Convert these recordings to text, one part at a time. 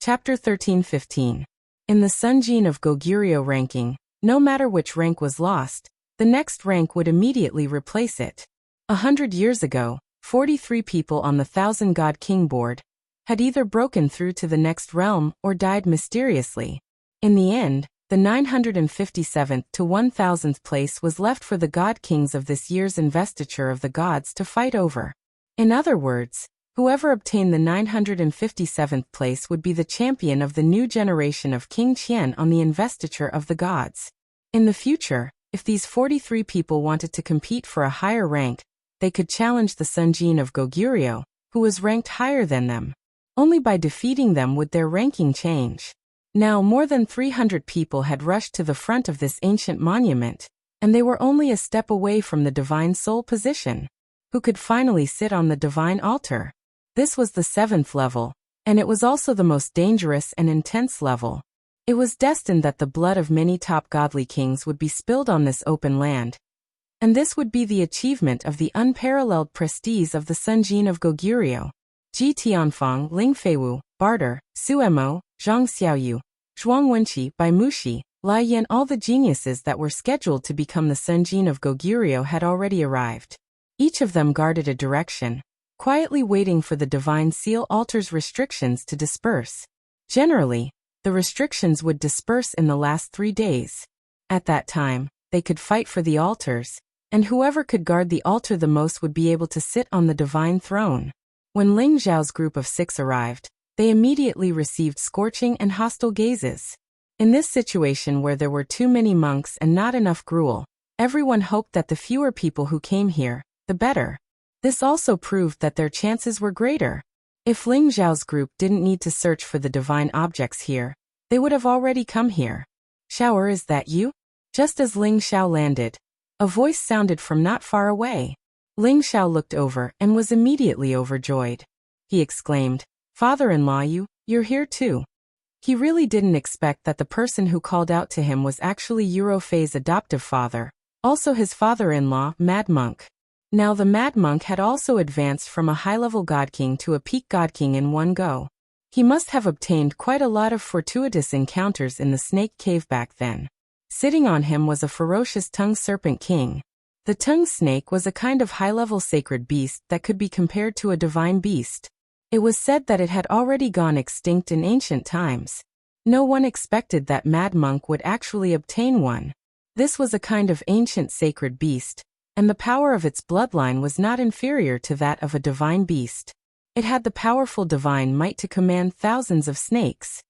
Chapter 13-15. In the Sunjin of Goguryeo ranking, no matter which rank was lost, the next rank would immediately replace it. 100 years ago, 43 people on the 1000 God King board had either broken through to the next realm or died mysteriously. In the end, the 957th to 1000th place was left for the God Kings of this year's investiture of the gods to fight over. In other words, whoever obtained the 957th place would be the champion of the new generation of King Qian on the investiture of the gods. In the future, if these 43 people wanted to compete for a higher rank, they could challenge the Sunjin of Goguryeo, who was ranked higher than them. Only by defeating them would their ranking change. Now more than 300 people had rushed to the front of this ancient monument, and they were only a step away from the divine soul position, who could finally sit on the divine altar. This was the 7th level, and it was also the most dangerous and intense level. It was destined that the blood of many top godly kings would be spilled on this open land, and this would be the achievement of the unparalleled prestige of the Sunjin of Goguryeo. Ji Tianfang, Ling Feiwu, Barter, Suemo, Zhang Xiaoyu, Zhuang Wenqi, Bai Mushi, Lai Yan, all the geniuses that were scheduled to become the Sunjin of Goguryeo had already arrived. Each of them guarded a direction, quietly waiting for the divine seal altar's restrictions to disperse. Generally, the restrictions would disperse in the last 3 days. At that time, they could fight for the altars, and whoever could guard the altar the most would be able to sit on the divine throne. When Ling Zhao's group of 6 arrived, they immediately received scorching and hostile gazes. In this situation where there were too many monks and not enough gruel, everyone hoped that the fewer people who came here, the better. This also proved that their chances were greater. If Ling Zhao's group didn't need to search for the divine objects here, they would have already come here. "Xiaoer, is that you?" Just as Ling Xiao landed, a voice sounded from not far away. Ling Xiao looked over and was immediately overjoyed. He exclaimed, "Father-in-law, you're here too." He really didn't expect that the person who called out to him was actually Euro Fei's adoptive father, also his father-in-law, Mad Monk. Now the Mad Monk had also advanced from a high-level God King to a peak God King in one go. He must have obtained quite a lot of fortuitous encounters in the Snake Cave back then. Sitting on him was a ferocious tongue serpent king. The tongue snake was a kind of high-level sacred beast that could be compared to a divine beast. It was said that it had already gone extinct in ancient times. No one expected that Mad Monk would actually obtain one. This was a kind of ancient sacred beast, and the power of its bloodline was not inferior to that of a divine beast. It had the powerful divine might to command thousands of snakes.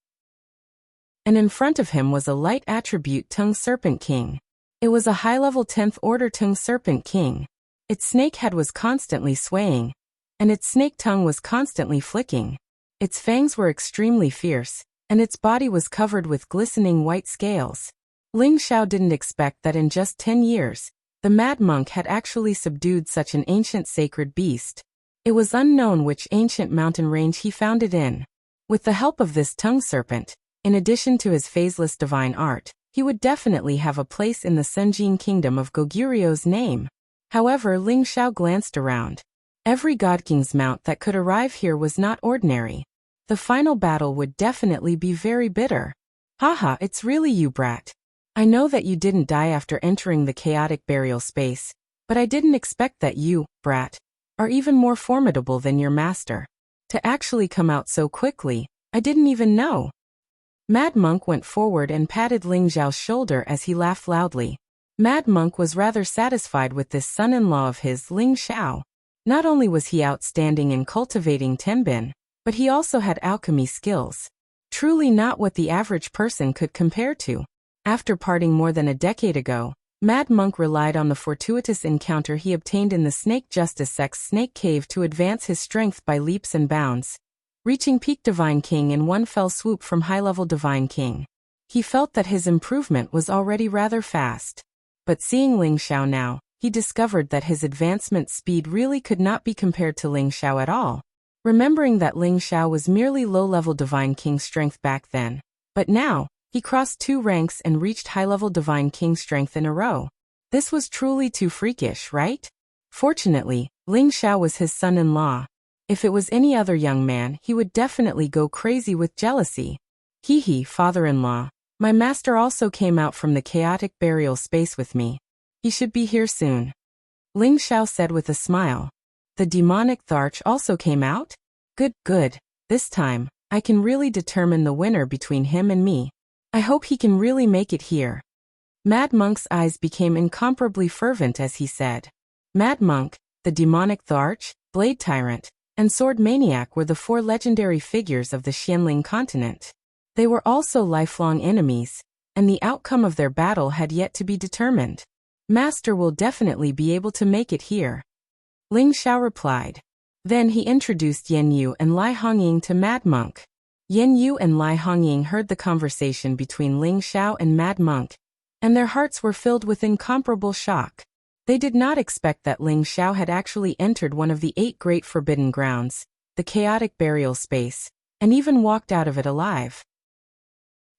And in front of him was a light attribute tongue serpent king. It was a high-level 10th order tongue serpent king. Its snake head was constantly swaying, and its snake tongue was constantly flicking. Its fangs were extremely fierce, and its body was covered with glistening white scales. Ling Xiao didn't expect that in just 10 years, the Mad Monk had actually subdued such an ancient sacred beast. It was unknown which ancient mountain range he found it in. With the help of this tongue serpent, in addition to his phaseless divine art, he would definitely have a place in the Sunjin kingdom of Goguryeo's name. However, Ling Xiao glanced around. Every God King's mount that could arrive here was not ordinary. The final battle would definitely be very bitter. "Haha, it's really you, brat. I know that you didn't die after entering the chaotic burial space, but I didn't expect that you, brat, are even more formidable than your master. To actually come out so quickly, I didn't even know." Mad Monk went forward and patted Ling Zhao's shoulder as he laughed loudly. Mad Monk was rather satisfied with this son-in-law of his, Ling Xiao. Not only was he outstanding in cultivating tenbin, but he also had alchemy skills. Truly not what the average person could compare to. After parting more than a decade ago, Mad Monk relied on the fortuitous encounter he obtained in the Snake Justice Sect's Snake Cave to advance his strength by leaps and bounds, reaching peak Divine King in one fell swoop from high-level Divine King. He felt that his improvement was already rather fast. But seeing Ling Xiao now, he discovered that his advancement speed really could not be compared to Ling Xiao at all. Remembering that Ling Xiao was merely low-level Divine King strength back then, but now, he crossed 2 ranks and reached high-level Divine King strength in a row. This was truly too freakish, right? Fortunately, Ling Xiao was his son-in-law. If it was any other young man, he would definitely go crazy with jealousy. Hee, father-in-law. My master also came out from the chaotic burial space with me. He should be here soon. Ling Xiao said with a smile. The demonic Tharch also came out? Good. This time, I can really determine the winner between him and me. I hope he can really make it here. Mad Monk's eyes became incomparably fervent as he said. Mad Monk, the demonic Tharch, Blade Tyrant, and Sword Maniac were the 4 legendary figures of the Xianling continent. They were also lifelong enemies, and the outcome of their battle had yet to be determined. Master will definitely be able to make it here. Ling Xiao replied. Then he introduced Yan Yu and Lai Hongying to Mad Monk. Yan Yu and Lai Hongying heard the conversation between Ling Xiao and Mad Monk, and their hearts were filled with incomparable shock. They did not expect that Ling Xiao had actually entered one of the 8 great forbidden grounds, the chaotic burial space, and even walked out of it alive.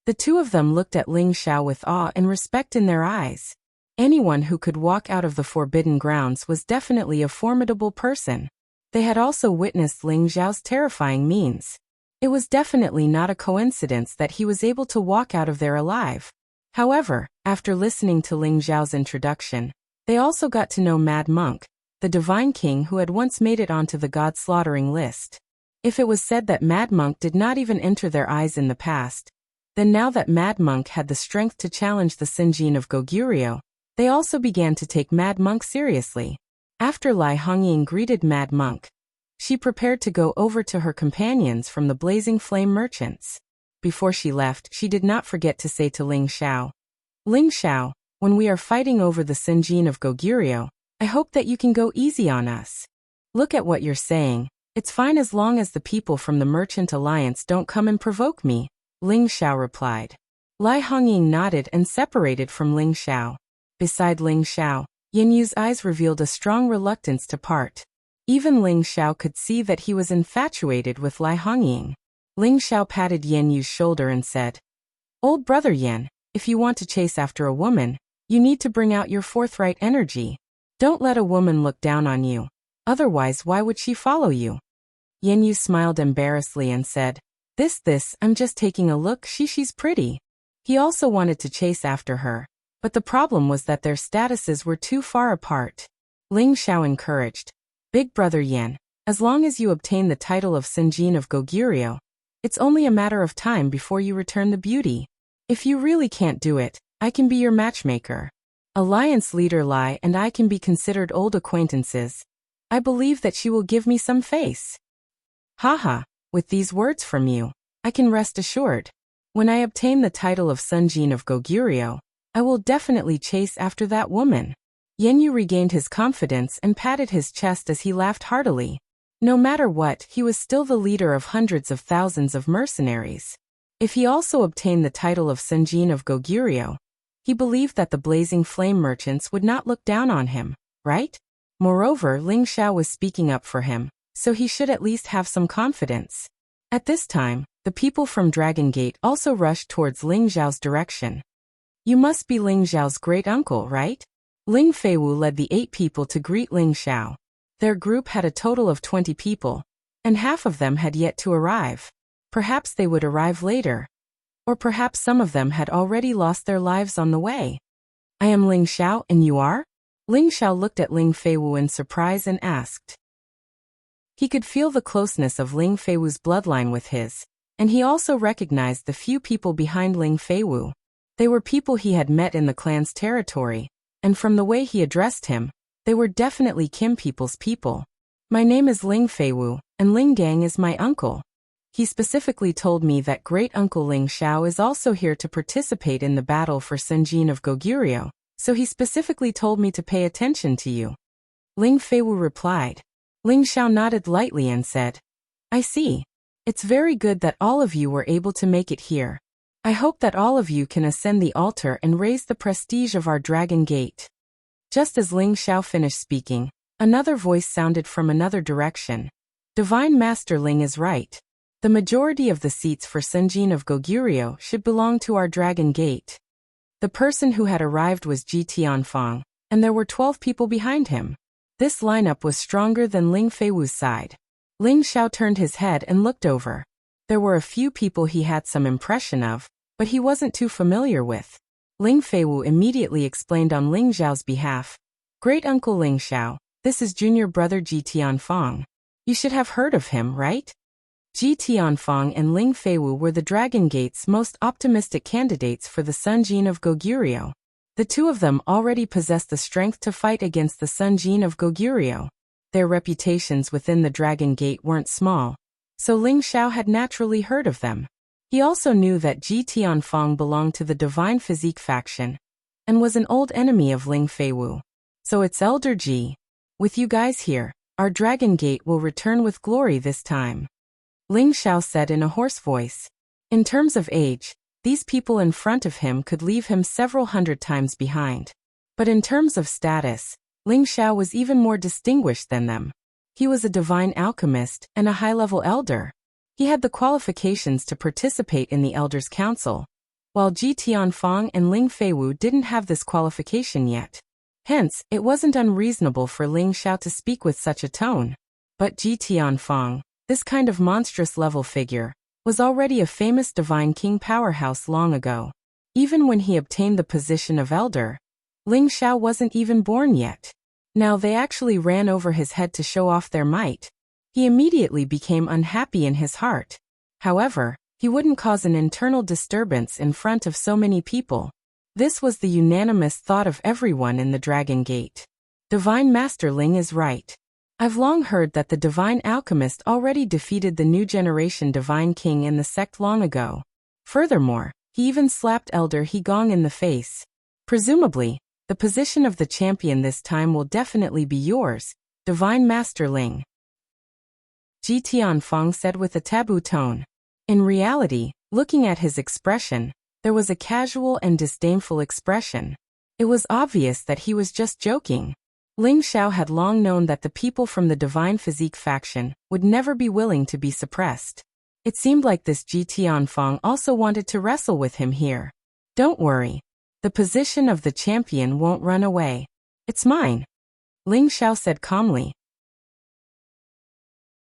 The two of them looked at Ling Xiao with awe and respect in their eyes. Anyone who could walk out of the forbidden grounds was definitely a formidable person. They had also witnessed Ling Xiao's terrifying means. It was definitely not a coincidence that he was able to walk out of there alive. However, after listening to Ling Xiao's introduction, they also got to know Mad Monk, the divine king who had once made it onto the god-slaughtering list. If it was said that Mad Monk did not even enter their eyes in the past, then now that Mad Monk had the strength to challenge the Sinjin of Goguryeo, they also began to take Mad Monk seriously. After Lai Hongying greeted Mad Monk, she prepared to go over to her companions from the Blazing Flame Merchants. Before she left, she did not forget to say to Ling Xiao, Ling Xiao, when we are fighting over the Sinjin of Goguryeo, I hope that you can go easy on us. Look at what you're saying. It's fine as long as the people from the Merchant Alliance don't come and provoke me, Ling Xiao replied. Lai Hongying nodded and separated from Ling Xiao. Beside Ling Xiao, Yan Yu's eyes revealed a strong reluctance to part. Even Ling Xiao could see that he was infatuated with Lai Hongying. Ling Xiao patted Yan Yu's shoulder and said, Old brother Yan, if you want to chase after a woman, you need to bring out your forthright energy. Don't let a woman look down on you. Otherwise, why would she follow you? Yan Yu smiled embarrassedly and said, This, I'm just taking a look, she's pretty. He also wanted to chase after her, but the problem was that their statuses were too far apart. Ling Xiao encouraged, Big brother Yan, as long as you obtain the title of Sinjin of Goguryeo, it's only a matter of time before you return the beauty. If you really can't do it, I can be your matchmaker. Alliance leader Lai and I can be considered old acquaintances. I believe that she will give me some face. Haha, with these words from you, I can rest assured. When I obtain the title of Sinjin of Goguryeo, I will definitely chase after that woman. Yan Yu regained his confidence and patted his chest as he laughed heartily. No matter what, he was still the leader of hundreds of thousands of mercenaries. If he also obtained the title of Sinjin of Goguryeo, he believed that the Blazing Flame Merchants would not look down on him, right? Moreover, Ling Xiao was speaking up for him, so he should at least have some confidence. At this time, the people from Dragon Gate also rushed towards Ling Xiao's direction. You must be Ling Xiao's great-uncle, right? Ling Feiwu led the 8 people to greet Ling Xiao. Their group had a total of 20 people, and half of them had yet to arrive. Perhaps they would arrive later. Or perhaps some of them had already lost their lives on the way. I am Ling Xiao, and you are? Ling Xiao looked at Ling Feiwu in surprise and asked. He could feel the closeness of Ling Feiwu's bloodline with his, and he also recognized the few people behind Ling Feiwu. They were people he had met in the clan's territory, and from the way he addressed him, they were definitely Kim people's people. My name is Ling Feiwu, and Ling Gang is my uncle. He specifically told me that great-uncle Ling Xiao is also here to participate in the battle for Sinjin of Goguryeo, so he specifically told me to pay attention to you. Ling Feiwu replied. Ling Xiao nodded lightly and said, I see. It's very good that all of you were able to make it here. I hope that all of you can ascend the altar and raise the prestige of our Dragon Gate. Just as Ling Xiao finished speaking, another voice sounded from another direction. Divine Master Ling is right. The majority of the seats for Sinjin of Goguryeo should belong to our Dragon Gate. The person who had arrived was Ji Tianfang, and there were 12 people behind him. This lineup was stronger than Ling Feiwu's side. Ling Xiao turned his head and looked over. There were a few people he had some impression of, but he wasn't too familiar with. Ling Feiwu immediately explained on Ling Xiao's behalf. Great Uncle Ling Xiao, this is junior brother Ji Tianfang. You should have heard of him, right? Ji Tianfang and Ling Feiwu were the Dragon Gate's most optimistic candidates for the Sun Jin of Goguryeo. The two of them already possessed the strength to fight against the Sun Jin of Goguryeo. Their reputations within the Dragon Gate weren't small, so Ling Xiao had naturally heard of them. He also knew that Ji Tianfang belonged to the Divine Physique faction and was an old enemy of Ling Feiwu. So it's Elder Ji. With you guys here, our Dragon Gate will return with glory this time. Ling Xiao said in a hoarse voice. In terms of age, these people in front of him could leave him several hundred times behind. But in terms of status, Ling Xiao was even more distinguished than them. He was a divine alchemist and a high-level elder. He had the qualifications to participate in the Elders' Council, while Ji Tianfang and Ling Feiwu didn't have this qualification yet. Hence, it wasn't unreasonable for Ling Xiao to speak with such a tone. But Ji Tianfang, this kind of monstrous-level figure, was already a famous divine king powerhouse long ago. Even when he obtained the position of elder, Ling Xiao wasn't even born yet. Now they actually ran over his head to show off their might. He immediately became unhappy in his heart. However, he wouldn't cause an internal disturbance in front of so many people. This was the unanimous thought of everyone in the Dragon Gate. Divine Master Ling is right. I've long heard that the Divine Alchemist already defeated the new generation Divine King in the sect long ago. Furthermore, he even slapped Elder He Gong in the face. Presumably, the position of the champion this time will definitely be yours, Divine Master Ling. Ji Tianfang said with a taboo tone. In reality, looking at his expression, there was a casual and disdainful expression. It was obvious that he was just joking. Ling Xiao had long known that the people from the Divine Physique faction would never be willing to be suppressed. It seemed like this Ji Tianfang also wanted to wrestle with him here. Don't worry. The position of the champion won't run away. It's mine, Ling Xiao said calmly.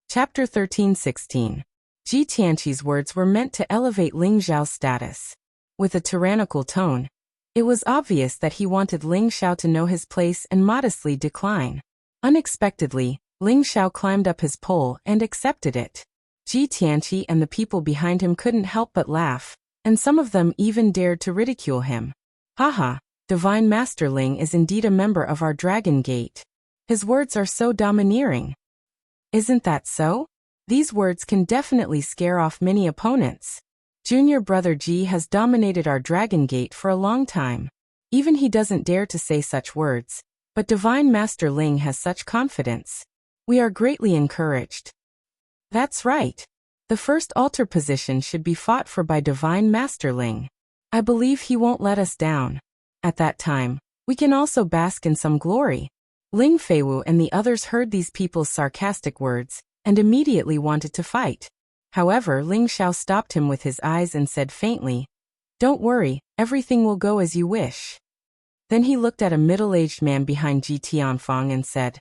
Chapter 13-16. Ji Tianqi's words were meant to elevate Ling Xiao's status. With a tyrannical tone, it was obvious that he wanted Ling Xiao to know his place and modestly decline. Unexpectedly, Ling Xiao climbed up his pole and accepted it. Ji Tianqi and the people behind him couldn't help but laugh, and some of them even dared to ridicule him. Haha, Divine Master Ling is indeed a member of our Dragon Gate. His words are so domineering. Isn't that so? These words can definitely scare off many opponents. Junior brother Ji has dominated our Dragon Gate for a long time. Even he doesn't dare to say such words, but Divine Master Ling has such confidence. We are greatly encouraged. That's right. The first altar position should be fought for by Divine Master Ling. I believe he won't let us down. At that time, we can also bask in some glory. Ling Feiwu and the others heard these people's sarcastic words and immediately wanted to fight. However, Ling Xiao stopped him with his eyes and said faintly, "Don't worry, everything will go as you wish." Then he looked at a middle-aged man behind Ji Tianfang and said,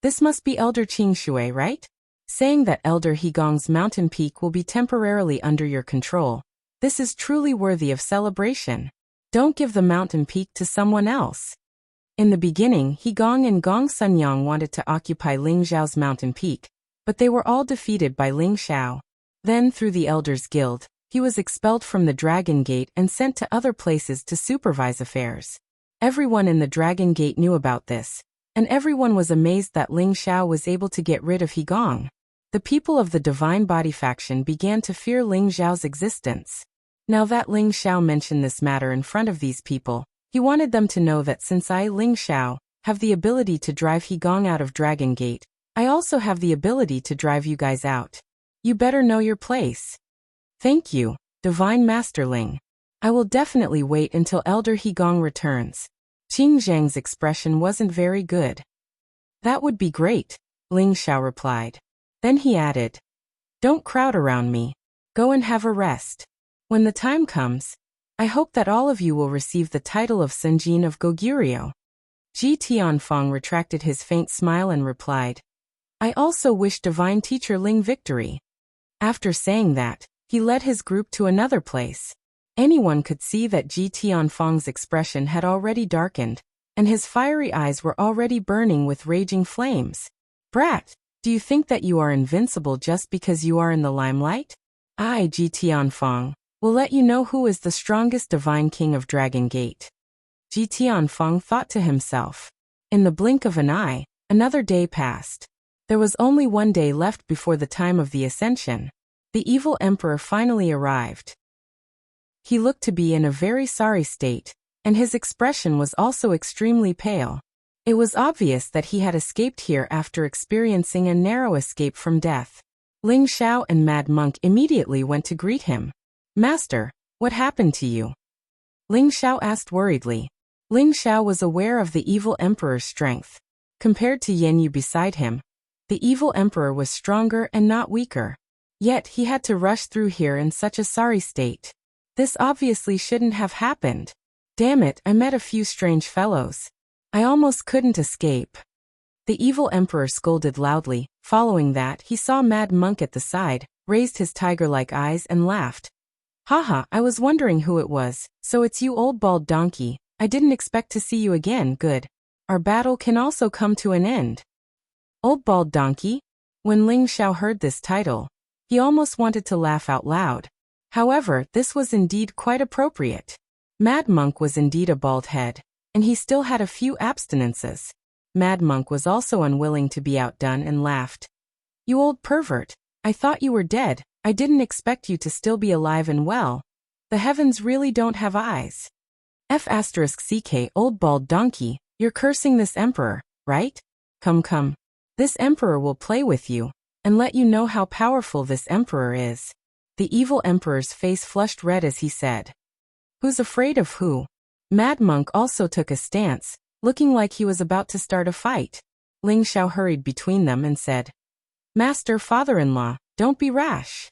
"This must be Elder Qing Shui, right? Saying that Elder He Gong's mountain peak will be temporarily under your control. This is truly worthy of celebration. Don't give the mountain peak to someone else." In the beginning, He Gong and Gong Sunyang wanted to occupy Ling Xiao's mountain peak, but they were all defeated by Ling Xiao. Then, through the Elders Guild, he was expelled from the Dragon Gate and sent to other places to supervise affairs. Everyone in the Dragon Gate knew about this, and everyone was amazed that Ling Xiao was able to get rid of He Gong. The people of the Divine Body faction began to fear Ling Xiao's existence. Now that Ling Xiao mentioned this matter in front of these people, he wanted them to know that since I, Ling Xiao, have the ability to drive He Gong out of Dragon Gate, I also have the ability to drive you guys out. You better know your place. Thank you, Divine Master Ling. I will definitely wait until Elder He Gong returns. Qing Zhang's expression wasn't very good. That would be great, Ling Xiao replied. Then he added, "Don't crowd around me. Go and have a rest. When the time comes, I hope that all of you will receive the title of Sunjin of Goguryeo." Ji Tianfang retracted his faint smile and replied, I also wish Divine Teacher Ling victory. After saying that, he led his group to another place. Anyone could see that Ji Tianfeng's expression had already darkened, and his fiery eyes were already burning with raging flames. Brat, do you think that you are invincible just because you are in the limelight? I, Ji Tianfeng, will let you know who is the strongest divine king of Dragon Gate. Ji Tianfeng thought to himself. In the blink of an eye, another day passed. There was only one day left before the time of the ascension. The evil emperor finally arrived. He looked to be in a very sorry state, and his expression was also extremely pale. It was obvious that he had escaped here after experiencing a narrow escape from death. Ling Xiao and Mad Monk immediately went to greet him. Master, what happened to you? Ling Xiao asked worriedly. Ling Xiao was aware of the evil emperor's strength. Compared to Yan Yu beside him, the evil emperor was stronger and not weaker. Yet he had to rush through here in such a sorry state. This obviously shouldn't have happened. Damn it, I met a few strange fellows. I almost couldn't escape. The evil emperor scolded loudly. Following that, he saw Mad Monk at the side, raised his tiger-like eyes and laughed. Haha, I was wondering who it was. So it's you, old bald donkey. I didn't expect to see you again. Good. Our battle can also come to an end. Old bald donkey? When Ling Xiao heard this title, he almost wanted to laugh out loud. However, this was indeed quite appropriate. Mad Monk was indeed a bald head, and he still had a few abstinences. Mad Monk was also unwilling to be outdone and laughed. You old pervert, I thought you were dead. I didn't expect you to still be alive and well. The heavens really don't have eyes. F***ck, old bald donkey, you're cursing this emperor, right? Come. This emperor will play with you, and let you know how powerful this emperor is. The evil emperor's face flushed red as he said. Who's afraid of who? Mad Monk also took a stance, looking like he was about to start a fight. Ling Xiao hurried between them and said, Master father-in-law, don't be rash.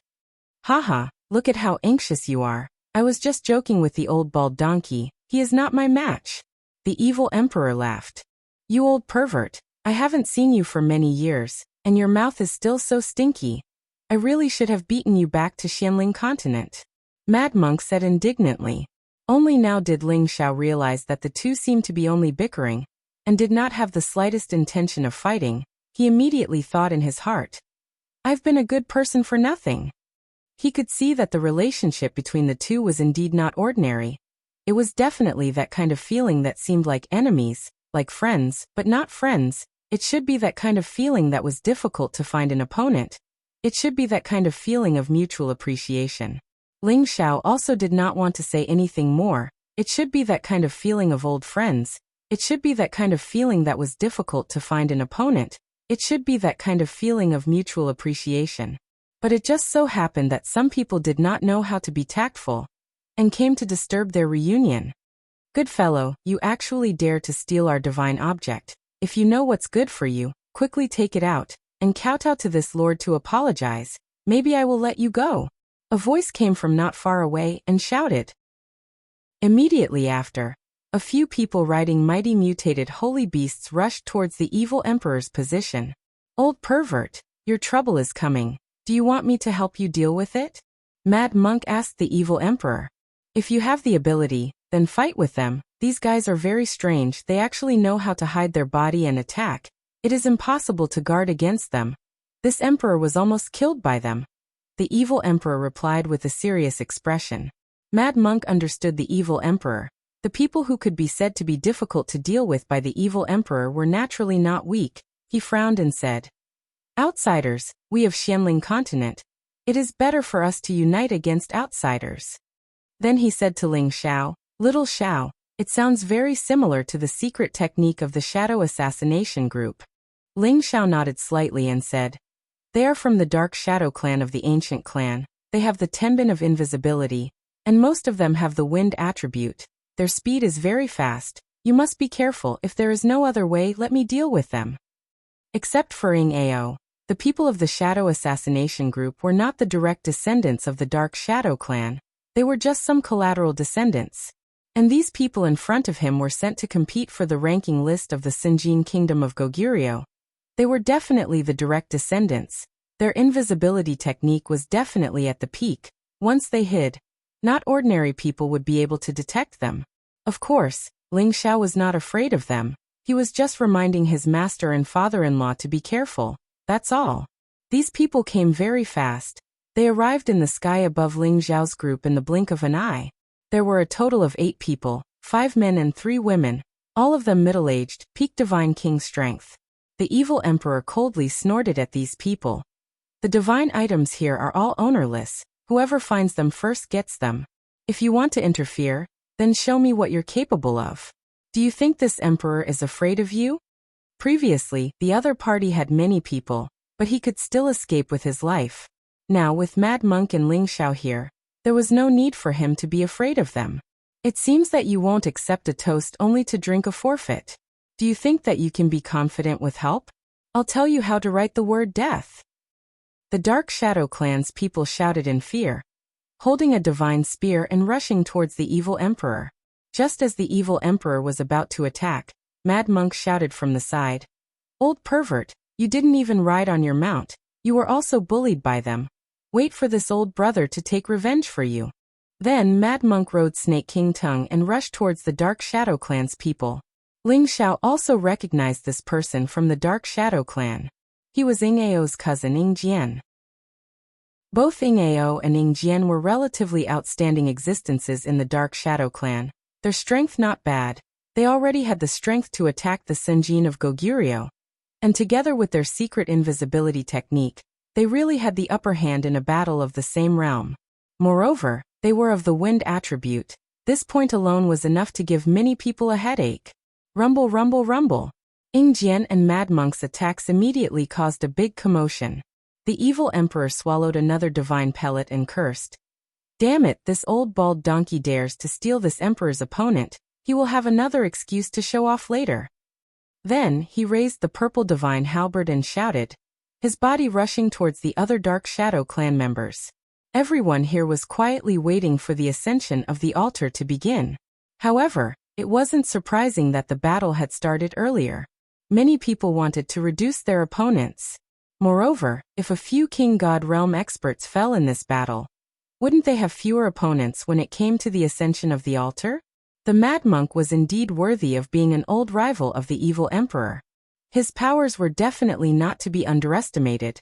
Haha, look at how anxious you are. I was just joking with the old bald donkey. He is not my match. The evil emperor laughed. You old pervert, I haven't seen you for many years, and your mouth is still so stinky. I really should have beaten you back to Xianling continent. Mad Monk said indignantly. Only now did Ling Xiao realize that the two seemed to be only bickering, and did not have the slightest intention of fighting. He immediately thought in his heart, I've been a good person for nothing. He could see that the relationship between the two was indeed not ordinary. It was definitely that kind of feeling that seemed like enemies, like friends, but not friends. It should be that kind of feeling that was difficult to find an opponent. It should be that kind of feeling of mutual appreciation. Ling Xiao also did not want to say anything more. It should be that kind of feeling of old friends. It should be that kind of feeling that was difficult to find an opponent. It should be that kind of feeling of mutual appreciation. But it just so happened that some people did not know how to be tactful, and came to disturb their reunion. Good fellow, you actually dare to steal our divine object. If you know what's good for you, quickly take it out, and kowtow to this lord to apologize. Maybe I will let you go. A voice came from not far away and shouted. Immediately after, a few people riding mighty mutated holy beasts rushed towards the evil emperor's position. Old pervert, your trouble is coming. Do you want me to help you deal with it? Mad Monk asked the evil emperor. If you have the ability, then fight with them. These guys are very strange. They actually know how to hide their body and attack. It is impossible to guard against them. This emperor was almost killed by them. The evil emperor replied with a serious expression. Mad Monk understood the evil emperor. The people who could be said to be difficult to deal with by the evil emperor were naturally not weak. He frowned and said, Outsiders, we of Xianling continent. It is better for us to unite against outsiders. Then he said to Ling Xiao, Little Xiao, it sounds very similar to the secret technique of the Shadow Assassination Group. Ling Xiao nodded slightly and said, They are from the Dark Shadow clan of the ancient clan. They have the Tenbin of invisibility, and most of them have the wind attribute. Their speed is very fast. You must be careful. If there is no other way, let me deal with them. Except for Ing Ao, the people of the Shadow Assassination Group were not the direct descendants of the Dark Shadow clan. They were just some collateral descendants. And these people in front of him were sent to compete for the ranking list of the Sinjin Kingdom of Goguryeo. They were definitely the direct descendants. Their invisibility technique was definitely at the peak. Once they hid, not ordinary people would be able to detect them. Of course, Ling Xiao was not afraid of them. He was just reminding his master and father-in-law to be careful. That's all. These people came very fast. They arrived in the sky above Ling Xiao's group in the blink of an eye. There were a total of 8 people, 5 men and 3 women, all of them middle-aged, peak divine king strength. The evil emperor coldly snorted at these people. The divine items here are all ownerless. Whoever finds them first gets them. If you want to interfere, then show me what you're capable of. Do you think this emperor is afraid of you? Previously, the other party had many people, but he could still escape with his life. Now, with Mad Monk and Ling Xiao here, there was no need for him to be afraid of them. It seems that you won't accept a toast only to drink a forfeit. Do you think that you can be confident with help? I'll tell you how to write the word death. The Dark Shadow Clan's people shouted in fear, holding a divine spear and rushing towards the evil emperor. Just as the evil emperor was about to attack, Mad Monk shouted from the side, "Old pervert, you didn't even ride on your mount. You were also bullied by them. Wait for this old brother to take revenge for you." Then Mad Monk rode Snake King Tongue and rushed towards the Dark Shadow Clan's people. Ling Xiao also recognized this person from the Dark Shadow Clan. He was Ying Ao's cousin Ying Jian. Both Ying Ao and Ying Jian were relatively outstanding existences in the Dark Shadow Clan. Their strength not bad. They already had the strength to attack the Sunjin of Goguryeo. And together with their secret invisibility technique, they really had the upper hand in a battle of the same realm. Moreover, they were of the wind attribute. This point alone was enough to give many people a headache. Rumble, rumble, rumble. Ying Jian and Mad Monk's attacks immediately caused a big commotion. The evil emperor swallowed another divine pellet and cursed. "Damn it, this old bald donkey dares to steal this emperor's opponent. He will have another excuse to show off later." Then, he raised the purple divine halberd and shouted, his body rushing towards the other Dark Shadow Clan members. Everyone here was quietly waiting for the ascension of the altar to begin. However, it wasn't surprising that the battle had started earlier. Many people wanted to reduce their opponents. Moreover, if a few King God Realm experts fell in this battle, wouldn't they have fewer opponents when it came to the ascension of the altar? The Mad Monk was indeed worthy of being an old rival of the evil emperor. His powers were definitely not to be underestimated,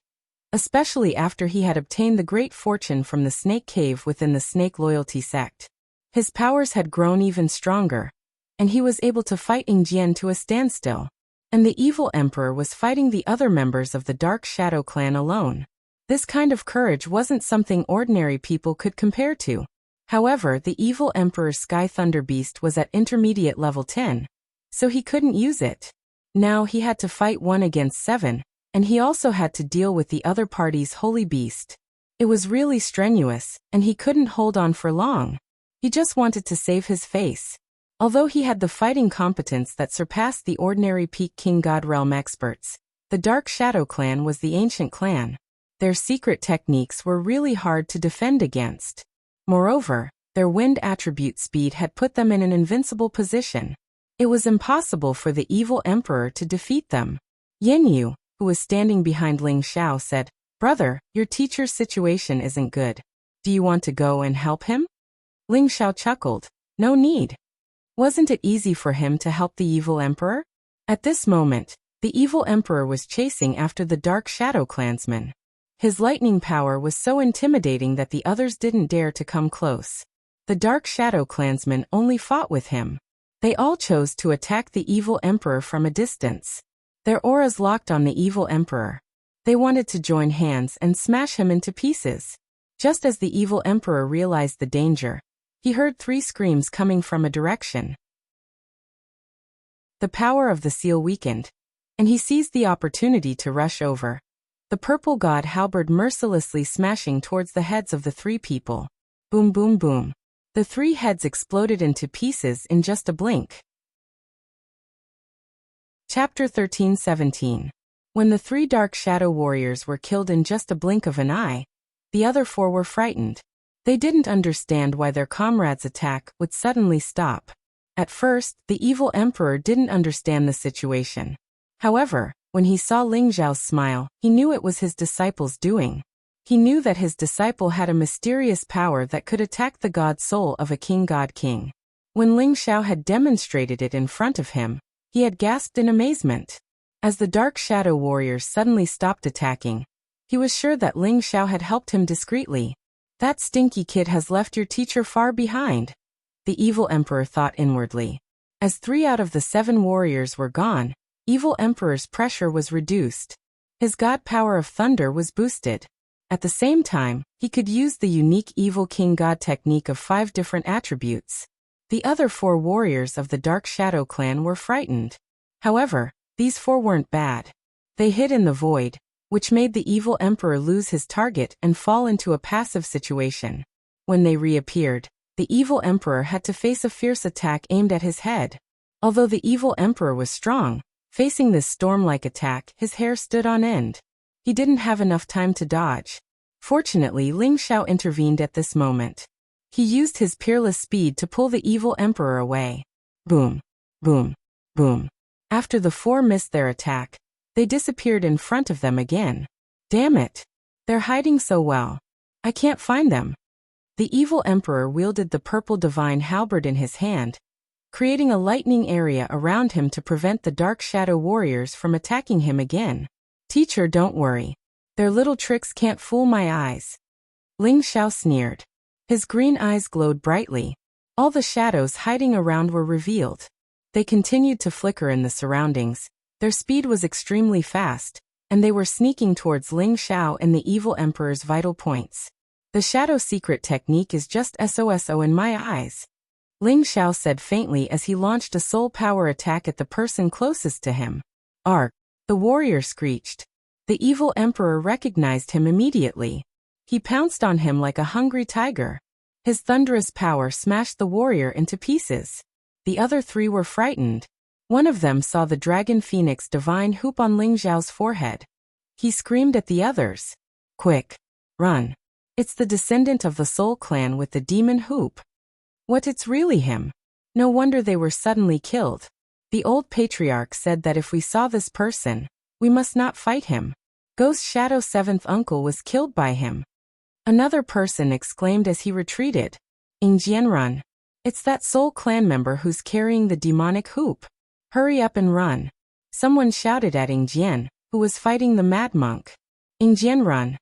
especially after he had obtained the great fortune from the snake cave within the snake loyalty sect. His powers had grown even stronger, and he was able to fight Ying Jian to a standstill. And the evil emperor was fighting the other members of the Dark Shadow Clan alone. This kind of courage wasn't something ordinary people could compare to. However, the evil emperor's Sky Thunder Beast was at intermediate level 10, so he couldn't use it. Now he had to fight 1 against 7, and he also had to deal with the other party's Holy Beast. It was really strenuous, and he couldn't hold on for long. He just wanted to save his face. Although he had the fighting competence that surpassed the ordinary peak King God Realm experts, the Dark Shadow Clan was the ancient clan. Their secret techniques were really hard to defend against. Moreover, their wind attribute speed had put them in an invincible position. It was impossible for the evil emperor to defeat them. Yin Yu, who was standing behind Ling Xiao, said, "Brother, your teacher's situation isn't good. Do you want to go and help him?" Ling Xiao chuckled. "No need. Wasn't it easy for him to help the evil emperor?" At this moment, the evil emperor was chasing after the Dark Shadow Clansman. His lightning power was so intimidating that the others didn't dare to come close. The Dark Shadow Clansman only fought with him. They all chose to attack the evil emperor from a distance. Their auras locked on the evil emperor. They wanted to join hands and smash him into pieces. Just as the evil emperor realized the danger, he heard 3 screams coming from a direction. The power of the seal weakened, and he seized the opportunity to rush over. The purple god halberd mercilessly smashing towards the heads of the 3 people. Boom, boom, boom. The 3 heads exploded into pieces in just a blink. Chapter 13-17. When the 3 Dark Shadow Warriors were killed in just a blink of an eye, the other 4 were frightened. They didn't understand why their comrades' attack would suddenly stop. At first, the evil emperor didn't understand the situation. However, When he saw Ling Zhao's smile, he knew it was his disciple's doing. He knew that his disciple had a mysterious power that could attack the god soul of a god king. When Ling Zhao had demonstrated it in front of him, he had gasped in amazement. As the dark shadow warriors suddenly stopped attacking, he was sure that Ling Zhao had helped him discreetly. That stinky kid has left your teacher far behind, the evil emperor thought inwardly. As 3 out of the 7 warriors were gone, evil emperor's pressure was reduced. His god power of thunder was boosted. At the same time, he could use the unique evil king god technique of 5 different attributes. The other 4 warriors of the Dark Shadow clan were frightened. However, these 4 weren't bad. They hid in the void, which made the evil emperor lose his target and fall into a passive situation. When they reappeared, the evil emperor had to face a fierce attack aimed at his head. Although the evil emperor was strong, facing this storm-like attack, his hair stood on end. He didn't have enough time to dodge. Fortunately, Ling Zhao intervened at this moment. He used his peerless speed to pull the evil emperor away. Boom, boom, boom. After the 4 missed their attack, they disappeared in front of them again. Damn it! They're hiding so well. I can't find them. The evil emperor wielded the purple divine halberd in his hand, creating a lightning area around him to prevent the Dark Shadow warriors from attacking him again. Teacher, don't worry. Their little tricks can't fool my eyes. Ling Zhao sneered. His green eyes glowed brightly. All the shadows hiding around were revealed. They continued to flicker in the surroundings. Their speed was extremely fast, and they were sneaking towards Ling Zhao and the evil emperor's vital points. The shadow secret technique is just SOSO in my eyes, Ling Zhao said faintly as he launched a soul power attack at the person closest to him. Arg! The warrior screeched. The evil emperor recognized him immediately. He pounced on him like a hungry tiger. His thunderous power smashed the warrior into pieces. The other 3 were frightened. One of them saw the dragon phoenix divine hoop on Ling Zhao's forehead. He screamed at the others. Quick! Run! It's the descendant of the Soul clan with the demon hoop. What, it's really him? No wonder they were suddenly killed. The old patriarch said that if we saw this person, we must not fight him. Ghost Shadow's 7th uncle was killed by him. Another person exclaimed as he retreated. Ingjian, run. It's that Soul clan member who's carrying the demonic hoop. Hurry up and run. Someone shouted at Ingjian, who was fighting the mad monk. Ingjian, run.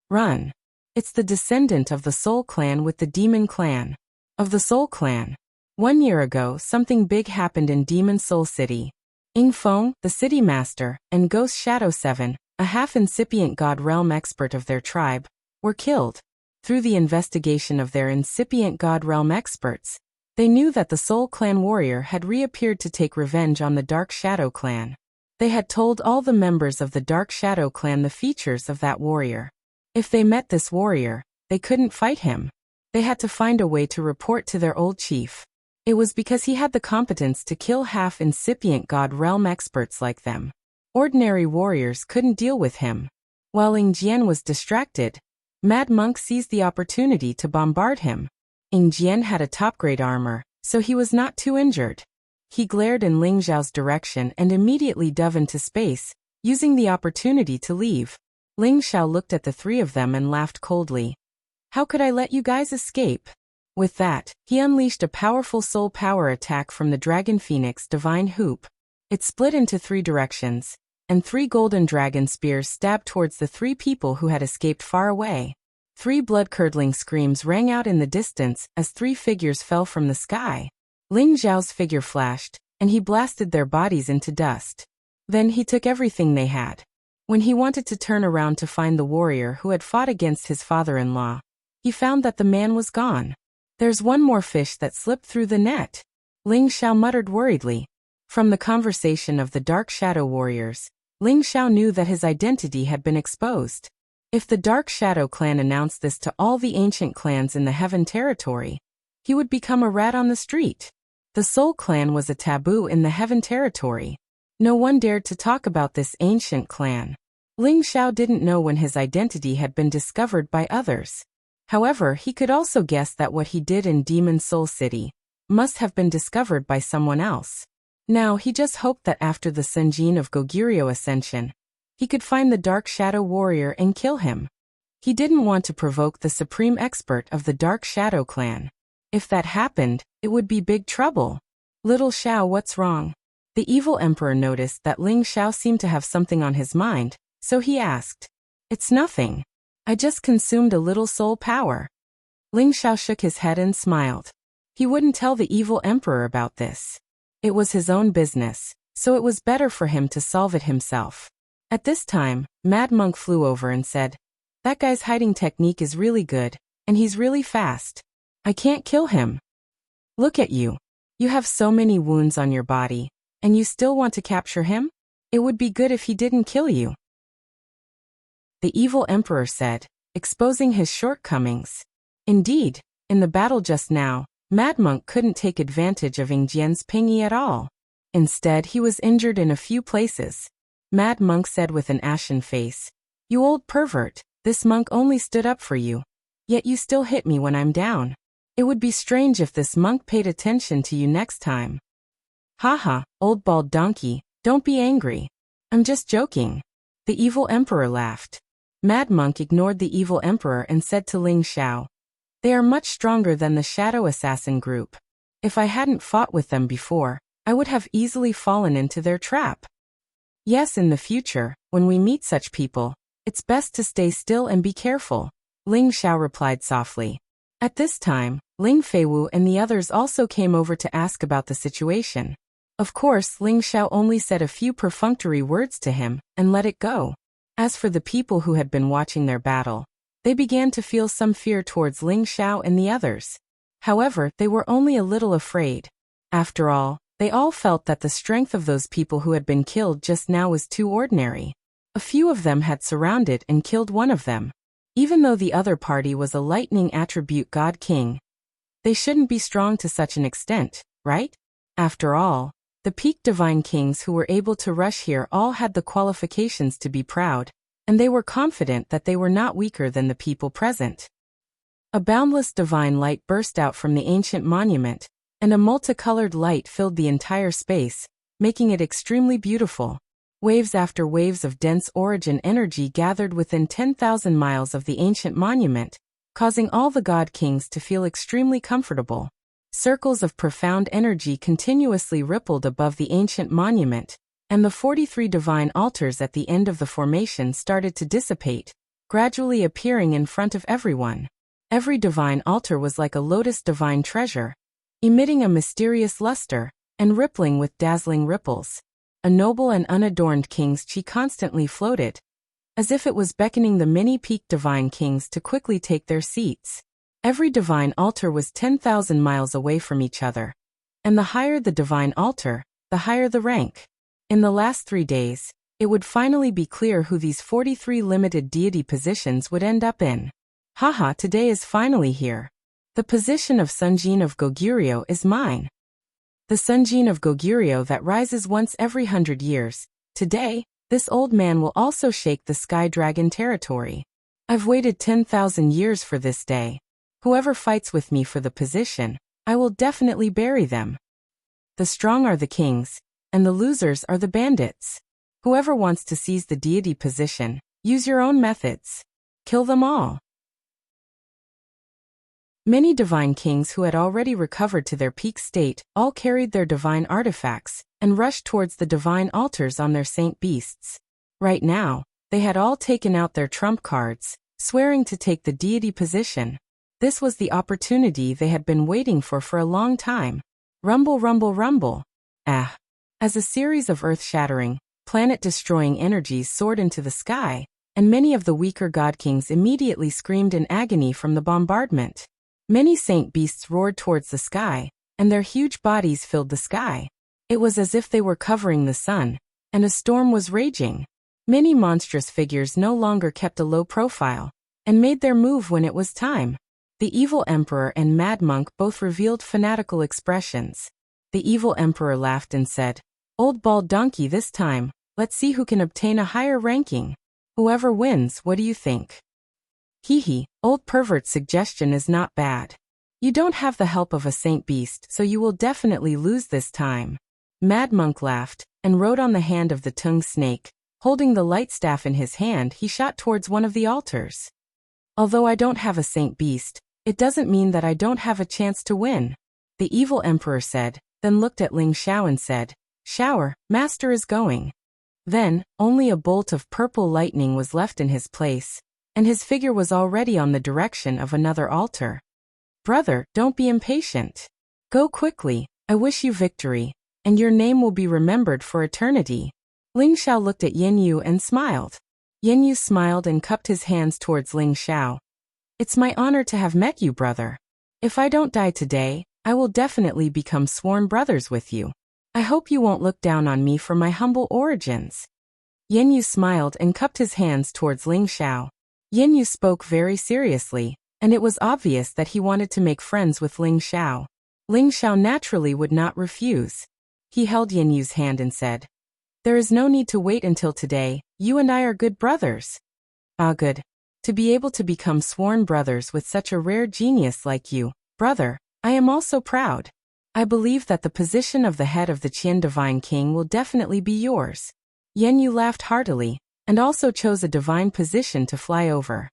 Run. It's the descendant of the Soul clan with the demon clan. Of the Soul clan. 1 year ago, something big happened in Demon Soul City. Ing Feng, the city master, and Ghost Shadow 7, a half-incipient god realm expert of their tribe, were killed. Through the investigation of their incipient god realm experts, they knew that the Soul clan warrior had reappeared to take revenge on the Dark Shadow clan. They had told all the members of the Dark Shadow clan the features of that warrior. If they met this warrior, they couldn't fight him. They had to find a way to report to their old chief. It was because he had the competence to kill half-incipient god realm experts like them. Ordinary warriors couldn't deal with him. While Ingjian was distracted, Mad Monk seized the opportunity to bombard him. Ingjian had a top-grade armor, so he was not too injured. He glared in Ling Zhao's direction and immediately dove into space, using the opportunity to leave. Ling Zhao looked at the 3 of them and laughed coldly. How could I let you guys escape? With that, he unleashed a powerful soul power attack from the Dragon Phoenix Divine Hoop. It split into 3 directions, and 3 golden dragon spears stabbed towards the 3 people who had escaped far away. 3 blood-curdling screams rang out in the distance as 3 figures fell from the sky. Ling Zhao's figure flashed, and he blasted their bodies into dust. Then he took everything they had. When he wanted to turn around to find the warrior who had fought against his father-in-law, he found that the man was gone. There's one more fish that slipped through the net, Ling Zhao muttered worriedly. From the conversation of the Dark Shadow warriors, Ling Zhao knew that his identity had been exposed. If the Dark Shadow clan announced this to all the ancient clans in the Heaven territory, he would become a rat on the street. The Soul clan was a taboo in the Heaven territory. No one dared to talk about this ancient clan. Ling Zhao didn't know when his identity had been discovered by others. However, he could also guess that what he did in Demon Soul City must have been discovered by someone else. Now he just hoped that after the Sunjin of Goguryeo ascension, he could find the Dark Shadow Warrior and kill him. He didn't want to provoke the supreme expert of the Dark Shadow clan. If that happened, it would be big trouble. Little Xiao, what's wrong? The evil emperor noticed that Ling Xiao seemed to have something on his mind, so he asked. It's nothing. I just consumed a little soul power. Ling Xiao shook his head and smiled. He wouldn't tell the evil emperor about this. It was his own business, so it was better for him to solve it himself. At this time, Mad Monk flew over and said, that guy's hiding technique is really good, and he's really fast. I can't kill him. Look at you. You have so many wounds on your body, and you still want to capture him? It would be good if he didn't kill you. The evil emperor said, exposing his shortcomings. Indeed, in the battle just now, Mad Monk couldn't take advantage of Ingjian's pingyi at all. Instead, he was injured in a few places. Mad Monk said with an ashen face, you old pervert, this monk only stood up for you. Yet you still hit me when I'm down. It would be strange if this monk paid attention to you next time. Haha, old bald donkey, don't be angry. I'm just joking. The evil emperor laughed. Mad Monk ignored the evil emperor and said to Ling Xiao, they are much stronger than the Shadow Assassin group. If I hadn't fought with them before, I would have easily fallen into their trap. Yes, in the future, when we meet such people, it's best to stay still and be careful, Ling Xiao replied softly. At this time, Ling Feiwu and the others also came over to ask about the situation. Of course, Ling Xiao only said a few perfunctory words to him and let it go. As for the people who had been watching their battle, they began to feel some fear towards Ling Xiao and the others. However, they were only a little afraid. After all, they all felt that the strength of those people who had been killed just now was too ordinary. A few of them had surrounded and killed one of them. Even though the other party was a lightning attribute god king, they shouldn't be strong to such an extent, right? After all, the peak divine kings who were able to rush here all had the qualifications to be proud, and they were confident that they were not weaker than the people present. A boundless divine light burst out from the ancient monument, and a multicolored light filled the entire space, making it extremely beautiful. Waves after waves of dense origin energy gathered within 10,000 miles of the ancient monument, causing all the god kings to feel extremely comfortable. Circles of profound energy continuously rippled above the ancient monument, and the 43 divine altars at the end of the formation started to dissipate, gradually appearing in front of everyone. Every divine altar was like a lotus divine treasure, emitting a mysterious luster, and rippling with dazzling ripples. A noble and unadorned king's chi constantly floated, as if it was beckoning the many peak divine kings to quickly take their seats. Every divine altar was 10,000 miles away from each other, and the higher the divine altar, the higher the rank. In the last 3 days, it would finally be clear who these 43 limited deity positions would end up in. Haha, today is finally here. The position of Sunjin of Goguryeo is mine. The Sunjin of Goguryeo that rises once every 100 years. Today, this old man will also shake the Sky Dragon territory. I've waited 10,000 years for this day. Whoever fights with me for the position, I will definitely bury them. The strong are the kings, and the losers are the bandits. Whoever wants to seize the deity position, use your own methods. Kill them all. Many divine kings who had already recovered to their peak state all carried their divine artifacts and rushed towards the divine altars on their saint beasts. Right now, they had all taken out their trump cards, swearing to take the deity position. This was the opportunity they had been waiting for a long time. Rumble, rumble, rumble. Ah. As a series of earth-shattering, planet-destroying energies soared into the sky, and many of the weaker god kings immediately screamed in agony from the bombardment. Many saint beasts roared towards the sky, and their huge bodies filled the sky. It was as if they were covering the sun, and a storm was raging. Many monstrous figures no longer kept a low profile, and made their move when it was time. The evil emperor and Mad Monk both revealed fanatical expressions. The evil emperor laughed and said, "Old bald donkey, this time, let's see who can obtain a higher ranking. Whoever wins, what do you think?" Hee, old pervert's suggestion is not bad. You don't have the help of a saint beast, so you will definitely lose this time. Mad Monk laughed, and rode on the hand of the tongue snake. Holding the light staff in his hand, he shot towards one of the altars. Although I don't have a saint beast, it doesn't mean that I don't have a chance to win, the evil emperor said, then looked at Ling Xiao and said, Shower, master is going. Then, only a bolt of purple lightning was left in his place, and his figure was already on the direction of another altar. Brother, don't be impatient. Go quickly, I wish you victory, and your name will be remembered for eternity. Ling Xiao looked at Yin Yu and smiled. Yin Yu smiled and cupped his hands towards Ling Xiao. It's my honor to have met you, brother. If I don't die today, I will definitely become sworn brothers with you. I hope you won't look down on me for my humble origins. Yin Yu smiled and cupped his hands towards Ling Xiao. Yin Yu spoke very seriously, and it was obvious that he wanted to make friends with Ling Xiao. Ling Xiao naturally would not refuse. He held Yin Yu's hand and said, There is no need to wait until today, you and I are good brothers. Ah, good. To be able to become sworn brothers with such a rare genius like you, brother, I am also proud. I believe that the position of the head of the Qian Divine King will definitely be yours. Yen Yu laughed heartily, and also chose a divine position to fly over.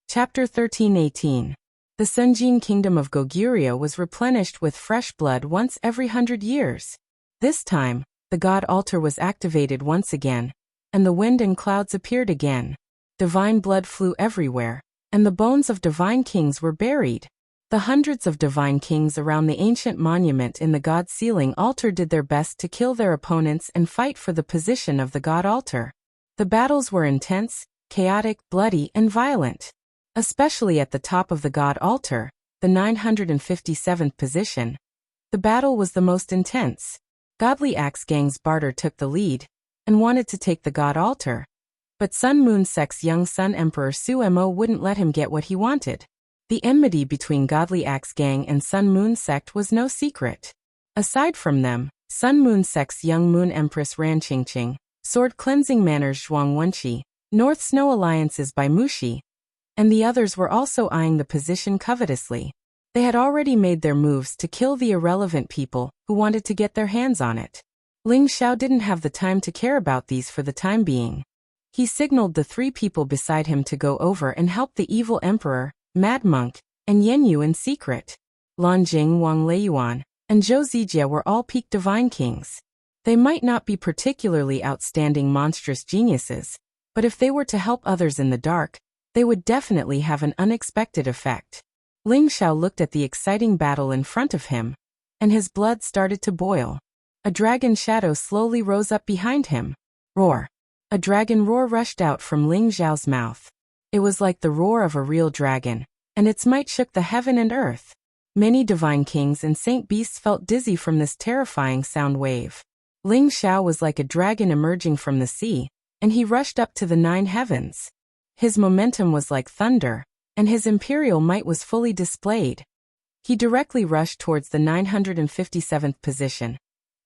Chapter 13:18. The Sunjin kingdom of Goguryeo was replenished with fresh blood once every 100 years. This time, the god altar was activated once again, and the wind and clouds appeared again. Divine blood flew everywhere, and the bones of divine kings were buried. The hundreds of divine kings around the ancient monument in the god sealing altar did their best to kill their opponents and fight for the position of the god altar. The battles were intense, chaotic, bloody, and violent. Especially at the top of the god altar, the 957th position. The battle was the most intense. Godly Axe Gang's Barter took the lead, and wanted to take the god altar. But Sun Moon Sect's young son Emperor Suemo wouldn't let him get what he wanted. The enmity between Godly Axe Gang and Sun Moon Sect was no secret. Aside from them, Sun Moon Sect's young Moon Empress Ran Qingqing, Sword Cleansing Manners Zhuang Wenqi, North Snow Alliances by Mushi, and the others were also eyeing the position covetously. They had already made their moves to kill the irrelevant people who wanted to get their hands on it. Ling Xiao didn't have the time to care about these for the time being. He signaled the three people beside him to go over and help the evil emperor, Mad Monk, and Yen Yu in secret. Lan Jing, Wang Leiyuan, and Zhou Zijie were all peak divine kings. They might not be particularly outstanding monstrous geniuses, but if they were to help others in the dark, they would definitely have an unexpected effect. Ling Xiao looked at the exciting battle in front of him, and his blood started to boil. A dragon shadow slowly rose up behind him. Roar! A dragon roar rushed out from Ling Xiao's mouth. It was like the roar of a real dragon, and its might shook the heaven and earth. Many divine kings and saint beasts felt dizzy from this terrifying sound wave. Ling Xiao was like a dragon emerging from the sea, and he rushed up to the 9 heavens. His momentum was like thunder, and his imperial might was fully displayed. He directly rushed towards the 957th position,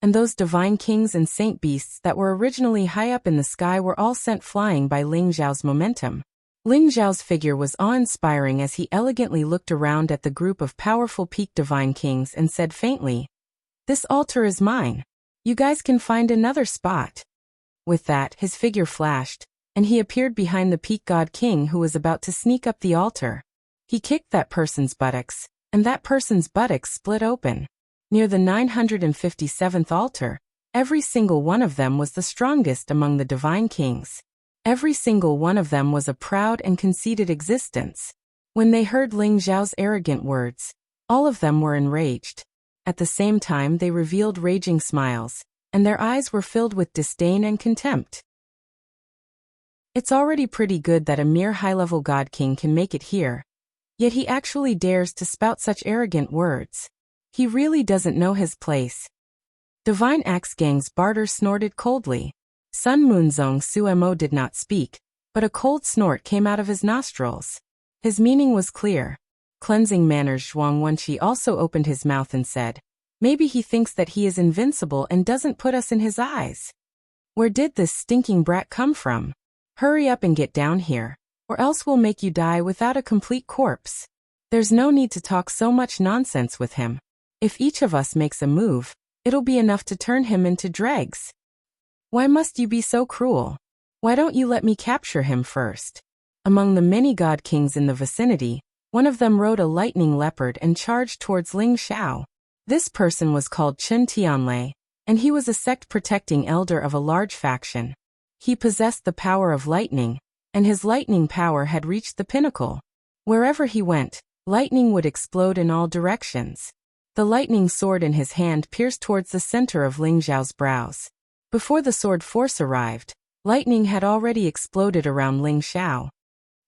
and those divine kings and saint beasts that were originally high up in the sky were all sent flying by Ling Xiao's momentum. Ling Xiao's figure was awe-inspiring as he elegantly looked around at the group of powerful peak divine kings and said faintly, "This altar is mine. You guys can find another spot." With that, his figure flashed, and he appeared behind the peak god king who was about to sneak up the altar. He kicked that person's buttocks, and that person's buttocks split open. Near the 957th altar, every single one of them was the strongest among the divine kings. Every single one of them was a proud and conceited existence. When they heard Ling Xiao's arrogant words, all of them were enraged. At the same time they revealed raging smiles, and their eyes were filled with disdain and contempt. It's already pretty good that a mere high-level god king can make it here, yet he actually dares to spout such arrogant words. He really doesn't know his place. Divine Axe Gang's Barter snorted coldly. Sun Moonzong Suemo did not speak, but a cold snort came out of his nostrils. His meaning was clear. Cleansing Manners Zhuang Wenqi also opened his mouth and said, "Maybe he thinks that he is invincible and doesn't put us in his eyes. Where did this stinking brat come from? Hurry up and get down here, or else we'll make you die without a complete corpse." There's no need to talk so much nonsense with him. If each of us makes a move, it'll be enough to turn him into dregs. Why must you be so cruel? Why don't you let me capture him first? Among the many god kings in the vicinity, one of them rode a lightning leopard and charged towards Ling Xiao. This person was called Chen Tianlei, and he was a sect-protecting elder of a large faction. He possessed the power of lightning, and his lightning power had reached the pinnacle. Wherever he went, lightning would explode in all directions. The lightning sword in his hand pierced towards the center of Ling Xiao's brows. Before the sword force arrived, lightning had already exploded around Ling Xiao.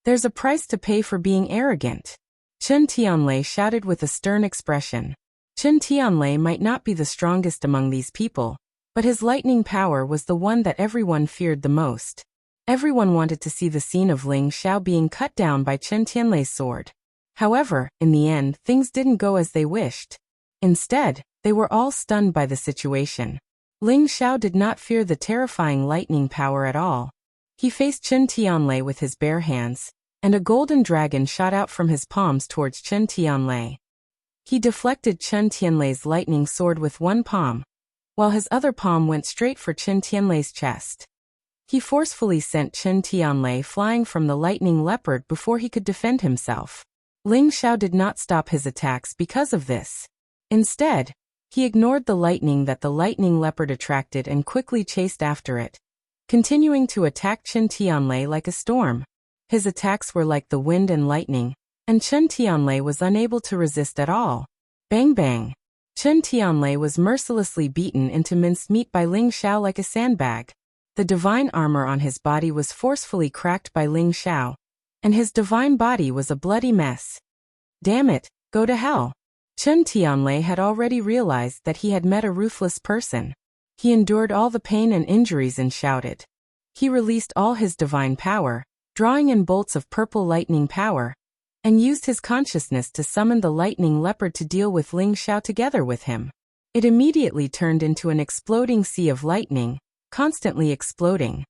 There's a price to pay for being arrogant. Chen Tianlei shouted with a stern expression. Chen Tianlei might not be the strongest among these people, but his lightning power was the one that everyone feared the most. Everyone wanted to see the scene of Ling Xiao being cut down by Chen Tianlei's sword. However, in the end, things didn't go as they wished. Instead, they were all stunned by the situation. Ling Xiao did not fear the terrifying lightning power at all. He faced Chen Tianlei with his bare hands, and a golden dragon shot out from his palms towards Chen Tianlei. He deflected Chen Tianlei's lightning sword with one palm, while his other palm went straight for Chen Tianlei's chest. He forcefully sent Chen Tianlei flying from the lightning leopard before he could defend himself. Ling Xiao did not stop his attacks because of this. Instead, he ignored the lightning that the lightning leopard attracted and quickly chased after it, continuing to attack Chen Tianlei like a storm. His attacks were like the wind and lightning, and Chen Tianlei was unable to resist at all. Bang bang! Chen Tianlei was mercilessly beaten into mincemeat by Ling Xiao like a sandbag. The divine armor on his body was forcefully cracked by Ling Xiao, and his divine body was a bloody mess. Damn it, go to hell! Chen Tianlei had already realized that he had met a ruthless person. He endured all the pain and injuries and shouted. He released all his divine power, drawing in bolts of purple lightning power, and used his consciousness to summon the lightning leopard to deal with Ling Xiao together with him. It immediately turned into an exploding sea of lightning, constantly exploding.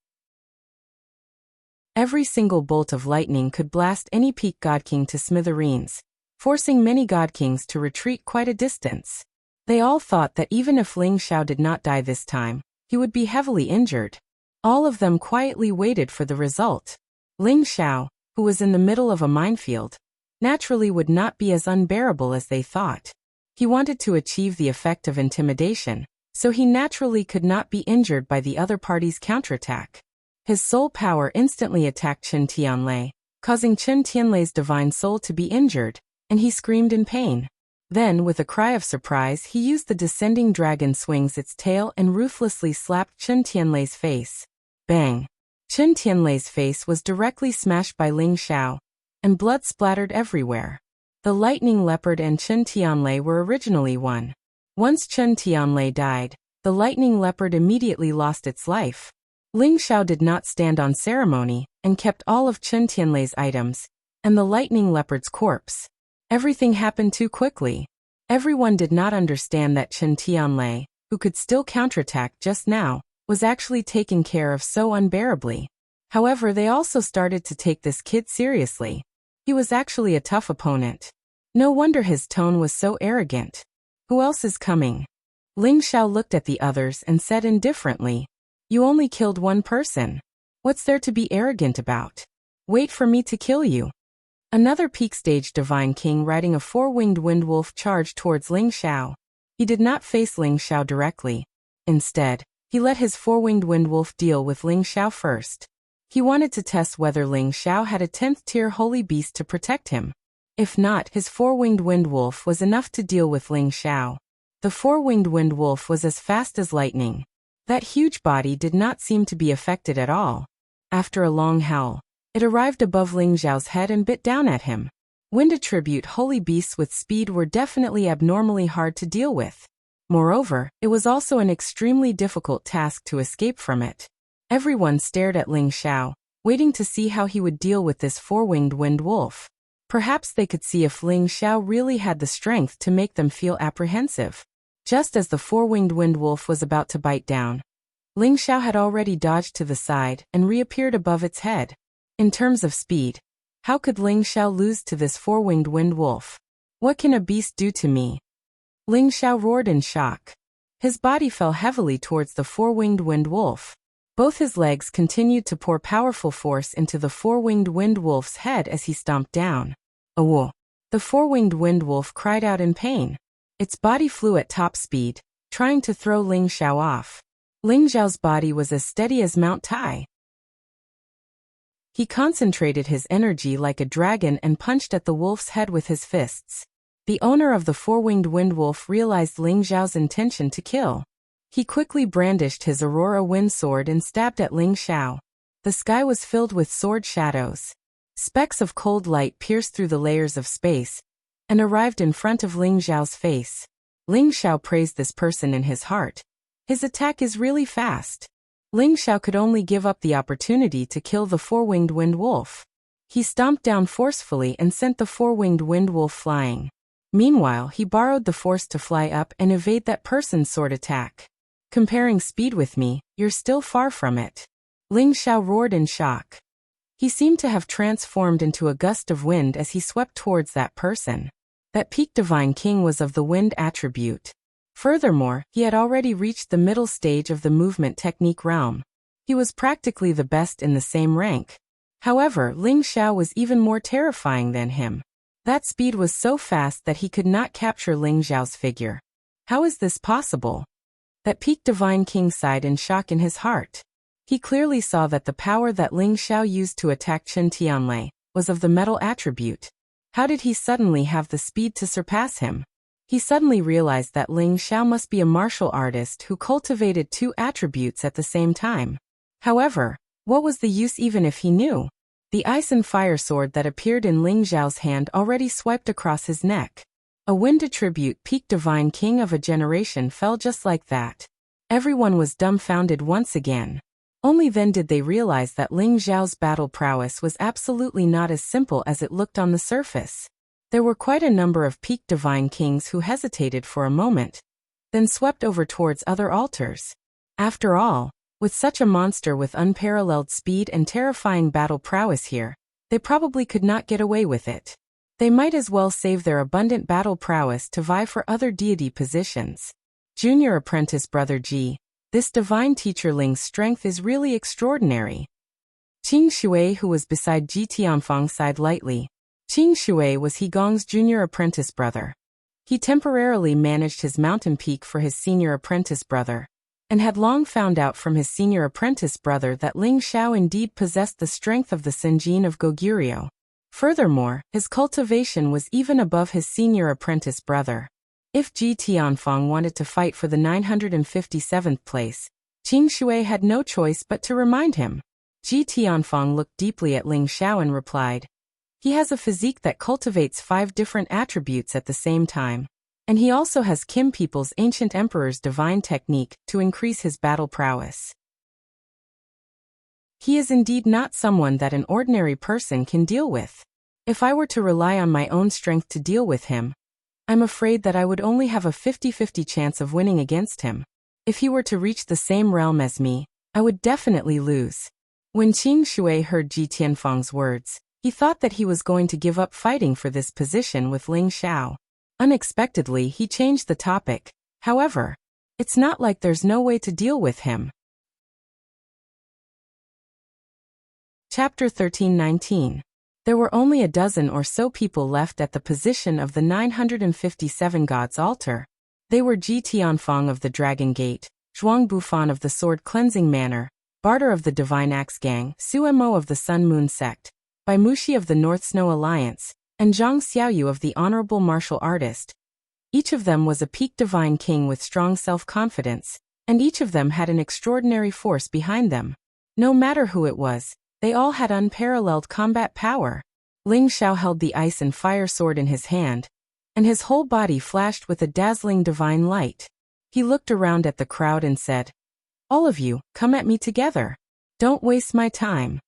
Every single bolt of lightning could blast any peak god king to smithereens, forcing many god kings to retreat quite a distance. They all thought that even if Ling Xiao did not die this time, he would be heavily injured. All of them quietly waited for the result. Ling Xiao, who was in the middle of a minefield, naturally would not be as unbearable as they thought. He wanted to achieve the effect of intimidation, so he naturally could not be injured by the other party's counterattack. His soul power instantly attacked Chen Tianlei, causing Chen Tianlei's divine soul to be injured, and he screamed in pain. Then, with a cry of surprise, he used the descending dragon swings its tail and ruthlessly slapped Chen Tianlei's face. Bang! Chen Tianlei's face was directly smashed by Ling Xiao, and blood splattered everywhere. The lightning leopard and Chen Tianlei were originally one. Once Chen Tianlei died, the lightning leopard immediately lost its life. Ling Xiao did not stand on ceremony, and kept all of Chen Tianlei's items, and the lightning leopard's corpse. Everything happened too quickly. Everyone did not understand that Chen Tianlei, who could still counterattack just now, was actually taken care of so unbearably. However, they also started to take this kid seriously. He was actually a tough opponent. No wonder his tone was so arrogant. Who else is coming? Ling Xiao looked at the others and said indifferently, "You only killed one person. What's there to be arrogant about? Wait for me to kill you." Another peak stage divine king riding a four-winged wind wolf charged towards Ling Xiao. He did not face Ling Xiao directly. Instead, he let his four-winged wind wolf deal with Ling Xiao first. He wanted to test whether Ling Xiao had a 10th tier holy beast to protect him. If not, his four-winged wind wolf was enough to deal with Ling Xiao. The four-winged wind wolf was as fast as lightning. That huge body did not seem to be affected at all. After a long howl, it arrived above Ling Xiao's head and bit down at him. Wind attribute holy beasts with speed were definitely abnormally hard to deal with. Moreover, it was also an extremely difficult task to escape from it. Everyone stared at Ling Xiao, waiting to see how he would deal with this four-winged wind wolf. Perhaps they could see if Ling Xiao really had the strength to make them feel apprehensive. Just as the four-winged wind wolf was about to bite down, Ling Xiao had already dodged to the side and reappeared above its head. In terms of speed, how could Ling Xiao lose to this four-winged wind wolf? What can a beast do to me? Ling Xiao roared in shock. His body fell heavily towards the four-winged wind wolf. Both his legs continued to pour powerful force into the four-winged wind wolf's head as he stomped down. "Awo!" The four-winged wind wolf cried out in pain. Its body flew at top speed, trying to throw Ling Xiao off. Ling Xiao's body was as steady as Mount Tai. He concentrated his energy like a dragon and punched at the wolf's head with his fists. The owner of the four-winged wind wolf realized Ling Xiao's intention to kill. He quickly brandished his Aurora wind sword and stabbed at Ling Xiao. The sky was filled with sword shadows. Specks of cold light pierced through the layers of space and arrived in front of Ling Xiao's face. Ling Xiao praised this person in his heart. His attack is really fast. Ling Xiao could only give up the opportunity to kill the four-winged wind wolf. He stomped down forcefully and sent the four-winged wind wolf flying. Meanwhile, he borrowed the force to fly up and evade that person's sword attack. "Comparing speed with me, you're still far from it." Ling Xiao roared in shock. He seemed to have transformed into a gust of wind as he swept towards that person. That peak divine king was of the wind attribute. Furthermore, he had already reached the middle stage of the movement technique realm. He was practically the best in the same rank. However, Ling Xiao was even more terrifying than him. That speed was so fast that he could not capture Ling Xiao's figure. How is this possible? That peak divine king sighed in shock in his heart. He clearly saw that the power that Ling Xiao used to attack Chen Tianlei was of the metal attribute. How did he suddenly have the speed to surpass him? He suddenly realized that Ling Xiao must be a martial artist who cultivated two attributes at the same time. However, what was the use even if he knew? The ice and fire sword that appeared in Ling Xiao's hand already swiped across his neck. A wind attribute peak divine king of a generation fell just like that. Everyone was dumbfounded once again. Only then did they realize that Ling Xiao's battle prowess was absolutely not as simple as it looked on the surface. There were quite a number of peak divine kings who hesitated for a moment, then swept over towards other altars. After all, with such a monster with unparalleled speed and terrifying battle prowess here, they probably could not get away with it. They might as well save their abundant battle prowess to vie for other deity positions. Junior apprentice Brother Ji, this divine teacher Ling's strength is really extraordinary. Qing Shui, who was beside Ji Tianfang, sighed lightly. Qing Shui was He Gong's junior apprentice brother. He temporarily managed his mountain peak for his senior apprentice brother, and had long found out from his senior apprentice brother that Ling Xiao indeed possessed the strength of the Senjin of Goguryeo. Furthermore, his cultivation was even above his senior apprentice brother. If Ji Tianfang wanted to fight for the 957th place, Qing Shui had no choice but to remind him. Ji Tianfang looked deeply at Ling Xiao and replied, "He has a physique that cultivates 5 different attributes at the same time, and he also has Kim people's ancient emperor's divine technique to increase his battle prowess. He is indeed not someone that an ordinary person can deal with. If I were to rely on my own strength to deal with him, I'm afraid that I would only have a 50-50 chance of winning against him. If he were to reach the same realm as me, I would definitely lose." When Qing Shui heard Ji Tianfang's words, he thought that he was going to give up fighting for this position with Ling Xiao. Unexpectedly, he changed the topic. "However, it's not like there's no way to deal with him." Chapter 13:19. There were only a dozen or so people left at the position of the 957 gods' altar. They were Ji Tianfang of the Dragon Gate, Zhuang Bufan of the Sword Cleansing Manor, Barter of the Divine Axe Gang, Suemo of the Sun Moon Sect, Bai Muxi of the North Snow Alliance, and Zhang Xiaoyu of the Honorable Martial Artist. Each of them was a peak divine king with strong self-confidence, and each of them had an extraordinary force behind them. No matter who it was, they all had unparalleled combat power. Ling Xiao held the ice and fire sword in his hand, and his whole body flashed with a dazzling divine light. He looked around at the crowd and said, "All of you, come at me together. Don't waste my time."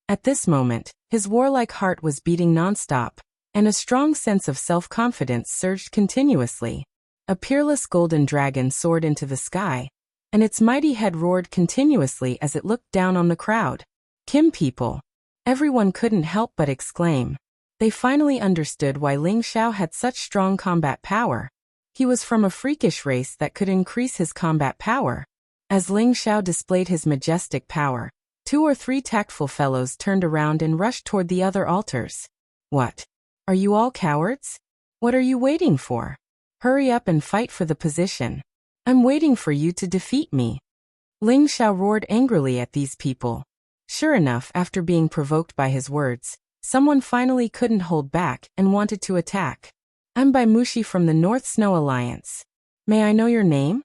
At this moment, his warlike heart was beating non-stop, and a strong sense of self-confidence surged continuously. A peerless golden dragon soared into the sky, and its mighty head roared continuously as it looked down on the crowd. Kim people. Everyone couldn't help but exclaim. They finally understood why Ling Xiao had such strong combat power. He was from a freakish race that could increase his combat power. As Ling Xiao displayed his majestic power, 2 or 3 tactful fellows turned around and rushed toward the other altars. What? Are you all cowards? What are you waiting for? Hurry up and fight for the position. I'm waiting for you to defeat me. Ling Xiao roared angrily at these people. Sure enough, after being provoked by his words, someone finally couldn't hold back and wanted to attack. I'm Bai Mushi from the North Snow Alliance. May I know your name?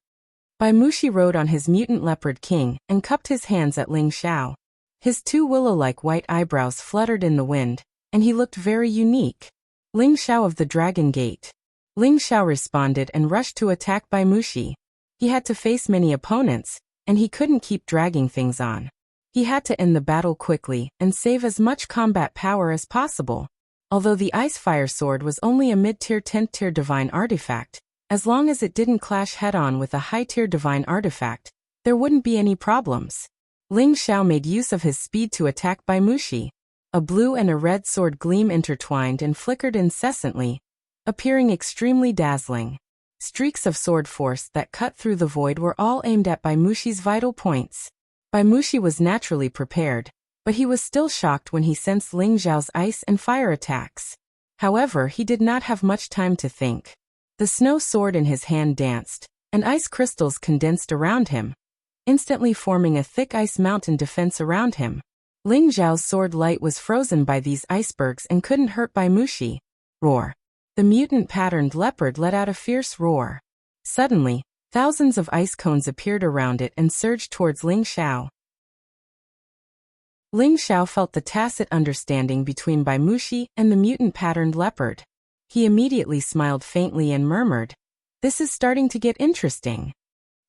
Bai Mushi rode on his mutant leopard king and cupped his hands at Ling Xiao. His 2 willow-like white eyebrows fluttered in the wind, and he looked very unique. Ling Xiao of the Dragon Gate. Ling Xiao responded and rushed to attack Bai Mushi. He had to face many opponents, and he couldn't keep dragging things on. He had to end the battle quickly and save as much combat power as possible. Although the Ice Fire Sword was only a mid-tier 10th tier divine artifact, as long as it didn't clash head-on with a high-tier divine artifact, there wouldn't be any problems. Ling Xiao made use of his speed to attack Bai Mushi. A blue and a red sword gleam intertwined and flickered incessantly, appearing extremely dazzling. Streaks of sword force that cut through the void were all aimed at Bai Mushi's vital points. Bai Mushi was naturally prepared, but he was still shocked when he sensed Ling Xiao's ice and fire attacks. However, he did not have much time to think. The snow sword in his hand danced, and ice crystals condensed around him, instantly forming a thick ice mountain defense around him. Ling Xiao's sword light was frozen by these icebergs and couldn't hurt Bai Mushi. Roar. The mutant-patterned leopard let out a fierce roar. Suddenly, thousands of ice cones appeared around it and surged towards Ling Xiao. Ling Xiao felt the tacit understanding between Bai Mushi and the mutant-patterned leopard. He immediately smiled faintly and murmured, "This is starting to get interesting."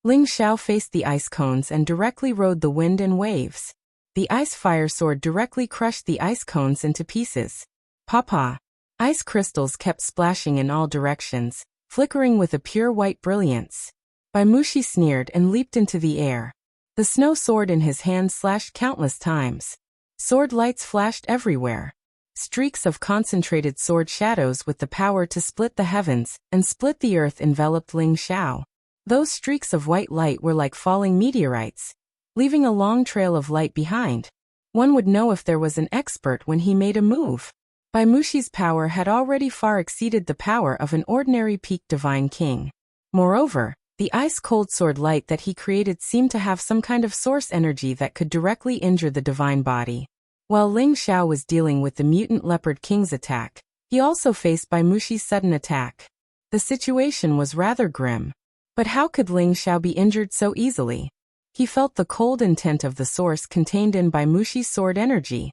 Ling Xiao faced the ice cones and directly rode the wind and waves. The ice fire sword directly crushed the ice cones into pieces. Papa! Ice crystals kept splashing in all directions, flickering with a pure white brilliance. Bai Mushi sneered and leaped into the air. The snow sword in his hand slashed countless times. Sword lights flashed everywhere. Streaks of concentrated sword shadows with the power to split the heavens and split the earth enveloped Ling Xiao. Those streaks of white light were like falling meteorites, leaving a long trail of light behind. One would know if there was an expert when he made a move. Bai Mushi's power had already far exceeded the power of an ordinary peak divine king. Moreover, the ice-cold sword light that he created seemed to have some kind of source energy that could directly injure the divine body. While Ling Xiao was dealing with the mutant leopard king's attack, he also faced Bai Mushi's sudden attack. The situation was rather grim. But how could Ling Xiao be injured so easily? He felt the cold intent of the source contained in Bai Mushi's sword energy.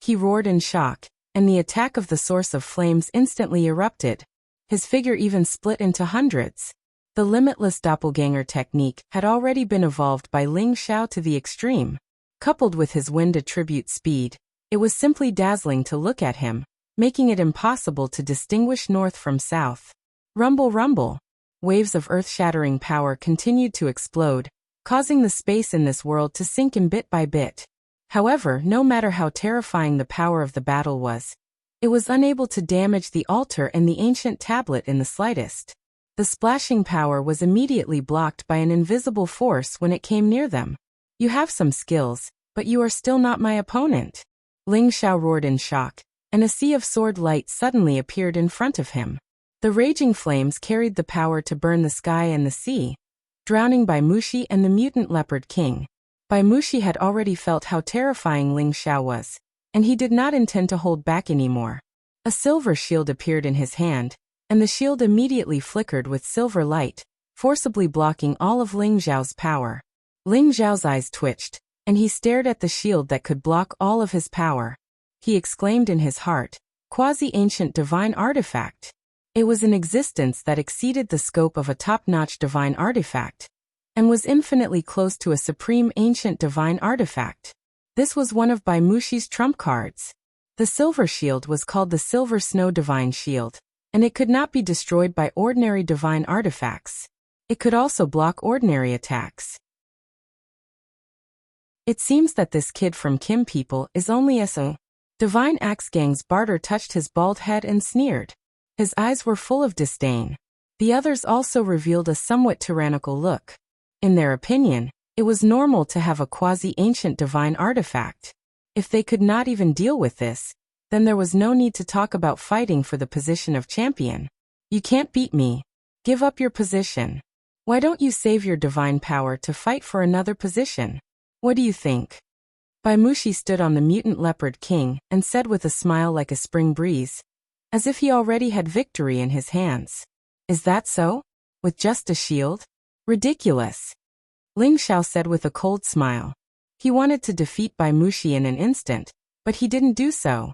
He roared in shock, and the attack of the source of flames instantly erupted. His figure even split into hundreds. The limitless doppelganger technique had already been evolved by Ling Xiao to the extreme. Coupled with his wind attribute speed, it was simply dazzling to look at him, making it impossible to distinguish north from south. Rumble, rumble. Waves of earth-shattering power continued to explode, causing the space in this world to sink in bit by bit. However, no matter how terrifying the power of the battle was, it was unable to damage the altar and the ancient tablet in the slightest. The splashing power was immediately blocked by an invisible force when it came near them. "You have some skills, but you are still not my opponent." Ling Xiao roared in shock, and a sea of sword light suddenly appeared in front of him. The raging flames carried the power to burn the sky and the sea, drowning Bai Mushi and the mutant leopard king. Bai Mushi had already felt how terrifying Ling Xiao was, and he did not intend to hold back anymore. A silver shield appeared in his hand, and the shield immediately flickered with silver light, forcibly blocking all of Ling Xiao's power. Ling Xiao's eyes twitched, and he stared at the shield that could block all of his power. He exclaimed in his heart, "Quasi-ancient divine artifact." It was an existence that exceeded the scope of a top-notch divine artifact, and was infinitely close to a supreme ancient divine artifact. This was one of Bai Mushi's trump cards. The silver shield was called the Silver Snow Divine Shield, and it could not be destroyed by ordinary divine artifacts. It could also block ordinary attacks. It seems that this kid from Kim people is only a Divine Axe Gang's barter touched his bald head and sneered. His eyes were full of disdain. The others also revealed a somewhat tyrannical look. In their opinion, it was normal to have a quasi-ancient divine artifact. If they could not even deal with this, then there was no need to talk about fighting for the position of champion. You can't beat me. Give up your position. Why don't you save your divine power to fight for another position? What do you think? Baimushi stood on the mutant leopard king and said with a smile like a spring breeze, as if he already had victory in his hands. Is that so? With just a shield? Ridiculous. Ling Xiao said with a cold smile. He wanted to defeat Baimushi in an instant, but he didn't do so.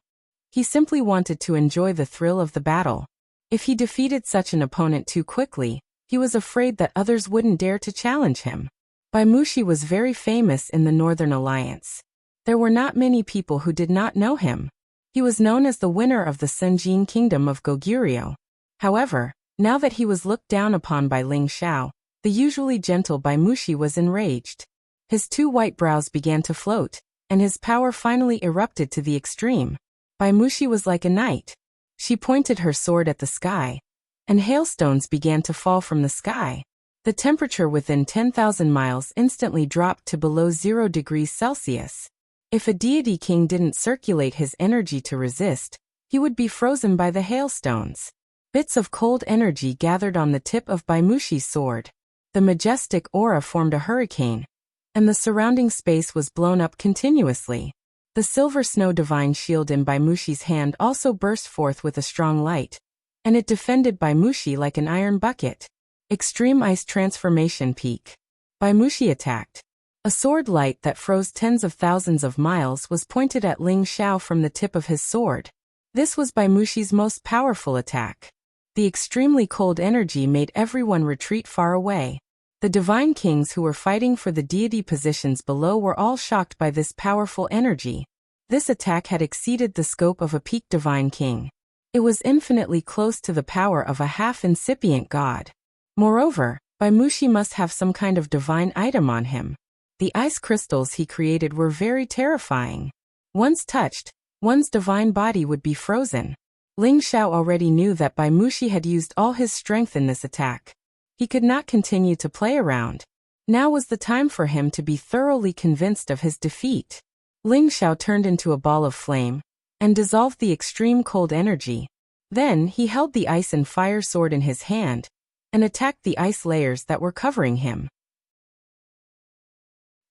He simply wanted to enjoy the thrill of the battle. If he defeated such an opponent too quickly, he was afraid that others wouldn't dare to challenge him. Baimushi was very famous in the Northern Alliance. There were not many people who did not know him. He was known as the winner of the Sunjin Kingdom of Goguryeo. However, now that he was looked down upon by Ling Xiao, the usually gentle Baimushi was enraged. His two white brows began to float, and his power finally erupted to the extreme. Baimushi was like a knight. She pointed her sword at the sky, and hailstones began to fall from the sky. The temperature within 10,000 miles instantly dropped to below 0 degrees Celsius. If a deity king didn't circulate his energy to resist, he would be frozen by the hailstones. Bits of cold energy gathered on the tip of Baimushi's sword. The majestic aura formed a hurricane, and the surrounding space was blown up continuously. The silver snow divine shield in Baimushi's hand also burst forth with a strong light, and it defended Baimushi like an iron bucket. Extreme ice transformation peak. Baimushi attacked. A sword light that froze tens of thousands of miles was pointed at Ling Xiao from the tip of his sword. This was Baimushi's most powerful attack. The extremely cold energy made everyone retreat far away. The divine kings who were fighting for the deity positions below were all shocked by this powerful energy. This attack had exceeded the scope of a peak divine king. It was infinitely close to the power of a half-incipient god. Moreover, Baimushi must have some kind of divine item on him. The ice crystals he created were very terrifying. Once touched, one's divine body would be frozen. Ling Xiao already knew that Baimushi had used all his strength in this attack. He could not continue to play around. Now was the time for him to be thoroughly convinced of his defeat. Ling Xiao turned into a ball of flame and dissolved the extreme cold energy. Then he held the ice and fire sword in his hand and attacked the ice layers that were covering him.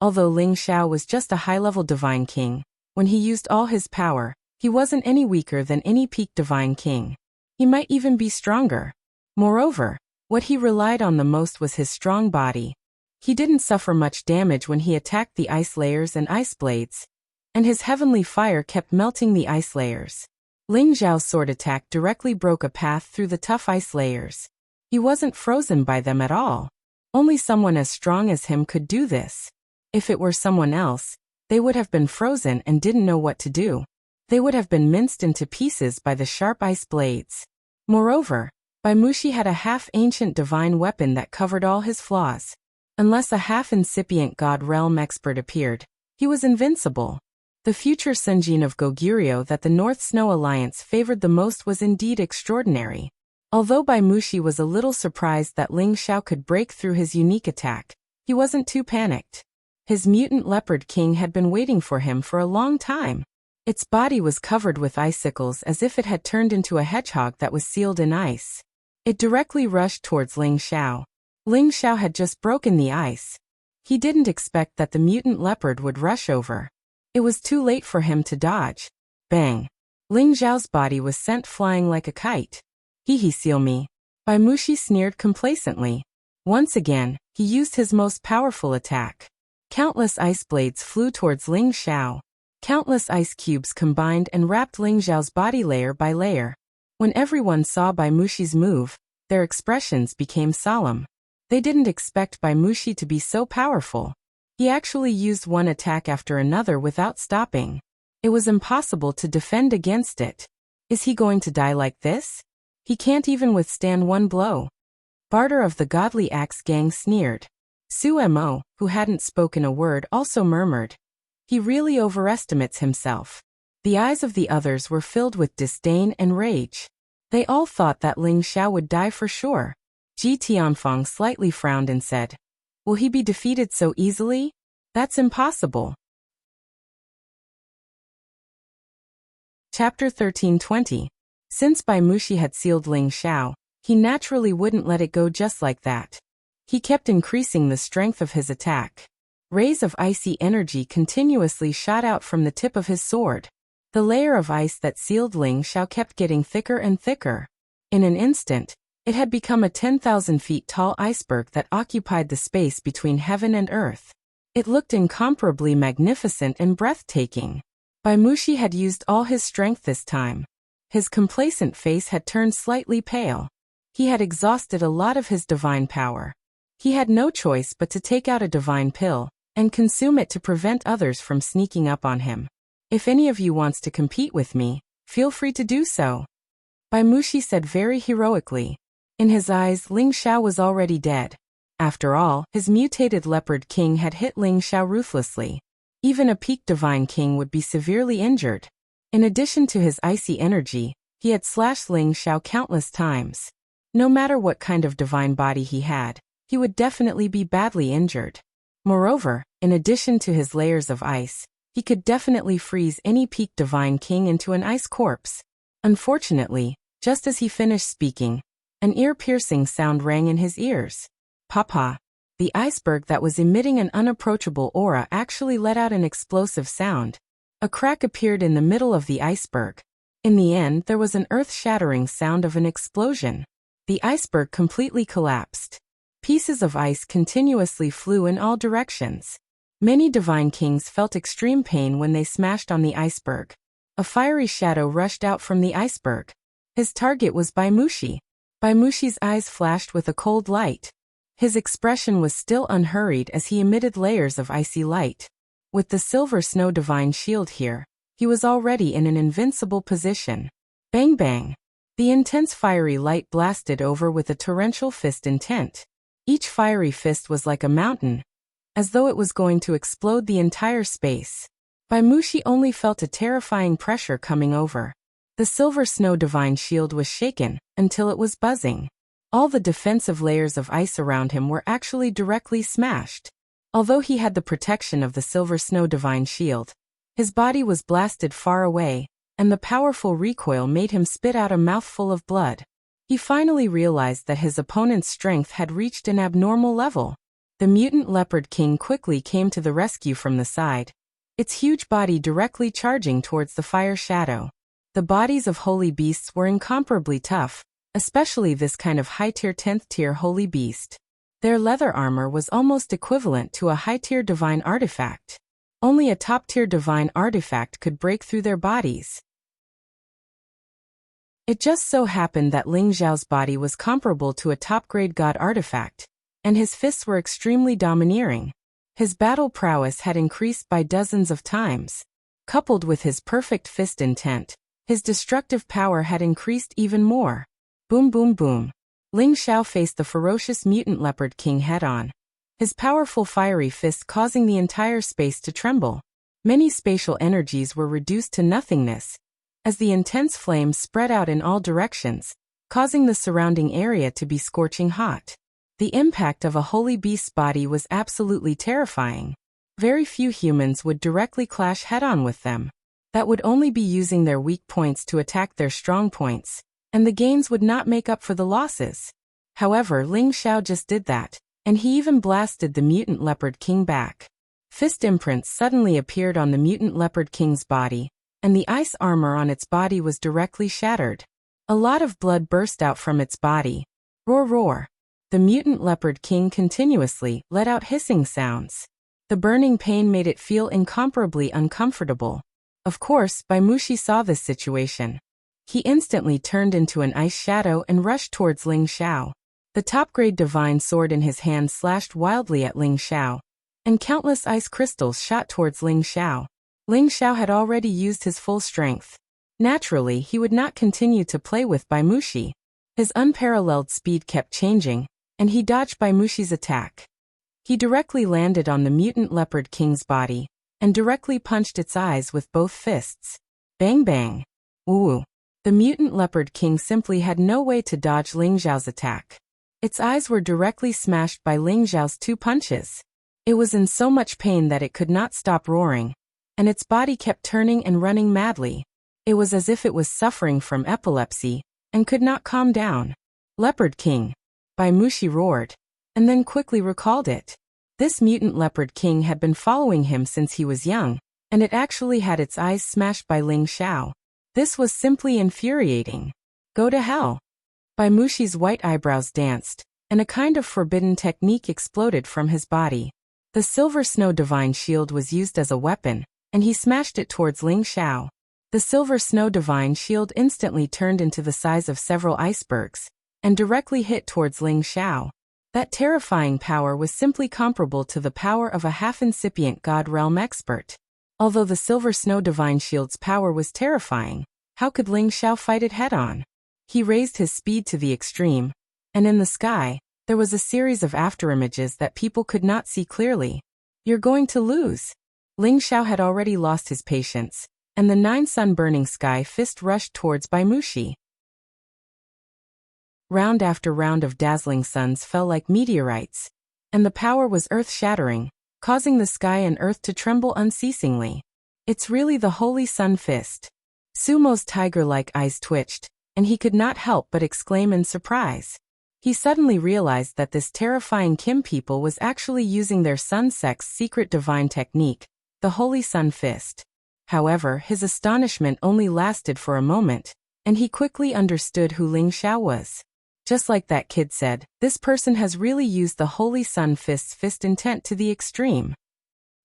Although Ling Xiao was just a high-level divine king, when he used all his power, he wasn't any weaker than any peak divine king. He might even be stronger. Moreover, what he relied on the most was his strong body. He didn't suffer much damage when he attacked the ice layers and ice blades, and his heavenly fire kept melting the ice layers. Ling Xiao's sword attack directly broke a path through the tough ice layers. He wasn't frozen by them at all. Only someone as strong as him could do this. If it were someone else, they would have been frozen and didn't know what to do. They would have been minced into pieces by the sharp ice blades. Moreover, Baimushi had a half-ancient divine weapon that covered all his flaws. Unless a half-incipient god realm expert appeared, he was invincible. The future Sunjin of Goguryeo that the North Snow Alliance favored the most was indeed extraordinary. Although Baimushi was a little surprised that Ling Xiao could break through his unique attack, he wasn't too panicked. His mutant leopard king had been waiting for him for a long time. Its body was covered with icicles as if it had turned into a hedgehog that was sealed in ice. It directly rushed towards Ling Xiao. Ling Xiao had just broken the ice. He didn't expect that the mutant leopard would rush over. It was too late for him to dodge. Bang! Ling Xiao's body was sent flying like a kite. He seal me. Baimushi sneered complacently. Once again, he used his most powerful attack. Countless ice blades flew towards Ling Xiao. Countless ice cubes combined and wrapped Ling Xiao's body layer by layer. When everyone saw Baimushi's move, their expressions became solemn. They didn't expect Baimushi to be so powerful. He actually used one attack after another without stopping. It was impossible to defend against it. Is he going to die like this? He can't even withstand one blow. Barter of the Godly Axe Gang sneered. Su Mo, who hadn't spoken a word, also murmured. He really overestimates himself. The eyes of the others were filled with disdain and rage. They all thought that Ling Xiao would die for sure. Ji Tianfang slightly frowned and said, "Will he be defeated so easily? That's impossible." Chapter 13:20. Since Bai Mushi had sealed Ling Xiao, he naturally wouldn't let it go just like that. He kept increasing the strength of his attack. Rays of icy energy continuously shot out from the tip of his sword. The layer of ice that sealed Ling Xiao kept getting thicker and thicker. In an instant, it had become a 10,000 feet tall iceberg that occupied the space between heaven and earth. It looked incomparably magnificent and breathtaking. Bai Mushi had used all his strength this time. His complacent face had turned slightly pale. He had exhausted a lot of his divine power. He had no choice but to take out a divine pill and consume it to prevent others from sneaking up on him. "If any of you wants to compete with me, feel free to do so," Bai Mushi said very heroically. In his eyes, Ling Xiao was already dead. After all, his mutated leopard king had hit Ling Xiao ruthlessly. Even a peak divine king would be severely injured. In addition to his icy energy, he had slashed Ling Xiao countless times. No matter what kind of divine body he had, he would definitely be badly injured. Moreover, in addition to his layers of ice, he could definitely freeze any peak divine king into an ice corpse. Unfortunately, just as he finished speaking, an ear-piercing sound rang in his ears. Papa! The iceberg that was emitting an unapproachable aura actually let out an explosive sound. A crack appeared in the middle of the iceberg. In the end, there was an earth-shattering sound of an explosion. The iceberg completely collapsed. Pieces of ice continuously flew in all directions. Many divine kings felt extreme pain when they smashed on the iceberg. A fiery shadow rushed out from the iceberg. His target was Bai Mushi. Bai Mushi's eyes flashed with a cold light. His expression was still unhurried as he emitted layers of icy light. With the silver snow divine shield here, he was already in an invincible position. Bang bang! The intense fiery light blasted over with a torrential fist intent. Each fiery fist was like a mountain, as though it was going to explode the entire space. Bai Mushi only felt a terrifying pressure coming over. The silver snow divine shield was shaken until it was buzzing. All the defensive layers of ice around him were actually directly smashed. Although he had the protection of the silver snow divine shield, his body was blasted far away, and the powerful recoil made him spit out a mouthful of blood. He finally realized that his opponent's strength had reached an abnormal level. The mutant leopard king quickly came to the rescue from the side, its huge body directly charging towards the fire shadow. The bodies of holy beasts were incomparably tough, especially this kind of high-tier 10th-tier holy beast. Their leather armor was almost equivalent to a high-tier divine artifact. Only a top-tier divine artifact could break through their bodies. It just so happened that Ling Xiao's body was comparable to a top-grade god artifact, and his fists were extremely domineering. His battle prowess had increased by dozens of times. Coupled with his perfect fist intent, his destructive power had increased even more. Boom boom boom. Ling Xiao faced the ferocious mutant leopard king head-on, his powerful fiery fist causing the entire space to tremble. Many spatial energies were reduced to nothingness, as the intense flames spread out in all directions, causing the surrounding area to be scorching hot. The impact of a holy beast's body was absolutely terrifying. Very few humans would directly clash head-on with them. That would only be using their weak points to attack their strong points, and the gains would not make up for the losses. However, Ling Xiao just did that, and he even blasted the mutant leopard king back. Fist imprints suddenly appeared on the mutant leopard king's body, and the ice armor on its body was directly shattered. A lot of blood burst out from its body. Roar roar. The mutant leopard king continuously let out hissing sounds. The burning pain made it feel incomparably uncomfortable. Of course, Bai Mushi saw this situation. He instantly turned into an ice shadow and rushed towards Ling Xiao. The top-grade divine sword in his hand slashed wildly at Ling Xiao, and countless ice crystals shot towards Ling Xiao. Ling Xiao had already used his full strength. Naturally, he would not continue to play with Bai Mushi. His unparalleled speed kept changing, and he dodged Bai Mushi's attack. He directly landed on the mutant leopard king's body, and directly punched its eyes with both fists. Bang bang. Woo. The mutant leopard king simply had no way to dodge Ling Xiao's attack. Its eyes were directly smashed by Ling Xiao's 2 punches. It was in so much pain that it could not stop roaring, and its body kept turning and running madly. It was as if it was suffering from epilepsy, and could not calm down. Leopard King! Bai Mushi roared, and then quickly recalled it. This mutant Leopard King had been following him since he was young, and it actually had its eyes smashed by Ling Xiao. This was simply infuriating. Go to hell! Bai Mushi's white eyebrows danced, and a kind of forbidden technique exploded from his body. The Silver Snow Divine Shield was used as a weapon, and he smashed it towards Ling Xiao. The Silver Snow Divine Shield instantly turned into the size of several icebergs, and directly hit towards Ling Xiao. That terrifying power was simply comparable to the power of a half-incipient God Realm expert. Although the Silver Snow Divine Shield's power was terrifying, how could Ling Xiao fight it head-on? He raised his speed to the extreme, and in the sky, there was a series of afterimages that people could not see clearly. You're going to lose. Ling Xiao had already lost his patience, and the 9 sun-burning sky fist rushed towards Bai Mushi. Round after round of dazzling suns fell like meteorites, and the power was earth-shattering, causing the sky and earth to tremble unceasingly. It's really the Holy Sun Fist. Sumo's tiger-like eyes twitched, and he could not help but exclaim in surprise. He suddenly realized that this terrifying Kim people was actually using their Sun Sect's secret divine technique, the Holy Sun Fist. However, his astonishment only lasted for a moment, and he quickly understood who Ling Xiao was. Just like that kid said, this person has really used the Holy Sun Fist's fist intent to the extreme.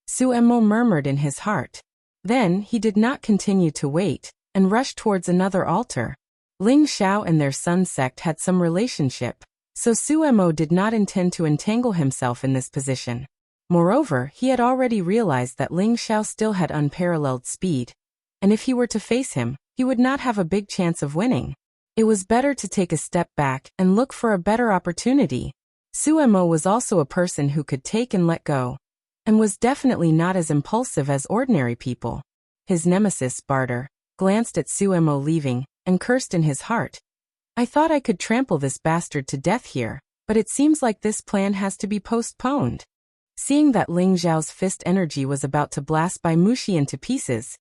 Suemo murmured in his heart. Then, he did not continue to wait, and rushed towards another altar. Ling Xiao and their Sun Sect had some relationship, so Suemo did not intend to entangle himself in this position. Moreover, he had already realized that Ling Xiao still had unparalleled speed, and if he were to face him, he would not have a big chance of winning. It was better to take a step back and look for a better opportunity. Suemo was also a person who could take and let go, and was definitely not as impulsive as ordinary people. His nemesis, Barter, glanced at Suemo leaving, and cursed in his heart. I thought I could trample this bastard to death here, but it seems like this plan has to be postponed. Seeing that Ling Xiao's fist energy was about to blast Bai Mushi into pieces,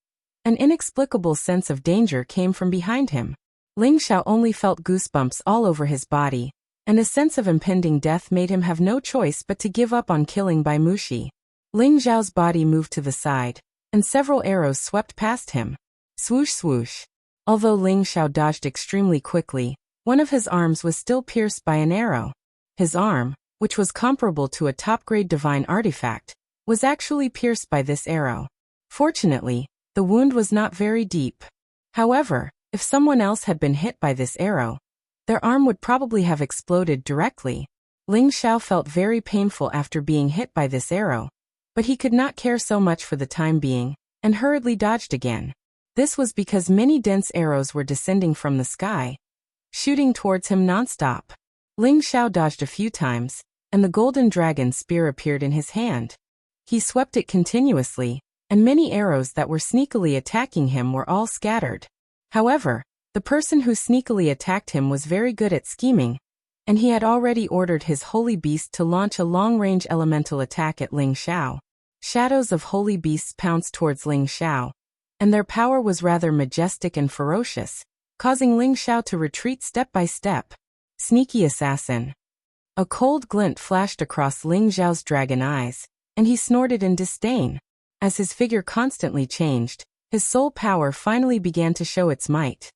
an inexplicable sense of danger came from behind him. Ling Xiao only felt goosebumps all over his body, and a sense of impending death made him have no choice but to give up on killing Bai Mushi. Ling Xiao's body moved to the side, and several arrows swept past him. Swoosh swoosh. Although Ling Xiao dodged extremely quickly, one of his arms was still pierced by an arrow. His arm, which was comparable to a top-grade divine artifact, was actually pierced by this arrow. Fortunately, the wound was not very deep. However, if someone else had been hit by this arrow, their arm would probably have exploded directly. Ling Xiao felt very painful after being hit by this arrow, but he could not care so much for the time being, and hurriedly dodged again. This was because many dense arrows were descending from the sky, shooting towards him nonstop. Ling Xiao dodged a few times, and the golden dragon spear appeared in his hand. He swept it continuously, and many arrows that were sneakily attacking him were all scattered. However, the person who sneakily attacked him was very good at scheming, and he had already ordered his holy beast to launch a long-range elemental attack at Ling Xiao. Shadows of holy beasts pounced towards Ling Xiao, and their power was rather majestic and ferocious, causing Ling Xiao to retreat step by step. Sneaky assassin. A cold glint flashed across Ling Xiao's dragon eyes, and he snorted in disdain. As his figure constantly changed, his soul power finally began to show its might.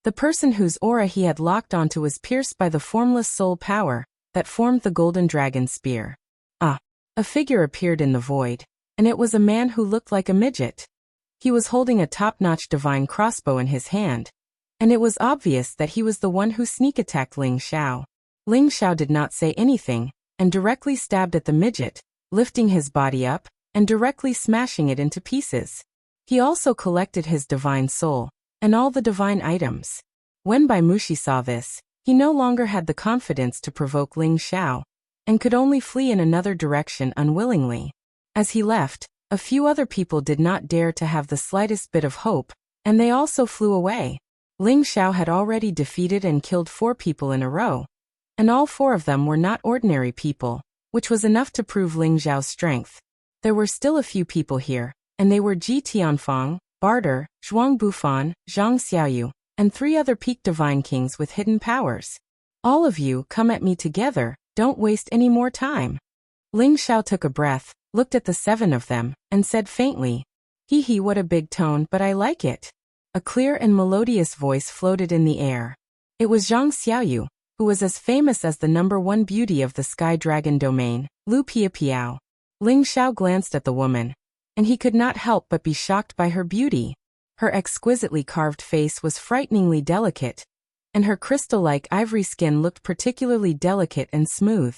The person whose aura he had locked onto was pierced by the formless soul power that formed the golden dragon spear. A figure appeared in the void, and it was a man who looked like a midget. He was holding a top-notch divine crossbow in his hand, and it was obvious that he was the one who sneak-attacked Ling Xiao. Ling Xiao did not say anything, and directly stabbed at the midget, lifting his body up, and directly smashing it into pieces. He also collected his divine soul, and all the divine items. When Bai Mushi saw this, he no longer had the confidence to provoke Ling Xiao, and could only flee in another direction unwillingly. As he left, a few other people did not dare to have the slightest bit of hope, and they also flew away. Ling Xiao had already defeated and killed 4 people in a row, and all 4 of them were not ordinary people, which was enough to prove Ling Xiao's strength. There were still a few people here, and they were Ji Tianfang, Barter, Zhuang Bufan, Zhang Xiaoyu, and 3 other peak divine kings with hidden powers. All of you, come at me together, don't waste any more time. Ling Xiao took a breath, looked at the 7 of them, and said faintly, "Hee hee, what a big tone, but I like it." A clear and melodious voice floated in the air. It was Zhang Xiaoyu, who was as famous as the #1 beauty of the Sky Dragon domain, Lu Piapiao. Ling Xiao glanced at the woman, and he could not help but be shocked by her beauty. Her exquisitely carved face was frighteningly delicate, and her crystal-like ivory skin looked particularly delicate and smooth.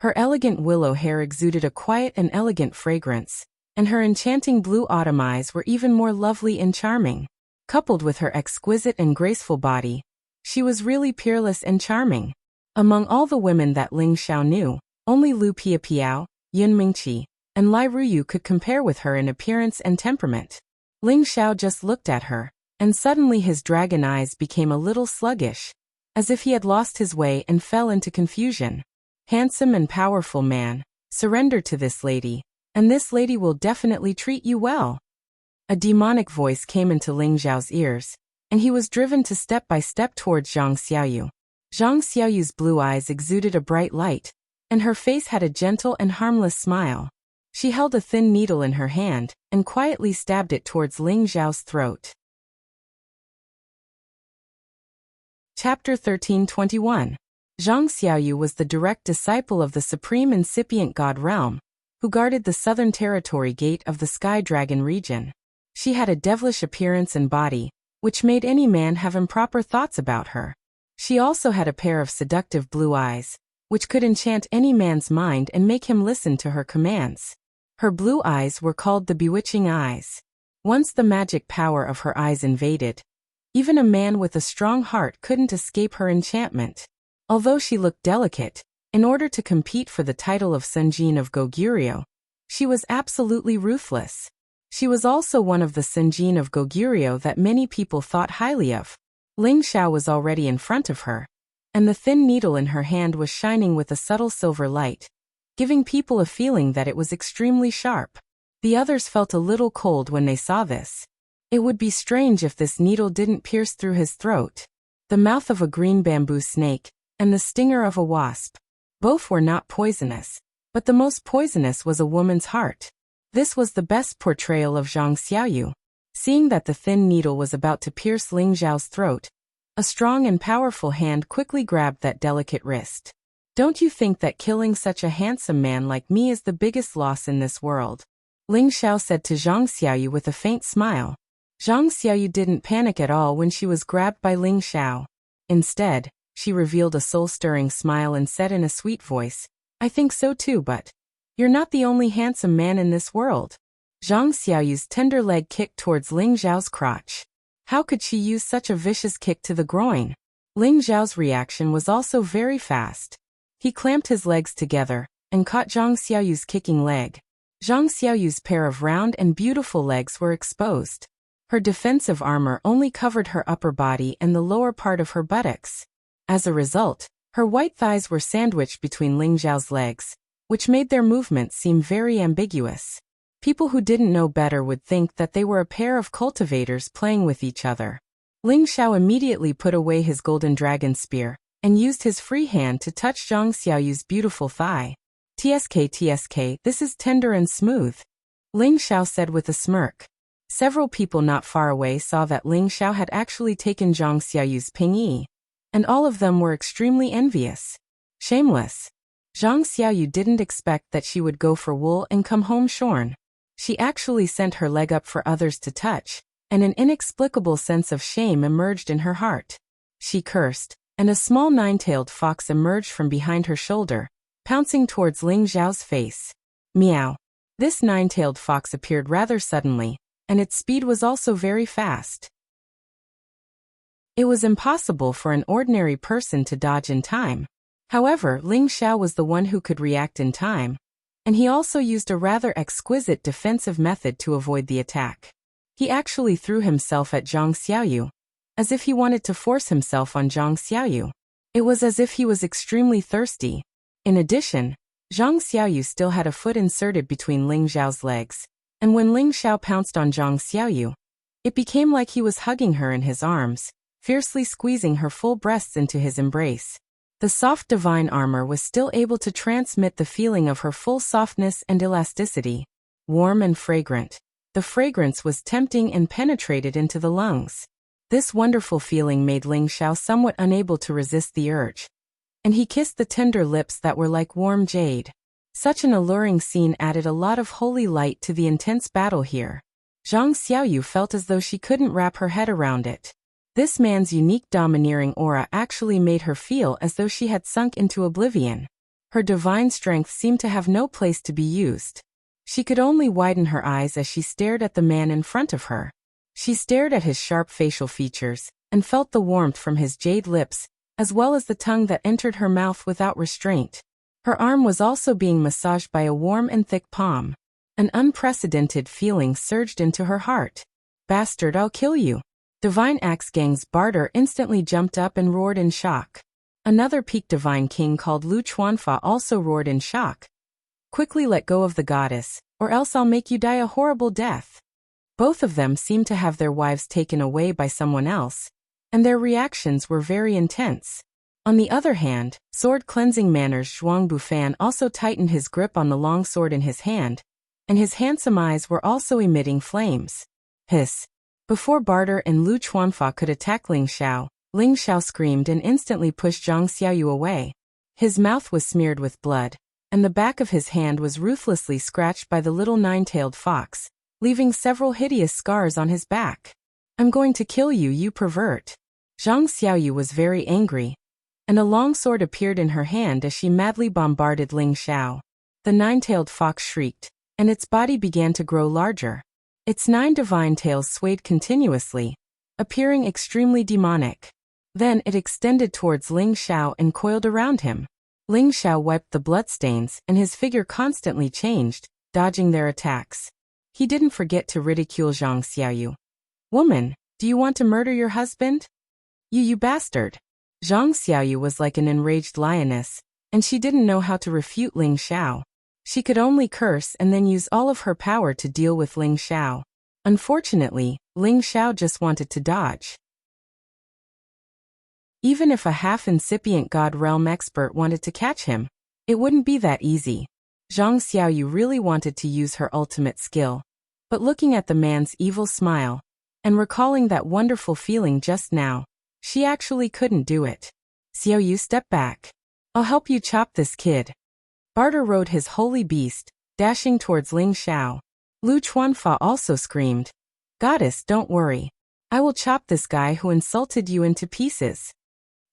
Her elegant willow hair exuded a quiet and elegant fragrance, and her enchanting blue autumn eyes were even more lovely and charming. Coupled with her exquisite and graceful body, she was really peerless and charming. Among all the women that Ling Xiao knew, only Lu Piapiao, Yun Mingqi, and Lai Ruyu could compare with her in appearance and temperament. Ling Xiao just looked at her, and suddenly his dragon eyes became a little sluggish, as if he had lost his way and fell into confusion. Handsome and powerful man, surrender to this lady, and this lady will definitely treat you well. A demonic voice came into Ling Xiao's ears, and he was driven to step by step towards Zhang Xiaoyu. Zhang Xiaoyu's blue eyes exuded a bright light, and her face had a gentle and harmless smile. She held a thin needle in her hand, and quietly stabbed it towards Ling Xiao's throat. Chapter 1321. Zhang Xiaoyu was the direct disciple of the supreme incipient god realm, who guarded the southern territory gate of the Sky Dragon region. She had a devilish appearance and body, which made any man have improper thoughts about her. She also had a pair of seductive blue eyes, which could enchant any man's mind and make him listen to her commands. Her blue eyes were called the bewitching eyes. Once the magic power of her eyes invaded, even a man with a strong heart couldn't escape her enchantment. Although she looked delicate, in order to compete for the title of Senjin of Goguryeo, she was absolutely ruthless. She was also one of the Senjin of Goguryeo that many people thought highly of. Ling Xiao was already in front of her, and the thin needle in her hand was shining with a subtle silver light, giving people a feeling that it was extremely sharp. The others felt a little cold when they saw this. It would be strange if this needle didn't pierce through his throat. The mouth of a green bamboo snake, and the stinger of a wasp. Both were not poisonous, but the most poisonous was a woman's heart. This was the best portrayal of Zhang Xiaoyu. Seeing that the thin needle was about to pierce Ling Xiao's throat, a strong and powerful hand quickly grabbed that delicate wrist. "Don't you think that killing such a handsome man like me is the biggest loss in this world?" Ling Xiao said to Zhang Xiaoyu with a faint smile. Zhang Xiaoyu didn't panic at all when she was grabbed by Ling Xiao. Instead, she revealed a soul-stirring smile and said in a sweet voice, "I think so too, but you're not the only handsome man in this world." Zhang Xiaoyu's tender leg kicked towards Ling Xiao's crotch. How could she use such a vicious kick to the groin? Ling Xiao's reaction was also very fast. He clamped his legs together, and caught Zhang Xiaoyu's kicking leg. Zhang Xiaoyu's pair of round and beautiful legs were exposed. Her defensive armor only covered her upper body and the lower part of her buttocks. As a result, her white thighs were sandwiched between Ling Xiao's legs, which made their movements seem very ambiguous. People who didn't know better would think that they were a pair of cultivators playing with each other. Ling Xiao immediately put away his golden dragon spear, and used his free hand to touch Zhang Xiaoyu's beautiful thigh. "TSK, this is tender and smooth," Ling Xiao said with a smirk. Several people not far away saw that Ling Xiao had actually taken Zhang Xiaoyu's pingyi, and all of them were extremely envious. Shameless. Zhang Xiaoyu didn't expect that she would go for wool and come home shorn. She actually sent her leg up for others to touch, and an inexplicable sense of shame emerged in her heart. She cursed, and a small nine-tailed fox emerged from behind her shoulder, pouncing towards Ling Xiao's face. Meow. This nine-tailed fox appeared rather suddenly, and its speed was also very fast. It was impossible for an ordinary person to dodge in time. However, Ling Xiao was the one who could react in time, and he also used a rather exquisite defensive method to avoid the attack. He actually threw himself at Zhang Xiaoyu. as if he wanted to force himself on Zhang Xiaoyu. It was as if he was extremely thirsty. In addition, Zhang Xiaoyu still had a foot inserted between Ling Xiao's legs, and when Ling Xiao pounced on Zhang Xiaoyu, it became like he was hugging her in his arms, fiercely squeezing her full breasts into his embrace. The soft divine armor was still able to transmit the feeling of her full softness and elasticity, warm and fragrant. The fragrance was tempting and penetrated into the lungs. This wonderful feeling made Ling Xiao somewhat unable to resist the urge, and he kissed the tender lips that were like warm jade. Such an alluring scene added a lot of holy light to the intense battle here. Zhang Xiaoyu felt as though she couldn't wrap her head around it. This man's unique domineering aura actually made her feel as though she had sunk into oblivion. Her divine strength seemed to have no place to be used. She could only widen her eyes as she stared at the man in front of her. She stared at his sharp facial features, and felt the warmth from his jade lips, as well as the tongue that entered her mouth without restraint. Her arm was also being massaged by a warm and thick palm. An unprecedented feeling surged into her heart. "Bastard, I'll kill you." Divine Axe Gang's Barter instantly jumped up and roared in shock. Another peak Divine King called Lu Chuanfa also roared in shock. "Quickly let go of the goddess, or else I'll make you die a horrible death." Both of them seemed to have their wives taken away by someone else, and their reactions were very intense. On the other hand, sword cleansing manners Zhuang Bufan also tightened his grip on the long sword in his hand, and his handsome eyes were also emitting flames. Hiss. Before Barter and Lu Chuanfa could attack Ling Xiao screamed and instantly pushed Zhang Xiaoyu away. His mouth was smeared with blood, and the back of his hand was ruthlessly scratched by the little nine-tailed fox, leaving several hideous scars on his back. "I'm going to kill you, you pervert." Zhang Xiaoyu was very angry, and a long sword appeared in her hand as she madly bombarded Ling Xiao. The nine-tailed fox shrieked, and its body began to grow larger. Its 9 divine tails swayed continuously, appearing extremely demonic. Then it extended towards Ling Xiao and coiled around him. Ling Xiao wiped the bloodstains, and his figure constantly changed, dodging their attacks. He didn't forget to ridicule Zhang Xiaoyu. "Woman, do you want to murder your husband? You bastard." Zhang Xiaoyu was like an enraged lioness, and she didn't know how to refute Ling Xiao. She could only curse and then use all of her power to deal with Ling Xiao. Unfortunately, Ling Xiao just wanted to dodge. Even if a half-incipient God Realm expert wanted to catch him, it wouldn't be that easy. Zhang Xiaoyu really wanted to use her ultimate skill, but looking at the man's evil smile, and recalling that wonderful feeling just now, she actually couldn't do it. "Xiaoyu, step back. I'll help you chop this kid." Barter rode his holy beast, dashing towards Ling Xiao. Lu Chuanfa also screamed, "Goddess, don't worry. I will chop this guy who insulted you into pieces."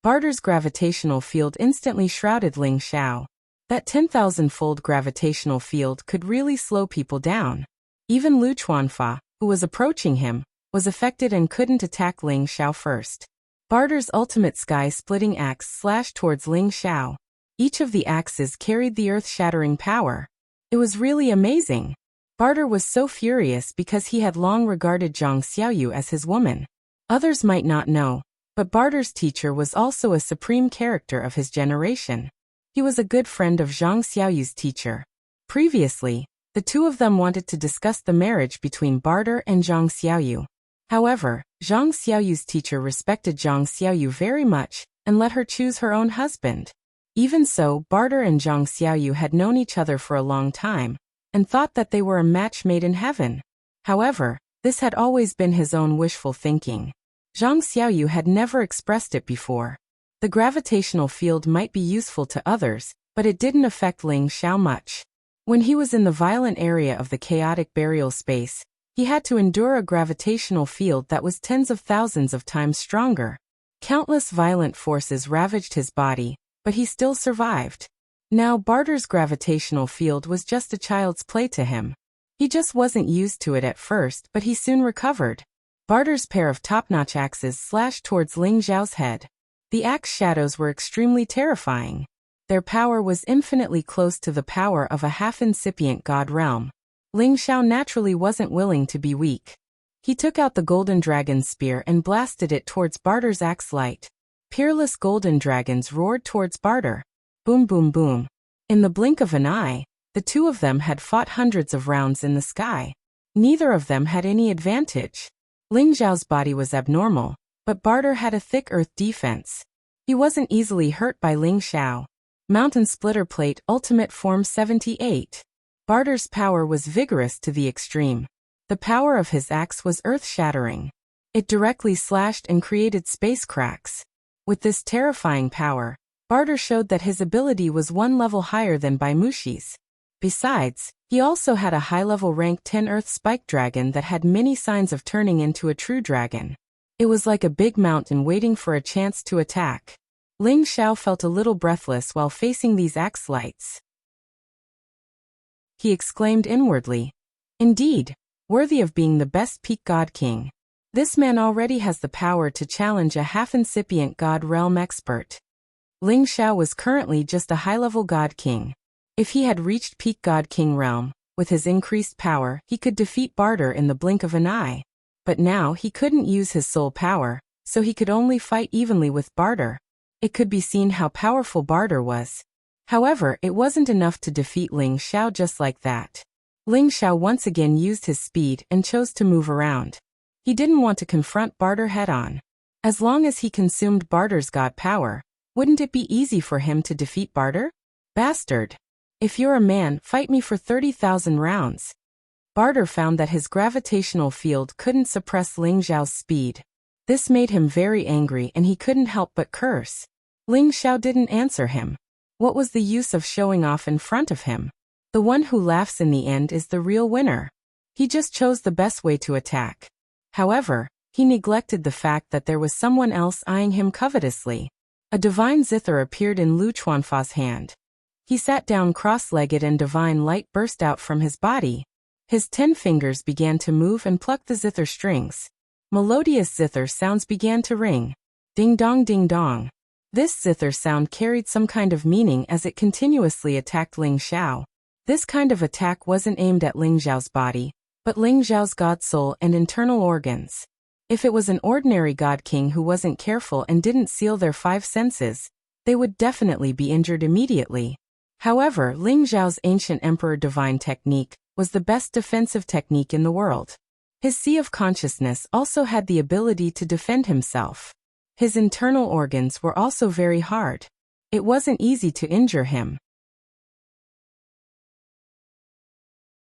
Barter's gravitational field instantly shrouded Ling Xiao. That 10,000-fold gravitational field could really slow people down. Even Lu Chuanfa, who was approaching him, was affected and couldn't attack Ling Xiao first. Barter's ultimate sky-splitting axe slashed towards Ling Xiao. Each of the axes carried the earth-shattering power. It was really amazing. Barter was so furious because he had long regarded Zhang Xiaoyu as his woman. Others might not know, but Barter's teacher was also a supreme character of his generation. He was a good friend of Zhang Xiaoyu's teacher. Previously, the two of them wanted to discuss the marriage between Barter and Zhang Xiaoyu. However, Zhang Xiaoyu's teacher respected Zhang Xiaoyu very much and let her choose her own husband. Even so, Barter and Zhang Xiaoyu had known each other for a long time, and thought that they were a match made in heaven. However, this had always been his own wishful thinking. Zhang Xiaoyu had never expressed it before. The gravitational field might be useful to others, but it didn't affect Ling Xiao much. When he was in the violent area of the chaotic burial space, he had to endure a gravitational field that was tens of thousands of times stronger. Countless violent forces ravaged his body, but he still survived. Now Barter's gravitational field was just a child's play to him. He just wasn't used to it at first, but he soon recovered. Barter's pair of top-notch axes slashed towards Ling Xiao's head. The axe shadows were extremely terrifying. Their power was infinitely close to the power of a half-incipient god realm. Ling Xiao naturally wasn't willing to be weak. He took out the golden dragon spear and blasted it towards Barter's axe light. Peerless golden dragons roared towards Barter. Boom boom boom. In the blink of an eye, the two of them had fought hundreds of rounds in the sky. Neither of them had any advantage. Ling Xiao's body was abnormal, but Barter had a thick earth defense. He wasn't easily hurt by Ling Xiao. Mountain Splitter Plate Ultimate Form 78. Barter's power was vigorous to the extreme. The power of his axe was earth-shattering. It directly slashed and created space cracks. With this terrifying power, Barter showed that his ability was one level higher than Bai Mushi's. Besides, he also had a high-level rank 10 Earth Spike Dragon that had many signs of turning into a true dragon. It was like a big mountain waiting for a chance to attack. Ling Xiao felt a little breathless while facing these axe lights. He exclaimed inwardly, "Indeed, worthy of being the best peak god king. This man already has the power to challenge a half-incipient god realm expert." Ling Xiao was currently just a high-level god king. If he had reached peak god king realm, with his increased power, he could defeat Barter in the blink of an eye. But now he couldn't use his soul power, so he could only fight evenly with Barter. It could be seen how powerful Barter was. However, it wasn't enough to defeat Ling Xiao just like that. Ling Xiao once again used his speed and chose to move around. He didn't want to confront Barter head-on. As long as he consumed Barter's god power, wouldn't it be easy for him to defeat Barter? Bastard! If you're a man, fight me for 30,000 rounds. Barter found that his gravitational field couldn't suppress Ling Xiao's speed. This made him very angry and he couldn't help but curse. Ling Xiao didn't answer him. What was the use of showing off in front of him? The one who laughs in the end is the real winner. He just chose the best way to attack. However, he neglected the fact that there was someone else eyeing him covetously. A divine zither appeared in Lu Chuanfa's hand. He sat down cross-legged and divine light burst out from his body. His 10 fingers began to move and pluck the zither strings. Melodious zither sounds began to ring. Ding dong ding dong. This zither sound carried some kind of meaning as it continuously attacked Ling Xiao. This kind of attack wasn't aimed at Ling Xiao's body, but Ling Xiao's god soul and internal organs. If it was an ordinary god king who wasn't careful and didn't seal their 5 senses, they would definitely be injured immediately. However, Ling Xiao's ancient emperor divine technique was the best defensive technique in the world. His sea of consciousness also had the ability to defend himself. His internal organs were also very hard. It wasn't easy to injure him.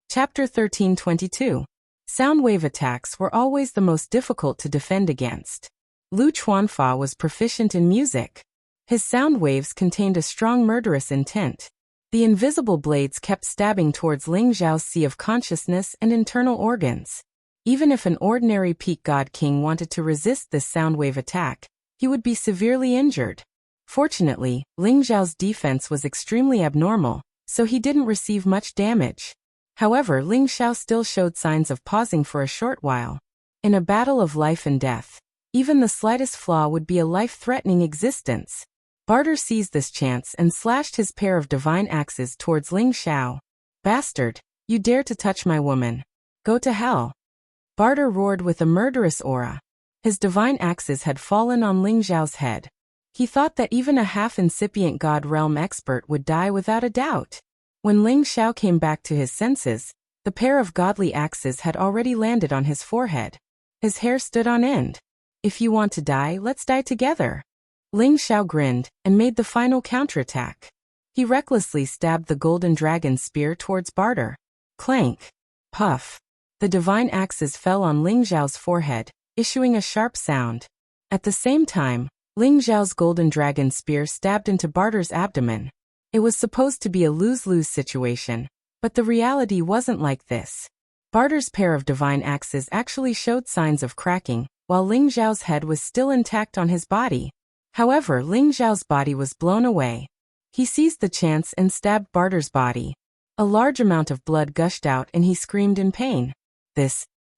Chapter 1322. Sound wave attacks were always the most difficult to defend against. Lu Chuanfa was proficient in music. His sound waves contained a strong murderous intent. The invisible blades kept stabbing towards Ling Xiao's sea of consciousness and internal organs. Even if an ordinary peak god king wanted to resist this sound wave attack, he would be severely injured. Fortunately, Ling Xiao's defense was extremely abnormal, so he didn't receive much damage. However, Ling Xiao still showed signs of pausing for a short while. In a battle of life and death, even the slightest flaw would be a life-threatening existence. Barter seized this chance and slashed his pair of divine axes towards Ling Xiao. "Bastard, you dare to touch my woman. Go to hell." Barter roared with a murderous aura. His divine axes had fallen on Ling Xiao's head. He thought that even a half-incipient god realm expert would die without a doubt. When Ling Xiao came back to his senses, the pair of godly axes had already landed on his forehead. His hair stood on end. "If you want to die, let's die together." Ling Xiao grinned and made the final counterattack. He recklessly stabbed the golden dragon spear towards Barter. Clank. Puff. The divine axes fell on Ling Xiao's forehead, issuing a sharp sound. At the same time, Ling Xiao's golden dragon spear stabbed into Barter's abdomen. It was supposed to be a lose-lose situation, but the reality wasn't like this. Barter's pair of divine axes actually showed signs of cracking, while Ling Xiao's head was still intact on his body. However, Ling Xiao's body was blown away. He seized the chance and stabbed Barter's body. A large amount of blood gushed out and he screamed in pain.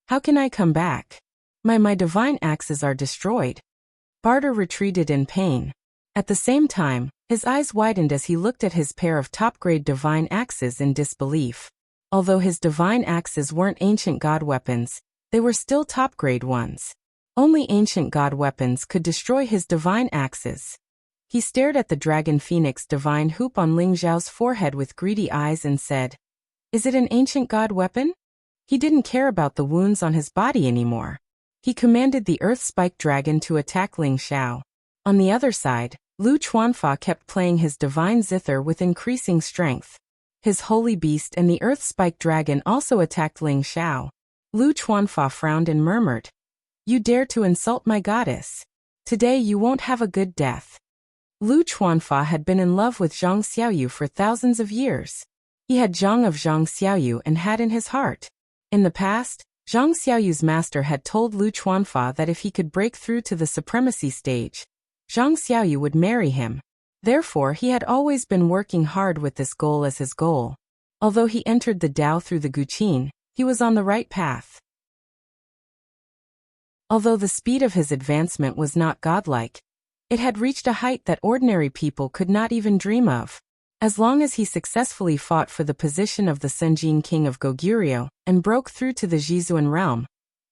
How can I come back? My divine axes are destroyed." Barter retreated in pain. At the same time, his eyes widened as he looked at his pair of top-grade divine axes in disbelief. Although his divine axes weren't ancient god weapons, They were still top-grade ones. Only ancient god weapons could destroy his divine axes. He stared at the dragon phoenix divine hoop on Ling Xiao's forehead with greedy eyes and said, "Is it an ancient god weapon?" He didn't care about the wounds on his body anymore. He commanded the earth spike dragon to attack Ling Xiao. On the other side, Lu Chuanfa kept playing his divine zither with increasing strength. His holy beast and the earth spike dragon also attacked Ling Xiao. Lu Chuanfa frowned and murmured, "You dare to insult my goddess. Today you won't have a good death." Lu Chuanfa had been in love with Zhang Xiaoyu for thousands of years. He had Zhang of Zhang Xiaoyu and had in his heart. In the past, Zhang Xiaoyu's master had told Lu Chuanfa that if he could break through to the supremacy stage, Zhang Xiaoyu would marry him. Therefore, he had always been working hard with this goal as his goal. Although he entered the Dao through the Guqin, he was on the right path. Although the speed of his advancement was not godlike, it had reached a height that ordinary people could not even dream of. As long as he successfully fought for the position of the Senjin king of Goguryeo and broke through to the Jizuan realm,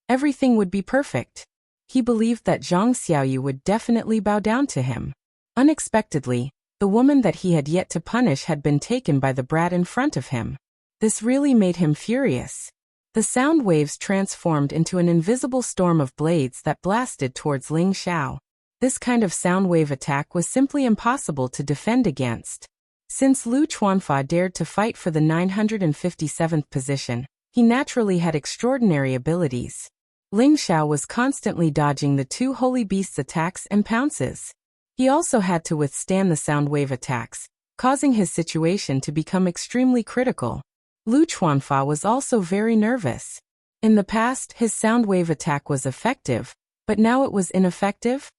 everything would be perfect. He believed that Zhang Xiaoyu would definitely bow down to him. Unexpectedly, the woman that he had yet to punish had been taken by the brat in front of him. This really made him furious. The sound waves transformed into an invisible storm of blades that blasted towards Ling Xiao. This kind of sound wave attack was simply impossible to defend against. Since Lu Chuanfa dared to fight for the 957th position, he naturally had extraordinary abilities. Ling Xiao was constantly dodging the two holy beasts' attacks and pounces. He also had to withstand the sound wave attacks, causing his situation to become extremely critical. Lu Chuanfa was also very nervous. In the past, his sound wave attack was effective, but now it was ineffective.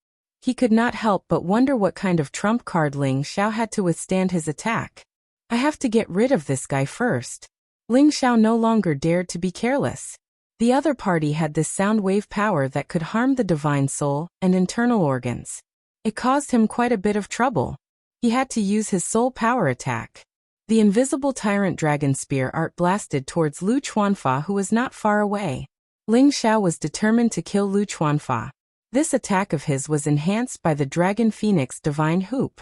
He could not help but wonder what kind of trump card Ling Xiao had to withstand his attack. I have to get rid of this guy first. Ling Xiao no longer dared to be careless. The other party had this sound wave power that could harm the divine soul and internal organs. It caused him quite a bit of trouble. He had to use his soul power attack. The invisible tyrant dragon spear art blasted towards Lu Chuanfa, who was not far away. Ling Xiao was determined to kill Lu Chuanfa. This attack of his was enhanced by the Dragon Phoenix Divine Hoop.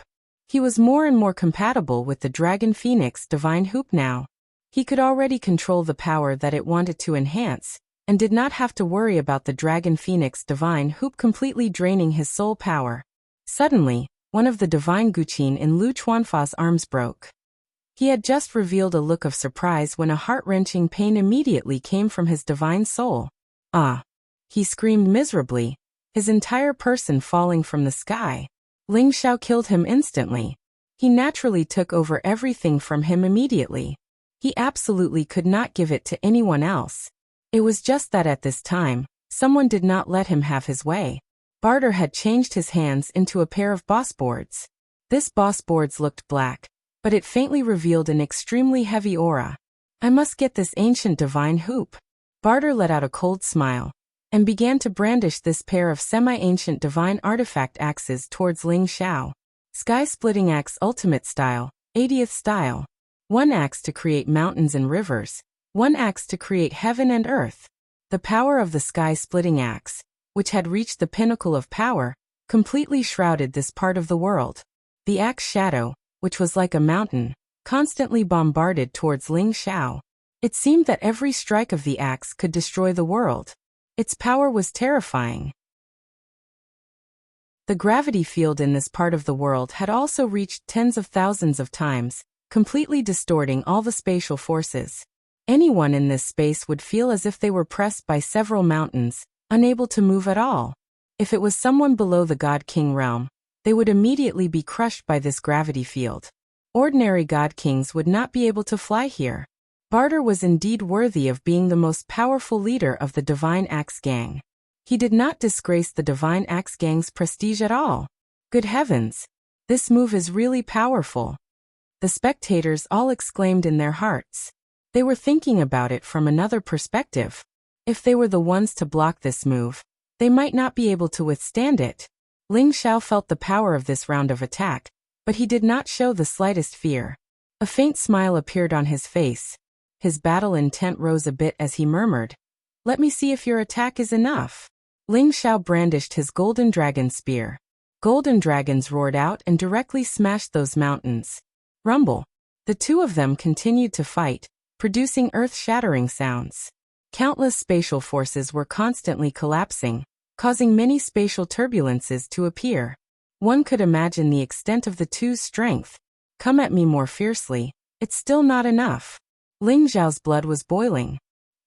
He was more and more compatible with the Dragon Phoenix Divine Hoop now. He could already control the power that it wanted to enhance, and did not have to worry about the Dragon Phoenix Divine Hoop completely draining his soul power. Suddenly, one of the Divine Guqin in Lu Chuanfa's arms broke. He had just revealed a look of surprise when a heart-wrenching pain immediately came from his divine soul. "Ah!" He screamed miserably, his entire person falling from the sky. Ling Xiao killed him instantly. He naturally took over everything from him immediately. He absolutely could not give it to anyone else. It was just that at this time, someone did not let him have his way. Barter had changed his hands into a pair of boss boards. This boss boards looked black, but it faintly revealed an extremely heavy aura. "I must get this ancient divine hoop." Barter let out a cold smile, and began to brandish this pair of semi-ancient divine artifact axes towards Ling Xiao. Sky-splitting axe ultimate style, 80th style. One axe to create mountains and rivers, one axe to create heaven and earth. The power of the sky-splitting axe, which had reached the pinnacle of power, completely shrouded this part of the world. The axe shadow, which was like a mountain, constantly bombarded towards Ling Xiao. It seemed that every strike of the axe could destroy the world. Its power was terrifying. The gravity field in this part of the world had also reached tens of thousands of times, completely distorting all the spatial forces. Anyone in this space would feel as if they were pressed by several mountains, unable to move at all. If it was someone below the God King realm, they would immediately be crushed by this gravity field. Ordinary God Kings would not be able to fly here. Barter was indeed worthy of being the most powerful leader of the Divine Axe Gang. He did not disgrace the Divine Axe Gang's prestige at all. Good heavens! This move is really powerful. The spectators all exclaimed in their hearts. They were thinking about it from another perspective. If they were the ones to block this move, they might not be able to withstand it. Ling Xiao felt the power of this round of attack, but he did not show the slightest fear. A faint smile appeared on his face. His battle intent rose a bit as he murmured, Let me see if your attack is enough. Ling Xiao brandished his golden dragon spear. Golden dragons roared out and directly smashed those mountains. Rumble. The two of them continued to fight, producing earth-shattering sounds. Countless spatial forces were constantly collapsing, causing many spatial turbulences to appear. One could imagine the extent of the two's strength. Come at me more fiercely. It's still not enough. Ling Xiao's blood was boiling.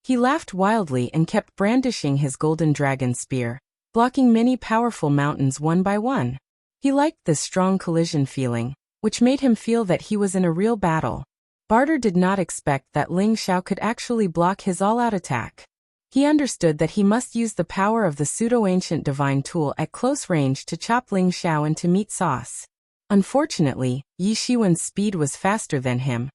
He laughed wildly and kept brandishing his golden dragon spear, blocking many powerful mountains one by one. He liked this strong collision feeling, which made him feel that he was in a real battle. Barter did not expect that Ling Xiao could actually block his all-out attack. He understood that he must use the power of the pseudo-ancient divine tool at close range to chop Ling Xiao into meat sauce. Unfortunately, Yi Shiwen's speed was faster than him,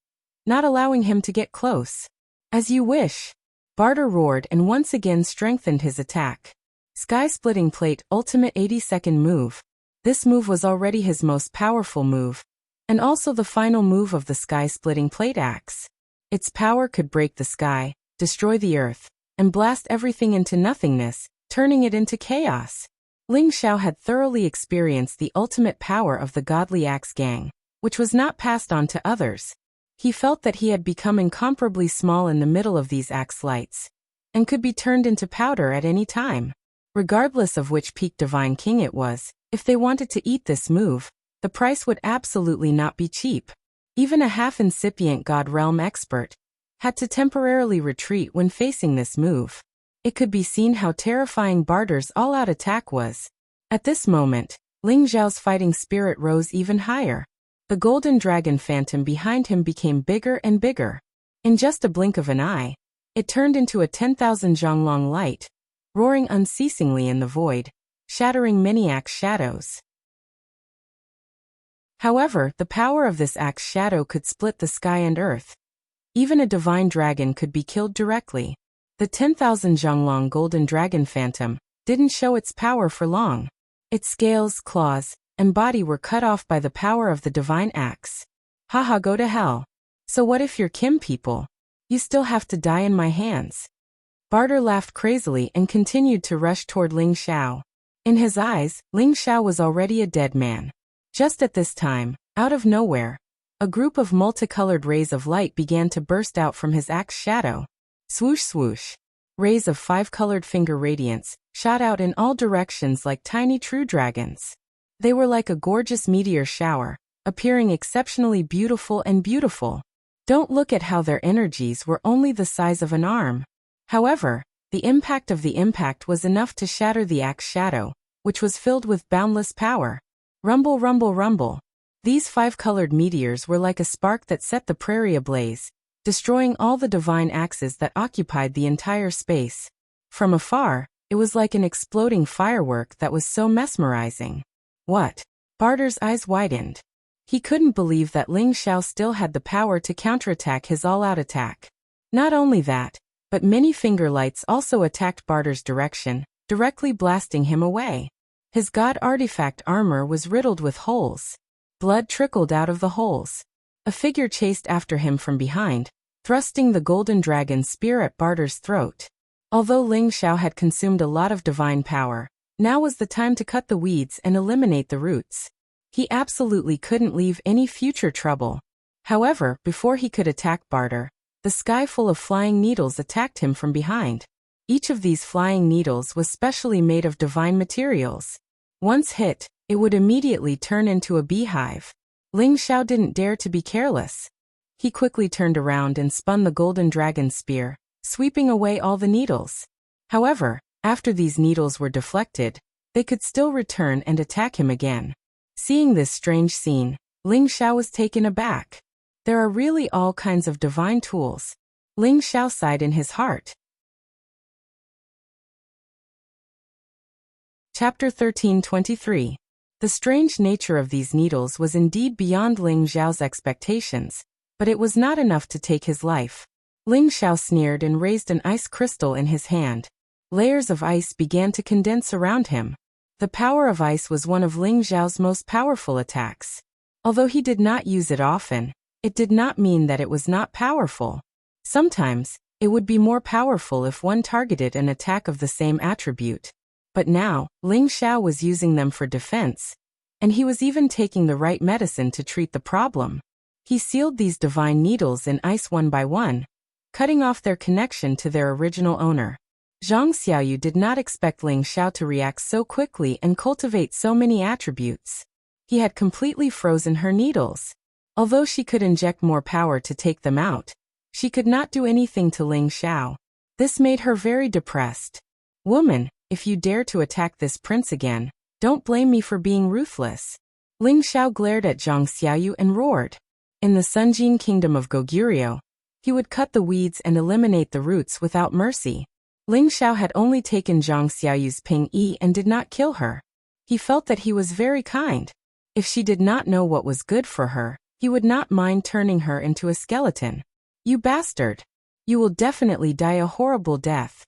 not allowing him to get close. As you wish. Barter roared and once again strengthened his attack. Sky-splitting plate ultimate 80-second move. This move was already his most powerful move, and also the final move of the sky-splitting plate axe. Its power could break the sky, destroy the earth, and blast everything into nothingness, turning it into chaos. Ling Xiao had thoroughly experienced the ultimate power of the godly axe gang, which was not passed on to others. He felt that he had become incomparably small in the middle of these axe lights, and could be turned into powder at any time. Regardless of which peak divine king it was, if they wanted to eat this move, the price would absolutely not be cheap. Even a half-incipient God Realm expert had to temporarily retreat when facing this move. It could be seen how terrifying Barter's all-out attack was. At this moment, Ling Xiao's fighting spirit rose even higher. The golden dragon phantom behind him became bigger and bigger. In just a blink of an eye, it turned into a 10,000 zhonglong light, roaring unceasingly in the void, shattering many axe shadows. However, the power of this axe shadow could split the sky and earth. Even a divine dragon could be killed directly. The 10,000 zhonglong golden dragon phantom didn't show its power for long. Its scales, claws, and body were cut off by the power of the divine axe. Haha, go to hell. So what if you're Kim people? You still have to die in my hands. Barter laughed crazily and continued to rush toward Ling Xiao. In his eyes, Ling Xiao was already a dead man. Just at this time, out of nowhere, a group of multicolored rays of light began to burst out from his axe shadow. Swoosh swoosh. Rays of 5-colored finger radiance shot out in all directions like tiny true dragons. They were like a gorgeous meteor shower, appearing exceptionally beautiful and beautiful. Don't look at how their energies were only the size of an arm. However, the impact of the impact was enough to shatter the axe shadow, which was filled with boundless power. Rumble, rumble, rumble. These 5-colored meteors were like a spark that set the prairie ablaze, destroying all the divine axes that occupied the entire space. From afar, it was like an exploding firework that was so mesmerizing. What? Barter's eyes widened. He couldn't believe that Ling Xiao still had the power to counterattack his all-out attack. Not only that, but many finger lights also attacked Barter's direction, directly blasting him away. His god artifact armor was riddled with holes. Blood trickled out of the holes. A figure chased after him from behind, thrusting the golden dragon spear at Barter's throat. Although Ling Xiao had consumed a lot of divine power, now was the time to cut the weeds and eliminate the roots. He absolutely couldn't leave any future trouble. However, before he could attack Barter, the sky full of flying needles attacked him from behind. Each of these flying needles was specially made of divine materials. Once hit, it would immediately turn into a beehive. Ling Xiao didn't dare to be careless. He quickly turned around and spun the golden dragon spear, sweeping away all the needles. However, after these needles were deflected, they could still return and attack him again. Seeing this strange scene, Ling Xiao was taken aback. There are really all kinds of divine tools. Ling Xiao sighed in his heart. Chapter 13:23. The strange nature of these needles was indeed beyond Ling Xiao's expectations, but it was not enough to take his life. Ling Xiao sneered and raised an ice crystal in his hand. Layers of ice began to condense around him. The power of ice was one of Ling Xiao's most powerful attacks. Although he did not use it often, it did not mean that it was not powerful. Sometimes, It would be more powerful if one targeted an attack of the same attribute. But now, Ling Xiao was using them for defense, and he was even taking the right medicine to treat the problem. He sealed these divine needles in ice one by one, cutting off their connection to their original owner. Zhang Xiaoyu did not expect Ling Xiao to react so quickly and cultivate so many attributes. He had completely frozen her needles. Although she could inject more power to take them out, she could not do anything to Ling Xiao. This made her very depressed. "Woman, if you dare to attack this prince again, don't blame me for being ruthless." Ling Xiao glared at Zhang Xiaoyu and roared. In the Sunjin kingdom of Goguryeo, he would cut the weeds and eliminate the roots without mercy. Ling Xiao had only taken Zhang Xiaoyu's Ping Yi and did not kill her. He felt that he was very kind. If she did not know what was good for her, he would not mind turning her into a skeleton. "You bastard! You will definitely die a horrible death."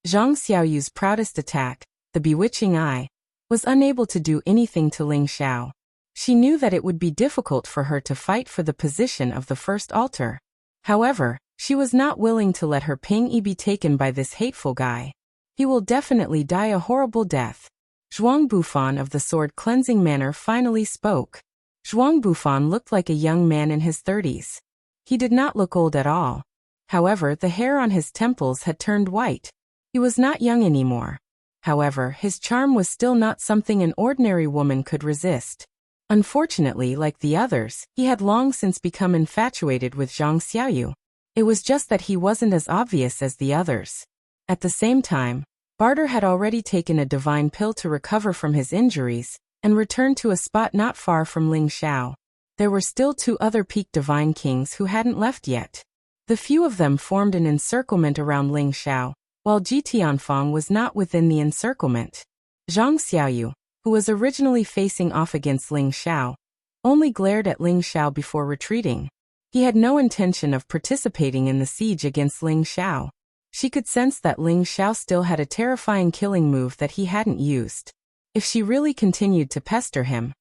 Zhang Xiaoyu's proudest attack, the bewitching eye, was unable to do anything to Ling Xiao. She knew that it would be difficult for her to fight for the position of the first altar. However, she was not willing to let her Ping Yi be taken by this hateful guy. He will definitely die a horrible death. Zhuang Bufan of the sword cleansing manor finally spoke. Zhuang Bufan looked like a young man in his 30s. He did not look old at all. However, the hair on his temples had turned white. He was not young anymore. However, his charm was still not something an ordinary woman could resist. Unfortunately, like the others, he had long since become infatuated with Zhang Xiaoyu. It was just that he wasn't as obvious as the others. At the same time, Barter had already taken a divine pill to recover from his injuries, and returned to a spot not far from Ling Xiao. There were still 2 other peak divine kings who hadn't left yet. The few of them formed an encirclement around Ling Xiao, while Ji Tianfang was not within the encirclement. Zhang Xiaoyu, who was originally facing off against Ling Xiao, only glared at Ling Xiao before retreating. He had no intention of participating in the siege against Ling Xiao. She could sense that Ling Xiao still had a terrifying killing move that he hadn't used. If she really continued to pester him,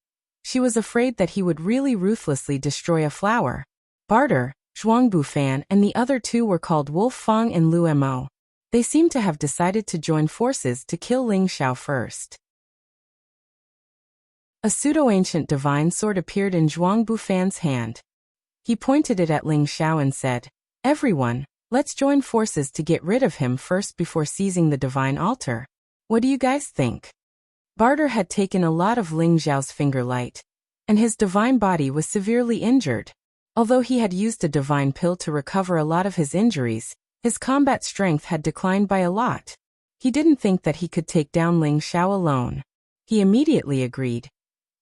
she was afraid that he would really ruthlessly destroy a flower. Barter, Zhuang Bufan and the other 2 were called Wolf Fang and Lu Mo. They seemed to have decided to join forces to kill Ling Xiao first. A pseudo-ancient divine sword appeared in Zhuang Bufan's hand. He pointed it at Ling Xiao and said, "Everyone, let's join forces to get rid of him first before seizing the divine altar. What do you guys think?" Barter had taken a lot of Ling Xiao's finger light, and his divine body was severely injured. Although he had used a divine pill to recover a lot of his injuries, his combat strength had declined by a lot. He didn't think that he could take down Ling Xiao alone. He immediately agreed.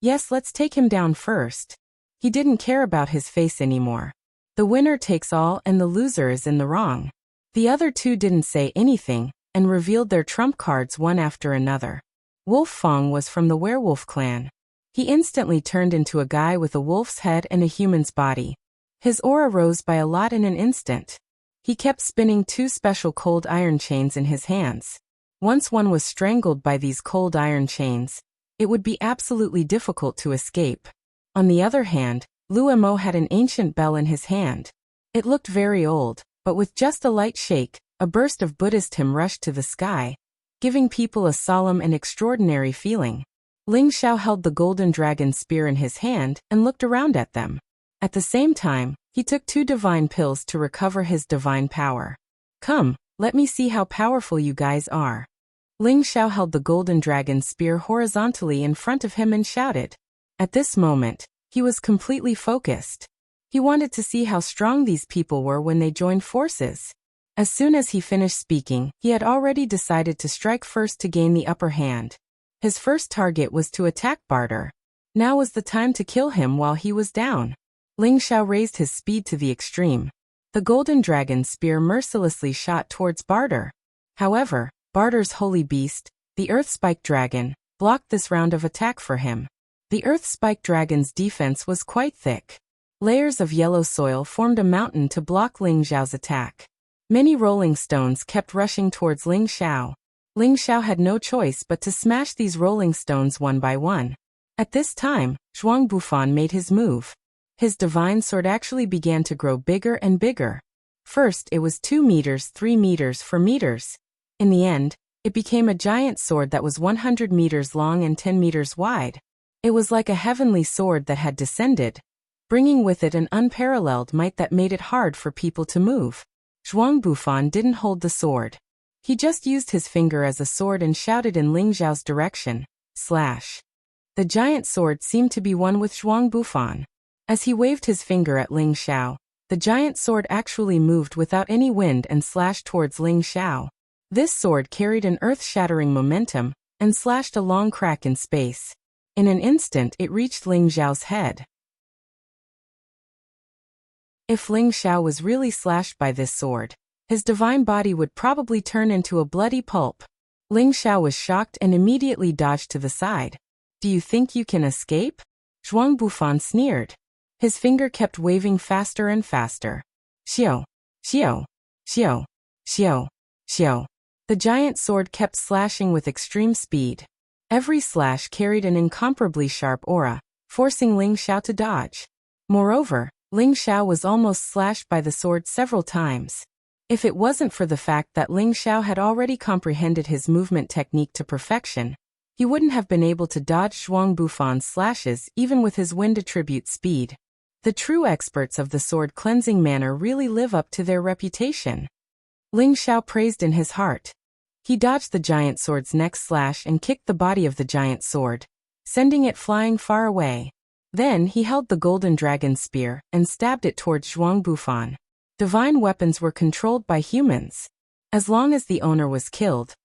"Yes, let's take him down first." He didn't care about his face anymore. The winner takes all and the loser is in the wrong. The other 2 didn't say anything, and revealed their trump cards one after another. Wolf Fang was from the werewolf clan. He instantly turned into a guy with a wolf's head and a human's body. His aura rose by a lot in an instant. He kept spinning 2 special cold iron chains in his hands. Once one was strangled by these cold iron chains, it would be absolutely difficult to escape. On the other hand, Lu Mo had an ancient bell in his hand. It looked very old, but with just a light shake, a burst of Buddhist hymn rushed to the sky, giving people a solemn and extraordinary feeling. Ling Xiao held the golden dragon spear in his hand and looked around at them. At the same time, he took 2 divine pills to recover his divine power. "Come, let me see how powerful you guys are." Ling Xiao held the golden dragon spear horizontally in front of him and shouted. At this moment, he was completely focused. He wanted to see how strong these people were when they joined forces. As soon as he finished speaking, he had already decided to strike first to gain the upper hand. His first target was to attack Barter. Now was the time to kill him while he was down. Ling Xiao raised his speed to the extreme. The golden dragon spear mercilessly shot towards Barter. However, Barter's holy beast, the Earth Spike Dragon, blocked this round of attack for him. The Earth Spike Dragon's defense was quite thick. Layers of yellow soil formed a mountain to block Ling Xiao's attack. Many rolling stones kept rushing towards Ling Xiao. Ling Xiao had no choice but to smash these rolling stones one by one. At this time, Zhuang Bufan made his move. His divine sword actually began to grow bigger and bigger. First it was 2 meters, 3 meters, 4 meters. In the end, it became a giant sword that was 100 meters long and 10 meters wide. It was like a heavenly sword that had descended, bringing with it an unparalleled might that made it hard for people to move. Zhuang Bufan didn't hold the sword. He just used his finger as a sword and shouted in Ling Xiao's direction, slash. The giant sword seemed to be one with Zhuang Bufan. As he waved his finger at Ling Xiao, the giant sword actually moved without any wind and slashed towards Ling Xiao. This sword carried an earth-shattering momentum and slashed a long crack in space. In an instant it reached Ling Xiao's head. If Ling Xiao was really slashed by this sword, his divine body would probably turn into a bloody pulp. Ling Xiao was shocked and immediately dodged to the side. Do you think you can escape? Zhuang Bufan sneered. His finger kept waving faster and faster. Xiao, xiao, xiao, xiao, xiao. The giant sword kept slashing with extreme speed. Every slash carried an incomparably sharp aura, forcing Ling Xiao to dodge. Moreover, Ling Xiao was almost slashed by the sword several times. If it wasn't for the fact that Ling Xiao had already comprehended his movement technique to perfection, he wouldn't have been able to dodge Zhuang Bufan's slashes even with his wind attribute speed. The true experts of the sword cleansing manner really live up to their reputation. Ling Xiao praised in his heart. He dodged the giant sword's next slash and kicked the body of the giant sword, sending it flying far away. Then he held the golden dragon spear and stabbed it towards Zhuang Bufan. Divine weapons were controlled by humans. As long as the owner was killed,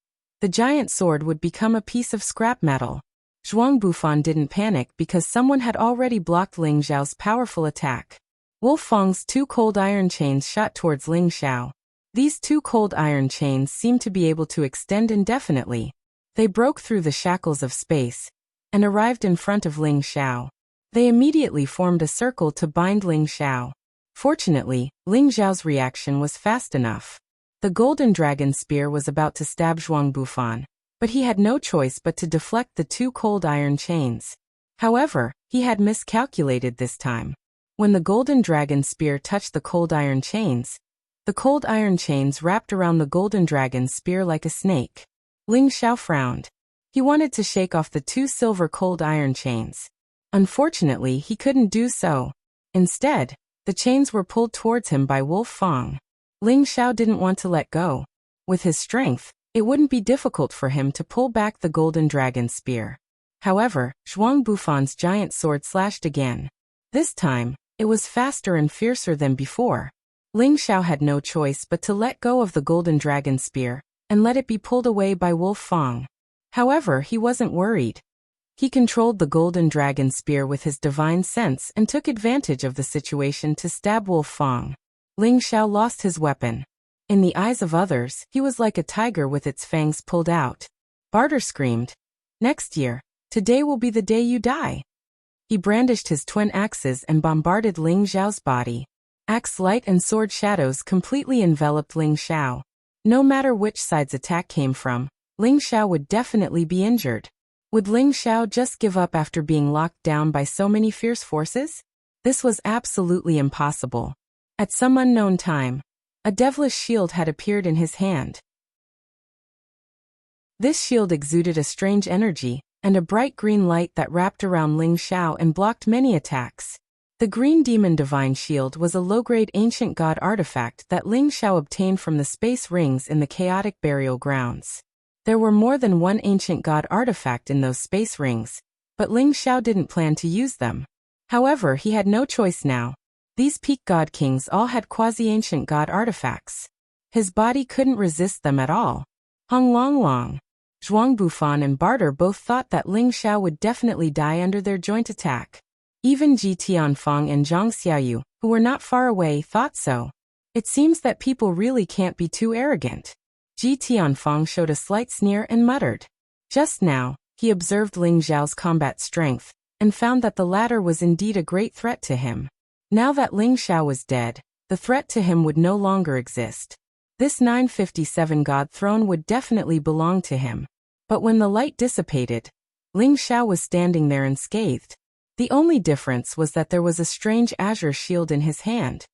the giant sword would become a piece of scrap metal. Zhuang Bufan didn't panic because someone had already blocked Ling Xiao's powerful attack. Wolf Fang's 2 cold iron chains shot towards Ling Xiao. These 2 cold iron chains seemed to be able to extend indefinitely. They broke through the shackles of space and arrived in front of Ling Xiao. They immediately formed a circle to bind Ling Xiao. Fortunately, Ling Xiao's reaction was fast enough. The golden dragon spear was about to stab Zhuang Bufan, but he had no choice but to deflect the 2 cold iron chains. However, he had miscalculated this time. When the golden dragon spear touched the cold iron chains, the cold iron chains wrapped around the golden dragon spear like a snake. Ling Xiao frowned. He wanted to shake off the 2 silver cold iron chains. Unfortunately, he couldn't do so. Instead, the chains were pulled towards him by Wolf Fang. Ling Xiao didn't want to let go. With his strength, it wouldn't be difficult for him to pull back the golden dragon spear. However, Zhuang Bufan's giant sword slashed again. This time, it was faster and fiercer than before. Ling Xiao had no choice but to let go of the golden dragon spear and let it be pulled away by Wolf Fang. However, he wasn't worried. He controlled the golden dragon spear with his divine sense and took advantage of the situation to stab Wolf Fang. Ling Xiao lost his weapon. In the eyes of others, he was like a tiger with its fangs pulled out. Barter screamed, "Next year, today will be the day you die." He brandished his twin axes and bombarded Ling Xiao's body. Axe light and sword shadows completely enveloped Ling Xiao. No matter which side's attack came from, Ling Xiao would definitely be injured. Would Ling Xiao just give up after being locked down by so many fierce forces? This was absolutely impossible. At some unknown time, a devilish shield had appeared in his hand. This shield exuded a strange energy and a bright green light that wrapped around Ling Xiao and blocked many attacks. The Green Demon Divine Shield was a low-grade ancient god artifact that Ling Xiao obtained from the space rings in the chaotic burial grounds. There were more than one ancient god artifact in those space rings, but Ling Xiao didn't plan to use them. However, he had no choice now. These peak god kings all had quasi-ancient god artifacts. His body couldn't resist them at all. Hung Long Long, Zhuang Bufan and Barter both thought that Ling Xiao would definitely die under their joint attack. Even Ji Tianfeng and Zhang Xiaoyu, who were not far away, thought so. It seems that people really can't be too arrogant. Ji Tianfeng showed a slight sneer and muttered. Just now, he observed Ling Xiao's combat strength, and found that the latter was indeed a great threat to him. Now that Ling Xiao was dead, the threat to him would no longer exist. This 957 god throne would definitely belong to him. But when the light dissipated, Ling Xiao was standing there unscathed. The only difference was that there was a strange azure shield in his hand.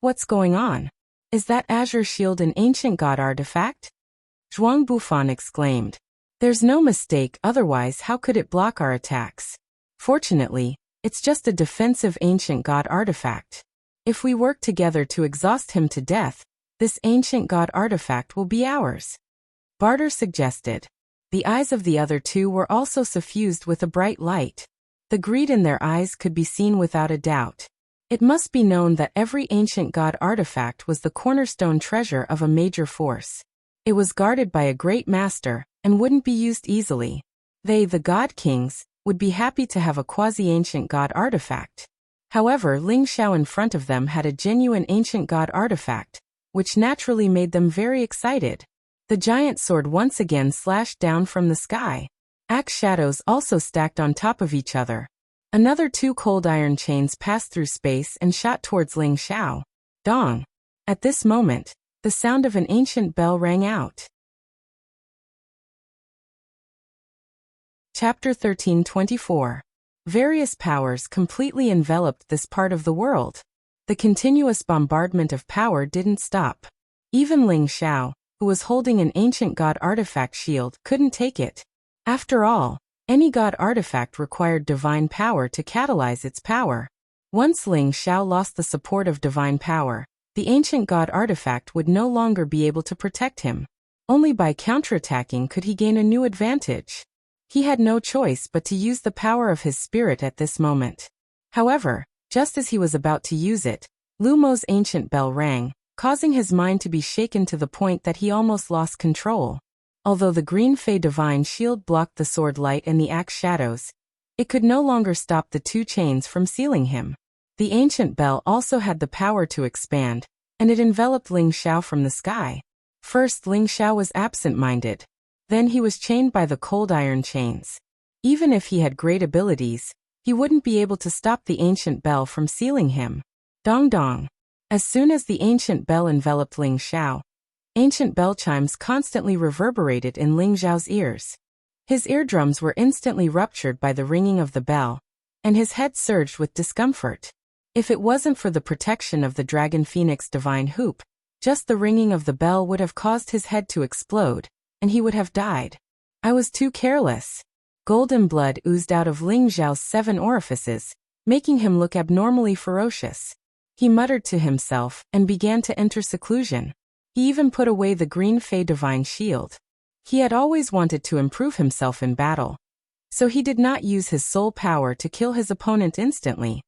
What's going on? Is that azure shield an ancient god artifact? Zhuang Bufan exclaimed. There's no mistake, otherwise how could it block our attacks? Fortunately, it's just a defensive ancient god artifact. If we work together to exhaust him to death, this ancient god artifact will be ours. Barter suggested. The eyes of the other two were also suffused with a bright light. The greed in their eyes could be seen without a doubt. It must be known that every ancient god artifact was the cornerstone treasure of a major force. It was guarded by a great master, and wouldn't be used easily. They, the god kings, would be happy to have a quasi-ancient god artifact. However, Ling Xiao in front of them had a genuine ancient god artifact, which naturally made them very excited. The giant sword once again slashed down from the sky. Axe shadows also stacked on top of each other. Another 2 cold iron chains passed through space and shot towards Ling Xiao. Dong! At this moment, the sound of an ancient bell rang out. Chapter 13:24. Various powers completely enveloped this part of the world. The continuous bombardment of power didn't stop. Even Ling Xiao, who was holding an ancient god artifact shield, couldn't take it. After all, any god artifact required divine power to catalyze its power. Once Ling Xiao lost the support of divine power, the ancient god artifact would no longer be able to protect him. Only by counterattacking could he gain a new advantage. He had no choice but to use the power of his spirit at this moment. However, just as he was about to use it, Lu Mo's ancient bell rang, causing his mind to be shaken to the point that he almost lost control. Although the green Fey divine shield blocked the sword light and the axe shadows, it could no longer stop the 2 chains from sealing him. The ancient bell also had the power to expand, and it enveloped Ling Xiao from the sky. First, Ling Xiao was absent-minded. Then he was chained by the cold iron chains. Even if he had great abilities, he wouldn't be able to stop the ancient bell from sealing him. Dong dong. As soon as the ancient bell enveloped Ling Xiao, ancient bell chimes constantly reverberated in Ling Xiao's ears. His eardrums were instantly ruptured by the ringing of the bell, and his head surged with discomfort. If it wasn't for the protection of the Dragon Phoenix divine hoop, just the ringing of the bell would have caused his head to explode, and he would have died. I was too careless. Golden blood oozed out of Ling Xiao's 7 orifices, making him look abnormally ferocious. He muttered to himself and began to enter seclusion. He even put away the green Fey divine shield. He had always wanted to improve himself in battle, so he did not use his soul power to kill his opponent instantly.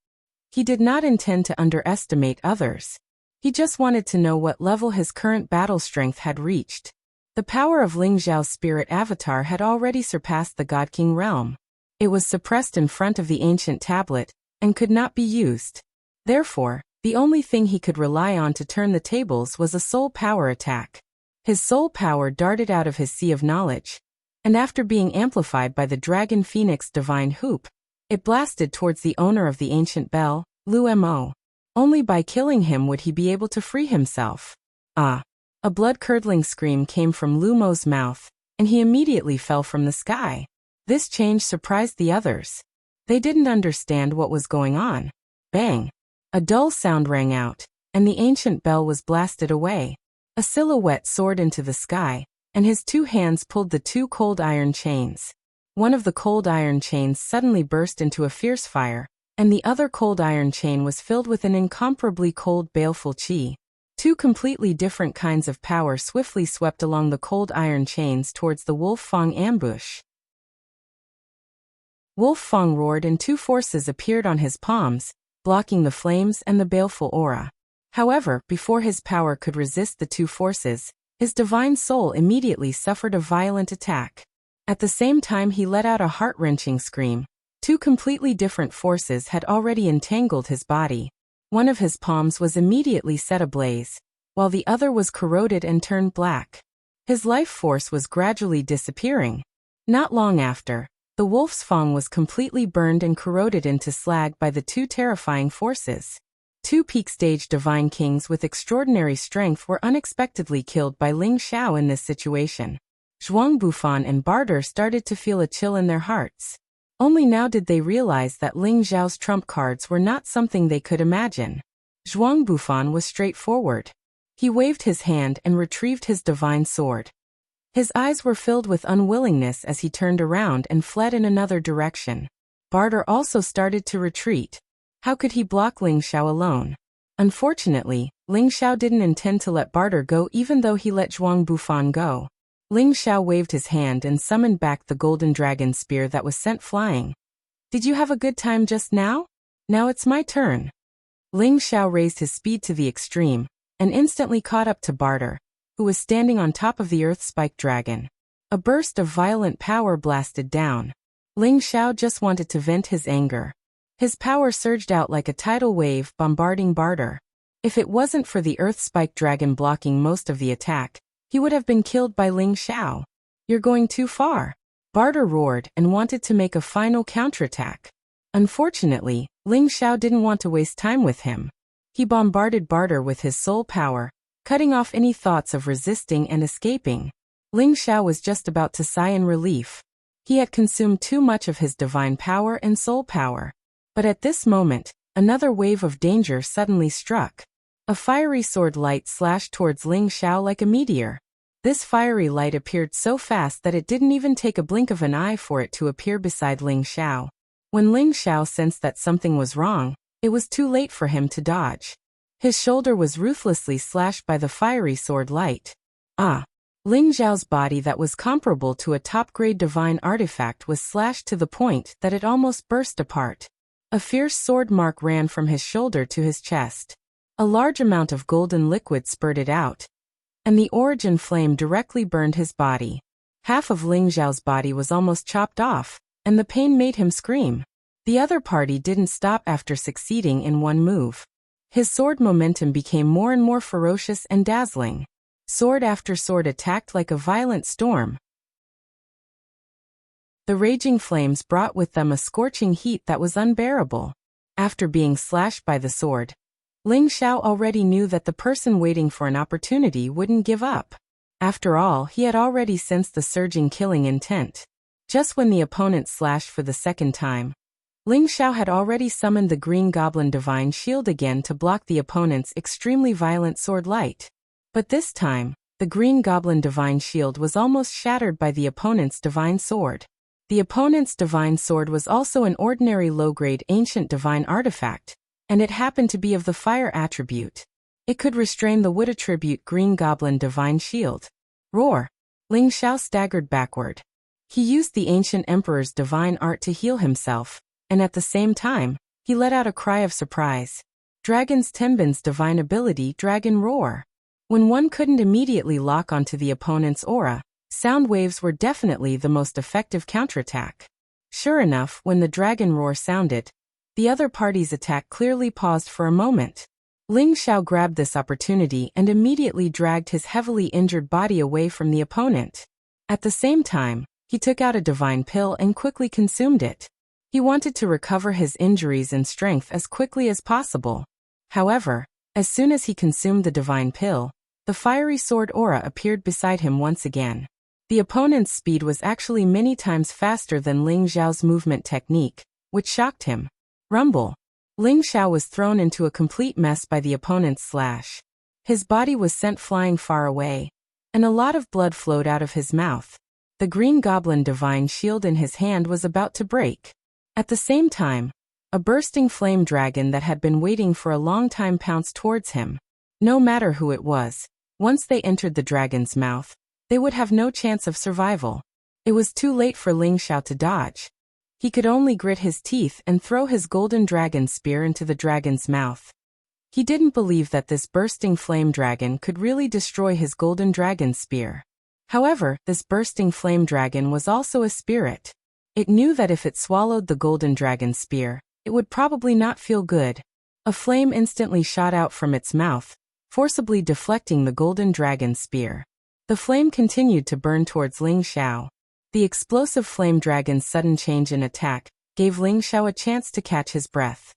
He did not intend to underestimate others. He just wanted to know what level his current battle strength had reached. The power of Ling Xiao's spirit avatar had already surpassed the God King realm. It was suppressed in front of the ancient tablet, and could not be used. Therefore, the only thing he could rely on to turn the tables was a soul power attack. His soul power darted out of his sea of knowledge, and after being amplified by the Dragon Phoenix divine hoop, it blasted towards the owner of the ancient bell, Lu Mo. Only by killing him would he be able to free himself. Ah! A blood-curdling scream came from Lu Mo's mouth, and he immediately fell from the sky. This change surprised the others. They didn't understand what was going on. Bang! A dull sound rang out, and the ancient bell was blasted away. A silhouette soared into the sky, and his 2 hands pulled the 2 cold iron chains. One of the cold iron chains suddenly burst into a fierce fire, and the other cold iron chain was filled with an incomparably cold baleful qi. 2 completely different kinds of power swiftly swept along the cold iron chains towards the Wolf Fang ambush. Wolf Fang roared and 2 forces appeared on his palms, blocking the flames and the baleful aura. However, before his power could resist the 2 forces, his divine soul immediately suffered a violent attack. At the same time he let out a heart-wrenching scream. 2 completely different forces had already entangled his body. One of his palms was immediately set ablaze, while the other was corroded and turned black. His life force was gradually disappearing. Not long after, the Wolf's Fang was completely burned and corroded into slag by the 2 terrifying forces. 2 peak-stage divine kings with extraordinary strength were unexpectedly killed by Ling Xiao in this situation. Zhuang Bufan and Barter started to feel a chill in their hearts. Only now did they realize that Ling Xiao's trump cards were not something they could imagine. Zhuang Bufan was straightforward. He waved his hand and retrieved his divine sword. His eyes were filled with unwillingness as he turned around and fled in another direction. Barter also started to retreat. How could he block Ling Xiao alone? Unfortunately, Ling Xiao didn't intend to let Barter go even though he let Zhuang Bufan go. Ling Xiao waved his hand and summoned back the golden dragon spear that was sent flying. Did you have a good time just now? Now it's my turn. Ling Xiao raised his speed to the extreme and instantly caught up to Barter, who was standing on top of the earth-spiked dragon. A burst of violent power blasted down. Ling Xiao just wanted to vent his anger. His power surged out like a tidal wave, bombarding Barter. If it wasn't for the earth-spiked dragon blocking most of the attack, he would have been killed by Ling Xiao. You're going too far. Barter roared and wanted to make a final counterattack. Unfortunately, Ling Xiao didn't want to waste time with him. He bombarded Barter with his soul power, cutting off any thoughts of resisting and escaping. Ling Xiao was just about to sigh in relief. He had consumed too much of his divine power and soul power. But at this moment, another wave of danger suddenly struck. A fiery sword light slashed towards Ling Xiao like a meteor. This fiery light appeared so fast that it didn't even take a blink of an eye for it to appear beside Ling Xiao. When Ling Xiao sensed that something was wrong, it was too late for him to dodge. His shoulder was ruthlessly slashed by the fiery sword light. Ling Xiao's body that was comparable to a top-grade divine artifact was slashed to the point that it almost burst apart. A fierce sword mark ran from his shoulder to his chest. A large amount of golden liquid spurted out, and the origin flame directly burned his body. Half of Ling Xiao's body was almost chopped off, and the pain made him scream. The other party didn't stop after succeeding in one move. His sword momentum became more and more ferocious and dazzling. Sword after sword attacked like a violent storm. The raging flames brought with them a scorching heat that was unbearable. After being slashed by the sword, Ling Xiao already knew that the person waiting for an opportunity wouldn't give up. After all, he had already sensed the surging killing intent. Just when the opponent slashed for the second time, Ling Xiao had already summoned the Green Goblin Divine Shield again to block the opponent's extremely violent sword light. But this time, the Green Goblin Divine Shield was almost shattered by the opponent's divine sword. The opponent's divine sword was also an ordinary low-grade ancient divine artifact, and it happened to be of the fire attribute. It could restrain the wood attribute Green Goblin Divine Shield. Roar! Ling Xiao staggered backward. He used the ancient emperor's divine art to heal himself, and at the same time, he let out a cry of surprise. Dragon's Tenbin's divine ability, Dragon Roar. When one couldn't immediately lock onto the opponent's aura, sound waves were definitely the most effective counterattack. Sure enough, when the Dragon Roar sounded, the other party's attack clearly paused for a moment. Ling Xiao grabbed this opportunity and immediately dragged his heavily injured body away from the opponent. At the same time, he took out a divine pill and quickly consumed it. He wanted to recover his injuries and strength as quickly as possible. However, as soon as he consumed the divine pill, the fiery sword aura appeared beside him once again. The opponent's speed was actually many times faster than Ling Xiao's movement technique, which shocked him. Rumble! Ling Xiao was thrown into a complete mess by the opponent's slash. His body was sent flying far away, and a lot of blood flowed out of his mouth. The Green Goblin Divine Shield in his hand was about to break. At the same time, a bursting flame dragon that had been waiting for a long time pounced towards him. No matter who it was, once they entered the dragon's mouth, they would have no chance of survival. It was too late for Ling Xiao to dodge. He could only grit his teeth and throw his golden dragon spear into the dragon's mouth. He didn't believe that this bursting flame dragon could really destroy his golden dragon spear. However, this bursting flame dragon was also a spirit. It knew that if it swallowed the golden dragon spear, it would probably not feel good. A flame instantly shot out from its mouth, forcibly deflecting the golden dragon spear. The flame continued to burn towards Ling Xiao. The explosive flame dragon's sudden change in attack gave Ling Xiao a chance to catch his breath.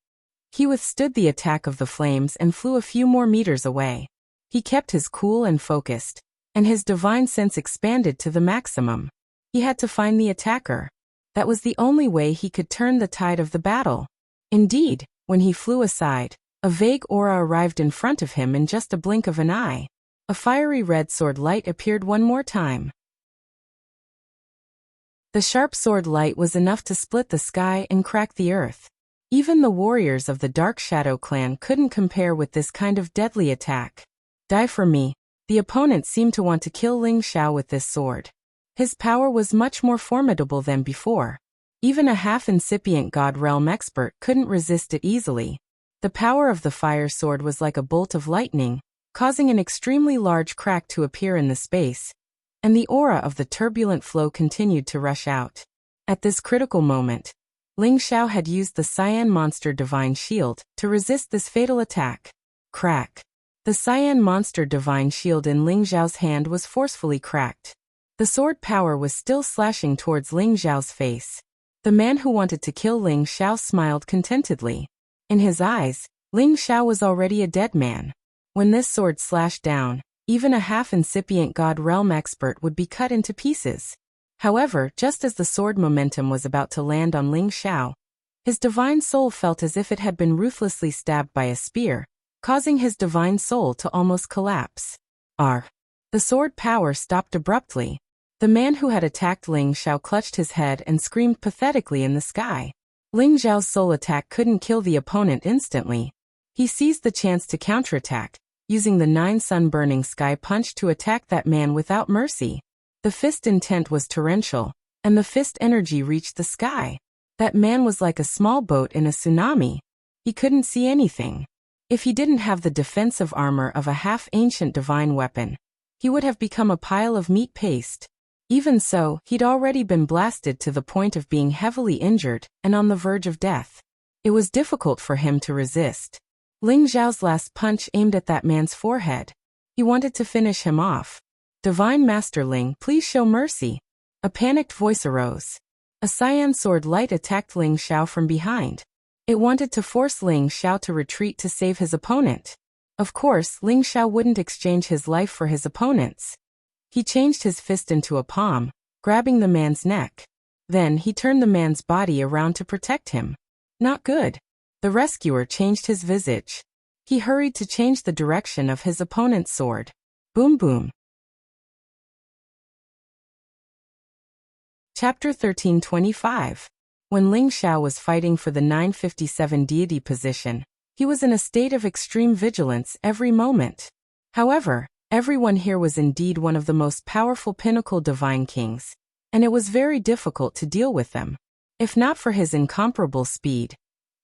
He withstood the attack of the flames and flew a few more meters away. He kept his cool and focused, and his divine sense expanded to the maximum. He had to find the attacker. That was the only way he could turn the tide of the battle. Indeed, when he flew aside, a vague aura arrived in front of him in just a blink of an eye. A fiery red sword light appeared one more time. The sharp sword light was enough to split the sky and crack the earth. Even the warriors of the Dark Shadow clan couldn't compare with this kind of deadly attack. Die for me. The opponent seemed to want to kill Ling Xiao with this sword. His power was much more formidable than before. Even a half-incipient God Realm expert couldn't resist it easily. The power of the fire sword was like a bolt of lightning, causing an extremely large crack to appear in the space, and the aura of the turbulent flow continued to rush out. At this critical moment, Ling Xiao had used the Cyan Monster Divine Shield to resist this fatal attack. Crack. The Cyan Monster Divine Shield in Ling Xiao's hand was forcefully cracked. The sword power was still slashing towards Ling Xiao's face. The man who wanted to kill Ling Xiao smiled contentedly. In his eyes, Ling Xiao was already a dead man. When this sword slashed down, even a half-incipient God Realm expert would be cut into pieces. However, just as the sword momentum was about to land on Ling Xiao, his divine soul felt as if it had been ruthlessly stabbed by a spear, causing his divine soul to almost collapse. The sword power stopped abruptly. The man who had attacked Ling Xiao clutched his head and screamed pathetically in the sky. Ling Xiao's soul attack couldn't kill the opponent instantly. He seized the chance to counterattack, using the 9 sun-burning sky punch to attack that man without mercy. The fist intent was torrential, and the fist energy reached the sky. That man was like a small boat in a tsunami. He couldn't see anything. If he didn't have the defensive armor of a half-ancient divine weapon, he would have become a pile of meat paste. Even so, he'd already been blasted to the point of being heavily injured and on the verge of death. It was difficult for him to resist. Ling Xiao's last punch aimed at that man's forehead. He wanted to finish him off. Divine Master Ling, please show mercy. A panicked voice arose. A cyan sword light attacked Ling Xiao from behind. It wanted to force Ling Xiao to retreat to save his opponent. Of course, Ling Xiao wouldn't exchange his life for his opponent's. He changed his fist into a palm, grabbing the man's neck. Then he turned the man's body around to protect him. Not good. The rescuer changed his visage. He hurried to change the direction of his opponent's sword. Boom boom. Chapter 1325. When Ling Xiao was fighting for the 957 deity position, he was in a state of extreme vigilance every moment. However, everyone here was indeed one of the most powerful pinnacle divine kings, and it was very difficult to deal with them. If not for his incomparable speed,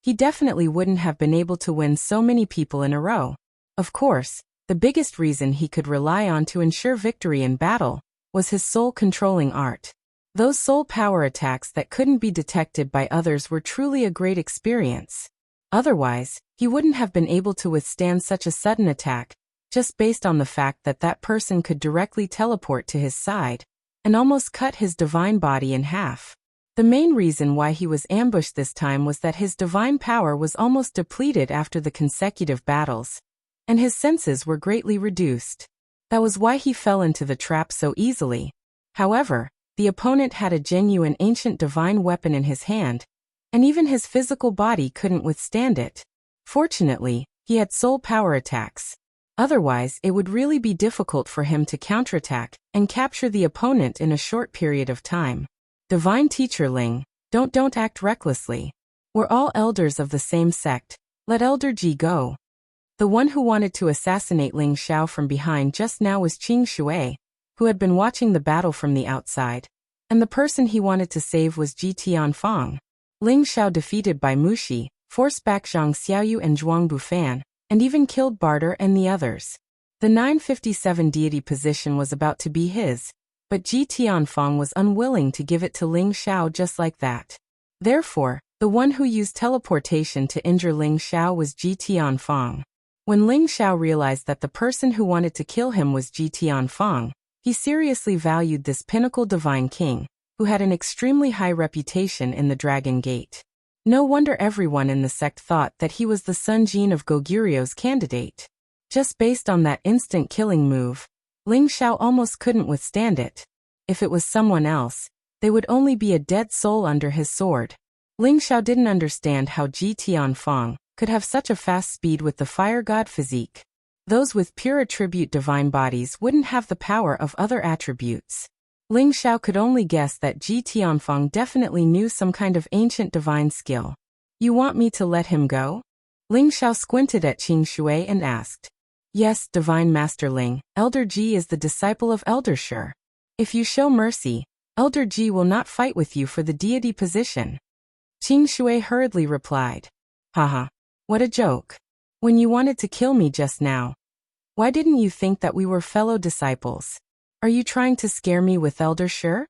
he definitely wouldn't have been able to win so many people in a row. Of course, the biggest reason he could rely on to ensure victory in battle was his soul-controlling art. Those soul power attacks that couldn't be detected by others were truly a great experience. Otherwise, he wouldn't have been able to withstand such a sudden attack, just based on the fact that that person could directly teleport to his side and almost cut his divine body in half. The main reason why he was ambushed this time was that his divine power was almost depleted after the consecutive battles, and his senses were greatly reduced. That was why he fell into the trap so easily. However, the opponent had a genuine ancient divine weapon in his hand, and even his physical body couldn't withstand it. Fortunately, he had soul power attacks. Otherwise, it would really be difficult for him to counterattack and capture the opponent in a short period of time. Divine Teacher Ling, don't act recklessly. We're all elders of the same sect. Let Elder Ji go. The one who wanted to assassinate Ling Xiao from behind just now was Qing Shui, who had been watching the battle from the outside, and the person he wanted to save was Ji Tianfang. Ling Xiao defeated Bai Muxi, forced back Zhang Xiaoyu and Zhuang Bufan, and even killed Barter and the others. The 957 deity position was about to be his, but Ji Tianfang was unwilling to give it to Ling Xiao just like that. Therefore, the one who used teleportation to injure Ling Xiao was Ji Tianfang. When Ling Xiao realized that the person who wanted to kill him was Ji Tianfang, he seriously valued this pinnacle divine king, who had an extremely high reputation in the Dragon Gate. No wonder everyone in the sect thought that he was the Sun Jin of Goguryu's candidate. Just based on that instant killing move, Ling Xiao almost couldn't withstand it. If it was someone else, they would only be a dead soul under his sword. Ling Xiao didn't understand how Ji Tianfang could have such a fast speed with the fire god physique. Those with pure attribute divine bodies wouldn't have the power of other attributes. Ling Xiao could only guess that Ji Tianfeng definitely knew some kind of ancient divine skill. You want me to let him go? Ling Xiao squinted at Qing Shui and asked. Yes, Divine Master Ling, Elder Ji is the disciple of Elder Shi. If you show mercy, Elder Ji will not fight with you for the deity position. Qing Shui hurriedly replied. Haha, what a joke. When you wanted to kill me just now, why didn't you think that we were fellow disciples? Are you trying to scare me with Elder Shi?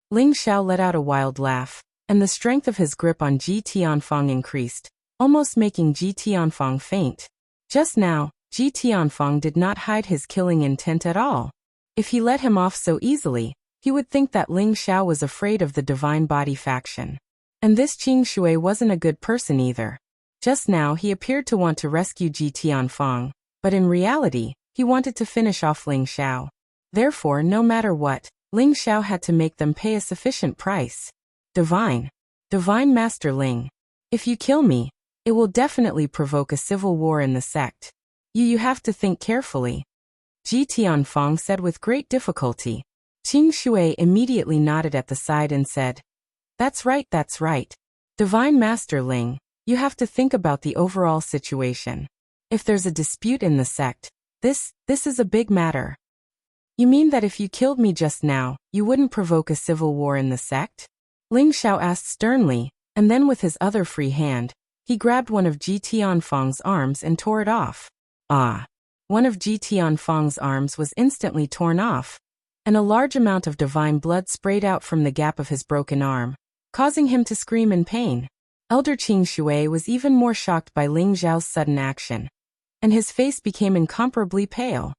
Ling Xiao let out a wild laugh, and the strength of his grip on Ji Tianfeng increased, almost making Ji Tianfeng faint. Just now, Ji Tianfeng did not hide his killing intent at all. If he let him off so easily, he would think that Ling Xiao was afraid of the divine body faction. And this Qing Shui wasn't a good person either. Just now he appeared to want to rescue Ji Tianfeng, but in reality, he wanted to finish off Ling Xiao. Therefore, no matter what, Ling Xiao had to make them pay a sufficient price. Divine Master Ling, if you kill me, it will definitely provoke a civil war in the sect. You have to think carefully. Ji Tianfeng said with great difficulty. Qing Shui immediately nodded at the side and said, That's right. Divine Master Ling, you have to think about the overall situation. If there's a dispute in the sect, this is a big matter. You mean that if you killed me just now, you wouldn't provoke a civil war in the sect? Ling Xiao asked sternly, and then with his other free hand, he grabbed one of Ji Tianfeng's arms and tore it off. Ah! One of Ji Tianfeng's arms was instantly torn off, and a large amount of divine blood sprayed out from the gap of his broken arm, causing him to scream in pain. Elder Qing Shui was even more shocked by Ling Xiao's sudden action, and his face became incomparably pale.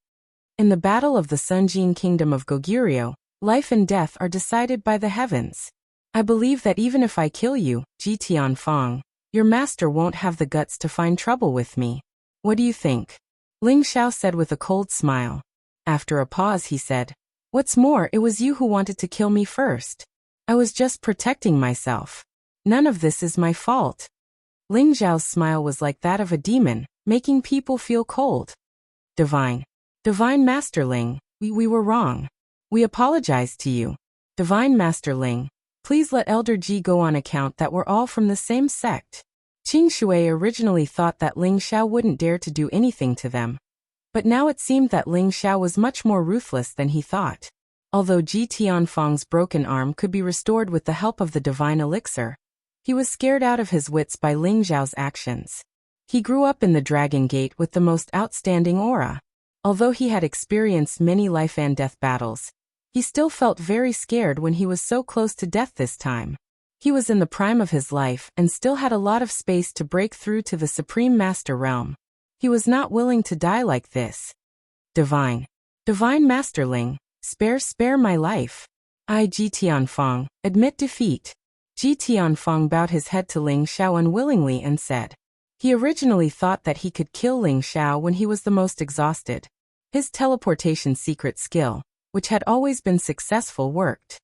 In the battle of the Sunjin Kingdom of Goguryeo, life and death are decided by the heavens. I believe that even if I kill you, Ji Tianfeng, your master won't have the guts to find trouble with me. What do you think? Ling Xiao said with a cold smile. After a pause he said, What's more, it was you who wanted to kill me first. I was just protecting myself. None of this is my fault. Ling Xiao's smile was like that of a demon, making people feel cold. Divine Master Ling, we were wrong. We apologize to you. Divine Master Ling, please let Elder Ji go on account that we're all from the same sect. Qing Shui originally thought that Ling Xiao wouldn't dare to do anything to them. But now it seemed that Ling Xiao was much more ruthless than he thought. Although Ji Tianfeng's broken arm could be restored with the help of the divine elixir, he was scared out of his wits by Ling Xiao's actions. He grew up in the Dragon Gate with the most outstanding aura. Although he had experienced many life and death battles, he still felt very scared when he was so close to death this time. He was in the prime of his life and still had a lot of space to break through to the Supreme Master Realm. He was not willing to die like this. Divine Master Ling, spare my life. I, Ji Tianfeng, admit defeat. Ji Tianfeng bowed his head to Ling Xiao unwillingly and said. He originally thought that he could kill Ling Xiao when he was the most exhausted. His teleportation secret skill, which had always been successful, worked.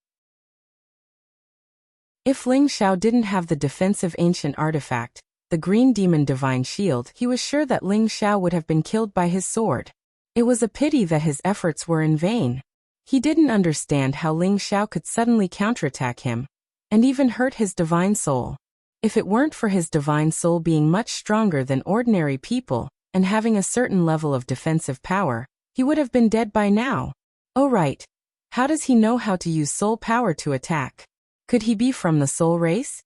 If Ling Xiao didn't have the defensive ancient artifact, the Green Demon Divine Shield, he was sure that Ling Xiao would have been killed by his sword. It was a pity that his efforts were in vain. He didn't understand how Ling Xiao could suddenly counterattack him, and even hurt his divine soul. If it weren't for his divine soul being much stronger than ordinary people, and having a certain level of defensive power, he would have been dead by now. Oh right. How does he know how to use soul power to attack? Could he be from the soul race?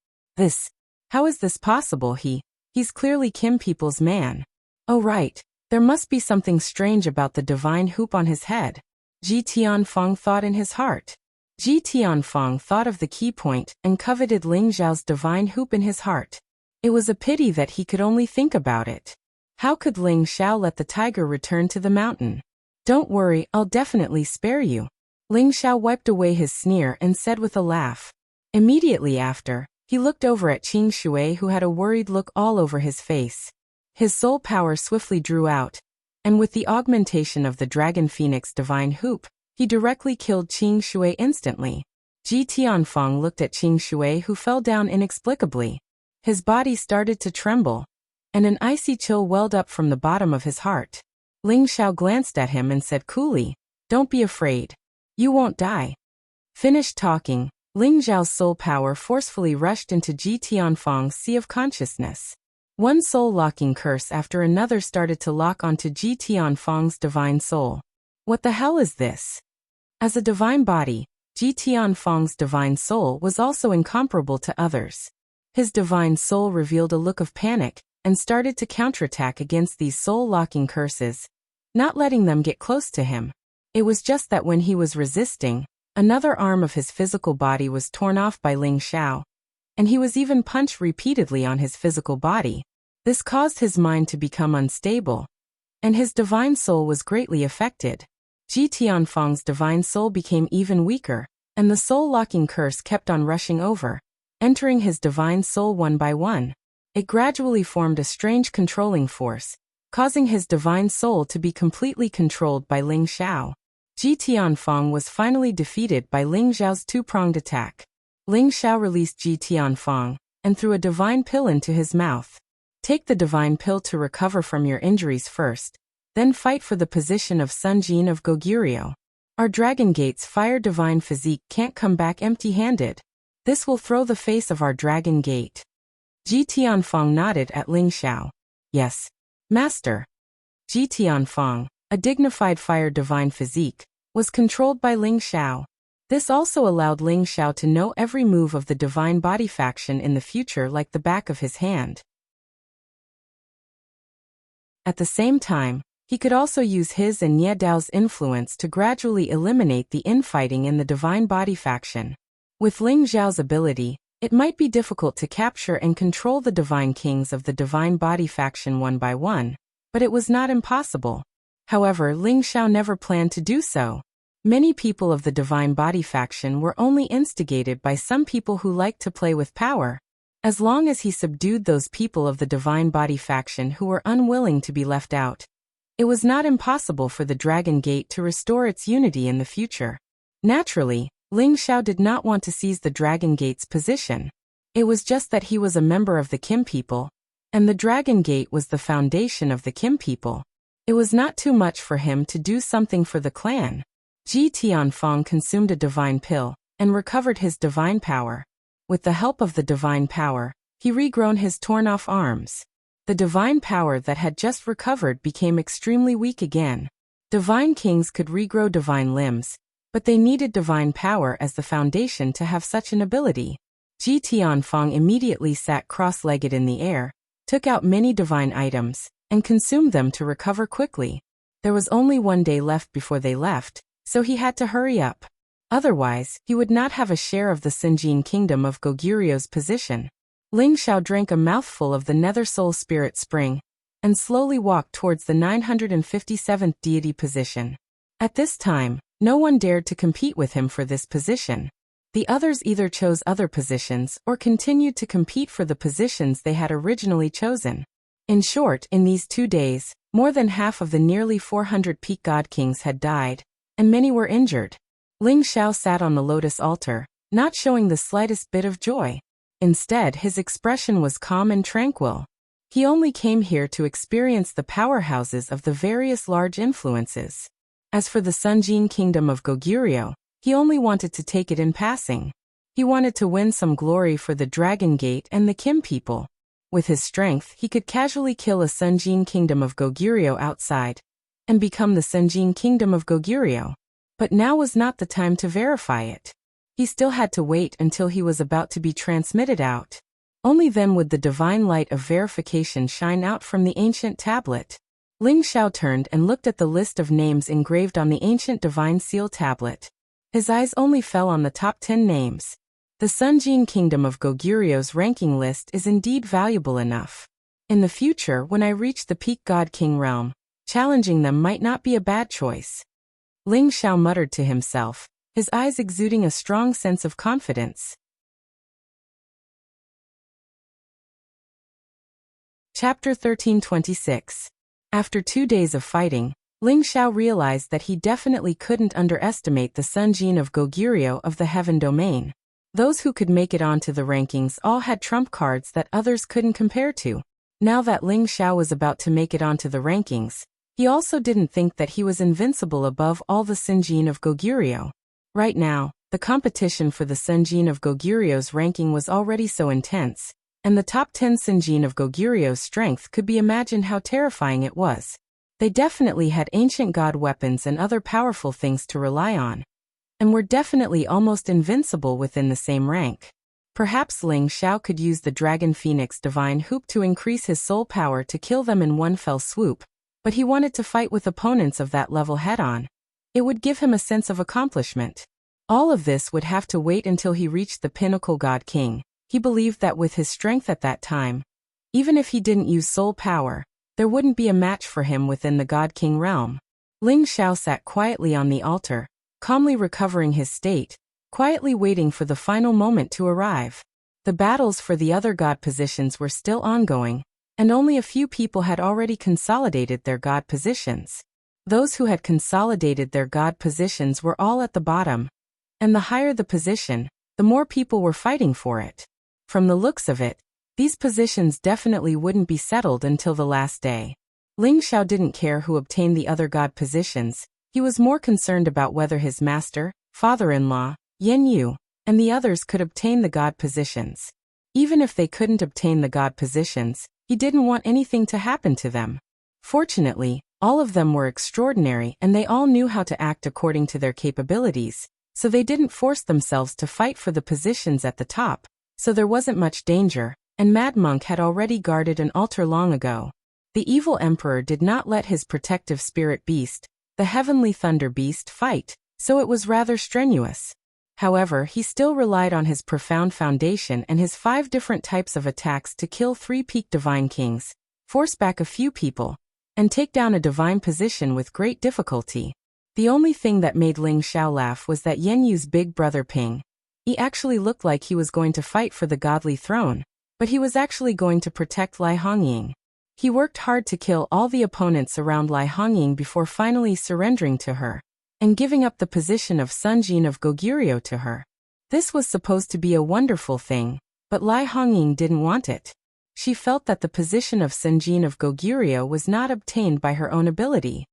How is this possible? He's clearly Kim people's man. Oh right. There must be something strange about the divine hoop on his head. Ji Tianfeng thought in his heart. Ji Tianfeng thought of the key point and coveted Ling Xiao's divine hoop in his heart. It was a pity that he could only think about it. How could Ling Xiao let the tiger return to the mountain? Don't worry, I'll definitely spare you. Ling Xiao wiped away his sneer and said with a laugh. Immediately after, he looked over at Qing Shui, who had a worried look all over his face. His soul power swiftly drew out, and with the augmentation of the Dragon Phoenix divine hoop, he directly killed Qing Shui instantly. Ji Tianfeng looked at Qing Shui, who fell down inexplicably. His body started to tremble. and an icy chill welled up from the bottom of his heart. Ling Xiao glanced at him and said coolly, "Don't be afraid. You won't die." Finished talking, Ling Xiao's soul power forcefully rushed into Ji Tianfang's sea of consciousness. One soul-locking curse after another started to lock onto Ji Tianfang's divine soul. What the hell is this? As a divine body, Ji Tianfang's divine soul was also incomparable to others. His divine soul revealed a look of panic and started to counterattack against these soul-locking curses, not letting them get close to him. It was just that when he was resisting, another arm of his physical body was torn off by Ling Xiao, and he was even punched repeatedly on his physical body. This caused his mind to become unstable, and his divine soul was greatly affected. Ji Tianfang's divine soul became even weaker, and the soul-locking curse kept on rushing over, entering his divine soul one by one. It gradually formed a strange controlling force, causing his divine soul to be completely controlled by Ling Xiao. Ji Tianfang was finally defeated by Ling Xiao's two-pronged attack. Ling Xiao released Ji Tianfang and threw a divine pill into his mouth. Take the divine pill to recover from your injuries first, then fight for the position of Sun Jin of Goguryeo. Our Dragon Gate's fire divine physique can't come back empty-handed. This will throw the face of our Dragon Gate. Ji Tianfang nodded at Ling Xiao. Yes, Master. Ji Tianfang, a dignified fire divine physique, was controlled by Ling Xiao. This also allowed Ling Xiao to know every move of the divine body faction in the future like the back of his hand. At the same time, he could also use his and Ye Dao's influence to gradually eliminate the infighting in the divine body faction. With Ling Xiao's ability, it might be difficult to capture and control the divine kings of the divine body faction one by one, but it was not impossible. However, Ling Xiao never planned to do so. Many people of the divine body faction were only instigated by some people who liked to play with power. As long as he subdued those people of the divine body faction who were unwilling to be left out, it was not impossible for the Dragon Gate to restore its unity in the future. Naturally, Ling Xiao did not want to seize the Dragon Gate's position. It was just that he was a member of the Kim people, and the Dragon Gate was the foundation of the Kim people. It was not too much for him to do something for the clan. Ji Tianfang consumed a divine pill and recovered his divine power. With the help of the divine power, he regrown his torn-off arms. The divine power that had just recovered became extremely weak again. Divine kings could regrow divine limbs, but they needed divine power as the foundation to have such an ability. Ji Tianfang immediately sat cross-legged in the air, took out many divine items, and consumed them to recover quickly. There was only one day left before they left, so he had to hurry up. Otherwise, he would not have a share of the Sunjin kingdom of Goguryeo's position. Ling Xiao drank a mouthful of the Nether Soul Spirit Spring, and slowly walked towards the 957th deity position. At this time, no one dared to compete with him for this position. The others either chose other positions or continued to compete for the positions they had originally chosen. In short, in these 2 days, more than half of the nearly 400 peak god kings had died, and many were injured. Ling Xiao sat on the lotus altar, not showing the slightest bit of joy. Instead, his expression was calm and tranquil. He only came here to experience the powerhouses of the various large influences. As for the Sunjin kingdom of Goguryeo, he only wanted to take it in passing. He wanted to win some glory for the Dragon Gate and the Kim people. With his strength, he could casually kill a Sunjin kingdom of Goguryeo outside, and become the Sunjin kingdom of Goguryeo. But now was not the time to verify it. He still had to wait until he was about to be transmitted out. Only then would the divine light of verification shine out from the ancient tablet. Ling Xiao turned and looked at the list of names engraved on the ancient divine seal tablet. His eyes only fell on the top 10 names. The Sunjin kingdom of Goguryeo's ranking list is indeed valuable enough. In the future, when I reach the peak god king realm, challenging them might not be a bad choice. Ling Xiao muttered to himself, his eyes exuding a strong sense of confidence. Chapter 1326. After 2 days of fighting, Ling Xiao realized that he definitely couldn't underestimate the Sunjin of Goguryeo of the Heaven Domain. Those who could make it onto the rankings all had trump cards that others couldn't compare to. Now that Ling Xiao was about to make it onto the rankings, he also didn't think that he was invincible above all the Senjin of Goguryeo. Right now, the competition for the Senjin of Goguryeu's ranking was already so intense, and the top 10 Senjin of Goguryeu's strength could be imagined how terrifying it was. They definitely had ancient god weapons and other powerful things to rely on, and were definitely almost invincible within the same rank. Perhaps Ling Xiao could use the Dragon Phoenix Divine Hoop to increase his soul power to kill them in one fell swoop, but he wanted to fight with opponents of that level head-on. It would give him a sense of accomplishment. All of this would have to wait until he reached the pinnacle God King. He believed that with his strength at that time, even if he didn't use soul power, there wouldn't be a match for him within the God King realm. Ling Xiao sat quietly on the altar, calmly recovering his state, quietly waiting for the final moment to arrive. The battles for the other god positions were still ongoing, and only a few people had already consolidated their god positions. Those who had consolidated their god positions were all at the bottom, and the higher the position, the more people were fighting for it. From the looks of it, these positions definitely wouldn't be settled until the last day. Ling Xiao didn't care who obtained the other god positions. He was more concerned about whether his master, father-in-law, Yan Yu, and the others could obtain the god positions. Even if they couldn't obtain the god positions, he didn't want anything to happen to them. Fortunately, all of them were extraordinary and they all knew how to act according to their capabilities, so they didn't force themselves to fight for the positions at the top, so there wasn't much danger, and Mad Monk had already guarded an altar long ago. The evil emperor did not let his protective spirit beast, the heavenly thunder beast, fight, so it was rather strenuous. However, he still relied on his profound foundation and his 5 different types of attacks to kill 3 peak divine kings, force back a few people, and take down a divine position with great difficulty. The only thing that made Ling Xiao laugh was that Yan Yu's big brother Ping. He actually looked like he was going to fight for the godly throne, but he was actually going to protect Lai Hongying. He worked hard to kill all the opponents around Lai Hongying before finally surrendering to her, and giving up the position of Senjin of Goguryeo to her. This was supposed to be a wonderful thing, but Lai Hongying didn't want it. She felt that the position of Senjin of Goguryeo was not obtained by her own ability.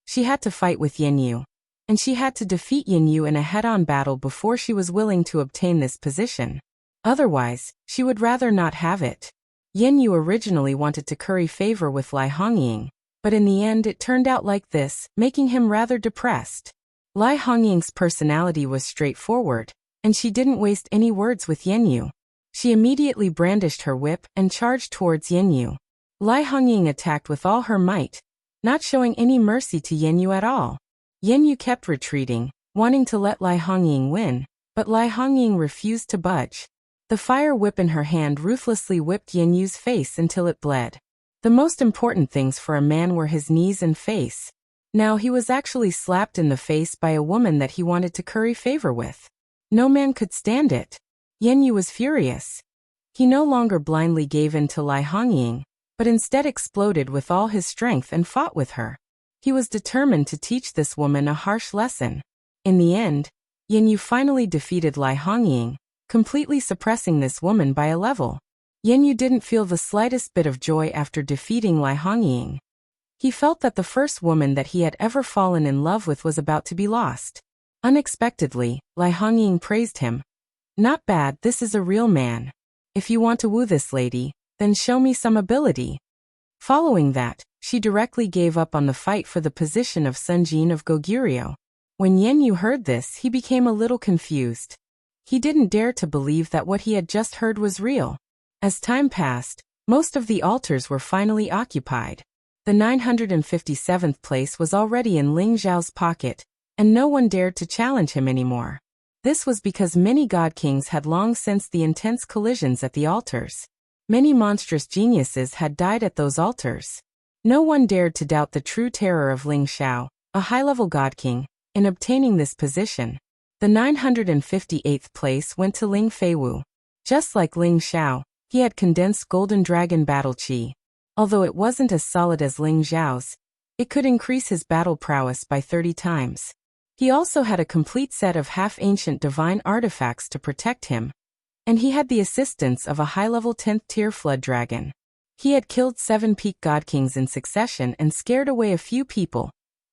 She had to fight with Yan Yu, and she had to defeat Yan Yu in a head-on battle before she was willing to obtain this position. Otherwise, she would rather not have it. Yan Yu originally wanted to curry favor with Lai Hongying, but in the end it turned out like this, making him rather depressed. Lai Hongying's personality was straightforward, and she didn't waste any words with Yan Yu. She immediately brandished her whip and charged towards Yan Yu. Lai Hongying attacked with all her might, not showing any mercy to Yan Yu at all. Yan Yu kept retreating, wanting to let Lai Hongying win, but Lai Hongying refused to budge. The fire whip in her hand ruthlessly whipped Yan Yu's face until it bled. The most important things for a man were his knees and face. Now he was actually slapped in the face by a woman that he wanted to curry favor with. No man could stand it. Yan Yu was furious. He no longer blindly gave in to Lai Hongying, but instead exploded with all his strength and fought with her. He was determined to teach this woman a harsh lesson. In the end, Yan Yu finally defeated Lai Hongying, completely suppressing this woman by a level. Yan Yu didn't feel the slightest bit of joy after defeating Lai Hongying. He felt that the first woman that he had ever fallen in love with was about to be lost. Unexpectedly, Lai Hongying praised him. "Not bad, this is a real man. If you want to woo this lady, then show me some ability." Following that, she directly gave up on the fight for the position of Senjin of Goguryeo. When Yan Yu heard this, he became a little confused. He didn't dare to believe that what he had just heard was real. As time passed, most of the altars were finally occupied. The 957th place was already in Ling Xiao's pocket, and no one dared to challenge him anymore. This was because many god kings had long sensed the intense collisions at the altars. Many monstrous geniuses had died at those altars. No one dared to doubt the true terror of Ling Xiao, a high-level god king, in obtaining this position. The 958th place went to Ling Feiwu. Just like Ling Xiao, he had condensed Golden Dragon Battle Chi. Although it wasn't as solid as Ling Xiao's, it could increase his battle prowess by 30 times. He also had a complete set of half-ancient divine artifacts to protect him. and he had the assistance of a high-level 10th-tier flood dragon. He had killed 7 peak god kings in succession and scared away a few people,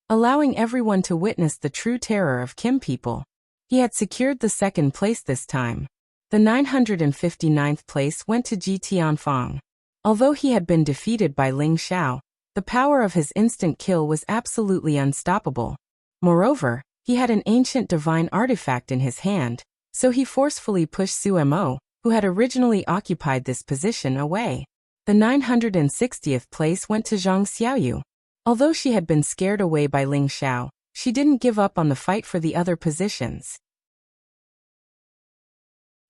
allowing everyone to witness the true terror of Kim people. He had secured the 2nd place this time. The 959th place went to Ji Tianfang. Although he had been defeated by Ling Xiao, the power of his instant kill was absolutely unstoppable. Moreover, he had an ancient divine artifact in his hand, so he forcefully pushed Su Mo, who had originally occupied this position, away. The 960th place went to Zhang Xiaoyu. Although she had been scared away by Ling Xiao, she didn't give up on the fight for the other positions.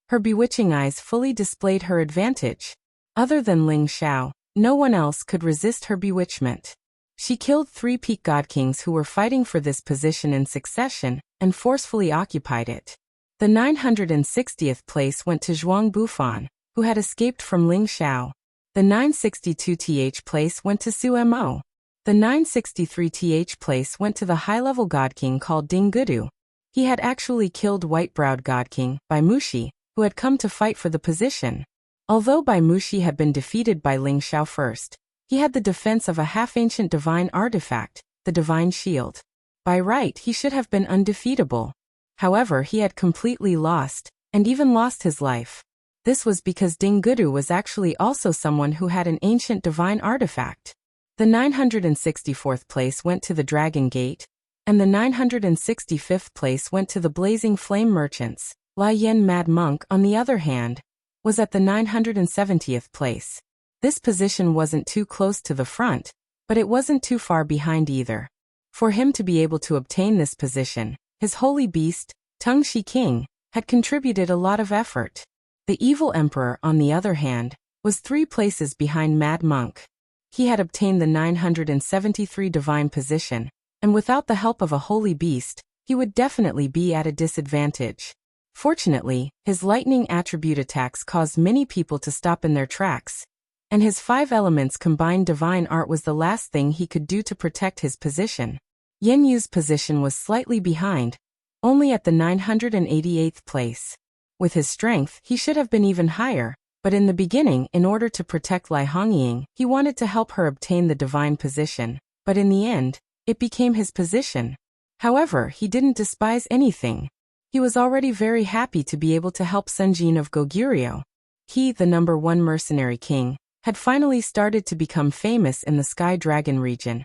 Her bewitching eyes fully displayed her advantage. Other than Ling Xiao, no one else could resist her bewitchment. She killed 3 peak god kings who were fighting for this position in succession and forcefully occupied it. The 960th place went to Zhuang Bufan, who had escaped from Ling Xiao. The 962th place went to Su Mo. The 963th place went to the high-level god king called Ding Gudu. He had actually killed white-browed god king, Bai Mushi, who had come to fight for the position. Although Bai Mushi had been defeated by Ling Xiao first, he had the defense of a half-ancient divine artifact, the divine shield. By right, he should have been undefeatable. However, he had completely lost, and even lost his life. This was because Ding Gudu was actually also someone who had an ancient divine artifact. The 964th place went to the Dragon Gate, and the 965th place went to the Blazing Flame Merchants. Lai Yen Mad Monk, on the other hand, was at the 970th place. This position wasn't too close to the front, but it wasn't too far behind either. For him to be able to obtain this position, his holy beast, Tung Shi King, had contributed a lot of effort. The evil emperor, on the other hand, was 3 places behind Mad Monk. He had obtained the 973 divine position, and without the help of a holy beast, he would definitely be at a disadvantage. Fortunately, his lightning attribute attacks caused many people to stop in their tracks, and his 5 elements combined divine art was the last thing he could do to protect his position. Yen Yu's position was slightly behind, only at the 988th place. With his strength, he should have been even higher, but in the beginning, in order to protect Lai Hongying, he wanted to help her obtain the divine position, but in the end, it became his position. However, he didn't despise anything. He was already very happy to be able to help Sun Jin of Goguryeo. He, the #1 mercenary king, had finally started to become famous in the Sky Dragon region,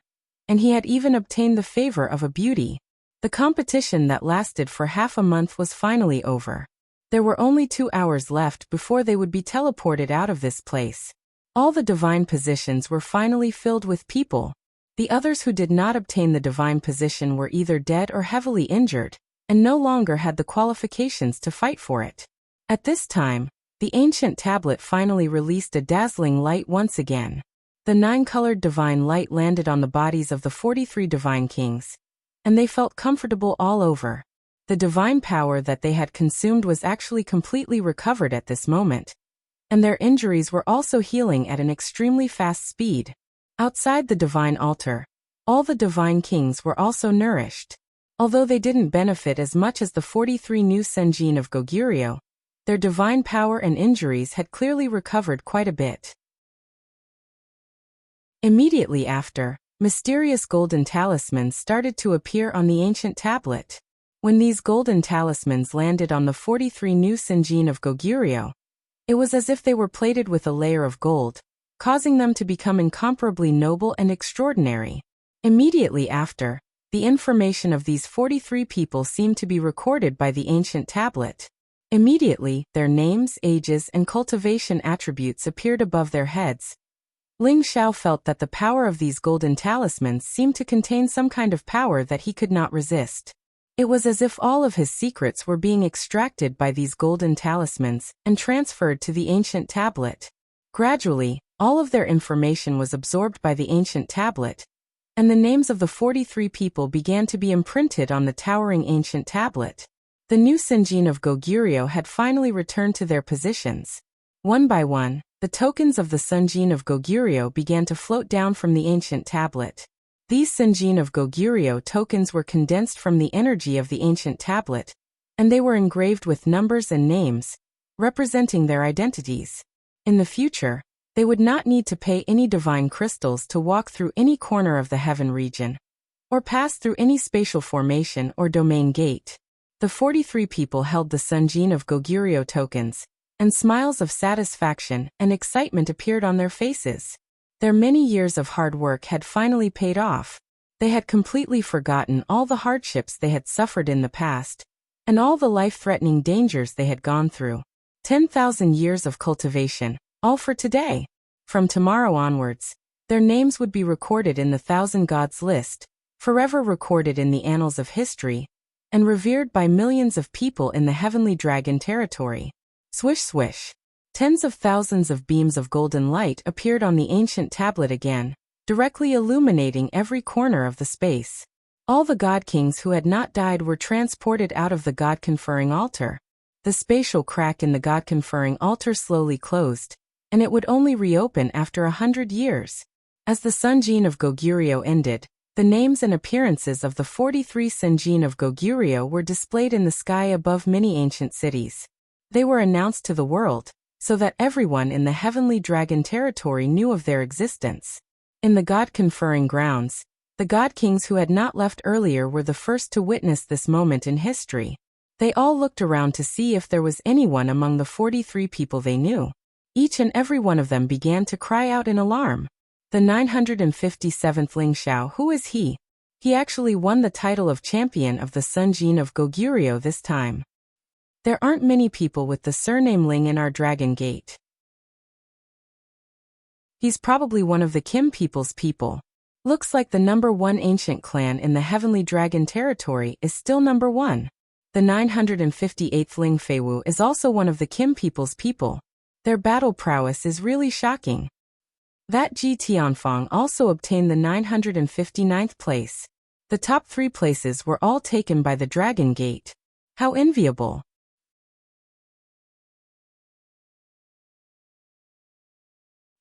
and he had even obtained the favor of a beauty. The competition that lasted for half a month was finally over. There were only 2 hours left before they would be teleported out of this place. All the divine positions were finally filled with people. The others who did not obtain the divine position were either dead or heavily injured, and no longer had the qualifications to fight for it. At this time, the ancient tablet finally released a dazzling light once again. The 9-colored divine light landed on the bodies of the 43 divine kings, and they felt comfortable all over. The divine power that they had consumed was actually completely recovered at this moment, and their injuries were also healing at an extremely fast speed. Outside the divine altar, all the divine kings were also nourished. Although they didn't benefit as much as the 43 new Senjin of Goguryeo, their divine power and injuries had clearly recovered quite a bit. Immediately after, mysterious golden talismans started to appear on the ancient tablet. When these golden talismans landed on the 43 new Senjin of Goguryeo, it was as if they were plated with a layer of gold, causing them to become incomparably noble and extraordinary. Immediately after, the information of these 43 people seemed to be recorded by the ancient tablet. Immediately, their names, ages, and cultivation attributes appeared above their heads. Ling Xiao felt that the power of these golden talismans seemed to contain some kind of power that he could not resist. It was as if all of his secrets were being extracted by these golden talismans and transferred to the ancient tablet. Gradually, all of their information was absorbed by the ancient tablet, and the names of the 43 people began to be imprinted on the towering ancient tablet. The new Senjin of Goguryeo had finally returned to their positions. One by one, the tokens of the Senjin of Goguryeo began to float down from the ancient tablet. These Senjin of Goguryeo tokens were condensed from the energy of the ancient tablet, and they were engraved with numbers and names, representing their identities. In the future, they would not need to pay any divine crystals to walk through any corner of the heaven region, or pass through any spatial formation or domain gate. The 43 people held the Sunjin of Goguryeo tokens, and smiles of satisfaction and excitement appeared on their faces. Their many years of hard work had finally paid off. They had completely forgotten all the hardships they had suffered in the past, and all the life-threatening dangers they had gone through. 10,000 years of cultivation, all for today. From tomorrow onwards, their names would be recorded in the Thousand Gods list, forever recorded in the annals of history, and revered by millions of people in the heavenly dragon territory. Swish swish. Tens of thousands of beams of golden light appeared on the ancient tablet again, directly illuminating every corner of the space. All the god kings who had not died were transported out of the god-conferring altar. The spatial crack in the god-conferring altar slowly closed, and it would only reopen after 100 years. As the Sunjin of Goguryeo ended, the names and appearances of the 43 Sunjin of Goguryeo were displayed in the sky above many ancient cities. They were announced to the world, so that everyone in the heavenly dragon territory knew of their existence. In the god-conferring grounds, the god kings who had not left earlier were the first to witness this moment in history. They all looked around to see if there was anyone among the 43 people they knew. Each and every one of them began to cry out in alarm. The 957th Ling Xiao, who is he? He actually won the title of champion of the Sunjin of Goguryeo this time. There aren't many people with the surname Ling in our Dragon Gate. He's probably one of the Kim people's people. Looks like the #1 ancient clan in the Heavenly Dragon territory is still #1. The 958th Ling Feiwu is also one of the Kim people's people. Their battle prowess is really shocking. That Ji Tianfang also obtained the 959th place. The top 3 places were all taken by the Dragon Gate. How enviable.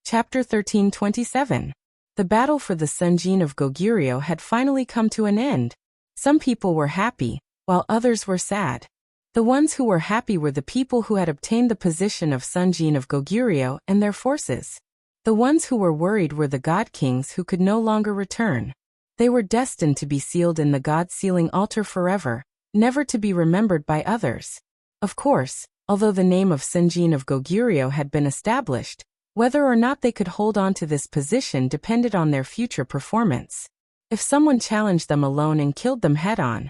Chapter 1327. The battle for the Sunjin of Goguryeo had finally come to an end. Some people were happy, while others were sad. The ones who were happy were the people who had obtained the position of Sunjin of Goguryeo and their forces. The ones who were worried were the god kings who could no longer return. They were destined to be sealed in the god-sealing altar forever, never to be remembered by others. Of course, although the name of Sunjin of Goguryeo had been established, whether or not they could hold on to this position depended on their future performance. If someone challenged them alone and killed them head-on,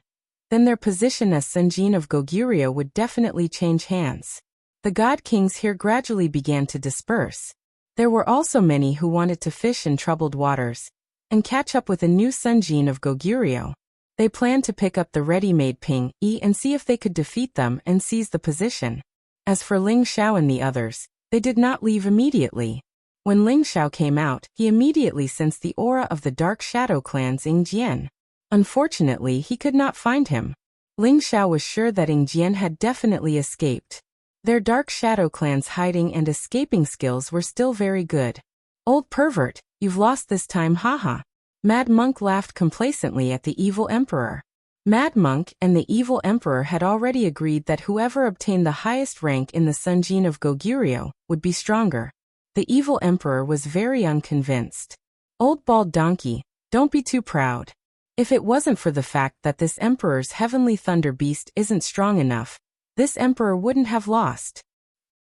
then their position as Sunjin of Goguryeo would definitely change hands. The god kings here gradually began to disperse. There were also many who wanted to fish in troubled waters and catch up with a new Sunjin of Goguryeo. They planned to pick up the ready-made Ping-yi and see if they could defeat them and seize the position. As for Ling Xiao and the others, they did not leave immediately. When Ling Xiao came out, he immediately sensed the aura of the Dark Shadow clan's Ying Jian. Unfortunately, he could not find him. Ling Xiao was sure that Ying Jian had definitely escaped. Their Dark Shadow clan's hiding and escaping skills were still very good. Old pervert, you've lost this time, haha. Mad Monk laughed complacently at the evil emperor. Mad Monk and the evil emperor had already agreed that whoever obtained the highest rank in the Sunjin of Goguryeo would be stronger. The evil emperor was very unconvinced. Old bald donkey, don't be too proud. If it wasn't for the fact that this emperor's heavenly thunder beast isn't strong enough, this emperor wouldn't have lost.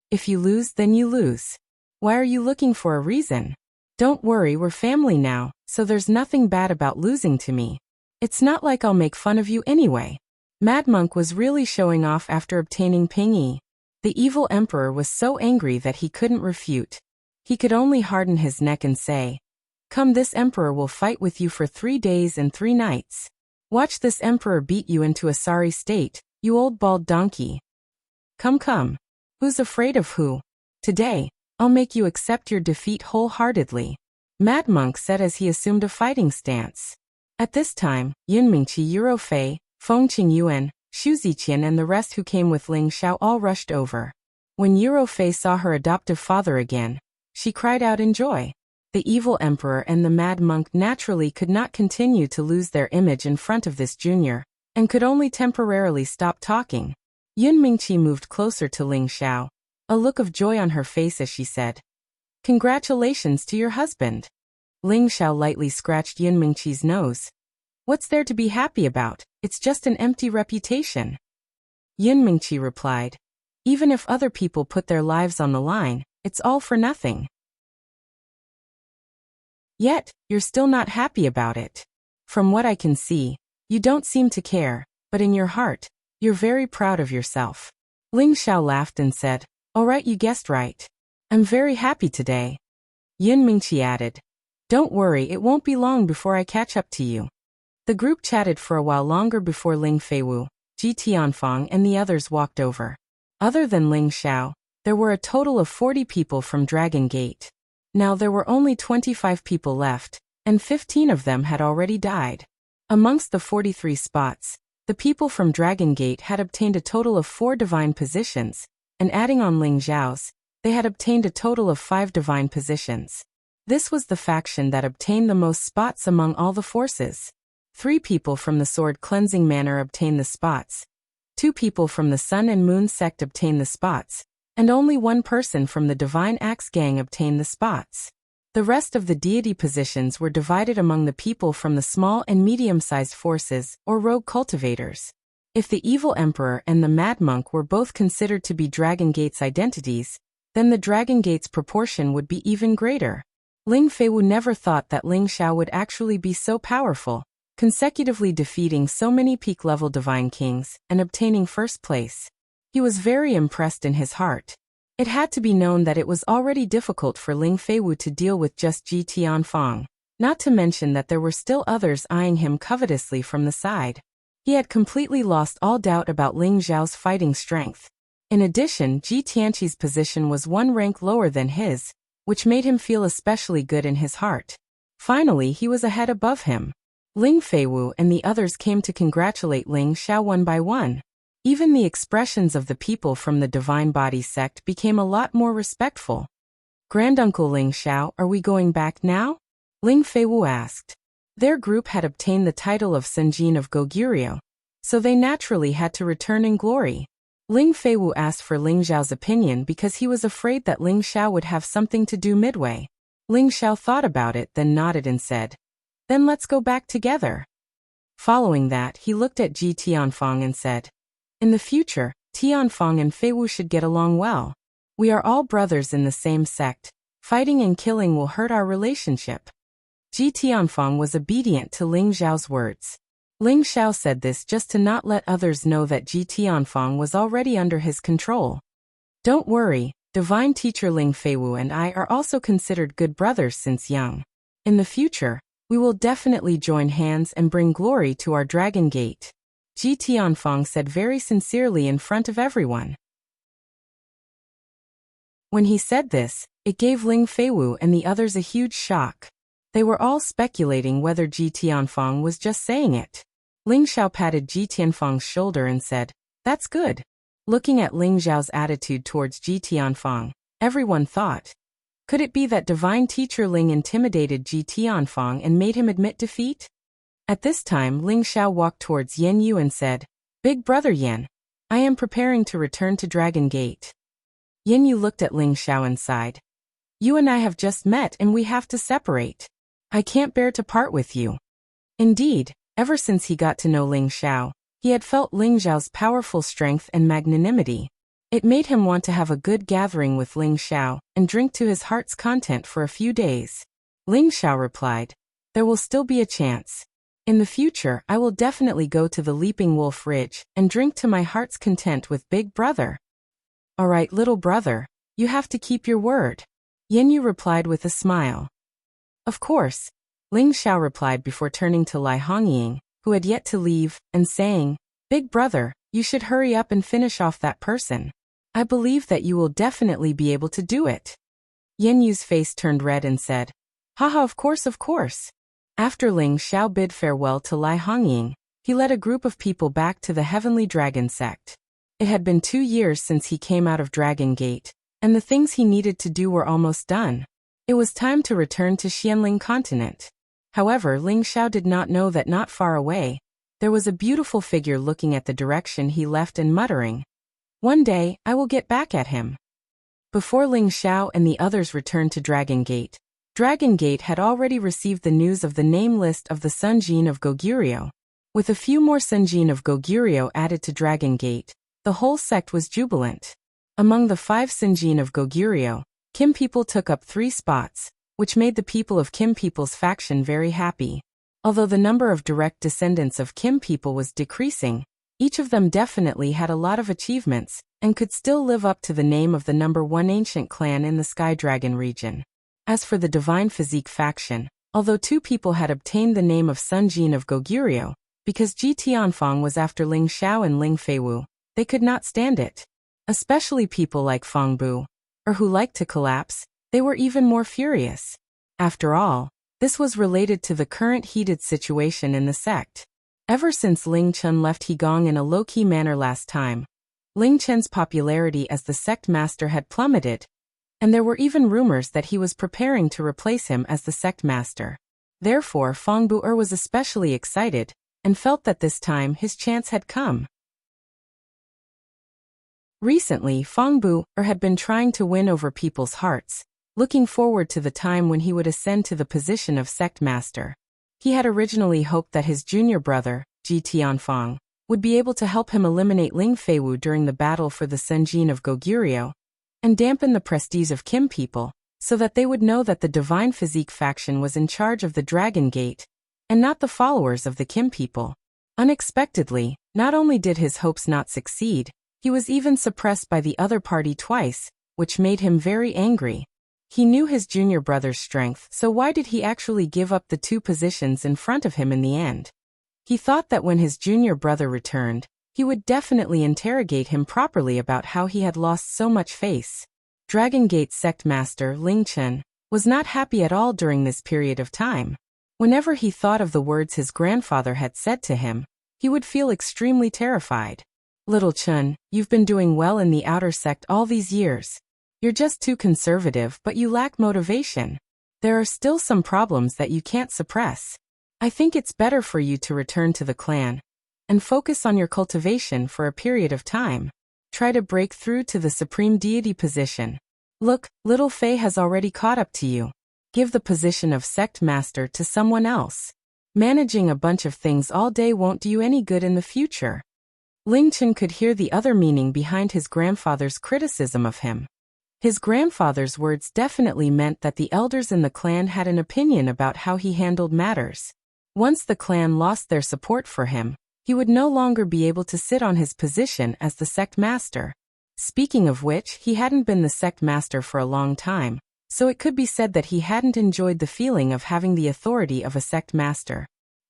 If you lose, then you lose. Why are you looking for a reason? Don't worry, we're family now, so there's nothing bad about losing to me. It's not like I'll make fun of you anyway. Mad Monk was really showing off after obtaining Ping-yi. The evil emperor was so angry that he couldn't refute. He could only harden his neck and say, "Come, this emperor will fight with you for 3 days and 3 nights. Watch this emperor beat you into a sorry state, you old bald donkey. Come come. Who's afraid of who? Today, I'll make you accept your defeat wholeheartedly," Mad Monk said as he assumed a fighting stance. At this time, Yunmingqi, Eurofei, Feng Qingyuan, Xu Ziqian and the rest who came with Ling Xiao all rushed over. When Eurofei saw her adoptive father again, she cried out in joy. The evil emperor and the Mad Monk naturally could not continue to lose their image in front of this junior, and could only temporarily stop talking. Yunmingqi moved closer to Ling Xiao, a look of joy on her face as she said, "Congratulations to your husband." Ling Xiao lightly scratched Yin Mingqi's nose. "What's there to be happy about? It's just an empty reputation." Yin Mingqi replied, "Even if other people put their lives on the line, it's all for nothing. Yet, you're still not happy about it. From what I can see, you don't seem to care, but in your heart, you're very proud of yourself." Ling Xiao laughed and said, "All right, you guessed right. I'm very happy today." Yin Mingqi added, "Don't worry, it won't be long before I catch up to you." The group chatted for a while longer before Ling Feiwu, Ji Tianfang and the others walked over. Other than Ling Xiao, there were a total of 40 people from Dragon Gate. Now there were only 25 people left, and 15 of them had already died. Amongst the 43 spots, the people from Dragon Gate had obtained a total of 4 divine positions, and adding on Ling Zhao's, they had obtained a total of 5 divine positions. This was the faction that obtained the most spots among all the forces. 3 people from the Sword Cleansing Manor obtained the spots, 2 people from the Sun and Moon sect obtained the spots, and only 1 person from the Divine Axe Gang obtained the spots. The rest of the deity positions were divided among the people from the small and medium-sized forces, or rogue cultivators. If the evil emperor and the mad monk were both considered to be Dragon Gate's identities, then the Dragon Gate's proportion would be even greater. Ling Feiwu never thought that Ling Xiao would actually be so powerful, consecutively defeating so many peak-level divine kings and obtaining first place. He was very impressed in his heart. It had to be known that it was already difficult for Ling Feiwu to deal with just Ji Tianfang, not to mention that there were still others eyeing him covetously from the side. He had completely lost all doubt about Ling Zhao's fighting strength. In addition, Ji Tianqi's position was 1 rank lower than his, which made him feel especially good in his heart. Finally, he was a head above him. Ling Feiwu and the others came to congratulate Ling Xiao one by one. Even the expressions of the people from the Divine Body sect became a lot more respectful. "Granduncle Ling Xiao, are we going back now?" Ling Feiwu asked. Their group had obtained the title of Sanjin of Goguryeo, so they naturally had to return in glory. Ling Feiwu asked for Ling Zhao's opinion because he was afraid that Ling Xiao would have something to do midway. Ling Xiao thought about it, then nodded and said, "Then let's go back together." Following that, he looked at Ji Tianfang and said, "In the future, Tianfang and Feiwu should get along well. We are all brothers in the same sect. Fighting and killing will hurt our relationship." Ji Tianfang was obedient to Ling Zhao's words. Ling Xiao said this just to not let others know that Ji Tianfang was already under his control. "Don't worry, Divine Teacher Ling Feiwu and I are also considered good brothers since young. In the future, we will definitely join hands and bring glory to our Dragon Gate," Ji Tianfang said very sincerely in front of everyone. When he said this, it gave Ling Feiwu and the others a huge shock. They were all speculating whether Ji Tianfang was just saying it. Ling Xiao patted Ji Tianfang's shoulder and said, "That's good." Looking at Ling Zhao's attitude towards Ji Tianfang, everyone thought, could it be that Divine Teacher Ling intimidated Ji Tianfang and made him admit defeat? At this time, Ling Xiao walked towards Yan Yu and said, "Big brother Yan, I am preparing to return to Dragon Gate." Yan Yu looked at Ling Xiao and sighed. "You and I have just met and we have to separate. I can't bear to part with you." Indeed, ever since he got to know Ling Xiao, he had felt Ling Zhao's powerful strength and magnanimity. It made him want to have a good gathering with Ling Xiao and drink to his heart's content for a few days. Ling Xiao replied, "There will still be a chance. In the future, I will definitely go to the Leaping Wolf Ridge and drink to my heart's content with Big Brother." "All right, little brother, you have to keep your word," Yan Yu replied with a smile. "Of course," Ling Xiao replied before turning to Lai Hongying, who had yet to leave, and saying, "Big brother, you should hurry up and finish off that person. I believe that you will definitely be able to do it." Yan Yu's face turned red and said, "Haha, of course, of course." After Ling Xiao bid farewell to Lai Hongying, he led a group of people back to the Heavenly Dragon sect. It had been 2 years since he came out of Dragon Gate, and the things he needed to do were almost done. It was time to return to Xianling continent. However, Ling Xiao did not know that not far away, there was a beautiful figure looking at the direction he left and muttering, "One day, I will get back at him." Before Ling Xiao and the others returned to Dragon Gate, Dragon Gate had already received the news of the name list of the Sunjin of Goguryeo. With a few more Sunjin of Goguryeo added to Dragon Gate, the whole sect was jubilant. Among the 5 Sunjin of Goguryeo, Kim people took up 3 spots, which made the people of Kim people's faction very happy. Although the number of direct descendants of Kim people was decreasing, each of them definitely had a lot of achievements, and could still live up to the name of the number 1 ancient clan in the Sky Dragon region. As for the Divine Physique faction, although 2 people had obtained the name of Sunjin of Goguryeo, because Ji Tianfang was after Ling Xiao and Ling Feiwu, they could not stand it. Especially people like Fang Bu, or who liked to collapse, they were even more furious. After all, this was related to the current heated situation in the sect. Ever since Ling Chen left Hegong in a low-key manner last time, Ling Chen's popularity as the sect master had plummeted, and there were even rumors that he was preparing to replace him as the sect master. Therefore, Fang Bu was especially excited, and felt that this time his chance had come. Recently, Fang Bu had been trying to win over people's hearts, looking forward to the time when he would ascend to the position of sect master. He had originally hoped that his junior brother, Ji Tianfang, would be able to help him eliminate Ling Feiwu during the battle for the Sunjin of Goguryeo, and dampen the prestige of Kim people, so that they would know that the Divine Physique faction was in charge of the Dragon Gate, and not the followers of the Kim people. Unexpectedly, not only did his hopes not succeed, he was even suppressed by the other party twice, which made him very angry. He knew his junior brother's strength, so why did he actually give up the 2 positions in front of him in the end? He thought that when his junior brother returned, he would definitely interrogate him properly about how he had lost so much face. Dragon Gate sect master Ling Chen was not happy at all during this period of time. Whenever he thought of the words his grandfather had said to him, he would feel extremely terrified. Little Chen, you've been doing well in the outer sect all these years. You're just too conservative, but you lack motivation. There are still some problems that you can't suppress. I think it's better for you to return to the clan and focus on your cultivation for a period of time. Try to break through to the supreme deity position. Look, little Fei has already caught up to you. Give the position of sect master to someone else. Managing a bunch of things all day won't do you any good in the future. Ling Chen could hear the other meaning behind his grandfather's criticism of him. His grandfather's words definitely meant that the elders in the clan had an opinion about how he handled matters. Once the clan lost their support for him, he would no longer be able to sit on his position as the sect master. Speaking of which, he hadn't been the sect master for a long time, so it could be said that he hadn't enjoyed the feeling of having the authority of a sect master.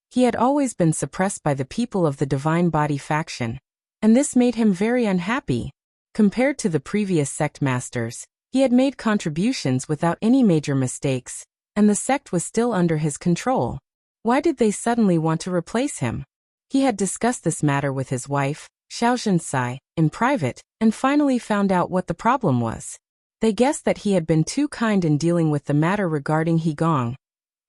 He had always been suppressed by the people of the Divine Body faction, and this made him very unhappy. Compared to the previous sect masters, he had made contributions without any major mistakes, and the sect was still under his control. Why did they suddenly want to replace him? He had discussed this matter with his wife, Xiao Zhensai, in private, and finally found out what the problem was. They guessed that he had been too kind in dealing with the matter regarding Hegong,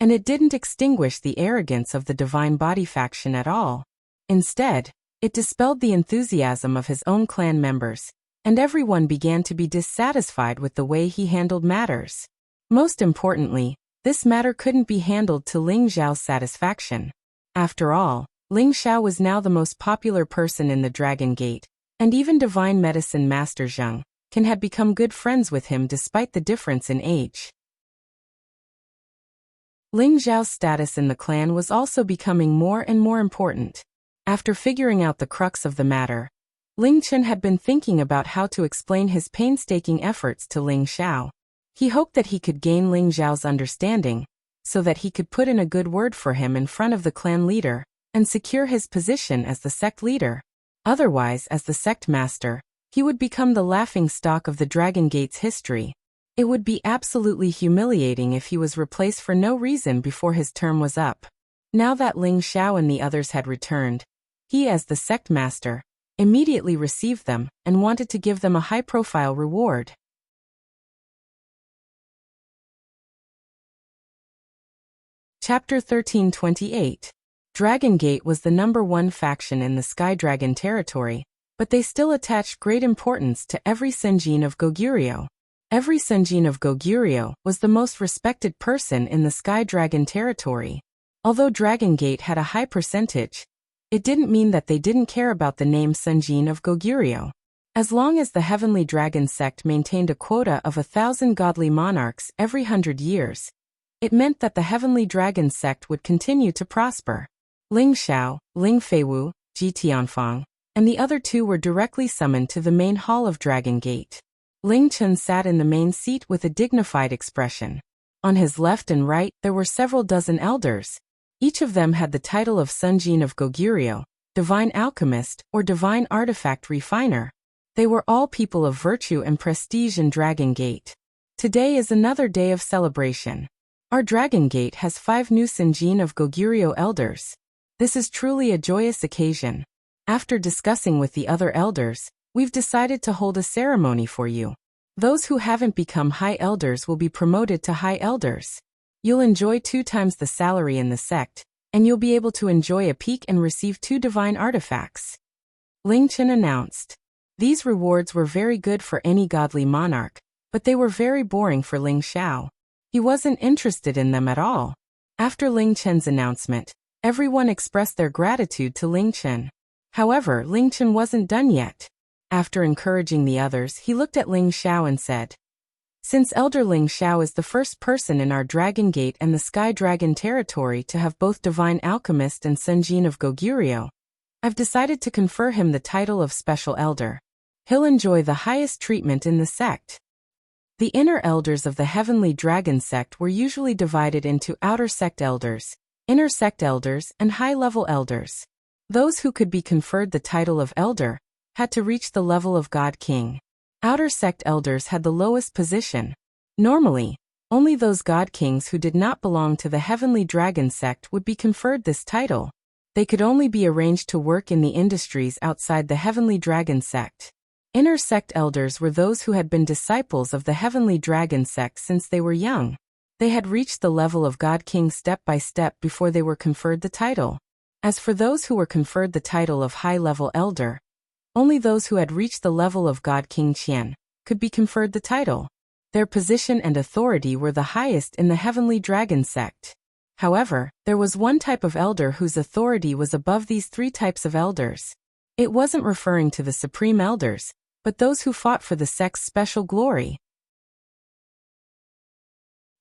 and it didn't extinguish the arrogance of the Divine Body faction at all. Instead, it dispelled the enthusiasm of his own clan members, and everyone began to be dissatisfied with the way he handled matters. Most importantly, this matter couldn't be handled to Ling Xiao's satisfaction. After all, Ling Xiao was now the most popular person in the Dragon Gate, and even Divine Medicine Master Zheng had become good friends with him despite the difference in age. Ling Xiao's status in the clan was also becoming more and more important. After figuring out the crux of the matter, Ling Chen had been thinking about how to explain his painstaking efforts to Ling Xiao. He hoped that he could gain Ling Xiao's understanding, so that he could put in a good word for him in front of the clan leader, and secure his position as the sect leader. Otherwise, as the sect master, he would become the laughing stock of the Dragon Gate's history. It would be absolutely humiliating if he was replaced for no reason before his term was up. Now that Ling Xiao and the others had returned, he, as the sect master, immediately received them and wanted to give them a high-profile reward. Chapter 1328. Dragon Gate was the number 1 faction in the Sky Dragon territory, but they still attached great importance to every Senjin of Goguryeo. Every Sunjin of Goguryeo was the most respected person in the Sky Dragon territory. Although Dragon Gate had a high percentage, it didn't mean that they didn't care about the name Sunjin of Goguryeo. As long as the Heavenly Dragon sect maintained a quota of 1,000 godly monarchs every 100 years, it meant that the Heavenly Dragon sect would continue to prosper. Ling Xiao, Ling Feiwu, Ji Tianfang, and the other two were directly summoned to the main hall of Dragon Gate. Ling Chen sat in the main seat with a dignified expression. On his left and right there were several dozen elders. Each of them had the title of Sunjin of Goguryeo, Divine Alchemist, or Divine Artifact Refiner. They were all people of virtue and prestige in Dragon Gate. Today is another day of celebration. Our Dragon Gate has 5 new Sunjin of Goguryeo elders. This is truly a joyous occasion. After discussing with the other elders, we've decided to hold a ceremony for you. Those who haven't become high elders will be promoted to high elders. You'll enjoy 2 times the salary in the sect, and you'll be able to enjoy a peak and receive 2 divine artifacts. Ling Chen announced. These rewards were very good for any godly monarch, but they were very boring for Ling Xiao. He wasn't interested in them at all. After Ling Chen's announcement, everyone expressed their gratitude to Ling Chen. However, Ling Chen wasn't done yet. After encouraging the others, he looked at Ling Xiao and said, "Since Elder Ling Xiao is the first person in our Dragon Gate and the Sky Dragon territory to have both Divine Alchemist and Sunjin of Goguryeo, I've decided to confer him the title of Special Elder. He'll enjoy the highest treatment in the sect." The inner elders of the Heavenly Dragon sect were usually divided into outer sect elders, inner sect elders, and high-level elders. Those who could be conferred the title of elder had to reach the level of God King. Outer sect elders had the lowest position. Normally, only those God Kings who did not belong to the Heavenly Dragon sect would be conferred this title. They could only be arranged to work in the industries outside the Heavenly Dragon sect. Inner sect elders were those who had been disciples of the Heavenly Dragon sect since they were young. They had reached the level of God King step by step before they were conferred the title. As for those who were conferred the title of high-level elder, only those who had reached the level of God King Qian could be conferred the title. Their position and authority were the highest in the Heavenly Dragon sect. However, there was one type of elder whose authority was above these 3 types of elders. It wasn't referring to the supreme elders, but those who fought for the sect's special glory.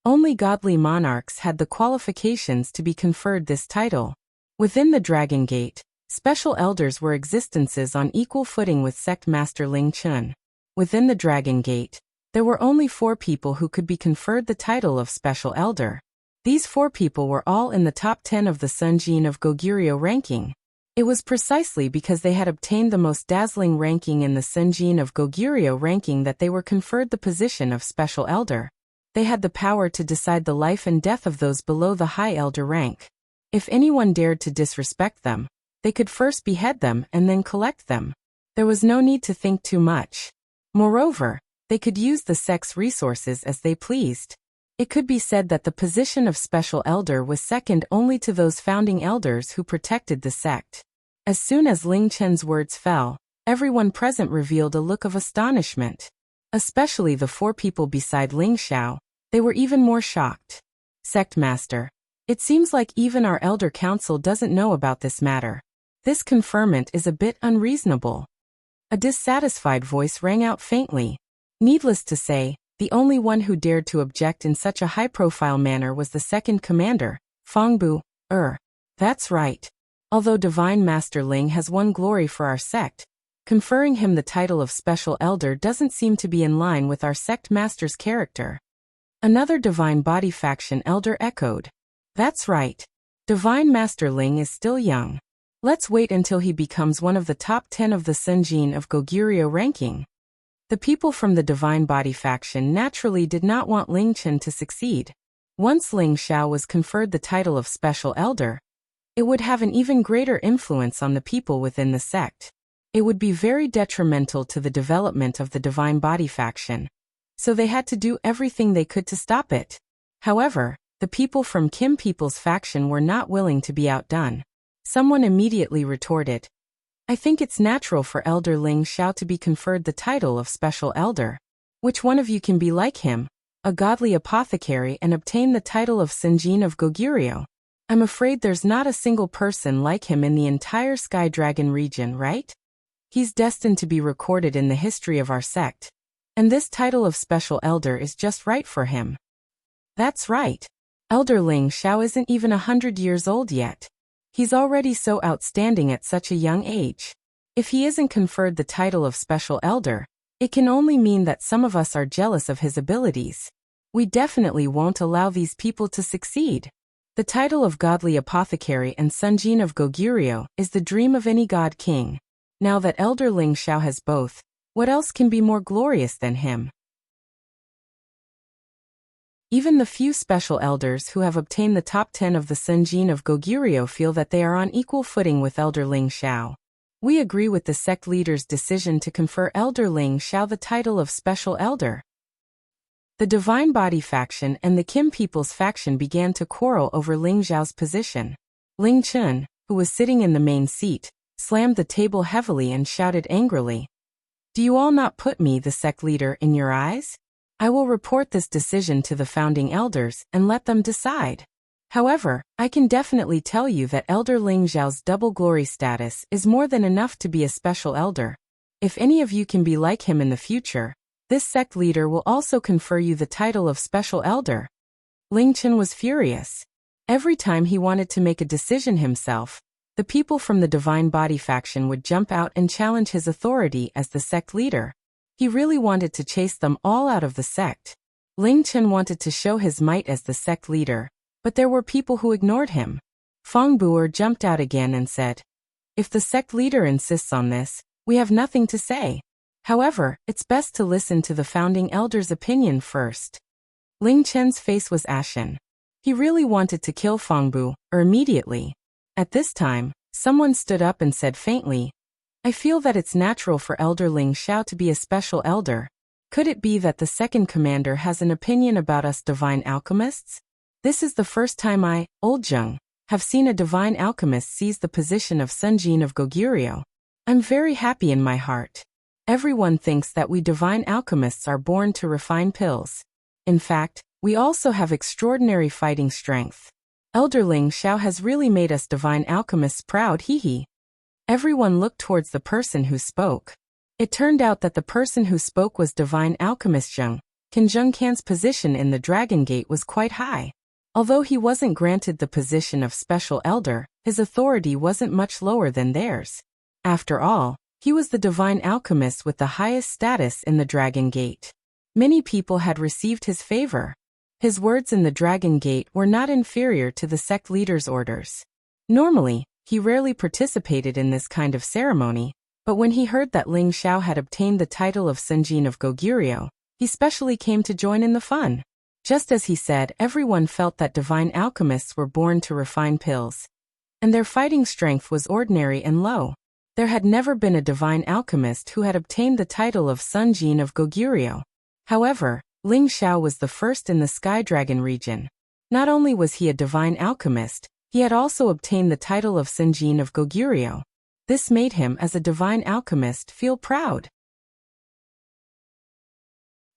Only godly monarchs had the qualifications to be conferred this title. Within the Dragon Gate, special elders were existences on equal footing with sect master Ling Chen. Within the Dragon Gate, there were only 4 people who could be conferred the title of special elder. These 4 people were all in the top 10 of the Sunjin of Goguryeo ranking. It was precisely because they had obtained the most dazzling ranking in the Sunjin of Goguryeo ranking that they were conferred the position of special elder. They had the power to decide the life and death of those below the high elder rank. If anyone dared to disrespect them, they could first behead them and then collect them. There was no need to think too much. Moreover, they could use the sect's resources as they pleased. It could be said that the position of special elder was second only to those founding elders who protected the sect. As soon as Ling Chen's words fell, everyone present revealed a look of astonishment. Especially the 4 people beside Ling Xiao, they were even more shocked. Sect Master, it seems like even our elder council doesn't know about this matter. This conferment is a bit unreasonable. A dissatisfied voice rang out faintly. Needless to say, the only one who dared to object in such a high-profile manner was the second commander, Fangbu. That's right. Although Divine Master Ling has won glory for our sect, conferring him the title of Special Elder doesn't seem to be in line with our sect master's character. Another Divine Body faction elder echoed. That's right. Divine Master Ling is still young. Let's wait until he becomes one of the top 10 of the Sunjin of Goguryeo ranking. The people from the Divine Body faction naturally did not want Ling Chen to succeed. Once Ling Xiao was conferred the title of Special Elder, it would have an even greater influence on the people within the sect. It would be very detrimental to the development of the Divine Body faction, so they had to do everything they could to stop it. However, the people from Kim People's faction were not willing to be outdone. Someone immediately retorted, "I think it's natural for Elder Ling Xiao to be conferred the title of Special Elder. Which one of you can be like him, a godly apothecary, and obtain the title of Senjin of Goguryeo? I'm afraid there's not a single person like him in the entire Sky Dragon region, right? He's destined to be recorded in the history of our sect. And this title of Special Elder is just right for him. That's right. Elder Ling Xiao isn't even 100 years old yet. He's already so outstanding at such a young age. If he isn't conferred the title of Special Elder, it can only mean that some of us are jealous of his abilities. We definitely won't allow these people to succeed. The title of Godly Apothecary and Senjin of Goguryeo is the dream of any god king. Now that Elder Ling Xiao has both, what else can be more glorious than him? Even the few special elders who have obtained the top 10 of the Senjin of Goguryeo feel that they are on equal footing with Elder Ling Xiao. We agree with the sect leader's decision to confer Elder Ling Xiao the title of Special Elder. The Divine Body faction and the Kim People's faction began to quarrel over Ling Xiao's position. Ling Chun, who was sitting in the main seat, slammed the table heavily and shouted angrily, "Do you all not put me, the sect leader, in your eyes? I will report this decision to the founding elders and let them decide. However, I can definitely tell you that Elder Ling Xiao's double glory status is more than enough to be a special elder. If any of you can be like him in the future, this sect leader will also confer you the title of Special Elder." Ling Chen was furious. Every time he wanted to make a decision himself, the people from the Divine Body faction would jump out and challenge his authority as the sect leader. He really wanted to chase them all out of the sect. Ling Chen wanted to show his might as the sect leader, but there were people who ignored him. Feng Buer jumped out again and said, "If the sect leader insists on this, we have nothing to say. However, it's best to listen to the founding elder's opinion first." Ling Chen's face was ashen. He really wanted to kill Feng Buer immediately. At this time, someone stood up and said faintly, "I feel that it's natural for Elder Ling Xiao to be a special elder. Could it be that the second commander has an opinion about us divine alchemists? This is the first time I, Old Zheng, have seen a divine alchemist seize the position of Senjin of Goguryeo. I'm very happy in my heart. Everyone thinks that we divine alchemists are born to refine pills. In fact, we also have extraordinary fighting strength. Elder Ling Xiao has really made us divine alchemists proud, hee." Everyone looked towards the person who spoke. It turned out that the person who spoke was divine alchemist Zheng. Zheng Can's position in the Dragon Gate was quite high. Although he wasn't granted the position of special elder, his authority wasn't much lower than theirs. After all, he was the divine alchemist with the highest status in the Dragon Gate. Many people had received his favor. His words in the Dragon Gate were not inferior to the sect leader's orders. Normally, he rarely participated in this kind of ceremony, but when he heard that Ling Xiao had obtained the title of Senjin of Goguryeo, he specially came to join in the fun. Just as he said, everyone felt that divine alchemists were born to refine pills, and their fighting strength was ordinary and low. There had never been a divine alchemist who had obtained the title of Senjin of Goguryeo. However, Ling Xiao was the first in the Sky Dragon region. Not only was he a divine alchemist, he had also obtained the title of Senjin of Goguryeo. This made him, as a divine alchemist, feel proud.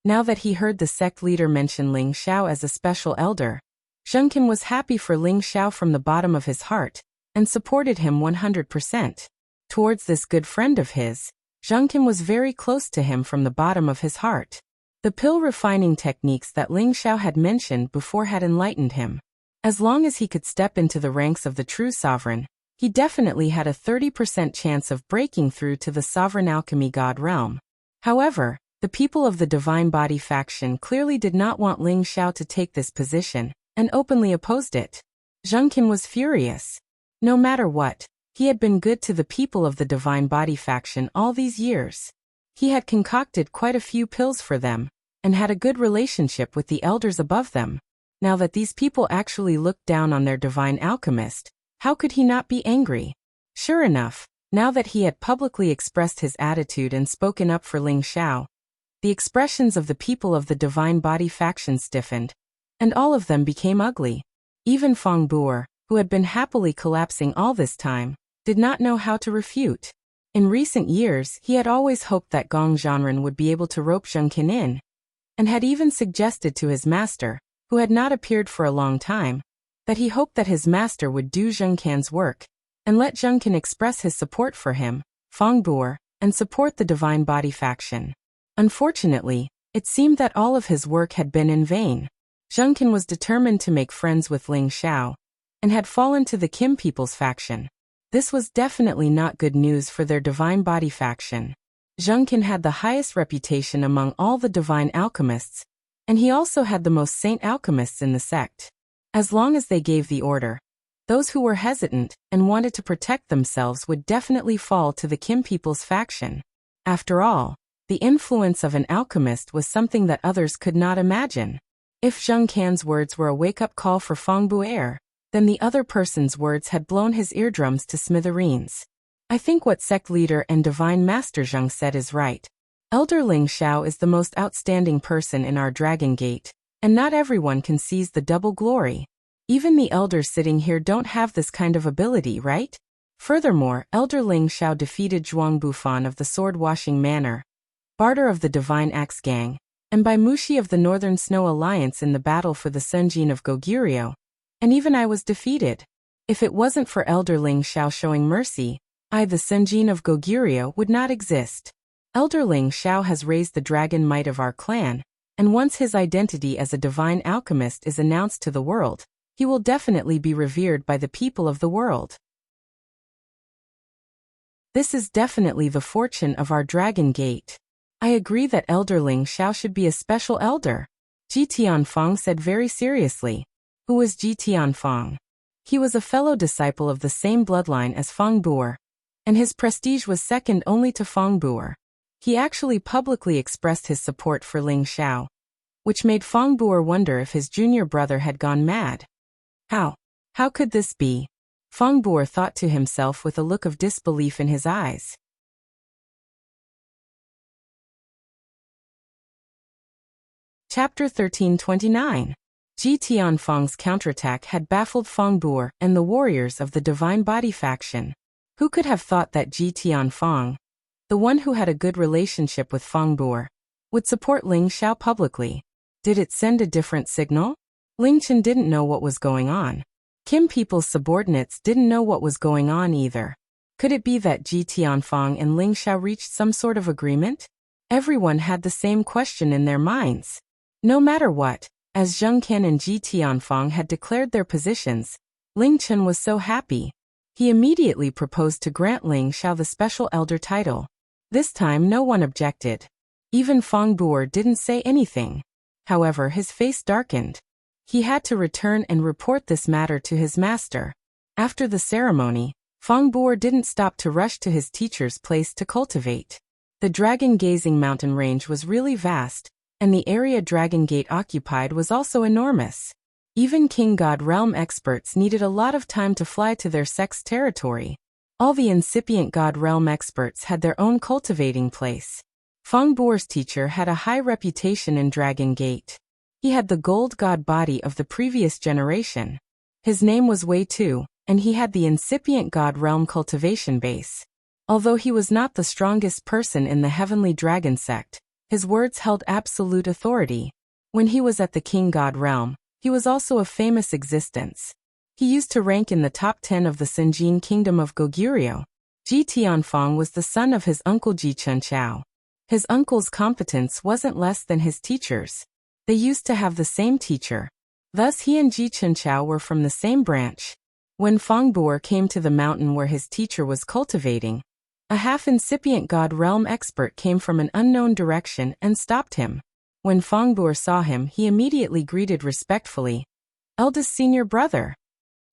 Now that he heard the sect leader mention Ling Xiao as a special elder, Zheng Can was happy for Ling Xiao from the bottom of his heart, and supported him 100%. Towards this good friend of his, Zheng Can was very close to him from the bottom of his heart. The pill refining techniques that Ling Xiao had mentioned before had enlightened him. As long as he could step into the ranks of the true sovereign, he definitely had a 30% chance of breaking through to the sovereign alchemy god realm. However, the people of the Divine Body faction clearly did not want Ling Xiao to take this position, and openly opposed it. Zheng Can was furious. No matter what, he had been good to the people of the Divine Body faction all these years. He had concocted quite a few pills for them, and had a good relationship with the elders above them. Now that these people actually looked down on their divine alchemist, how could he not be angry? Sure enough, now that he had publicly expressed his attitude and spoken up for Ling Xiao, the expressions of the people of the Divine Body faction stiffened, and all of them became ugly. Even Feng Buer, who had been happily collapsing all this time, did not know how to refute. In recent years, he had always hoped that Gong Zhanren would be able to rope Zheng Can in, and had even suggested to his master, who had not appeared for a long time, that he hoped that his master would do Zheng Can's work, and let Zheng Can express his support for him, Feng Bu'er, and support the Divine Body faction. Unfortunately, it seemed that all of his work had been in vain. Zheng Can was determined to make friends with Ling Xiao, and had fallen to the Kim people's faction. This was definitely not good news for their Divine Body faction. Zheng Can had the highest reputation among all the divine alchemists, and he also had the most saint alchemists in the sect. As long as they gave the order, those who were hesitant and wanted to protect themselves would definitely fall to the Kim people's faction. After all, the influence of an alchemist was something that others could not imagine. If Zheng Can's words were a wake-up call for Feng Bu'er, then the other person's words had blown his eardrums to smithereens. I think what sect leader and divine master Zheng said is right. Elder Ling Xiao is the most outstanding person in our Dragon Gate, and not everyone can seize the double glory. Even the elders sitting here don't have this kind of ability, right? Furthermore, Elder Ling Xiao defeated Zhuang Bufan of the Sword-Washing Manor, Barter of the Divine Axe Gang, and Bai Mushi of the Northern Snow Alliance in the battle for the Sunjin of Goguryeo. And even I was defeated. If it wasn't for Elder Ling Xiao showing mercy, I, the Sunjin of Goguryeo, would not exist. Elder Ling Xiao has raised the dragon might of our clan, and once his identity as a divine alchemist is announced to the world, he will definitely be revered by the people of the world. This is definitely the fortune of our Dragon Gate. I agree that Elder Ling Xiao should be a special elder, Ji Tianfang said very seriously. Who was Ji Tianfang? He was a fellow disciple of the same bloodline as Feng Bu'er, and his prestige was second only to Feng Bu'er. He actually publicly expressed his support for Ling Xiao, which made Feng Bu'er wonder if his junior brother had gone mad. How could this be? Feng Bu'er thought to himself with a look of disbelief in his eyes. Chapter 1329. Ji Tianfang's counterattack had baffled Feng Bu'er and the warriors of the Divine Body faction. Who could have thought that Ji Tianfang, the one who had a good relationship with Feng Bu'er, would support Ling Xiao publicly? Did it send a different signal? Ling Chen didn't know what was going on. Kim people's subordinates didn't know what was going on either. Could it be that Ji Tianfang and Ling Xiao reached some sort of agreement? Everyone had the same question in their minds. No matter what, as Zheng Can and Ji Tianfang had declared their positions, Ling Chen was so happy. He immediately proposed to grant Ling Xiao the special elder title. This time no one objected. Even Feng Bu'er didn't say anything. However, his face darkened. He had to return and report this matter to his master. After the ceremony, Feng Bu'er didn't stop to rush to his teacher's place to cultivate. The dragon-gazing mountain range was really vast, and the area Dragon Gate occupied was also enormous. Even King God Realm experts needed a lot of time to fly to their sect's territory. All the incipient God Realm experts had their own cultivating place. Feng Bu'er's teacher had a high reputation in Dragon Gate. He had the gold god body of the previous generation. His name was Wei Tu, and he had the incipient God Realm cultivation base. Although he was not the strongest person in the Heavenly Dragon sect, his words held absolute authority. When he was at the King God Realm, he was also of famous existence. He used to rank in the top 10 of the Sinjin Kingdom of Goguryeo. Ji Tianfang was the son of his uncle Ji Chunqiao. His uncle's competence wasn't less than his teacher's. They used to have the same teacher. Thus he and Ji Chunqiao were from the same branch. When Feng Bu'er came to the mountain where his teacher was cultivating, a half-incipient God Realm expert came from an unknown direction and stopped him. When Feng Bu'er saw him, he immediately greeted respectfully, "Eldest senior brother."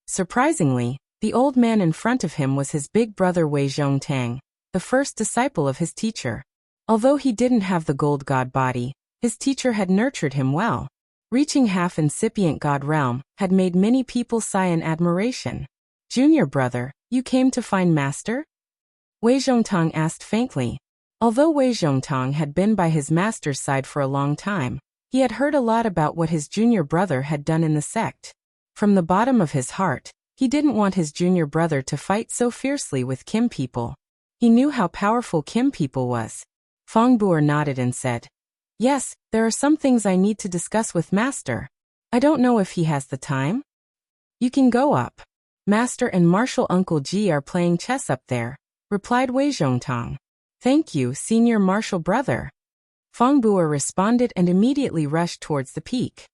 Surprisingly, the old man in front of him was his big brother Wei Zhongtang, the first disciple of his teacher. Although he didn't have the gold god body, his teacher had nurtured him well. Reaching half-incipient God Realm had made many people sigh in admiration. "Junior brother, you came to find master?" Wei Zhongtang asked faintly. Although Wei Zhongtang had been by his master's side for a long time, he had heard a lot about what his junior brother had done in the sect. From the bottom of his heart, he didn't want his junior brother to fight so fiercely with Kim people. He knew how powerful Kim people was. Feng Bu'er nodded and said, Yes, there are some things I need to discuss with Master. I don't know if he has the time. You can go up. Master and Martial Uncle Ji are playing chess up there, replied Wei Zhongtong. Thank you, Senior Martial Brother. Feng Bu'er responded and immediately rushed towards the peak.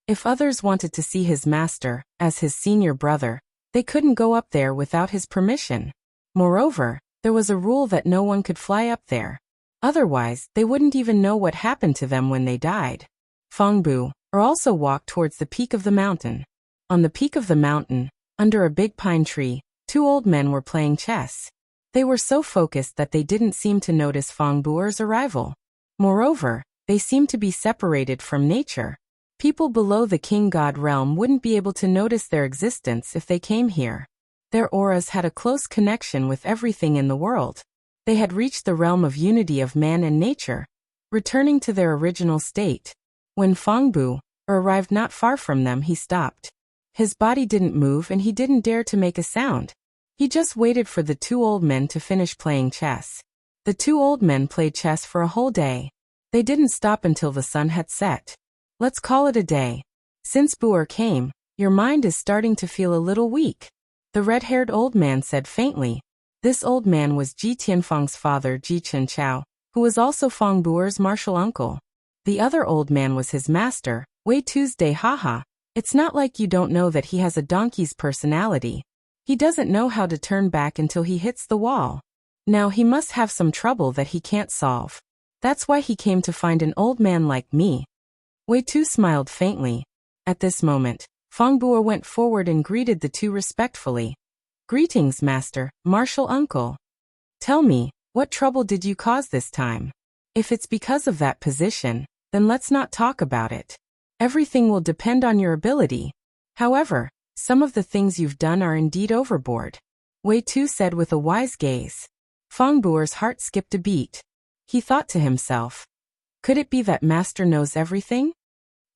If others wanted to see his master, as his senior brother, they couldn't go up there without his permission. Moreover, there was a rule that no one could fly up there. Otherwise, they wouldn't even know what happened to them when they died. Feng Bu'er also walked towards the peak of the mountain. On the peak of the mountain, under a big pine tree, two old men were playing chess. They were so focused that they didn't seem to notice Feng Bu'er's arrival. Moreover, they seemed to be separated from nature. People below the king god realm wouldn't be able to notice their existence if they came here. Their auras had a close connection with everything in the world. They had reached the realm of unity of man and nature, returning to their original state. When Feng Bu'er arrived not far from them, he stopped. His body didn't move and he didn't dare to make a sound. He just waited for the two old men to finish playing chess. The two old men played chess for a whole day. They didn't stop until the sun had set. Let's call it a day. Since Bu'er came, your mind is starting to feel a little weak, the red-haired old man said faintly. This old man was Ji Tianfeng's father, Ji Chenchao, who was also Feng Bu'er's martial uncle. The other old man was his master, Wei Tuesday. Haha, it's not like you don't know that he has a donkey's personality. He doesn't know how to turn back until he hits the wall. Now he must have some trouble that he can't solve. That's why he came to find an old man like me. Wei Tu smiled faintly. At this moment, Feng Bu'er went forward and greeted the two respectfully. Greetings, master, martial uncle. Tell me, what trouble did you cause this time? If it's because of that position, then let's not talk about it. Everything will depend on your ability. However, some of the things you've done are indeed overboard, Wei Tu said with a wise gaze. Feng Bu'er's heart skipped a beat. He thought to himself, could it be that Master knows everything?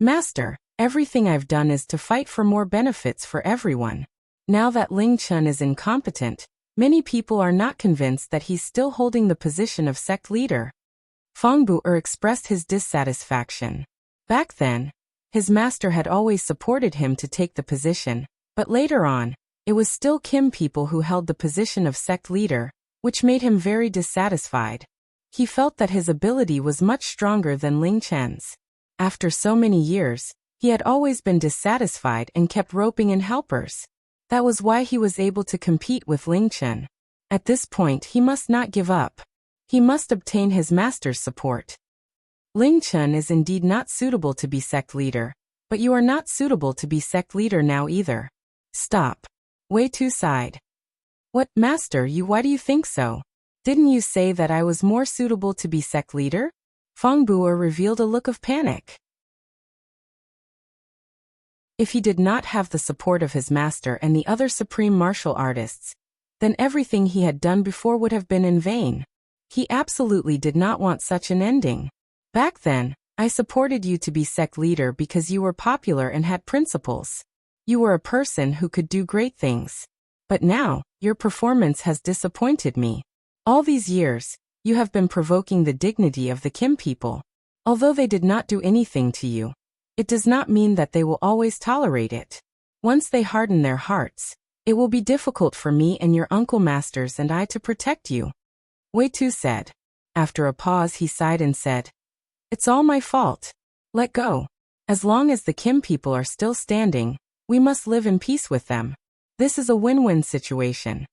Master, everything I've done is to fight for more benefits for everyone. Now that Ling Chun is incompetent, many people are not convinced that he's still holding the position of sect leader. Feng Bu'er expressed his dissatisfaction. Back then, his master had always supported him to take the position, but later on, it was still Kim people who held the position of sect leader, which made him very dissatisfied. He felt that his ability was much stronger than Ling Chen's. After so many years, he had always been dissatisfied and kept roping in helpers. That was why he was able to compete with Ling Chen. At this point, he must not give up. He must obtain his master's support. Ling Chen is indeed not suitable to be sect leader, but you are not suitable to be sect leader now either. Stop. Wei Tu sighed. What, master, why do you think so? Didn't you say that I was more suitable to be sect leader? Feng Bu'er revealed a look of panic. If he did not have the support of his master and the other supreme martial artists, then everything he had done before would have been in vain. He absolutely did not want such an ending. Back then, I supported you to be sect leader because you were popular and had principles. You were a person who could do great things. But now, your performance has disappointed me. All these years, you have been provoking the dignity of the Kim people. Although they did not do anything to you, it does not mean that they will always tolerate it. Once they harden their hearts, it will be difficult for me and your uncle masters and I to protect you. Wei Tu said. After a pause he sighed and said, it's all my fault. Let go. As long as the Kim people are still standing, we must live in peace with them. This is a win-win situation.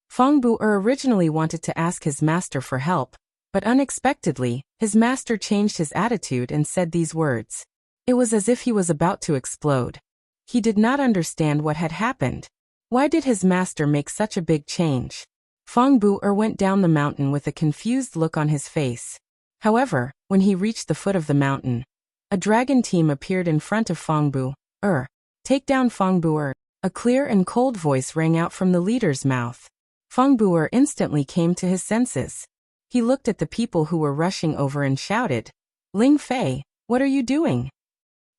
Feng Bu'er originally wanted to ask his master for help, but unexpectedly, his master changed his attitude and said these words. It was as if he was about to explode. He did not understand what had happened. Why did his master make such a big change? Feng Bu'er went down the mountain with a confused look on his face. However, when he reached the foot of the mountain, a dragon team appeared in front of Feng Bu'er. Take down Feng Bu'er. A clear and cold voice rang out from the leader's mouth. Feng Bu'er instantly came to his senses. He looked at the people who were rushing over and shouted, Ling Fei, what are you doing?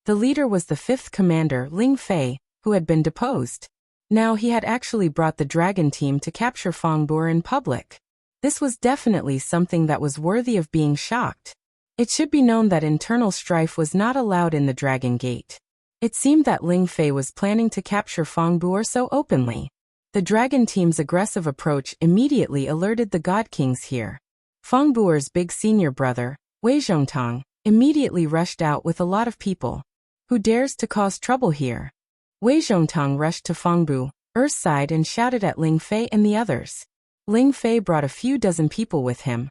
The leader was the fifth commander, Ling Fei, who had been deposed. Now he had actually brought the dragon team to capture Feng Bu'er in public. This was definitely something that was worthy of being shocked. It should be known that internal strife was not allowed in the Dragon Gate. It seemed that Ling Fei was planning to capture Fang Bu'er so openly. The dragon team's aggressive approach immediately alerted the God Kings here. Fang Bu'er's big senior brother, Wei Zhongtang, immediately rushed out with a lot of people. Who dares to cause trouble here? Wei Zhongtang rushed to Fang Bu'er's side and shouted at Ling Fei and the others. Ling Fei brought a few dozen people with him.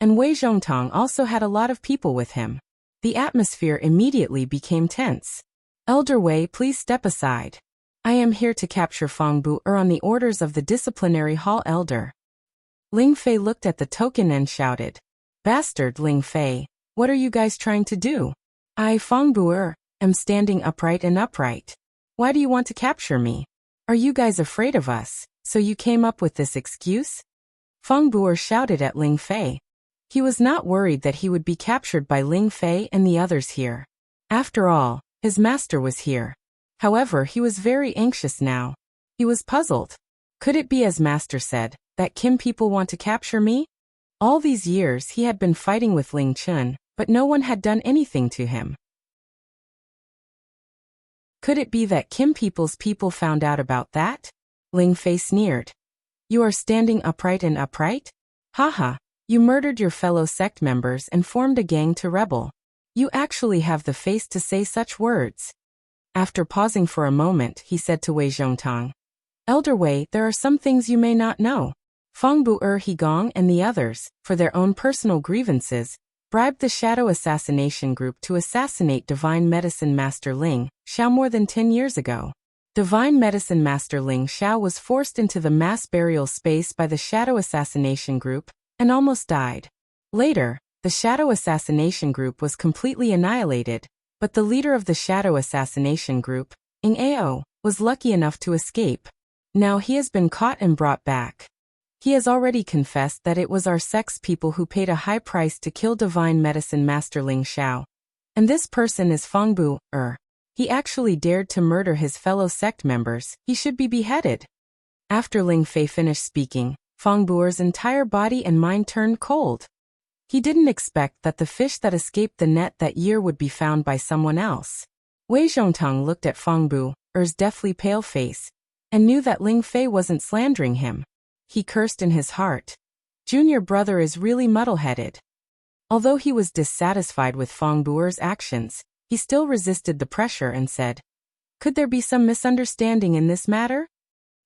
And Wei Zhongtang also had a lot of people with him. The atmosphere immediately became tense. Elder Wei, please step aside. I am here to capture Fang Bu'er on the orders of the disciplinary hall elder. Ling Fei looked at the token and shouted. Bastard Ling Fei, what are you guys trying to do? I, Fang Bu'er, am standing upright and upright. Why do you want to capture me? Are you guys afraid of us, so you came up with this excuse? Fang Bu'er shouted at Ling Fei. He was not worried that he would be captured by Ling Fei and the others here. After all, his master was here. However, he was very anxious now. He was puzzled. Could it be, as master said, that Kim people want to capture me? All these years he had been fighting with Ling Chun, but no one had done anything to him. Could it be that Kim people's people found out about that? Ling Fei sneered. You are standing upright and upright? Haha, you murdered your fellow sect members and formed a gang to rebel. You actually have the face to say such words. After pausing for a moment, he said to Wei Zhongtang. Elder Wei, there are some things you may not know. Fang Bu'er Higong and the others, for their own personal grievances, bribed the Shadow Assassination Group to assassinate Divine Medicine Master Ling Xiao more than 10 years ago. Divine Medicine Master Ling Xiao was forced into the mass burial space by the Shadow Assassination Group and almost died. Later, the Shadow Assassination Group was completely annihilated, but the leader of the Shadow Assassination Group, Ing Ao, was lucky enough to escape. Now he has been caught and brought back. He has already confessed that it was our sect's people who paid a high price to kill Divine Medicine Master Ling Xiao. And this person is Fang Bu'er. He actually dared to murder his fellow sect members. He should be beheaded. After Ling Fei finished speaking, Fang Bu'er's entire body and mind turned cold. He didn't expect that the fish that escaped the net that year would be found by someone else. Wei Zhongtang looked at Fang Bu'er's deathly pale face and knew that Ling Fei wasn't slandering him. He cursed in his heart. Junior brother is really muddle-headed. Although he was dissatisfied with Fang Bu'er's actions, he still resisted the pressure and said, Could there be some misunderstanding in this matter?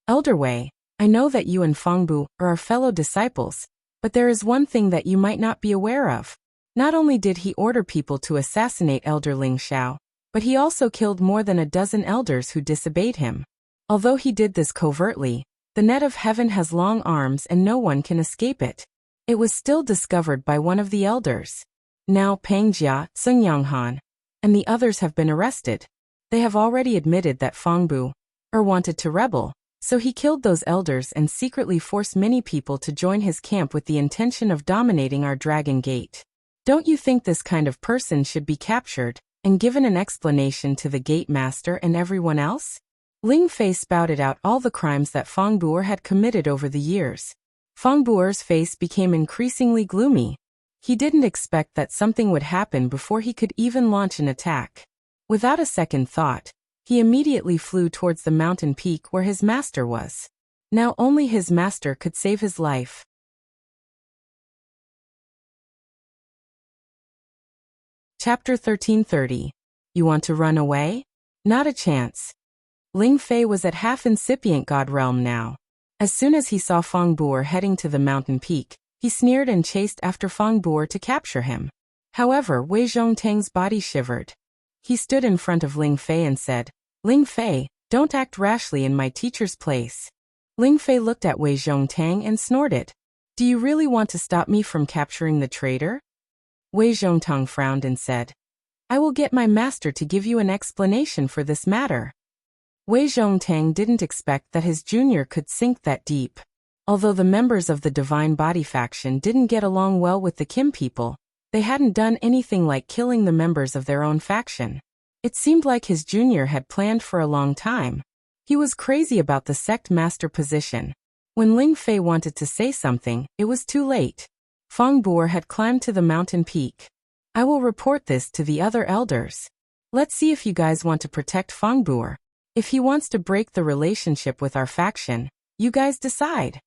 Elder Wei, I know that you and Fang Bu'er are fellow disciples, but there is one thing that you might not be aware of. Not only did he order people to assassinate Elder Ling Xiao, but he also killed more than a dozen elders who disobeyed him. Although he did this covertly, the net of heaven has long arms and no one can escape it. It was still discovered by one of the elders. Now Peng Jia, Sung Yanghan, and the others have been arrested. They have already admitted that Fang Bu'er wanted to rebel, so he killed those elders and secretly forced many people to join his camp with the intention of dominating our Dragon Gate. Don't you think this kind of person should be captured and given an explanation to the Gate Master and everyone else? Ling Fei spouted out all the crimes that Fang Bu'er had committed over the years. Fang Bu'er's face became increasingly gloomy. He didn't expect that something would happen before he could even launch an attack. Without a second thought, he immediately flew towards the mountain peak where his master was. Now only his master could save his life. Chapter 1330. You want to run away? Not a chance. Ling Fei was at half-incipient God realm now. As soon as he saw Fang Bu'er heading to the mountain peak, he sneered and chased after Fang Bu'er to capture him. However, Wei Zhongtang's body shivered. He stood in front of Ling Fei and said, Ling Fei, don't act rashly in my teacher's place. Ling Fei looked at Wei Zhongtang and snorted. Do you really want to stop me from capturing the traitor? Wei Zhongtang frowned and said, I will get my master to give you an explanation for this matter. Wei Zhongtang didn't expect that his junior could sink that deep. Although the members of the Divine Body faction didn't get along well with the Kim people, they hadn't done anything like killing the members of their own faction. It seemed like his junior had planned for a long time. He was crazy about the sect master position. When Ling Fei wanted to say something, it was too late. Feng Bu'er had climbed to the mountain peak. I will report this to the other elders. Let's see if you guys want to protect Feng Bu'er. If he wants to break the relationship with our faction, you guys decide.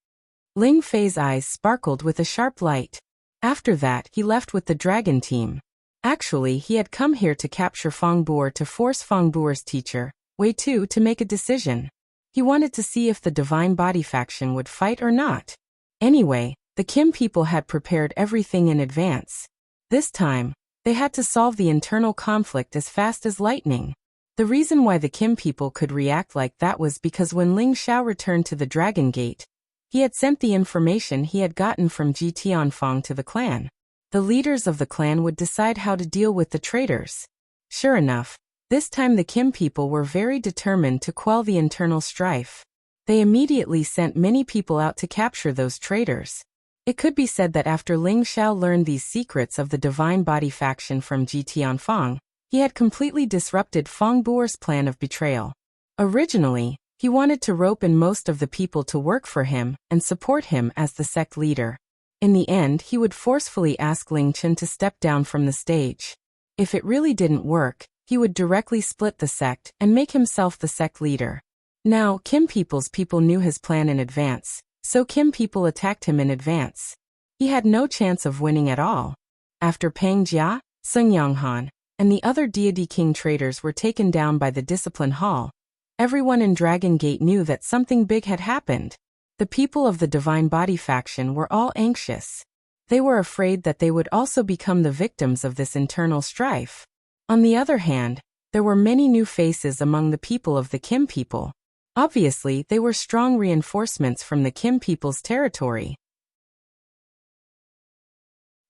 Ling Fei's eyes sparkled with a sharp light. After that, he left with the dragon team. Actually, he had come here to capture Feng Bu'er to force Feng Bu'er's teacher, Wei Tu, to make a decision. He wanted to see if the Divine Body faction would fight or not. Anyway, the Kim people had prepared everything in advance. This time, they had to solve the internal conflict as fast as lightning. The reason why the Kim people could react like that was because when Ling Xiao returned to the Dragon Gate, he had sent the information he had gotten from Ji Tianfang to the clan. The leaders of the clan would decide how to deal with the traitors. Sure enough, this time the Kim people were very determined to quell the internal strife. They immediately sent many people out to capture those traitors. It could be said that after Ling Xiao learned these secrets of the Divine Body faction from Ji Tianfang, he had completely disrupted Feng Bu'er's plan of betrayal. Originally, he wanted to rope in most of the people to work for him and support him as the sect leader. In the end, he would forcefully ask Ling Chen to step down from the stage. If it really didn't work, he would directly split the sect and make himself the sect leader. Now, Kim people's people knew his plan in advance, so Kim people attacked him in advance. He had no chance of winning at all. After Pang Jia, Sung Yonghan, and the other Deity King traitors were taken down by the Discipline Hall, everyone in Dragon Gate knew that something big had happened. The people of the Divine Body faction were all anxious. They were afraid that they would also become the victims of this internal strife. On the other hand, there were many new faces among the people of the Kim people. Obviously, they were strong reinforcements from the Kim people's territory.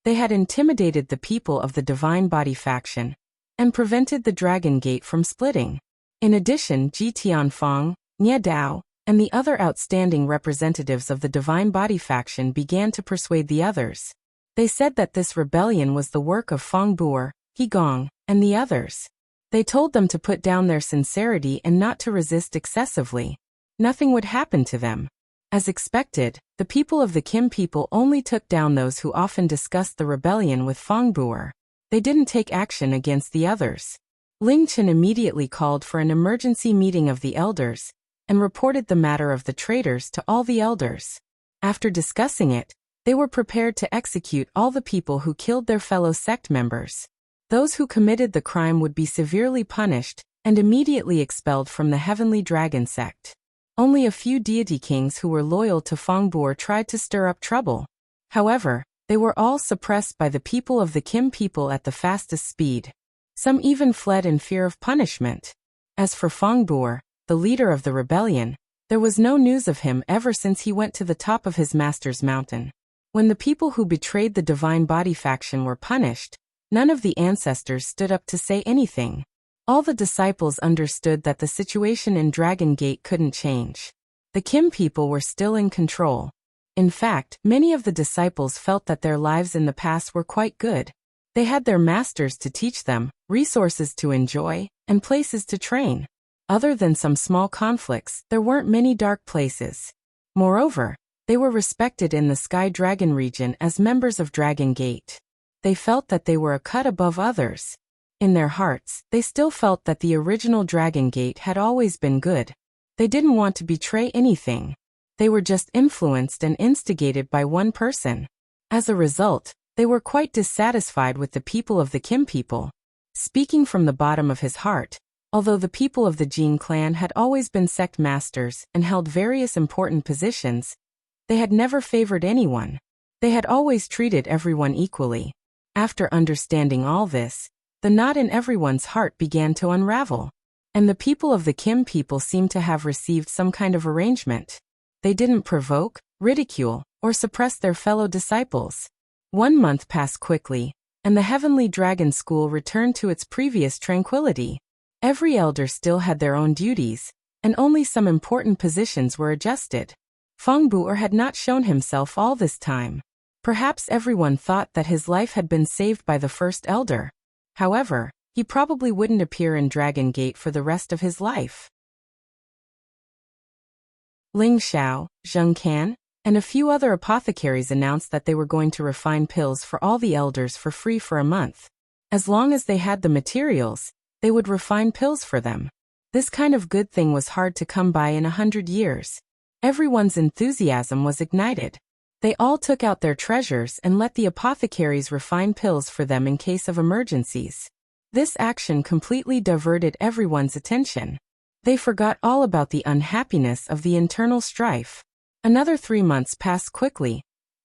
They had intimidated the people of the Divine Body faction and prevented the Dragon Gate from splitting. In addition, Ji Tianfang, Nie Dao, and the other outstanding representatives of the Divine Body faction began to persuade the others. They said that this rebellion was the work of Feng Bu'er, He Gong, and the others. They told them to put down their sincerity and not to resist excessively. Nothing would happen to them. As expected, the people of the Kim people only took down those who often discussed the rebellion with Feng Bu'er. They didn't take action against the others. Ling Chen immediately called for an emergency meeting of the elders and reported the matter of the traitors to all the elders. After discussing it, they were prepared to execute all the people who killed their fellow sect members. Those who committed the crime would be severely punished and immediately expelled from the Heavenly Dragon sect. Only a few deity kings who were loyal to Feng Bu'er tried to stir up trouble. However, they were all suppressed by the people of the Kim people at the fastest speed. Some even fled in fear of punishment. As for Feng Bu'er, the leader of the rebellion, there was no news of him ever since he went to the top of his master's mountain. When the people who betrayed the Divine Body faction were punished, none of the ancestors stood up to say anything. All the disciples understood that the situation in Dragon Gate couldn't change. The Kim people were still in control. In fact, many of the disciples felt that their lives in the past were quite good. They had their masters to teach them, resources to enjoy, and places to train. Other than some small conflicts, there weren't many dark places. Moreover, they were respected in the Sky Dragon region as members of Dragon Gate. They felt that they were a cut above others. In their hearts, they still felt that the original Dragon Gate had always been good. They didn't want to betray anything. They were just influenced and instigated by one person. As a result, they were quite dissatisfied with the people of the Kim people. Speaking from the bottom of his heart, although the people of the Jin clan had always been sect masters and held various important positions, they had never favored anyone. They had always treated everyone equally. After understanding all this, the knot in everyone's heart began to unravel. And the people of the Kim people seemed to have received some kind of arrangement. They didn't provoke, ridicule, or suppress their fellow disciples. 1 month passed quickly, and the Heavenly Dragon School returned to its previous tranquility. Every elder still had their own duties, and only some important positions were adjusted. Feng Bu'er had not shown himself all this time. Perhaps everyone thought that his life had been saved by the first elder. However, he probably wouldn't appear in Dragon Gate for the rest of his life. Ling Xiao, Zheng Can, and a few other apothecaries announced that they were going to refine pills for all the elders for free for a month. As long as they had the materials, they would refine pills for them. This kind of good thing was hard to come by in 100 years. Everyone's enthusiasm was ignited. They all took out their treasures and let the apothecaries refine pills for them in case of emergencies. This action completely diverted everyone's attention. They forgot all about the unhappiness of the internal strife. Another 3 months passed quickly,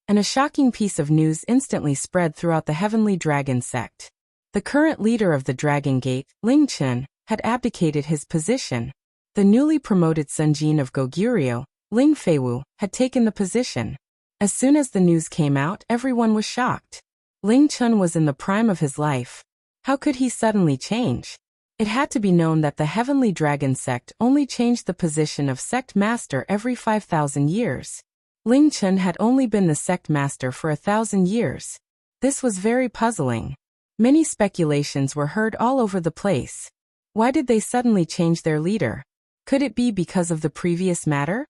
and a shocking piece of news instantly spread throughout the Heavenly Dragon sect. The current leader of the Dragon Gate, Ling Chen, had abdicated his position. The newly promoted Sunjin of Goguryeo, Ling Feiwu, had taken the position. As soon as the news came out, everyone was shocked. Ling Chen was in the prime of his life. How could he suddenly change? It had to be known that the Heavenly Dragon sect only changed the position of sect master every 5,000 years. Ling Chen had only been the sect master for 1,000 years. This was very puzzling. Many speculations were heard all over the place. Why did they suddenly change their leader? Could it be because of the previous matter?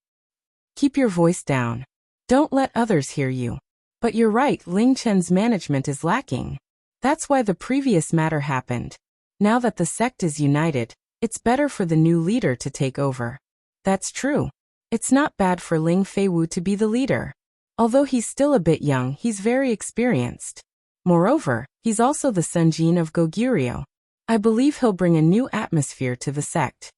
Keep your voice down. Don't let others hear you. But you're right, Ling Chen's management is lacking. That's why the previous matter happened. Now that the sect is united, it's better for the new leader to take over. That's true. It's not bad for Ling Feiwu to be the leader. Although he's still a bit young, he's very experienced. Moreover, he's also the Sunjin of Goguryeo. I believe he'll bring a new atmosphere to the sect.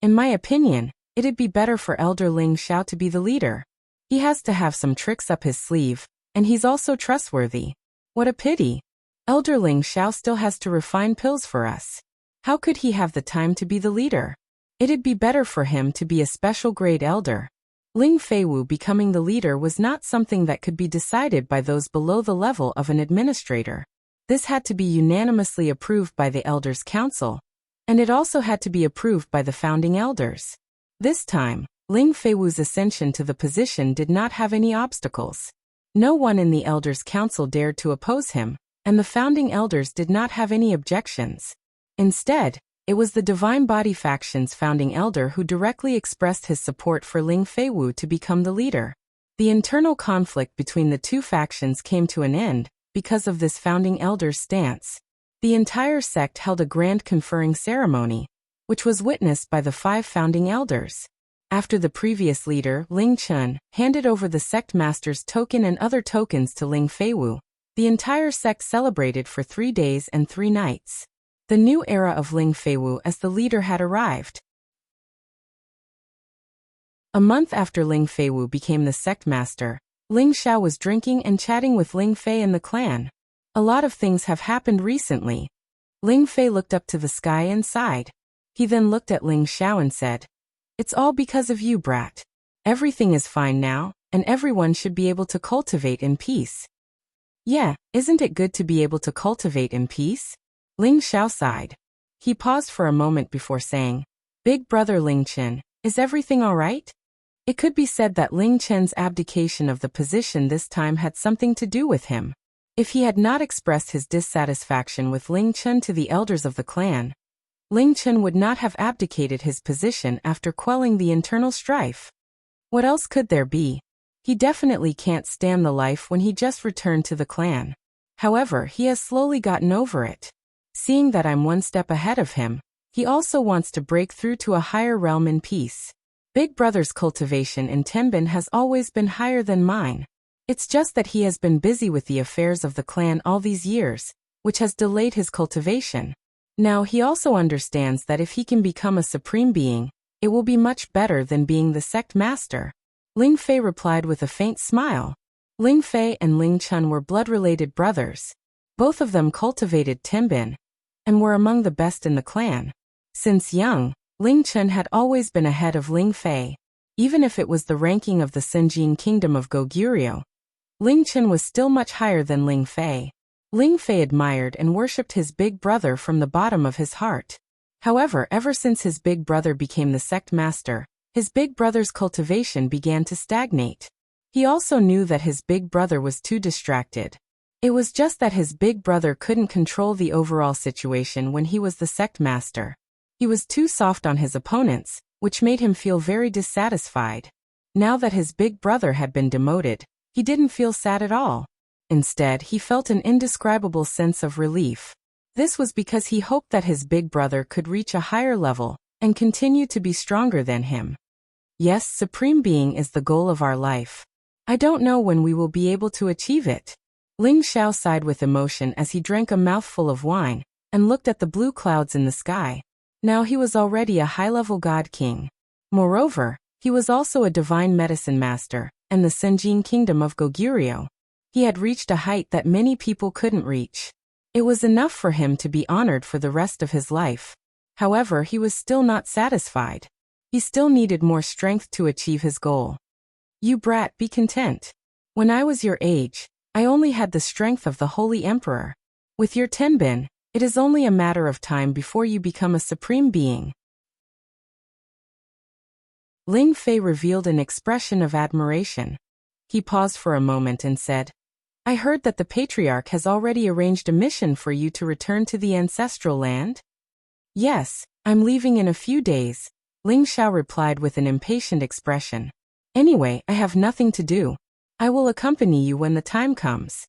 In my opinion, it'd be better for Elder Ling Xiao to be the leader. He has to have some tricks up his sleeve, and he's also trustworthy. What a pity. Elder Ling Xiao still has to refine pills for us. How could he have the time to be the leader? It'd be better for him to be a special grade elder. Ling Feiwu becoming the leader was not something that could be decided by those below the level of an administrator. This had to be unanimously approved by the Elders' Council, and it also had to be approved by the founding elders. This time, Ling Feiwu's ascension to the position did not have any obstacles. No one in the Elders' Council dared to oppose him, and the founding elders did not have any objections. Instead, it was the Divine Body faction's founding elder who directly expressed his support for Ling Feiwu to become the leader. The internal conflict between the two factions came to an end because of this founding elder's stance. The entire sect held a grand conferring ceremony, which was witnessed by the 5 founding elders. After the previous leader, Ling Chen, handed over the sect master's token and other tokens to Ling Feiwu, the entire sect celebrated for 3 days and 3 nights. The new era of Ling Feiwu as the leader had arrived. A month after Ling Feiwu became the sect master, Ling Xiao was drinking and chatting with Ling Fei and the clan. A lot of things have happened recently. Ling Fei looked up to the sky and sighed. He then looked at Ling Xiao and said, "It's all because of you, brat. Everything is fine now, and everyone should be able to cultivate in peace." Yeah, isn't it good to be able to cultivate in peace? Ling Xiao sighed. He paused for a moment before saying, "Big brother Ling Chen, is everything all right?" It could be said that Ling Chen's abdication of the position this time had something to do with him. If he had not expressed his dissatisfaction with Ling Chen to the elders of the clan, Ling Chen would not have abdicated his position after quelling the internal strife. What else could there be? He definitely can't stand the life when he just returned to the clan. However, he has slowly gotten over it. Seeing that I'm one step ahead of him, he also wants to break through to a higher realm in peace. Big brother's cultivation in Tenbin has always been higher than mine. It's just that he has been busy with the affairs of the clan all these years, which has delayed his cultivation. Now he also understands that if he can become a supreme being, it will be much better than being the sect master. Ling Fei replied with a faint smile. Ling Fei and Ling Chen were blood-related brothers. Both of them cultivated Tenbin, and were among the best in the clan. Since young, Ling Chen had always been ahead of Ling Fei. Even if it was the ranking of the Senjin Kingdom of Goguryeo, Ling Chen was still much higher than Ling Fei. Ling Fei admired and worshipped his big brother from the bottom of his heart. However, ever since his big brother became the sect master, his big brother's cultivation began to stagnate. He also knew that his big brother was too distracted. It was just that his big brother couldn't control the overall situation when he was the sect master. He was too soft on his opponents, which made him feel very dissatisfied. Now that his big brother had been demoted, he didn't feel sad at all. Instead, he felt an indescribable sense of relief. This was because he hoped that his big brother could reach a higher level and continue to be stronger than him. Yes, Supreme Being is the goal of our life. I don't know when we will be able to achieve it. Ling Xiao sighed with emotion as he drank a mouthful of wine and looked at the blue clouds in the sky. Now he was already a high-level god king. Moreover, he was also a divine medicine master and the Senjin kingdom of Goguryeo. He had reached a height that many people couldn't reach. It was enough for him to be honored for the rest of his life. However, he was still not satisfied. He still needed more strength to achieve his goal. You brat, be content. When I was your age, I only had the strength of the Holy Emperor. With your Tenbin, it is only a matter of time before you become a supreme being. Ling Fei revealed an expression of admiration. He paused for a moment and said, I heard that the Patriarch has already arranged a mission for you to return to the ancestral land? Yes, I'm leaving in a few days, Ling Xiao replied with an impatient expression. Anyway, I have nothing to do. I will accompany you when the time comes.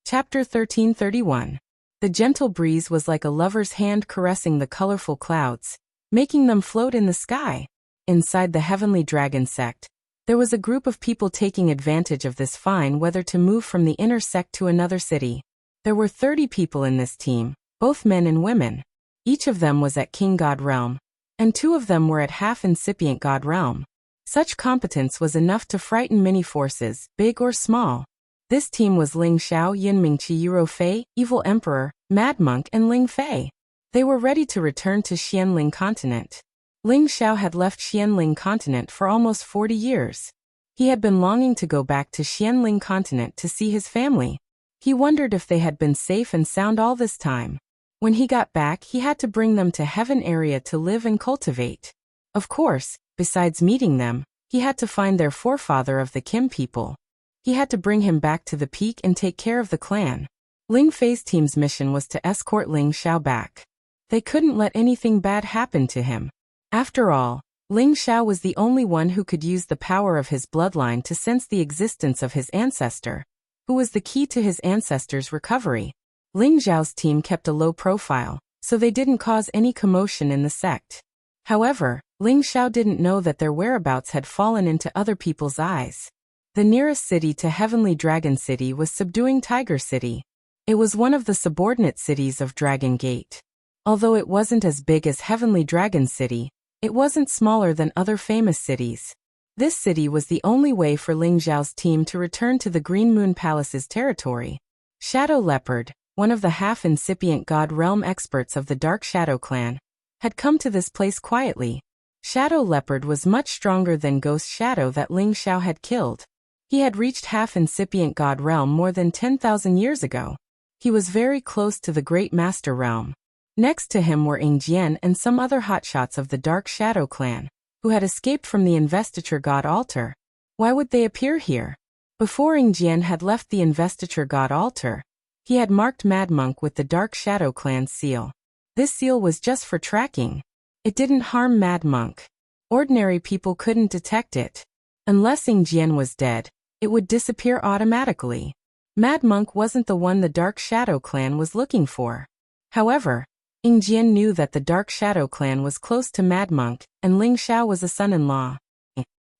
Chapter 1331. The gentle breeze was like a lover's hand caressing the colorful clouds, making them float in the sky. Inside the Heavenly Dragon sect, there was a group of people taking advantage of this fine weather to move from the inner sect to another city. There were 30 people in this team, both men and women. Each of them was at King God Realm, and 2 of them were at half-incipient God Realm. Such competence was enough to frighten many forces, big or small. This team was Ling Xiao, Yinming Chiyuro Fei, Evil Emperor, Mad Monk and Ling Fei. They were ready to return to Xianling Continent. Ling Xiao had left Xianling Continent for almost 40 years. He had been longing to go back to Xianling Continent to see his family. He wondered if they had been safe and sound all this time. When he got back, he had to bring them to Heaven area to live and cultivate. Of course, besides meeting them, he had to find their forefather of the Kim people. He had to bring him back to the peak and take care of the clan. Ling Fei's team's mission was to escort Ling Xiao back. They couldn't let anything bad happen to him. After all, Ling Xiao was the only one who could use the power of his bloodline to sense the existence of his ancestor, who was the key to his ancestor's recovery. Ling Xiao's team kept a low profile, so they didn't cause any commotion in the sect. However, Ling Xiao didn't know that their whereabouts had fallen into other people's eyes. The nearest city to Heavenly Dragon City was Subduing Tiger City. It was one of the subordinate cities of Dragon Gate. Although it wasn't as big as Heavenly Dragon City, it wasn't smaller than other famous cities. This city was the only way for Ling Xiao's team to return to the Green Moon Palace's territory. Shadow Leopard, one of the half-incipient God Realm experts of the Dark Shadow clan, had come to this place quietly. Shadow Leopard was much stronger than Ghost Shadow that Ling Xiao had killed. He had reached half-incipient God Realm more than 10,000 years ago. He was very close to the Great Master Realm. Next to him were Yingjian and some other hotshots of the Dark Shadow clan, who had escaped from the Investiture God Altar. Why would they appear here? Before Yingjian had left the Investiture God Altar, he had marked Mad Monk with the Dark Shadow clan's seal. This seal was just for tracking. It didn't harm Mad Monk. Ordinary people couldn't detect it. Unless Yingjian was dead, it would disappear automatically. Mad Monk wasn't the one the Dark Shadow clan was looking for. However, Yingjian knew that the Dark Shadow clan was close to Mad Monk, and Ling Xiao was a son-in-law.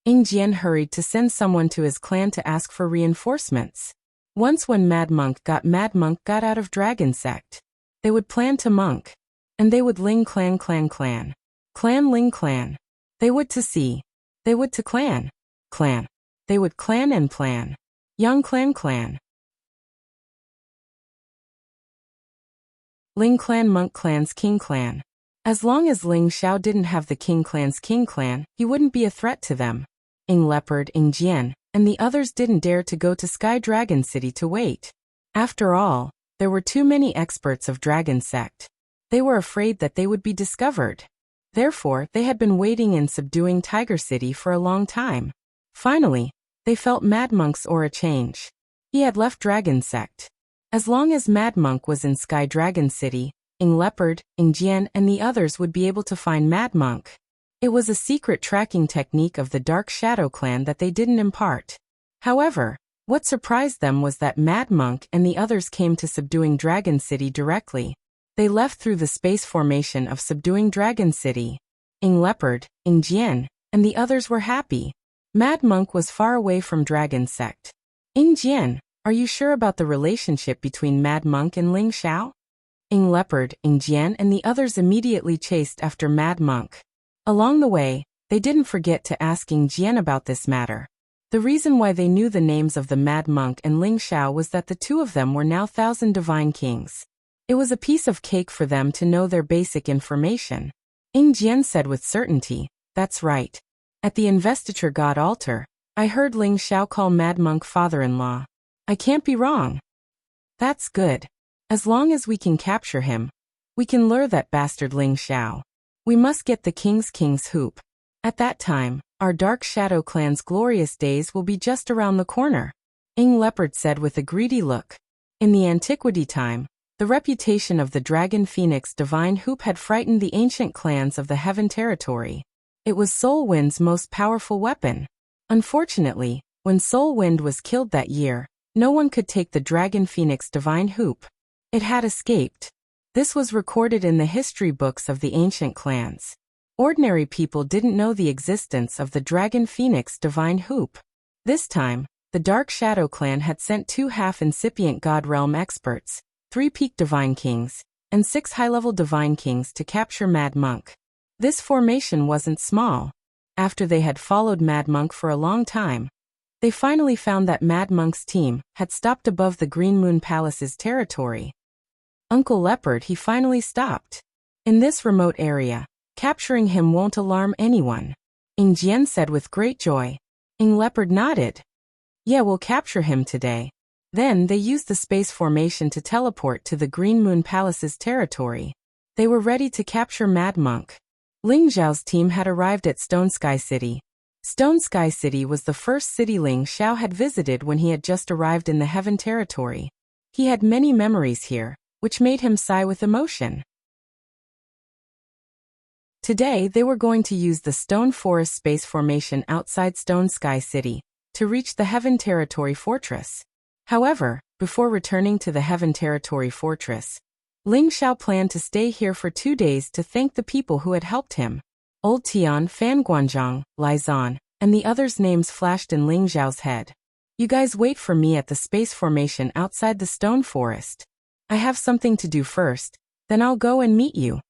Yingjian hurried to send someone to his clan to ask for reinforcements. Once when Mad Monk got out of Dragon Sect, they would plan to monk. And they would Ling clan. Clan Ling clan. They would to see. They would to clan. Clan. They would clan and plan. Young clan. Ling clan Monk clan's King clan. As long as Ling Xiao didn't have the King clan's King clan, he wouldn't be a threat to them. Ying Leopard, Yingjian, and the others didn't dare to go to Sky Dragon City to wait. After all, there were too many experts of Dragon Sect. They were afraid that they would be discovered. Therefore, they had been waiting in Subduing Tiger City for a long time. Finally, they felt Mad Monk's aura change. He had left Dragon Sect. As long as Mad Monk was in Sky Dragon City, Ing Leopard, Ing Jian and the others would be able to find Mad Monk. It was a secret tracking technique of the Dark Shadow clan that they didn't impart. However, what surprised them was that Mad Monk and the others came to subduing Dragon City directly. They left through the space formation of subduing Dragon City. Ing Leopard, Ing Jian, and the others were happy. Mad Monk was far away from Dragon Sect. Ing Jian, are you sure about the relationship between Mad Monk and Ling Xiao? Ing Leopard, Ing Jian and the others immediately chased after Mad Monk. Along the way, they didn't forget to ask Ing Jian about this matter. The reason why they knew the names of the Mad Monk and Ling Xiao was that the two of them were now 1,000 divine kings. It was a piece of cake for them to know their basic information. Ing Jian said with certainty, "That's right. At the investiture god altar, I heard Ling Xiao call Mad Monk father-in-law. I can't be wrong." "That's good. As long as we can capture him, we can lure that bastard Ling Xiao. We must get the king's hoop. At that time, our Dark Shadow clan's glorious days will be just around the corner," Ing Leopard said with a greedy look. In the antiquity time, the reputation of the Dragon Phoenix Divine Hoop had frightened the ancient clans of the Heaven Territory. It was Soul Wind's most powerful weapon. Unfortunately, when Soul Wind was killed that year, no one could take the Dragon Phoenix Divine Hoop. It had escaped. This was recorded in the history books of the ancient clans. Ordinary people didn't know the existence of the Dragon Phoenix Divine Hoop. This time, the Dark Shadow clan had sent 2 half-incipient God Realm experts, 3 peak Divine Kings, and 6 high-level Divine Kings to capture Mad Monk. This formation wasn't small. After they had followed Mad Monk for a long time, they finally found that Mad Monk's team had stopped above the Green Moon Palace's territory. Uncle Leopard, he finally stopped. In this remote area, capturing him won't alarm anyone, Ing Jian said with great joy. Ing Leopard nodded. "Yeah, we'll capture him today." Then they used the space formation to teleport to the Green Moon Palace's territory. They were ready to capture Mad Monk. Ling Xiao's team had arrived at Stone Sky City. Stone Sky City was the first city Ling Xiao had visited when he had just arrived in the Heaven Territory. He had many memories here, which made him sigh with emotion. Today they were going to use the Stone Forest space formation outside Stone Sky City to reach the Heaven Territory Fortress. However, before returning to the Heaven Territory Fortress, Ling Xiao planned to stay here for 2 days to thank the people who had helped him. Old Tian, Fan Guanzhong, Lai Zan, and the others' names flashed in Ling Xiao's head. "You guys wait for me at the space formation outside the Stone Forest. I have something to do first, then I'll go and meet you,"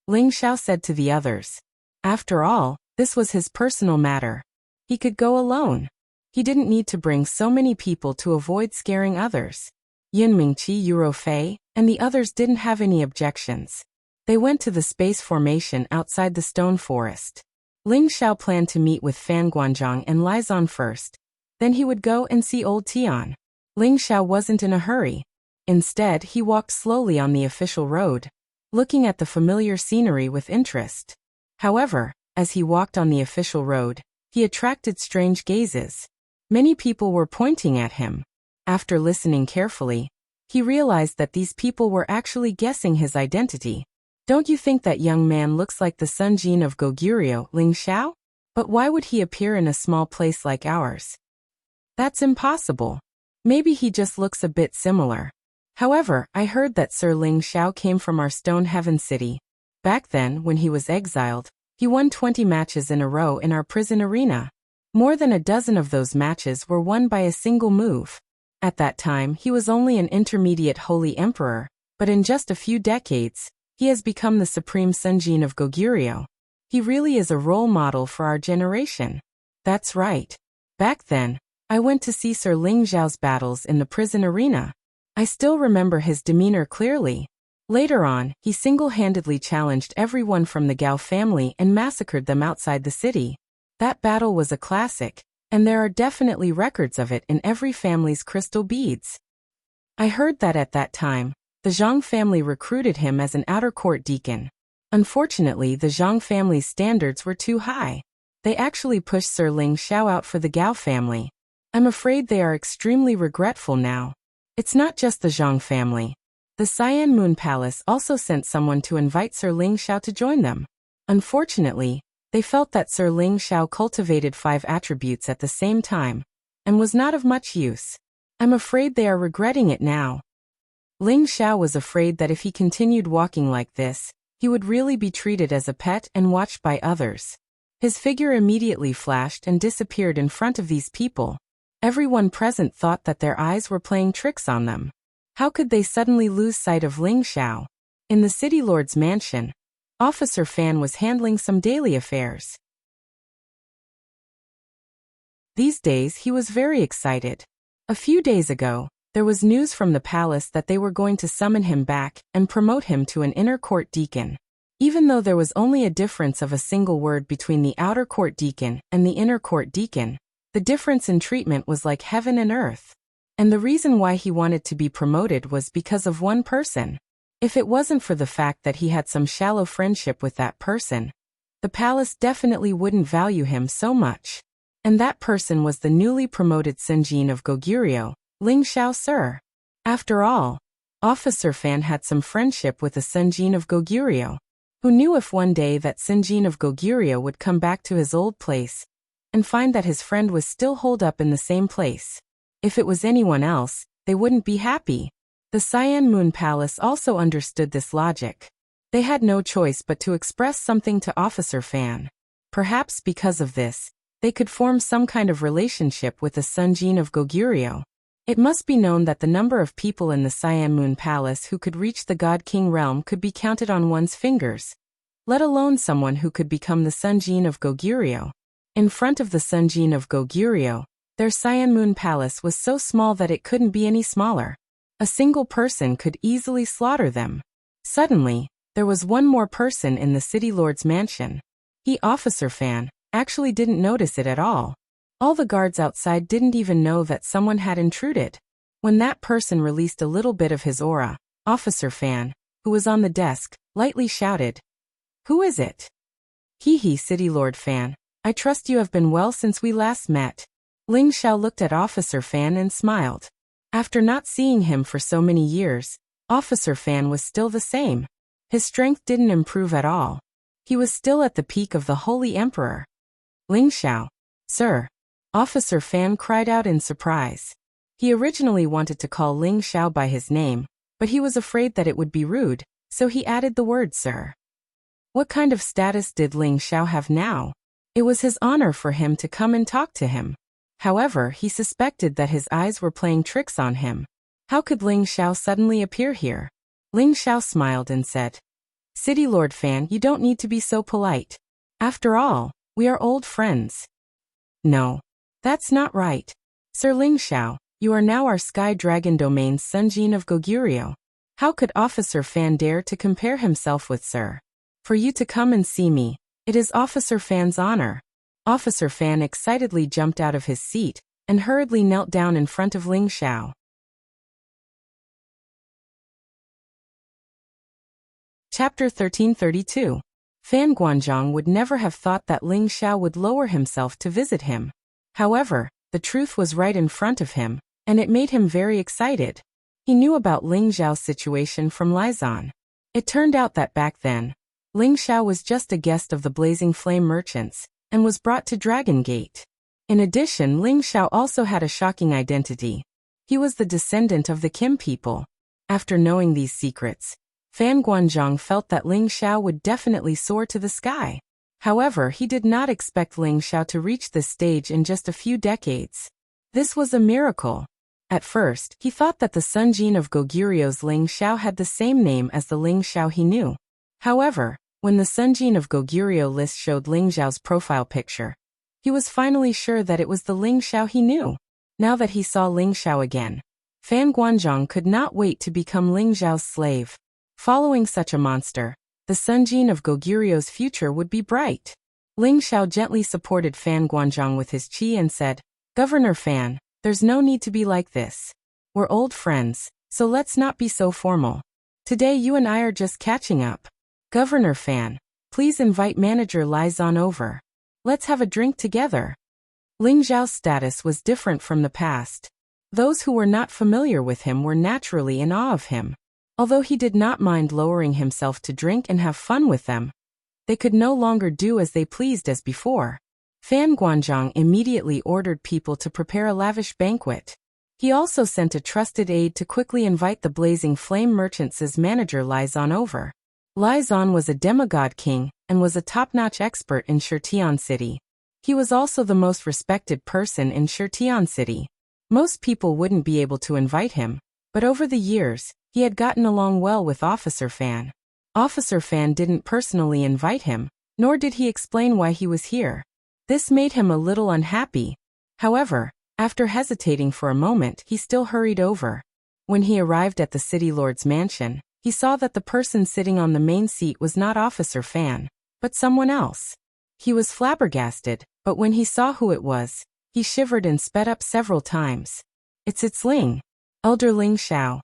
Ling Xiao said to the others. After all, this was his personal matter. He could go alone. He didn't need to bring so many people to avoid scaring others. Yin Mingqi, Yuro Fei, and the others didn't have any objections. They went to the space formation outside the Stone Forest. Ling Xiao planned to meet with Fan Guanzhong and Lai Zan first. Then he would go and see Old Tian. Ling Xiao wasn't in a hurry. Instead, he walked slowly on the official road, looking at the familiar scenery with interest. However, as he walked on the official road, he attracted strange gazes. Many people were pointing at him. After listening carefully, he realized that these people were actually guessing his identity. "Don't you think that young man looks like the Sun Jin of Goguryeo, Ling Xiao? But why would he appear in a small place like ours? That's impossible. Maybe he just looks a bit similar. However, I heard that Sir Ling Xiao came from our Stone Heaven City. Back then, when he was exiled, he won 20 matches in a row in our prison arena. More than a dozen of those matches were won by a single move. At that time, he was only an intermediate Holy Emperor, but in just a few decades, he has become the Supreme Sun Jin of Goguryeo. He really is a role model for our generation." "That's right. Back then, I went to see Sir Ling Xiao's battles in the prison arena. I still remember his demeanor clearly. Later on, he single-handedly challenged everyone from the Gao family and massacred them outside the city. That battle was a classic, and there are definitely records of it in every family's crystal beads. I heard that at that time, the Zhang family recruited him as an outer court deacon. Unfortunately, the Zhang family's standards were too high. They actually pushed Sir Ling Xiao out for the Gao family. I'm afraid they are extremely regretful now. It's not just the Zhang family. The Cyan Moon Palace also sent someone to invite Sir Ling Xiao to join them. Unfortunately, they felt that Sir Ling Xiao cultivated 5 attributes at the same time, and was not of much use. I'm afraid they are regretting it now. Ling Xiao was afraid that if he continued walking like this, he would really be treated as a pet and watched by others. His figure immediately flashed and disappeared in front of these people. Everyone present thought that their eyes were playing tricks on them. How could they suddenly lose sight of Ling Xiao? In the city lord's mansion, Officer Fan was handling some daily affairs. These days he was very excited. A few days ago, there was news from the palace that they were going to summon him back and promote him to an inner court deacon. Even though there was only a difference of a single word between the outer court deacon and the inner court deacon, the difference in treatment was like heaven and earth. And the reason why he wanted to be promoted was because of one person. If it wasn't for the fact that he had some shallow friendship with that person, the palace definitely wouldn't value him so much. And that person was the newly promoted Senjin of Goguryeo, Ling Xiao Sir. After all, Officer Fan had some friendship with the Senjin of Goguryeo. Who knew if one day that Senjin of Goguryeo would come back to his old place and find that his friend was still holed up in the same place. If it was anyone else, they wouldn't be happy. The Cyan Moon Palace also understood this logic. They had no choice but to express something to Officer Fan. Perhaps because of this, they could form some kind of relationship with the Senjin of Goguryeo. It must be known that the number of people in the Cyan Moon Palace who could reach the God King realm could be counted on one's fingers, let alone someone who could become the Senjin of Goguryeo. In front of the Senjin of Goguryeo, their Cyan Moon Palace was so small that it couldn't be any smaller. A single person could easily slaughter them. Suddenly, there was one more person in the city lord's mansion. He, Officer Fan, actually didn't notice it at all. All the guards outside didn't even know that someone had intruded. When that person released a little bit of his aura, Officer Fan, who was on the desk, lightly shouted, "Who is it?" "Hee, City Lord Fan. I trust you have been well since we last met." Ling Xiao looked at Officer Fan and smiled. After not seeing him for so many years, Officer Fan was still the same. His strength didn't improve at all. He was still at the peak of the Holy Emperor. "Ling Xiao, sir." Officer Fan cried out in surprise. He originally wanted to call Ling Xiao by his name, but he was afraid that it would be rude, so he added the word sir. What kind of status did Ling Xiao have now? It was his honor for him to come and talk to him. However, he suspected that his eyes were playing tricks on him. How could Ling Xiao suddenly appear here? Ling Xiao smiled and said, "City Lord Fan, you don't need to be so polite. After all, we are old friends." "No, that's not right. Sir Ling Xiao, you are now our Sky Dragon Domain's Senjin of Goguryeo. How could Officer Fan dare to compare himself with Sir? For you to come and see me, it is Officer Fan's honor." Officer Fan excitedly jumped out of his seat and hurriedly knelt down in front of Ling Xiao. Chapter 1332. Fan Guanzhong would never have thought that Ling Xiao would lower himself to visit him. However, the truth was right in front of him, and it made him very excited. He knew about Ling Xiao's situation from Lizan. It turned out that back then, Ling Xiao was just a guest of the Blazing Flame merchants, and was brought to Dragon Gate. In addition, Ling Xiao also had a shocking identity. He was the descendant of the Kim people. After knowing these secrets, Fan Guanzhong felt that Ling Xiao would definitely soar to the sky. However, he did not expect Ling Xiao to reach this stage in just a few decades. This was a miracle. At first, he thought that the Senjin of Goguryeo's Ling Xiao had the same name as the Ling Xiao he knew. However, when the Senjin of Goguryeo list showed Ling Xiao's profile picture, he was finally sure that it was the Ling Xiao he knew. Now that he saw Ling Xiao again, Fan Guanzhong could not wait to become Ling Xiao's slave. Following such a monster, the Senjin of Goguryeo's future would be bright. Ling Xiao gently supported Fan Guanzhong with his chi and said, "Governor Fan, there's no need to be like this. We're old friends, so let's not be so formal. Today you and I are just catching up. Governor Fan, please invite Manager Lizan over. Let's have a drink together." Ling Xiao's status was different from the past. Those who were not familiar with him were naturally in awe of him. Although he did not mind lowering himself to drink and have fun with them, they could no longer do as they pleased as before. Fan Guanzhong immediately ordered people to prepare a lavish banquet. He also sent a trusted aide to quickly invite the Blazing Flame Merchants' manager Lai Zan over. Lai Zan was a demigod king and was a top-notch expert in Shirtian City. He was also the most respected person in Shirtian City. Most people wouldn't be able to invite him, but over the years, he had gotten along well with Officer Fan. Officer Fan didn't personally invite him, nor did he explain why he was here. This made him a little unhappy. However, after hesitating for a moment, he still hurried over. When he arrived at the city lord's mansion, he saw that the person sitting on the main seat was not Officer Fan, but someone else. He was flabbergasted, but when he saw who it was, he shivered and sped up several times. It's Ling. Elder Ling Xiao.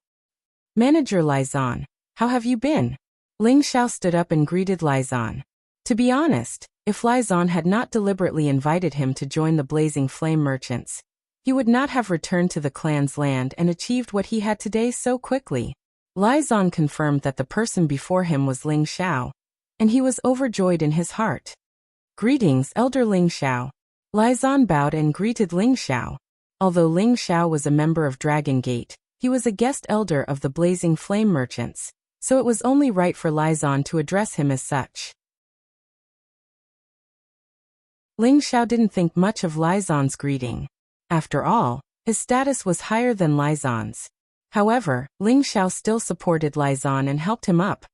Manager Lai Zan, how have you been? Ling Xiao stood up and greeted Lai Zan. To be honest, if Lai Zan had not deliberately invited him to join the Blazing Flame Merchants, he would not have returned to the clan's land and achieved what he had today so quickly. Lai Zan confirmed that the person before him was Ling Xiao, and he was overjoyed in his heart. Greetings, Elder Ling Xiao. Lai Zan bowed and greeted Ling Xiao. Although Ling Xiao was a member of Dragon Gate, he was a guest elder of the Blazing Flame Merchants, so it was only right for Lai Zan to address him as such. Ling Xiao didn't think much of Lai Zan's greeting. After all, his status was higher than Lai Zan's. However, Ling Xiao still supported Lai Zan and helped him up.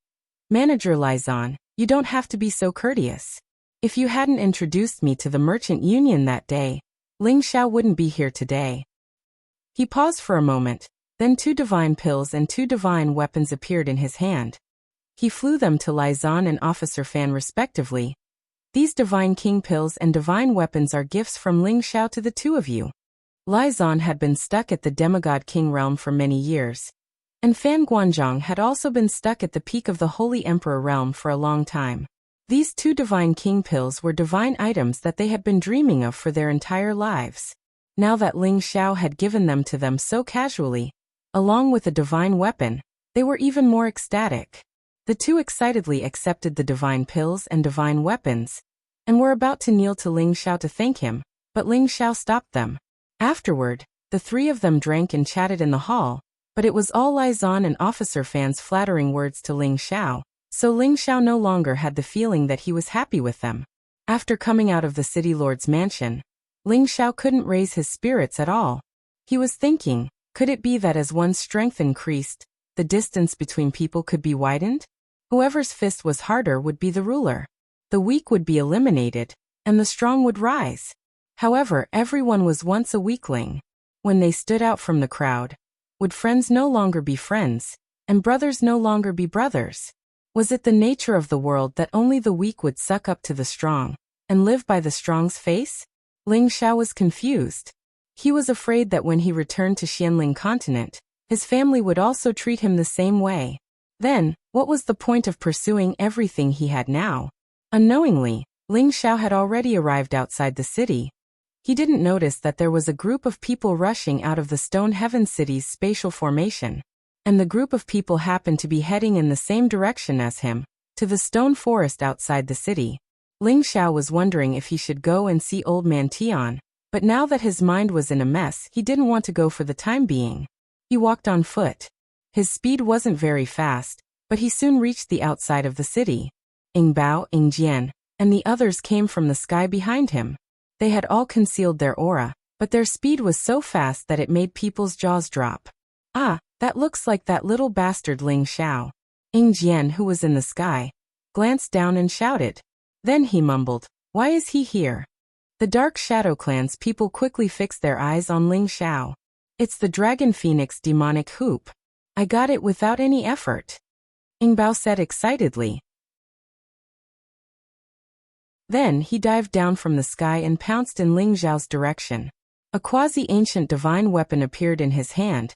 Manager Lai Zan, you don't have to be so courteous. If you hadn't introduced me to the merchant union that day, Ling Xiao wouldn't be here today. He paused for a moment, then 2 divine pills and 2 divine weapons appeared in his hand. He flew them to Lai Zan and Officer Fan respectively. These divine king pills and divine weapons are gifts from Ling Xiao to the 2 of you. Lai Zan had been stuck at the demigod king realm for many years, and Fan Guanzhong had also been stuck at the peak of the Holy Emperor realm for a long time. These 2 divine king pills were divine items that they had been dreaming of for their entire lives. Now that Ling Xiao had given them to them so casually, along with a divine weapon, they were even more ecstatic. The 2 excitedly accepted the divine pills and divine weapons, and were about to kneel to Ling Xiao to thank him, but Ling Xiao stopped them. Afterward, the 3 of them drank and chatted in the hall, but it was all Lai Zan and Officer Fan's flattering words to Ling Xiao, so Ling Xiao no longer had the feeling that he was happy with them. After coming out of the city lord's mansion, Ling Xiao couldn't raise his spirits at all. He was thinking, could it be that as one's strength increased, the distance between people could be widened? Whoever's fist was harder would be the ruler. The weak would be eliminated, and the strong would rise. However, everyone was once a weakling. When they stood out from the crowd, would friends no longer be friends, and brothers no longer be brothers? Was it the nature of the world that only the weak would suck up to the strong, and live by the strong's face? Ling Xiao was confused. He was afraid that when he returned to Xianling continent, his family would also treat him the same way. Then, what was the point of pursuing everything he had now? Unknowingly, Ling Xiao had already arrived outside the city. He didn't notice that there was a group of people rushing out of the Stone Heaven City's spatial formation, and the group of people happened to be heading in the same direction as him, to the stone forest outside the city. Ling Xiao was wondering if he should go and see Old Man Tian, but now that his mind was in a mess, he didn't want to go for the time being. He walked on foot. His speed wasn't very fast, but he soon reached the outside of the city. Ing Bao, Ing Jian, and the others came from the sky behind him. They had all concealed their aura, but their speed was so fast that it made people's jaws drop. Ah, that looks like that little bastard Ling Xiao. Ing Jian, who was in the sky, glanced down and shouted. Then he mumbled, "Why is he here?" The Dark Shadow Clan's people quickly fixed their eyes on Ling Xiao. "It's the Dragon Phoenix demonic hoop. I got it without any effort," Ing Bao said excitedly. Then he dived down from the sky and pounced in Ling Xiao's direction. A quasi-ancient divine weapon appeared in his hand,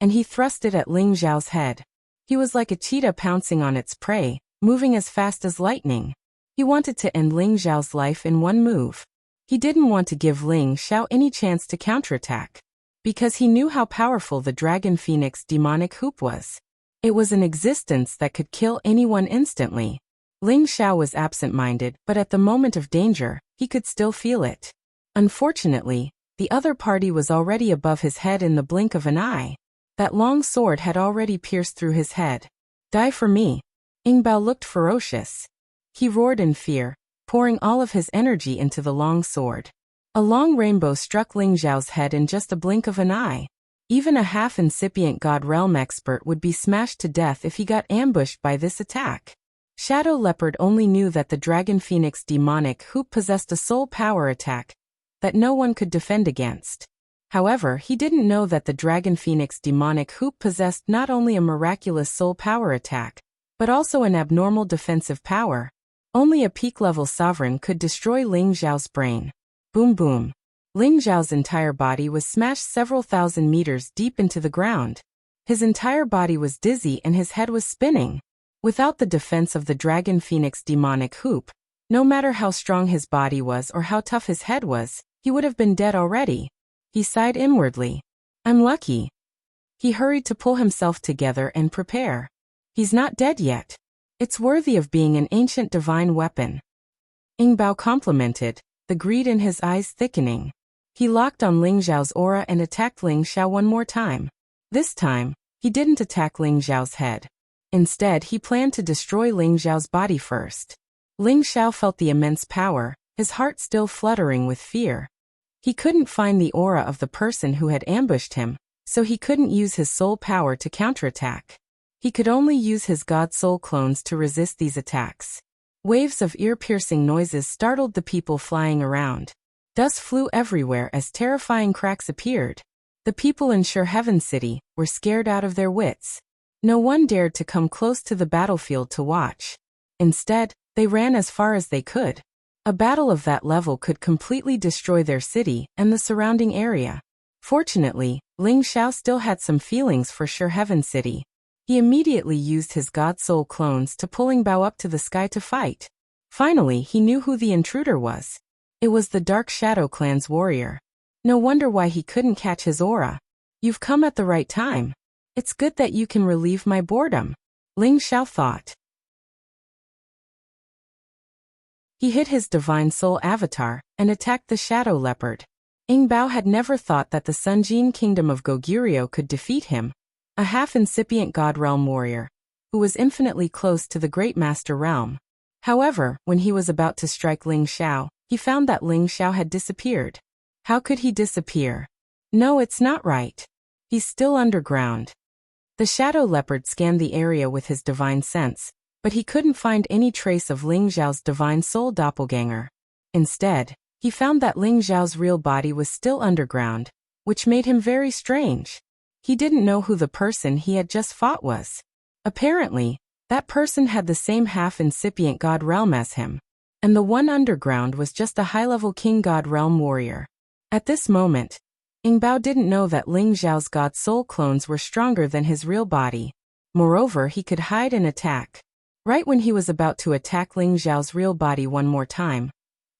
and he thrust it at Ling Xiao's head. He was like a cheetah pouncing on its prey, moving as fast as lightning. He wanted to end Ling Xiao's life in one move. He didn't want to give Ling Xiao any chance to counterattack, because he knew how powerful the Dragon Phoenix demonic hoop was. It was an existence that could kill anyone instantly. Ling Xiao was absent-minded, but at the moment of danger, he could still feel it. Unfortunately, the other party was already above his head in the blink of an eye. That long sword had already pierced through his head. Die for me. Ing Bao looked ferocious. He roared in fear, pouring all of his energy into the long sword. A long rainbow struck Ling Xiao's head in just a blink of an eye. Even a half-incipient God Realm expert would be smashed to death if he got ambushed by this attack. Shadow Leopard only knew that the Dragon Phoenix demonic hoop possessed a soul power attack that no one could defend against. However, he didn't know that the Dragon Phoenix demonic hoop possessed not only a miraculous soul power attack, but also an abnormal defensive power. Only a peak-level sovereign could destroy Ling Xiao's brain. Boom boom. Ling Xiao's entire body was smashed several thousand meters deep into the ground. His entire body was dizzy and his head was spinning. Without the defense of the Dragon Phoenix demonic hoop, no matter how strong his body was or how tough his head was, he would have been dead already. He sighed inwardly. I'm lucky. He hurried to pull himself together and prepare. He's not dead yet. It's worthy of being an ancient divine weapon. Ing Bao complimented, the greed in his eyes thickening. He locked on Ling Xiao's aura and attacked Ling Xiao one more time. This time, he didn't attack Ling Xiao's head. Instead, he planned to destroy Ling Xiao's body first. Ling Xiao felt the immense power, his heart still fluttering with fear. He couldn't find the aura of the person who had ambushed him, so he couldn't use his soul power to counterattack. He could only use his god soul clones to resist these attacks. Waves of ear-piercing noises startled the people flying around. Dust flew everywhere as terrifying cracks appeared. The people in Sure Heaven City were scared out of their wits. No one dared to come close to the battlefield to watch. Instead, they ran as far as they could. A battle of that level could completely destroy their city and the surrounding area. Fortunately, Ling Xiao still had some feelings for Sure Heaven City. He immediately used his God Soul clones to pull Ing Bao up to the sky to fight. Finally, he knew who the intruder was. It was the Dark Shadow Clan's warrior. No wonder why he couldn't catch his aura. You've come at the right time. It's good that you can relieve my boredom, Ling Xiao thought. He hit his Divine Soul avatar and attacked the Shadow Leopard. Ing Bao had never thought that the Sunjin Kingdom of Goguryeo could defeat him, a half-incipient God Realm warrior, who was infinitely close to the Great Master Realm. However, when he was about to strike Ling Xiao, he found that Ling Xiao had disappeared. How could he disappear? No, it's not right. He's still underground. The Shadow Leopard scanned the area with his divine sense, but he couldn't find any trace of Ling Xiao's divine soul doppelganger. Instead, he found that Ling Xiao's real body was still underground, which made him very strange. He didn't know who the person he had just fought was. Apparently, that person had the same half-incipient God Realm as him, and the one underground was just a high-level King God Realm warrior. At this moment, Ing Bao didn't know that Ling Xiao's God Soul clones were stronger than his real body. Moreover, he could hide and attack. Right when he was about to attack Ling Xiao's real body one more time,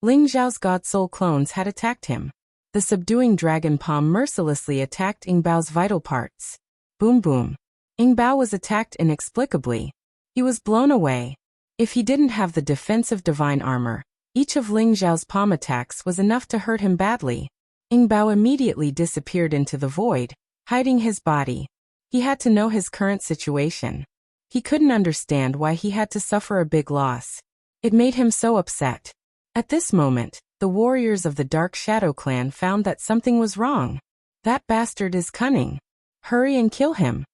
Ling Xiao's God Soul clones had attacked him. The subduing dragon palm mercilessly attacked Ing Bao's vital parts. Boom boom. Ing Bao was attacked inexplicably. He was blown away. If he didn't have the defensive divine armor, each of Ling Xiao's palm attacks was enough to hurt him badly. Ing Bao immediately disappeared into the void, hiding his body. He had to know his current situation. He couldn't understand why he had to suffer a big loss. It made him so upset. At this moment, the warriors of the Dark Shadow Clan found that something was wrong. That bastard is cunning. Hurry and kill him.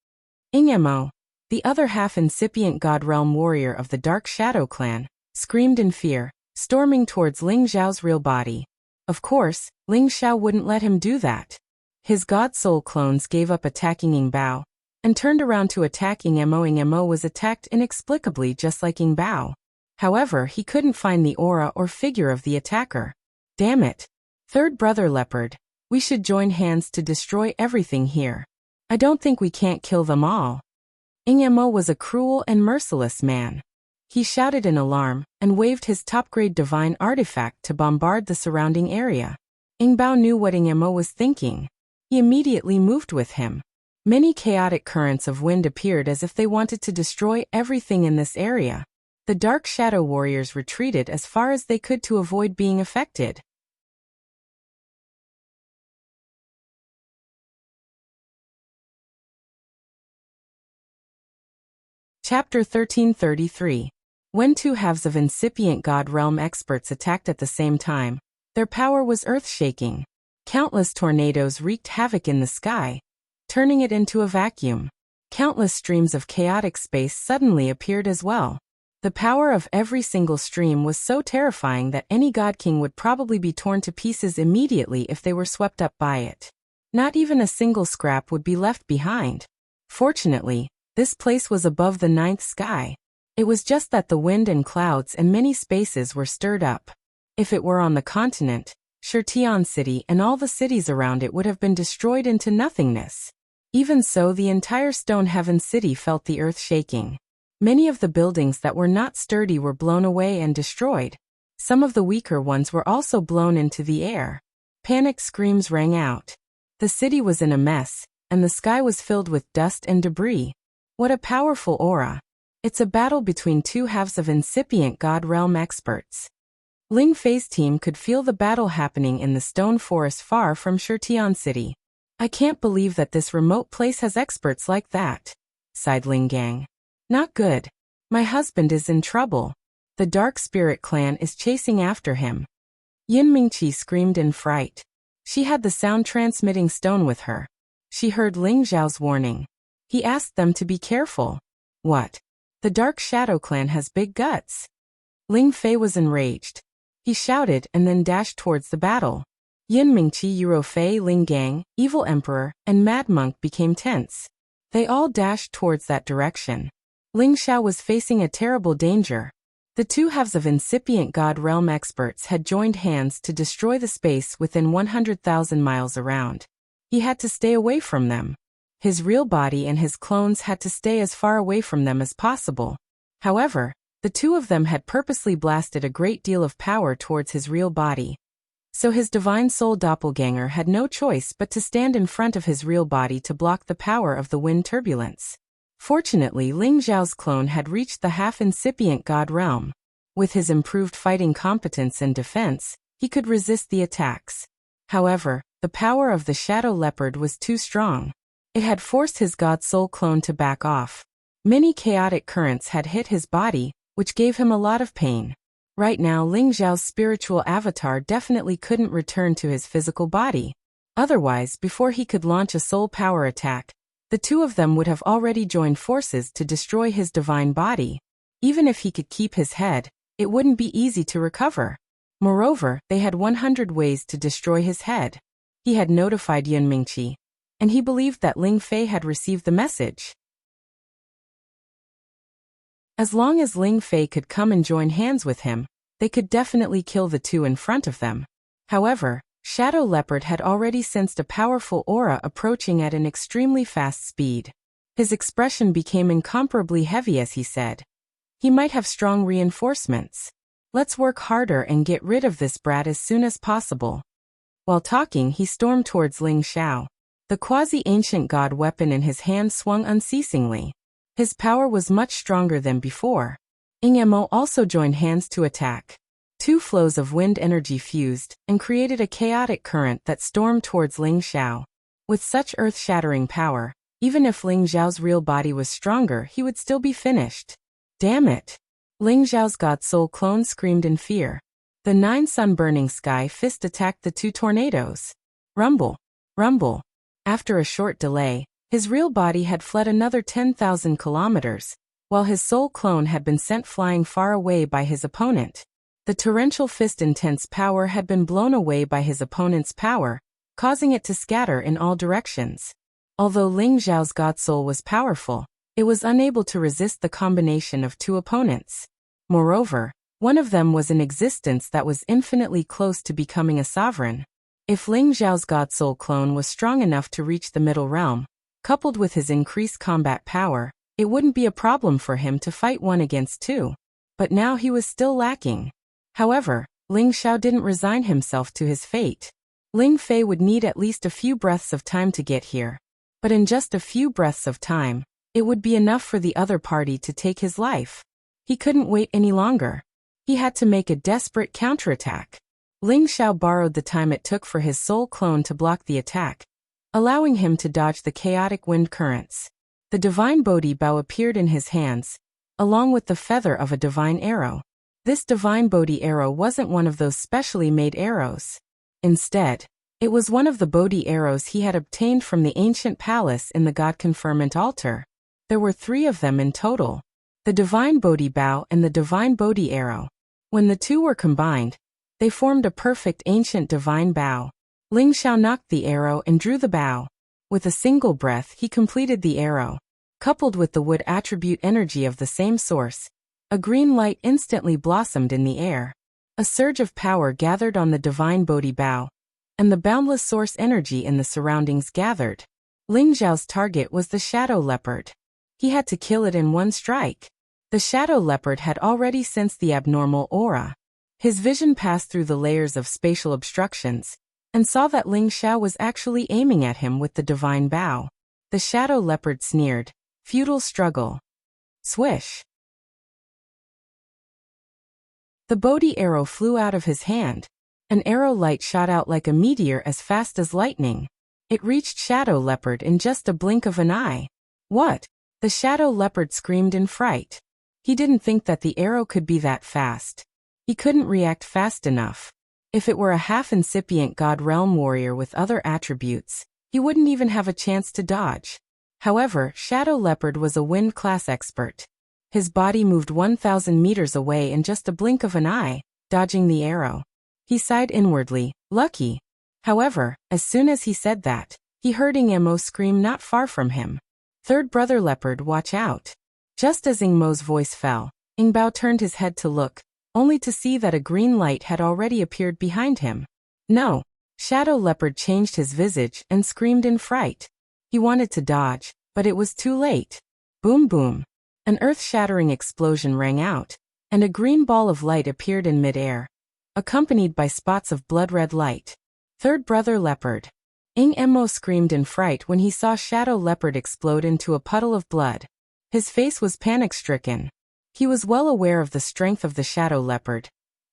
Mo, the other half-incipient God Realm warrior of the Dark Shadow Clan, screamed in fear, storming towards Ling Xiao's real body. Of course, Ling Xiao wouldn't let him do that. His God Soul clones gave up attacking Ing Bao and turned around to attack Ing Mo. Ing Mo was attacked inexplicably just like Ing Bao. However, he couldn't find the aura or figure of the attacker. Damn it. Third Brother Leopard, we should join hands to destroy everything here. I don't think we can't kill them all. Ing Mo was a cruel and merciless man. He shouted in alarm and waved his top-grade divine artifact to bombard the surrounding area. Ing Bao knew what Ing Mo was thinking. He immediately moved with him. Many chaotic currents of wind appeared as if they wanted to destroy everything in this area. The dark shadow warriors retreated as far as they could to avoid being affected. Chapter 1333. When two halves of incipient God realm experts attacked at the same time, their power was earth-shaking. Countless tornadoes wreaked havoc in the sky, turning it into a vacuum. Countless streams of chaotic space suddenly appeared as well. The power of every single stream was so terrifying that any God King would probably be torn to pieces immediately if they were swept up by it. Not even a single scrap would be left behind. Fortunately, this place was above the ninth sky. It was just that the wind and clouds and many spaces were stirred up. If it were on the continent, Shirtion City and all the cities around it would have been destroyed into nothingness. Even so, the entire Stone Heaven City felt the earth shaking. Many of the buildings that were not sturdy were blown away and destroyed. Some of the weaker ones were also blown into the air. Panic screams rang out. The city was in a mess, and the sky was filled with dust and debris. What a powerful aura. It's a battle between two halves of incipient God realm experts. Ling Fei's team could feel the battle happening in the stone forest far from Shirtion City. I can't believe that this remote place has experts like that, sighed Ling Gang. Not good. My husband is in trouble. The Dark Spirit clan is chasing after him. Yin Mingqi screamed in fright. She had the sound-transmitting stone with her. She heard Ling Zhao's warning. He asked them to be careful. What? The Dark Shadow clan has big guts. Ling Fei was enraged. He shouted and then dashed towards the battle. Yin Mingqi, Yuro Fei, Ling Gang, Evil Emperor, and Mad Monk became tense. They all dashed towards that direction. Ling Xiao was facing a terrible danger. The two halves of incipient God realm experts had joined hands to destroy the space within 100,000 miles around. He had to stay away from them. His real body and his clones had to stay as far away from them as possible. However, the two of them had purposely blasted a great deal of power towards his real body. So his divine soul doppelganger had no choice but to stand in front of his real body to block the power of the wind turbulence. Fortunately, Ling Zhao's clone had reached the half-incipient God realm. With his improved fighting competence and defense, he could resist the attacks. However, the power of the Shadow Leopard was too strong. It had forced his God Soul clone to back off. Many chaotic currents had hit his body, which gave him a lot of pain. Right now, Ling Zhao's spiritual avatar definitely couldn't return to his physical body. Otherwise, before he could launch a soul power attack, the two of them would have already joined forces to destroy his divine body. Even if he could keep his head, it wouldn't be easy to recover. Moreover, they had 100 ways to destroy his head. He had notified Yun Mingqi, and he believed that Ling Fei had received the message. As long as Ling Fei could come and join hands with him, they could definitely kill the two in front of them. However, Shadow Leopard had already sensed a powerful aura approaching at an extremely fast speed. His expression became incomparably heavy as he said, "He might have strong reinforcements. Let's work harder and get rid of this brat as soon as possible." While talking, he stormed towards Ling Xiao. The quasi-ancient god weapon in his hand swung unceasingly. His power was much stronger than before. Ingmo also joined hands to attack. Two flows of wind energy fused and created a chaotic current that stormed towards Ling Xiao. With such earth-shattering power, even if Ling Xiao's real body was stronger, he would still be finished. Damn it! Ling Xiao's God Soul clone screamed in fear. The 9 sun-burning sky fist attacked the two tornadoes. Rumble! Rumble! After a short delay, his real body had fled another 10,000 kilometers, while his soul clone had been sent flying far away by his opponent. The torrential fist intense power had been blown away by his opponent's power, causing it to scatter in all directions. Although Ling Zhao's God Soul was powerful, it was unable to resist the combination of two opponents. Moreover, one of them was in existence that was infinitely close to becoming a sovereign. If Ling Zhao's God Soul clone was strong enough to reach the middle realm, coupled with his increased combat power, it wouldn't be a problem for him to fight 1 against 2. But now he was still lacking. However, Ling Xiao didn't resign himself to his fate. Ling Fei would need at least a few breaths of time to get here. But in just a few breaths of time, it would be enough for the other party to take his life. He couldn't wait any longer. He had to make a desperate counterattack. Ling Xiao borrowed the time it took for his soul clone to block the attack, allowing him to dodge the chaotic wind currents. The divine Bodhi bow appeared in his hands, along with the feather of a divine arrow. This divine Bodhi arrow wasn't one of those specially made arrows. Instead, it was one of the Bodhi arrows he had obtained from the ancient palace in the God Conferment altar. There were 3 of them in total: the divine Bodhi bow and the divine Bodhi arrow. When the 2 were combined, they formed a perfect ancient divine bow. Ling Xiao knocked the arrow and drew the bow. With a single breath he completed the arrow. Coupled with the wood attribute energy of the same source, a green light instantly blossomed in the air. A surge of power gathered on the divine Bodhi bow, and the boundless source energy in the surroundings gathered. Ling Xiao's target was the shadow leopard. He had to kill it in one strike. The shadow leopard had already sensed the abnormal aura. His vision passed through the layers of spatial obstructions, and saw that Ling Xiao was actually aiming at him with the divine bow. The shadow leopard sneered. Futile struggle. Swish. The Bodhi arrow flew out of his hand. An arrow light shot out like a meteor as fast as lightning. It reached Shadow Leopard in just a blink of an eye. What? The Shadow Leopard screamed in fright. He didn't think that the arrow could be that fast. He couldn't react fast enough. If it were a half-incipient God Realm warrior with other attributes, he wouldn't even have a chance to dodge. However, Shadow Leopard was a wind class expert. His body moved 1,000 meters away in just a blink of an eye, dodging the arrow. He sighed inwardly, lucky. However, as soon as he said that, he heard Ing Mo scream not far from him. Third brother leopard, watch out. Just as Ing Mo's voice fell, Ing Bao turned his head to look, only to see that a green light had already appeared behind him. No! Shadow Leopard changed his visage and screamed in fright. He wanted to dodge, but it was too late. Boom boom. An earth-shattering explosion rang out, and a green ball of light appeared in mid-air, accompanied by spots of blood-red light. Third brother leopard. Ing Mo screamed in fright when he saw Shadow Leopard explode into a puddle of blood. His face was panic-stricken. He was well aware of the strength of the Shadow Leopard,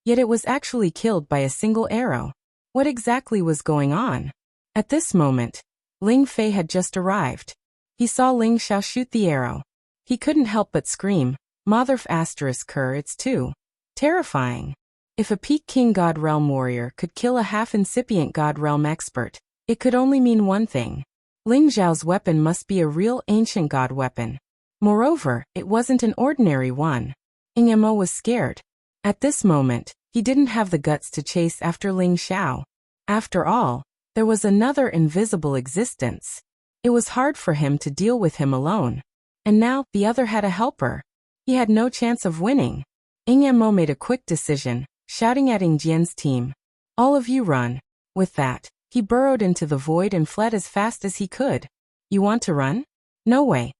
yet it was actually killed by a single arrow. What exactly was going on? At this moment, Ling Fei had just arrived. He saw Ling Xiao shoot the arrow. He couldn't help but scream, Motherf ***, it's too terrifying. If a peak king God Realm warrior could kill a half-incipient God Realm expert, it could only mean one thing. Ling Xiao's weapon must be a real ancient god weapon. Moreover, it wasn't an ordinary one. Ing Mo was scared. At this moment, he didn't have the guts to chase after Ling Xiao. After all, there was another invisible existence. It was hard for him to deal with him alone. And now, the other had a helper. He had no chance of winning. Ing Mo made a quick decision, shouting at Ing Jian's team. All of you run. With that, he burrowed into the void and fled as fast as he could. You want to run? No way.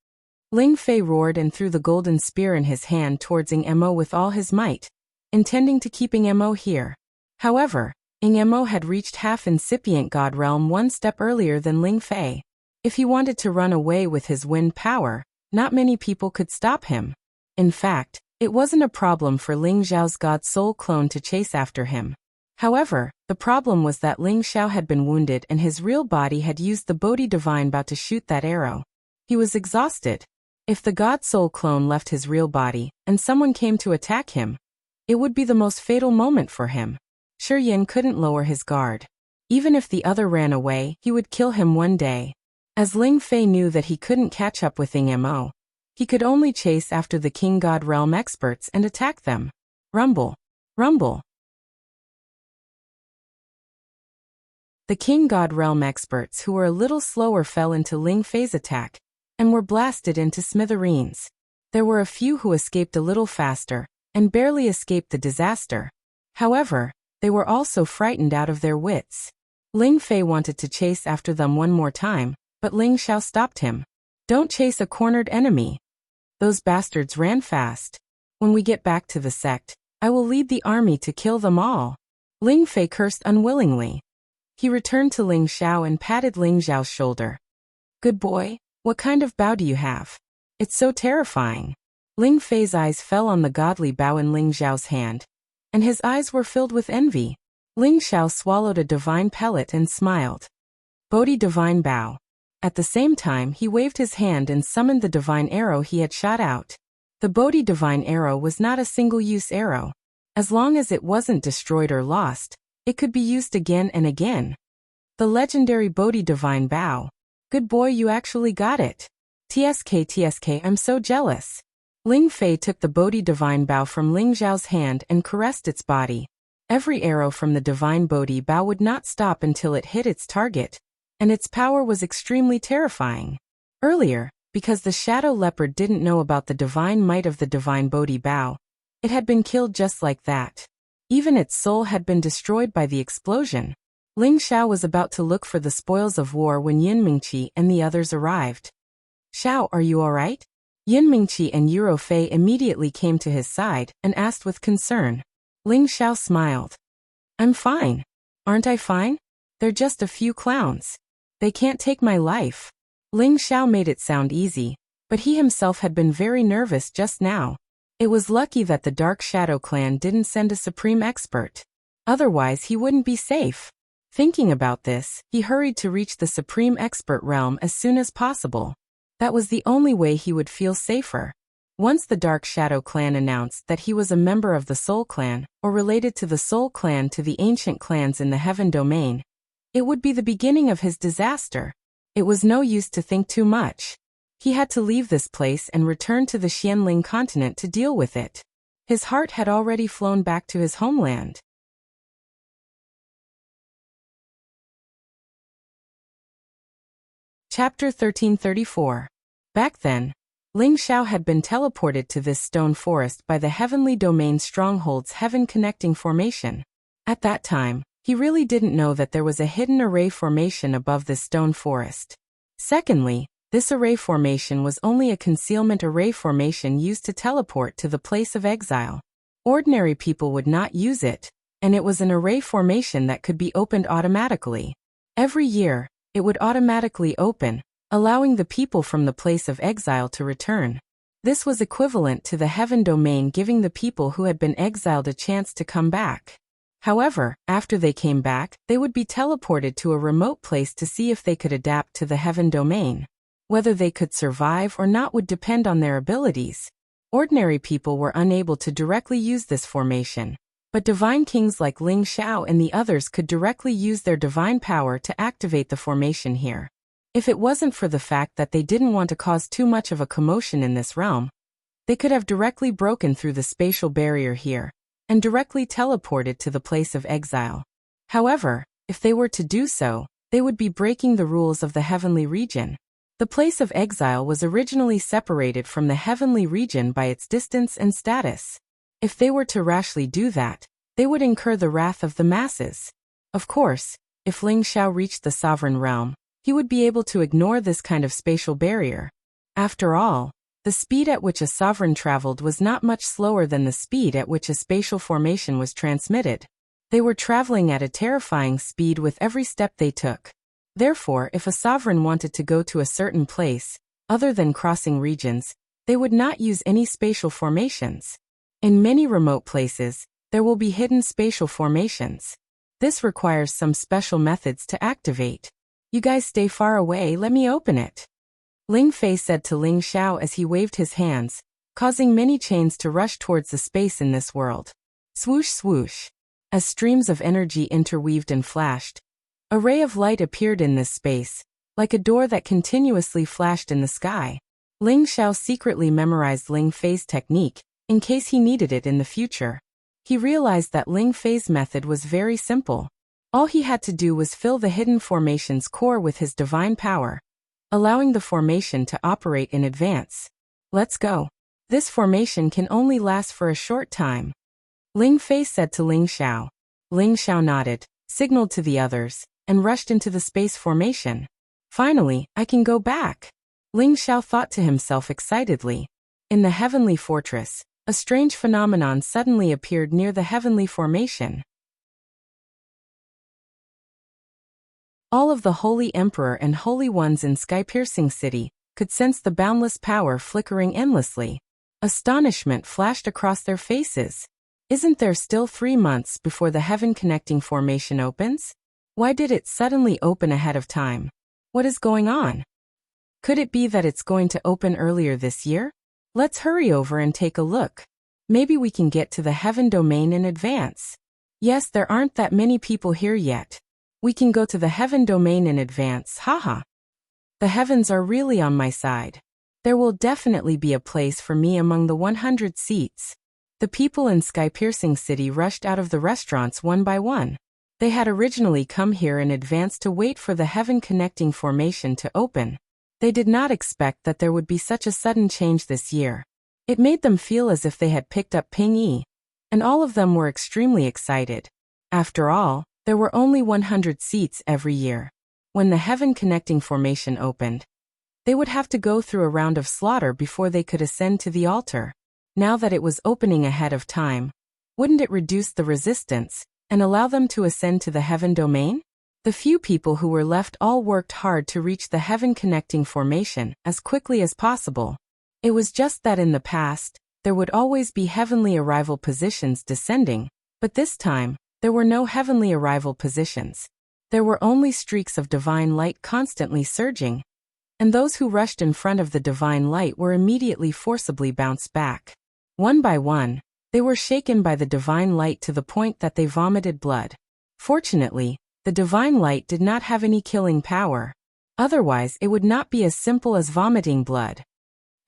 Ling Fei roared and threw the golden spear in his hand towards Ing Mo with all his might, intending to keep Ing Mo here. However, Ing Mo had reached half-incipient God Realm one step earlier than Ling Fei. If he wanted to run away with his wind power, not many people could stop him. In fact, it wasn't a problem for Ling Xiao's God Soul clone to chase after him. However, the problem was that Ling Xiao had been wounded and his real body had used the Bodhi Divine Bow to shoot that arrow. He was exhausted. If the God Soul clone left his real body, and someone came to attack him, it would be the most fatal moment for him. Shi Yin couldn't lower his guard. Even if the other ran away, he would kill him one day. As Ling Fei knew that he couldn't catch up with Ing Mo, he could only chase after the King God Realm experts and attack them. Rumble. Rumble. The King God Realm experts who were a little slower fell into Ling Fei's attack, and were blasted into smithereens. There were a few who escaped a little faster, and barely escaped the disaster. However, they were also frightened out of their wits. Ling Fei wanted to chase after them one more time, but Ling Xiao stopped him. Don't chase a cornered enemy. Those bastards ran fast. When we get back to the sect, I will lead the army to kill them all. Ling Fei cursed unwillingly. He returned to Ling Xiao and patted Ling Xiao's shoulder. Good boy, what kind of bow do you have? It's so terrifying. Ling Fei's eyes fell on the godly bow in Ling Xiao's hand, and his eyes were filled with envy. Ling Xiao swallowed a divine pellet and smiled. Bodhi divine bow. At the same time, he waved his hand and summoned the divine arrow he had shot out. The Bodhi divine arrow was not a single-use arrow. As long as it wasn't destroyed or lost, it could be used again and again. The legendary Bodhi divine bow. Good boy, you actually got it. TSK, I'm so jealous. Ling Fei took the Bodhi divine bow from Ling Xiao's hand and caressed its body. Every arrow from the divine Bodhi bow would not stop until it hit its target, and its power was extremely terrifying. Earlier, because the shadow leopard didn't know about the divine might of the divine Bodhi bow, it had been killed just like that. Even its soul had been destroyed by the explosion. Ling Xiao was about to look for the spoils of war when Yin Mingqi and the others arrived. Xiao, are you alright? Yin Mingqi and Yuro Fei immediately came to his side and asked with concern. Ling Xiao smiled. I'm fine. Aren't I fine? They're just a few clowns. They can't take my life. Ling Xiao made it sound easy, but he himself had been very nervous just now. It was lucky that the Dark Shadow clan didn't send a supreme expert. Otherwise he wouldn't be safe. Thinking about this, he hurried to reach the supreme expert realm as soon as possible. That was the only way he would feel safer. Once the Dark Shadow clan announced that he was a member of the Soul clan, or related to the Soul clan to the ancient clans in the Heaven domain, it would be the beginning of his disaster. It was no use to think too much. He had to leave this place and return to the Xianling continent to deal with it. His heart had already flown back to his homeland. Chapter 1334. Back then, Ling Xiao had been teleported to this stone forest by the Heavenly Domain Stronghold's heaven-connecting formation. At that time, he really didn't know that there was a hidden array formation above this stone forest. Secondly, this array formation was only a concealment array formation used to teleport to the place of exile. Ordinary people would not use it, and it was an array formation that could be opened automatically. Every year, it would automatically open, allowing the people from the place of exile to return. This was equivalent to the Heaven domain giving the people who had been exiled a chance to come back. However, after they came back, they would be teleported to a remote place to see if they could adapt to the Heaven domain. Whether they could survive or not would depend on their abilities. Ordinary people were unable to directly use this formation, but divine kings like Ling Xiao and the others could directly use their divine power to activate the formation here. If it wasn't for the fact that they didn't want to cause too much of a commotion in this realm, they could have directly broken through the spatial barrier here and directly teleported to the place of exile. However, if they were to do so, they would be breaking the rules of the heavenly region. The place of exile was originally separated from the heavenly region by its distance and status. If they were to rashly do that, they would incur the wrath of the masses. Of course, if Ling Xiao reached the sovereign realm, he would be able to ignore this kind of spatial barrier. After all, the speed at which a sovereign traveled was not much slower than the speed at which a spatial formation was transmitted. They were traveling at a terrifying speed with every step they took. Therefore, if a sovereign wanted to go to a certain place, other than crossing regions, they would not use any spatial formations. In many remote places, there will be hidden spatial formations. This requires some special methods to activate. You guys stay far away, let me open it. Ling Fei said to Ling Xiao as he waved his hands, causing many chains to rush towards the space in this world. Swoosh swoosh. As streams of energy interweaved and flashed, a ray of light appeared in this space, like a door that continuously flashed in the sky. Ling Xiao secretly memorized Ling Fei's technique, in case he needed it in the future. He realized that Ling Fei's method was very simple. All he had to do was fill the hidden formation's core with his divine power, allowing the formation to operate in advance. Let's go. This formation can only last for a short time. Ling Fei said to Ling Xiao. Ling Xiao nodded, signaled to the others, and rushed into the space formation. Finally, I can go back. Ling Xiao thought to himself excitedly. In the heavenly fortress, a strange phenomenon suddenly appeared near the heavenly formation. All of the Holy Emperor and Holy Ones in sky-piercing city could sense the boundless power flickering endlessly. Astonishment flashed across their faces. Isn't there still 3 months before the heaven-connecting formation opens? Why did it suddenly open ahead of time? What is going on? Could it be that it's going to open earlier this year? Let's hurry over and take a look. Maybe we can get to the heaven domain in advance. Yes, there aren't that many people here yet. We can go to the heaven domain in advance, haha. The heavens are really on my side. There will definitely be a place for me among the 100 seats. The people in sky-piercing city rushed out of the restaurants one by one. They had originally come here in advance to wait for the heaven-connecting formation to open. They did not expect that there would be such a sudden change this year. It made them feel as if they had picked up ping-yi, and all of them were extremely excited. After all, there were only 100 seats every year. When the heaven-connecting formation opened, they would have to go through a round of slaughter before they could ascend to the altar. Now that it was opening ahead of time, wouldn't it reduce the resistance and allow them to ascend to the heaven domain? The few people who were left all worked hard to reach the heaven-connecting formation as quickly as possible. It was just that in the past, there would always be heavenly arrival positions descending, but this time, there were no heavenly arrival positions. There were only streaks of divine light constantly surging, and those who rushed in front of the divine light were immediately forcibly bounced back. One by one, they were shaken by the divine light to the point that they vomited blood. Fortunately, the divine light did not have any killing power. Otherwise, it would not be as simple as vomiting blood.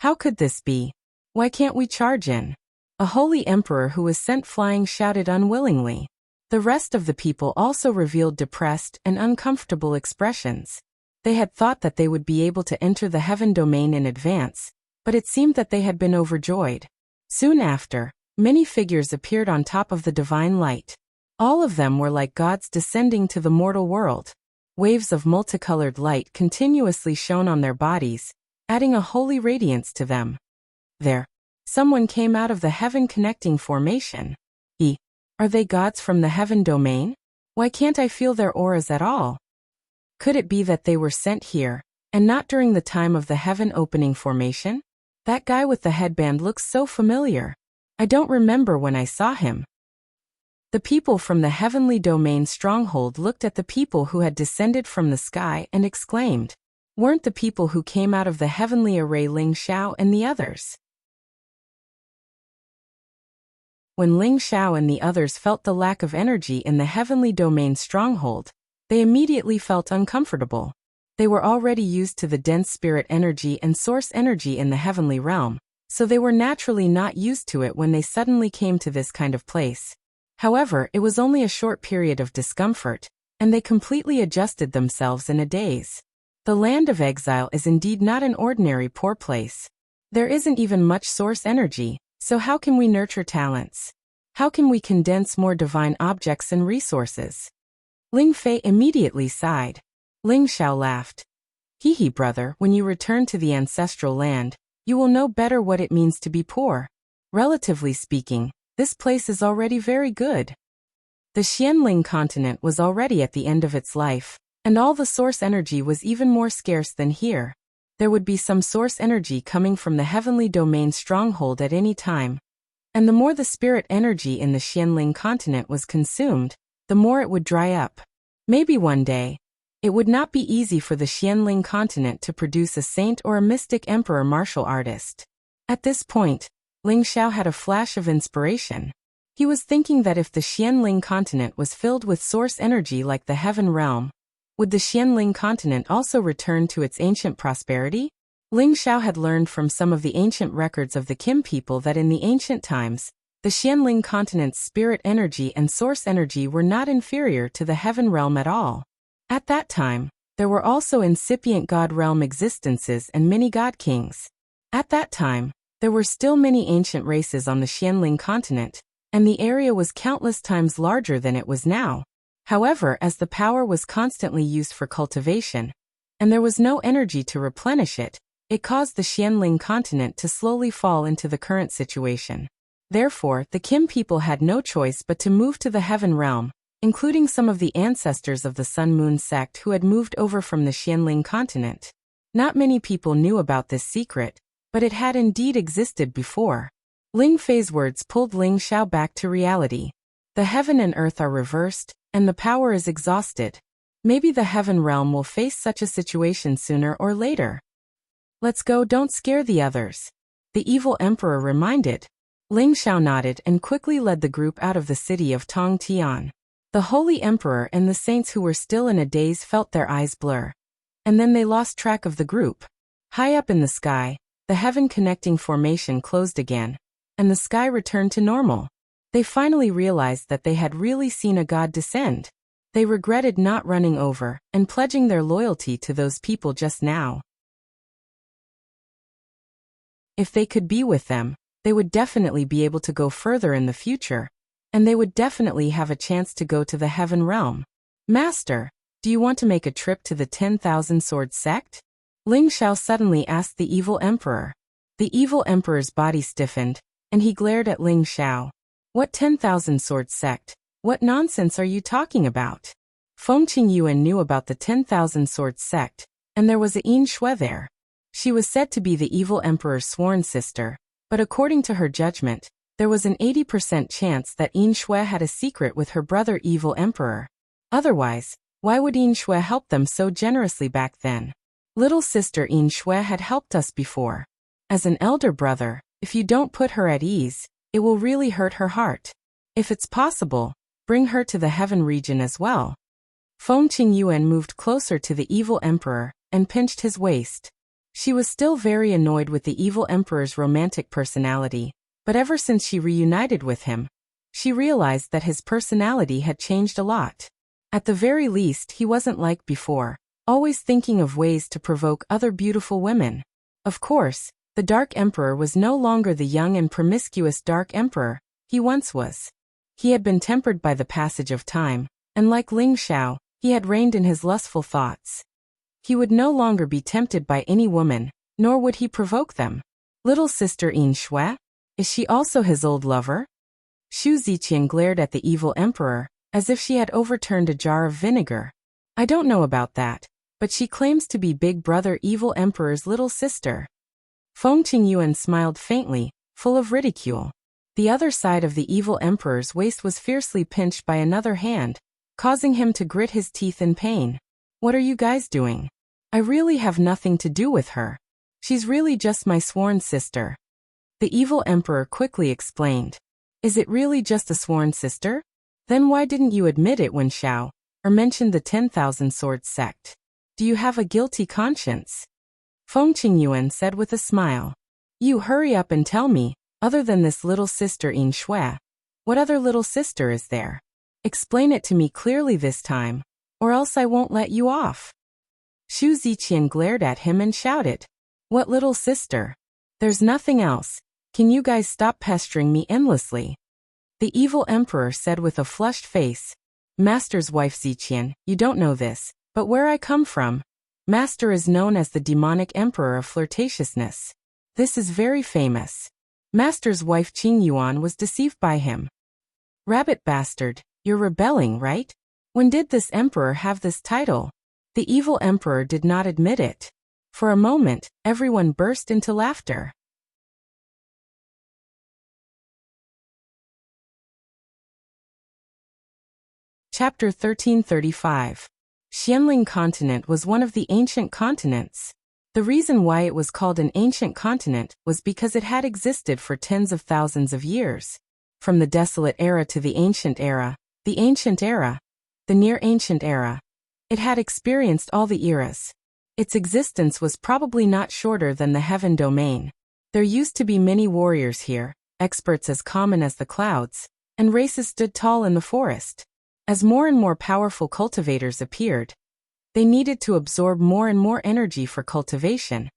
How could this be? Why can't we charge in? A holy emperor who was sent flying shouted unwillingly. The rest of the people also revealed depressed and uncomfortable expressions. They had thought that they would be able to enter the heaven domain in advance, but it seemed that they had been overjoyed. Soon after, many figures appeared on top of the divine light. All of them were like gods descending to the mortal world. Waves of multicolored light continuously shone on their bodies, adding a holy radiance to them. There, someone came out of the heaven-connecting formation. Are they gods from the heaven domain? Why can't I feel their auras at all? Could it be that they were sent here, and not during the time of the heaven opening formation? That guy with the headband looks so familiar. I don't remember when I saw him. The people from the heavenly domain stronghold looked at the people who had descended from the sky and exclaimed, "Weren't the people who came out of the heavenly array Ling Xiao and the others?" When Ling Xiao and the others felt the lack of energy in the heavenly domain stronghold, they immediately felt uncomfortable. They were already used to the dense spirit energy and source energy in the heavenly realm, so they were naturally not used to it when they suddenly came to this kind of place. However, it was only a short period of discomfort, and they completely adjusted themselves in a daze. The land of exile is indeed not an ordinary poor place. There isn't even much source energy, so how can we nurture talents? How can we condense more divine objects and resources? Ling Fei immediately sighed. Ling Xiao laughed. Hee brother, when you return to the ancestral land, you will know better what it means to be poor. Relatively speaking, this place is already very good. The Xianling continent was already at the end of its life, and all the source energy was even more scarce than here. There would be some source energy coming from the heavenly domain stronghold at any time. And the more the spirit energy in the Xianling continent was consumed, the more it would dry up. Maybe one day, it would not be easy for the Xianling continent to produce a saint or a mystic emperor martial artist. At this point, Ling Xiao had a flash of inspiration. He was thinking that if the Xianling continent was filled with source energy like the heaven realm, would the Xianling continent also return to its ancient prosperity? Ling Xiao had learned from some of the ancient records of the Kim people that in the ancient times, the Xianling continent's spirit energy and source energy were not inferior to the heaven realm at all. At that time, there were also incipient god realm existences and many god kings. At that time, there were still many ancient races on the Xianling continent, and the area was countless times larger than it was now. However, as the power was constantly used for cultivation, and there was no energy to replenish it, it caused the Xianling continent to slowly fall into the current situation. Therefore, the Kim people had no choice but to move to the heaven realm, including some of the ancestors of the Sun Moon sect who had moved over from the Xianling continent. Not many people knew about this secret, but it had indeed existed before. Ling Fei's words pulled Ling Xiao back to reality. The heaven and earth are reversed, and the power is exhausted. Maybe the heaven realm will face such a situation sooner or later. Let's go, don't scare the others, the evil emperor reminded. Ling Xiao nodded and quickly led the group out of the city of Tongtian. The holy emperor and the saints who were still in a daze felt their eyes blur. And then they lost track of the group. High up in the sky, the heaven-connecting formation closed again, and the sky returned to normal. They finally realized that they had really seen a god descend. They regretted not running over and pledging their loyalty to those people just now. If they could be with them, they would definitely be able to go further in the future, and they would definitely have a chance to go to the heaven realm. Master, do you want to make a trip to the 10,000 Sword sect? Ling Xiao suddenly asked the evil emperor. The evil emperor's body stiffened, and he glared at Ling Xiao. What 10,000 Sword sect? What nonsense are you talking about? Feng Qingyuan knew about the 10,000 Sword sect, and there was a Yin Xue there. She was said to be the evil emperor's sworn sister, but according to her judgment, there was an 80% chance that Yin Xue had a secret with her brother evil emperor. Otherwise, why would Yin Xue help them so generously back then? Little sister Yin Xue had helped us before. As an elder brother, if you don't put her at ease, it will really hurt her heart. If it's possible, bring her to the heaven region as well. Feng Qingyuan moved closer to the evil emperor and pinched his waist. She was still very annoyed with the evil emperor's romantic personality, but ever since she reunited with him, she realized that his personality had changed a lot. At the very least, he wasn't like before, always thinking of ways to provoke other beautiful women. Of course, the Dark Emperor was no longer the young and promiscuous Dark Emperor he once was. He had been tempered by the passage of time, and like Ling Xiao, he had reined in his lustful thoughts. He would no longer be tempted by any woman, nor would he provoke them. Little sister Yin Xue? Is she also his old lover? Xu Ziqian glared at the evil emperor, as if she had overturned a jar of vinegar. I don't know about that, but she claims to be Big Brother Evil Emperor's little sister. Feng Qingyuan smiled faintly, full of ridicule. The other side of the evil emperor's waist was fiercely pinched by another hand, causing him to grit his teeth in pain. What are you guys doing? I really have nothing to do with her. She's really just my sworn sister. The evil emperor quickly explained. Is it really just a sworn sister? Then why didn't you admit it when Xiao, or mentioned the 10,000 Sword sect? Do you have a guilty conscience? Feng Qingyuan said with a smile. You hurry up and tell me, other than this little sister Yin Xue, what other little sister is there? Explain it to me clearly this time, or else I won't let you off. Xu Ziqian glared at him and shouted. What little sister? There's nothing else. Can you guys stop pestering me endlessly? The evil emperor said with a flushed face. Master's wife Ziqian, you don't know this, but where I come from, Master is known as the demonic emperor of flirtatiousness. This is very famous. Master's wife Qingyuan was deceived by him. Rabbit bastard, you're rebelling, right? When did this emperor have this title? The evil emperor did not admit it. For a moment, everyone burst into laughter. Chapter 1335. Xianling continent was one of the ancient continents. The reason why it was called an ancient continent was because it had existed for tens of thousands of years. From the desolate era to the ancient era, the near ancient era. It had experienced all the eras. Its existence was probably not shorter than the heaven domain. There used to be many warriors here, experts as common as the clouds, and races stood tall in the forest. As more and more powerful cultivators appeared, they needed to absorb more and more energy for cultivation,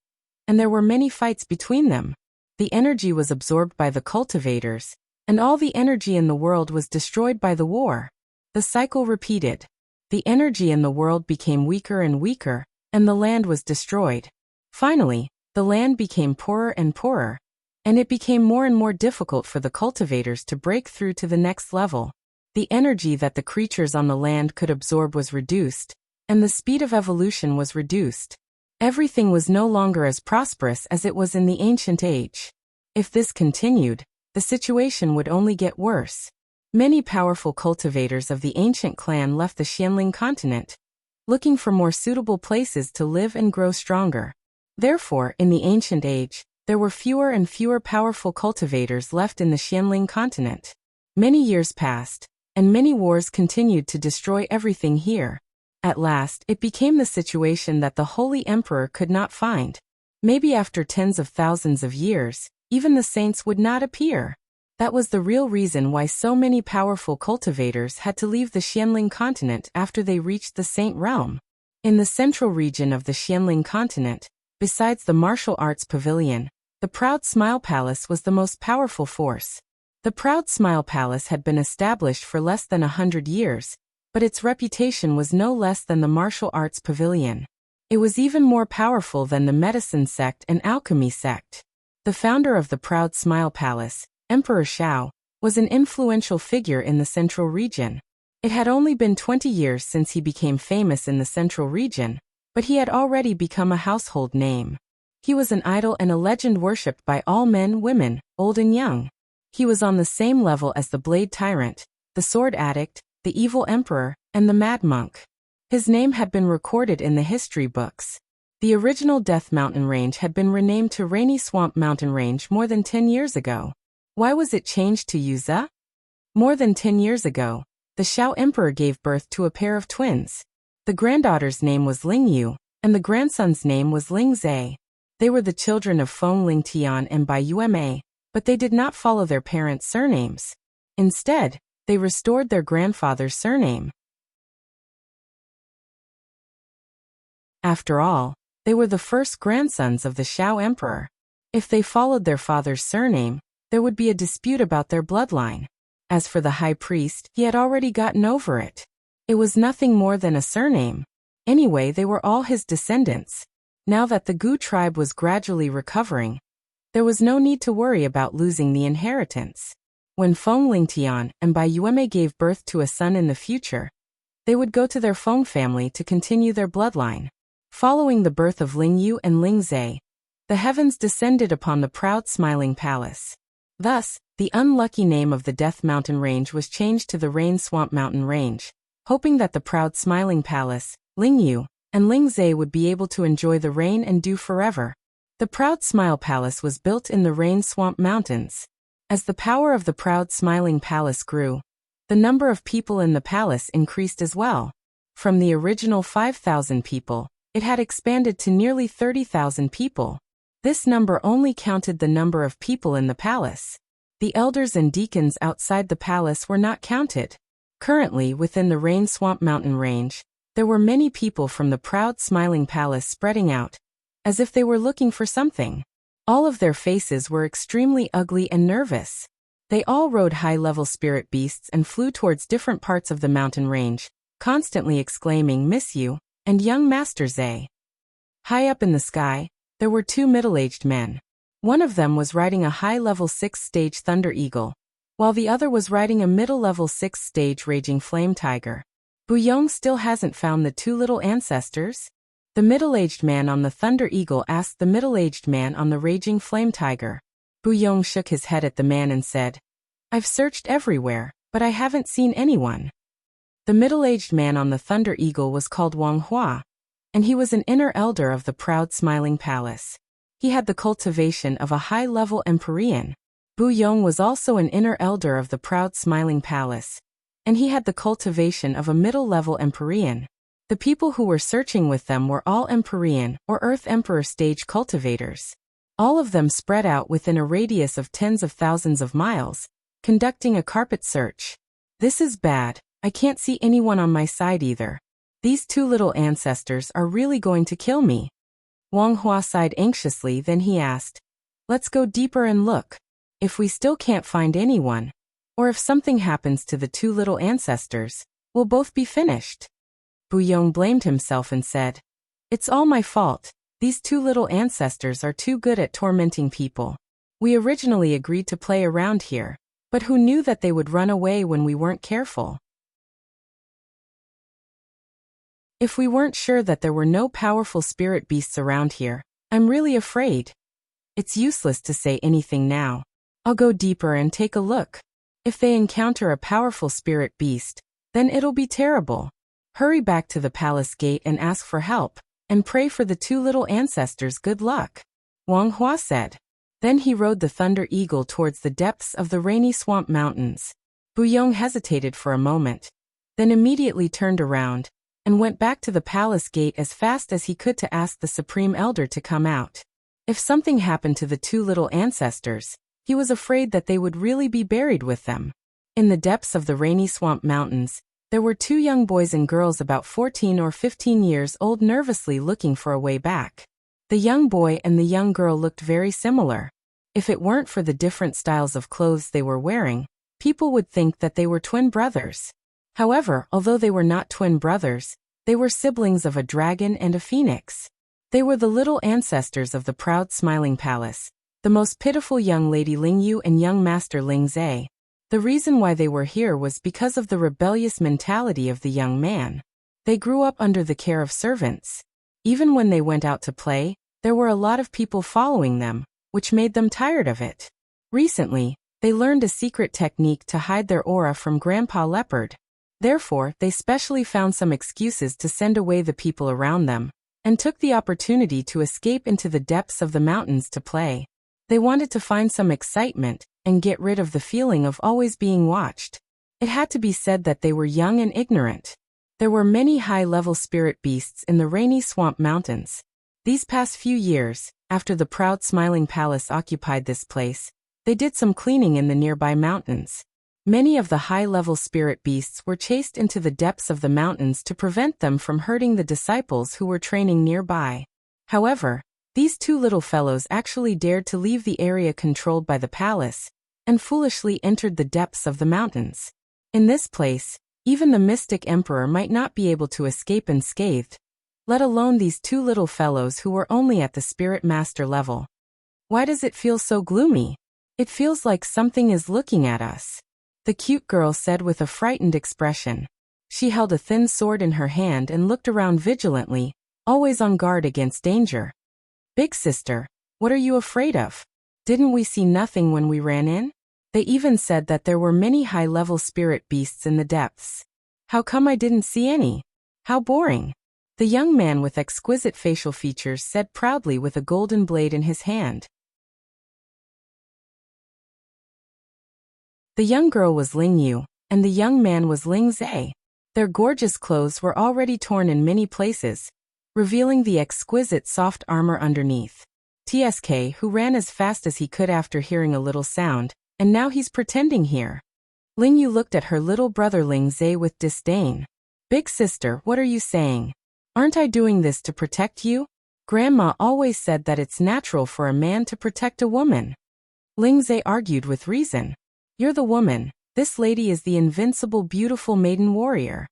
and there were many fights between them. The energy was absorbed by the cultivators, and all the energy in the world was destroyed by the war. The cycle repeated. The energy in the world became weaker and weaker, and the land was destroyed. Finally, the land became poorer and poorer, and it became more and more difficult for the cultivators to break through to the next level. The energy that the creatures on the land could absorb was reduced, and the speed of evolution was reduced. Everything was no longer as prosperous as it was in the ancient age. If this continued, the situation would only get worse. Many powerful cultivators of the ancient clan left the Xianling continent, looking for more suitable places to live and grow stronger. Therefore, in the ancient age, there were fewer and fewer powerful cultivators left in the Xianling continent. Many years passed, and many wars continued to destroy everything here. At last, it became the situation that the Holy Emperor could not find. Maybe after tens of thousands of years, even the saints would not appear. That was the real reason why so many powerful cultivators had to leave the Xianling continent after they reached the Saint Realm. In the central region of the Xianling continent, besides the martial arts pavilion, the Proud Smile Palace was the most powerful force. The Proud Smile Palace had been established for less than 100 years, but its reputation was no less than the martial arts pavilion. It was even more powerful than the medicine sect and alchemy sect. The founder of the Proud Smile Palace, Emperor Shao, was an influential figure in the central region. It had only been 20 years since he became famous in the central region, but he had already become a household name. He was an idol and a legend worshipped by all men, women, old and young. He was on the same level as the Blade Tyrant, the Sword Addict, the Evil Emperor, and the Mad Monk. His name had been recorded in the history books. The original Death Mountain Range had been renamed to Rainy Swamp Mountain Range more than 10 years ago. Why was it changed to Yuza? More than 10 years ago, the Shao Emperor gave birth to a pair of twins. The granddaughter's name was Ling Yu, and the grandson's name was Ling Zhe. They were the children of Feng Lingtian and Bai Yume, but they did not follow their parents' surnames. Instead, they restored their grandfather's surname. After all, they were the first grandsons of the Shao Emperor. If they followed their father's surname, there would be a dispute about their bloodline. As for the high priest, he had already gotten over it. It was nothing more than a surname. Anyway, they were all his descendants. Now that the Gu tribe was gradually recovering, there was no need to worry about losing the inheritance. When Feng Lingtian and Bai Yueme gave birth to a son in the future, they would go to their Feng family to continue their bloodline. Following the birth of Ling Yu and Ling Zhe, the heavens descended upon the Proud Smiling Palace. Thus, the unlucky name of the Death Mountain Range was changed to the Rain Swamp Mountain Range, hoping that the Proud Smiling Palace, Ling Yu, and Ling Zhe would be able to enjoy the rain and dew forever. The Proud Smile Palace was built in the Rain Swamp Mountains. As the power of the Proud Smiling Palace grew, the number of people in the palace increased as well. From the original 5,000 people, it had expanded to nearly 30,000 people. This number only counted the number of people in the palace. The elders and deacons outside the palace were not counted. Currently, within the Rain Swamp Mountain Range, there were many people from the Proud Smiling Palace spreading out, as if they were looking for something. All of their faces were extremely ugly and nervous. They all rode high-level spirit beasts and flew towards different parts of the mountain range, constantly exclaiming "Miss you" and "Young Master Zhe." High up in the sky, there were two middle-aged men. One of them was riding a high-level 6th-stage Thunder Eagle, while the other was riding a middle-level 6th-stage Raging Flame Tiger. Buyong still hasn't found the two little ancestors? The middle-aged man on the Thunder Eagle asked the middle-aged man on the Raging Flame Tiger. Buyong shook his head at the man and said, "I've searched everywhere, but I haven't seen anyone." The middle-aged man on the Thunder Eagle was called Wang Hua, and he was an inner elder of the Proud Smiling Palace. He had the cultivation of a high-level Empyrean. Buyong was also an inner elder of the Proud Smiling Palace, and he had the cultivation of a middle-level Empyrean. The people who were searching with them were all Empyrean or Earth Emperor stage cultivators. All of them spread out within a radius of tens of thousands of miles, conducting a carpet search. This is bad. I can't see anyone on my side either. These two little ancestors are really going to kill me. Wang Hua sighed anxiously, then he asked, "Let's go deeper and look. If we still can't find anyone, or if something happens to the two little ancestors, we'll both be finished." Buyong blamed himself and said, "It's all my fault. These two little ancestors are too good at tormenting people. We originally agreed to play around here, But who knew that they would run away when we weren't careful? If we weren't sure that there were no powerful spirit beasts around here, I'm really afraid. It's useless to say anything now. I'll go deeper and take a look. If they encounter a powerful spirit beast, then it'll be terrible. Hurry back to the palace gate and ask for help, and pray for the two little ancestors good luck, Wang Hua said. Then he rode the Thunder Eagle towards the depths of the rainy swamp mountains. Buyong hesitated for a moment, then immediately turned around, and went back to the palace gate as fast as he could to ask the Supreme Elder to come out. If something happened to the two little ancestors, he was afraid that they would really be buried with them. In the depths of the rainy swamp mountains, there were two young boys and girls about 14 or 15 years old nervously looking for a way back. The young boy and the young girl looked very similar. If it weren't for the different styles of clothes they were wearing, people would think that they were twin brothers. However, although they were not twin brothers, they were siblings of a dragon and a phoenix. They were the little ancestors of the proud smiling palace, the most pitiful young lady Ling Yu and young master Ling Zhe. The reason why they were here was because of the rebellious mentality of the young man. They grew up under the care of servants. Even when they went out to play, there were a lot of people following them, which made them tired of it. Recently, they learned a secret technique to hide their aura from Grandpa Leopard. Therefore, they specially found some excuses to send away the people around them, and took the opportunity to escape into the depths of the mountains to play. They wanted to find some excitement, and get rid of the feeling of always being watched. It had to be said that they were young and ignorant. There were many high-level spirit beasts in the rainy swamp mountains. These past few years, after the proud smiling palace occupied this place, they did some cleaning in the nearby mountains. Many of the high-level spirit beasts were chased into the depths of the mountains to prevent them from hurting the disciples who were training nearby. However, these two little fellows actually dared to leave the area controlled by the palace, and foolishly entered the depths of the mountains. In this place, even the mystic emperor might not be able to escape unscathed, let alone these two little fellows who were only at the spirit master level. Why does it feel so gloomy? It feels like something is looking at us, the cute girl said with a frightened expression. She held a thin sword in her hand and looked around vigilantly, always on guard against danger. Big sister, what are you afraid of? Didn't we see nothing when we ran in? They even said that there were many high-level spirit beasts in the depths. How come I didn't see any? How boring. The young man with exquisite facial features said proudly with a golden blade in his hand. The young girl was Ling Yu, and the young man was Ling Zhe. Their gorgeous clothes were already torn in many places, revealing the exquisite soft armor underneath. TSK, who ran as fast as he could after hearing a little sound, and now he's pretending here. Ling Yu looked at her little brother Ling Zhe with disdain. Big sister, what are you saying? Aren't I doing this to protect you? Grandma always said that it's natural for a man to protect a woman. Ling Zhe argued with reason. You're the woman. This lady is the invincible beautiful maiden warrior.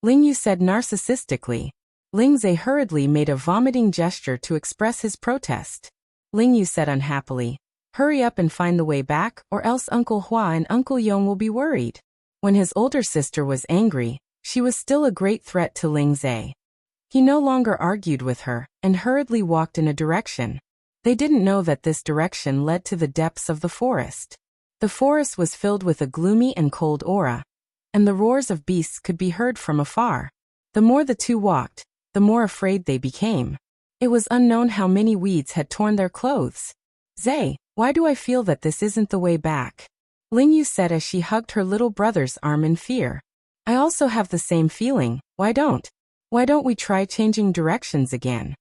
Ling Yu said narcissistically. Ling Zhe hurriedly made a vomiting gesture to express his protest. Ling Yu said unhappily, hurry up and find the way back, or else Uncle Hua and Uncle Yong will be worried. When his older sister was angry, she was still a great threat to Ling Zhe. He no longer argued with her, and hurriedly walked in a direction. They didn't know that this direction led to the depths of the forest. The forest was filled with a gloomy and cold aura, and the roars of beasts could be heard from afar. The more the two walked, the more afraid they became. It was unknown how many weeds had torn their clothes. Zhe, why do I feel that this isn't the way back? Ling Yu said as she hugged her little brother's arm in fear. I also have the same feeling, why don't we try changing directions again?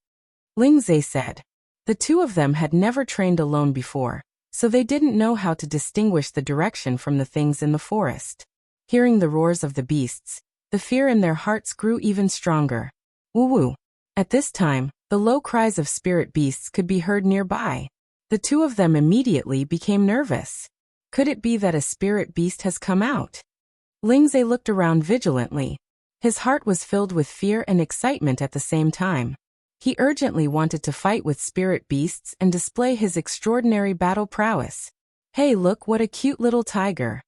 Ling Zhe said. The two of them had never trained alone before, so they didn't know how to distinguish the direction from the things in the forest. Hearing the roars of the beasts, the fear in their hearts grew even stronger. Woo-woo. At this time, the low cries of spirit beasts could be heard nearby. The two of them immediately became nervous. Could it be that a spirit beast has come out? Ling Zhe looked around vigilantly. His heart was filled with fear and excitement at the same time. He urgently wanted to fight with spirit beasts and display his extraordinary battle prowess. Hey, look what a cute little tiger.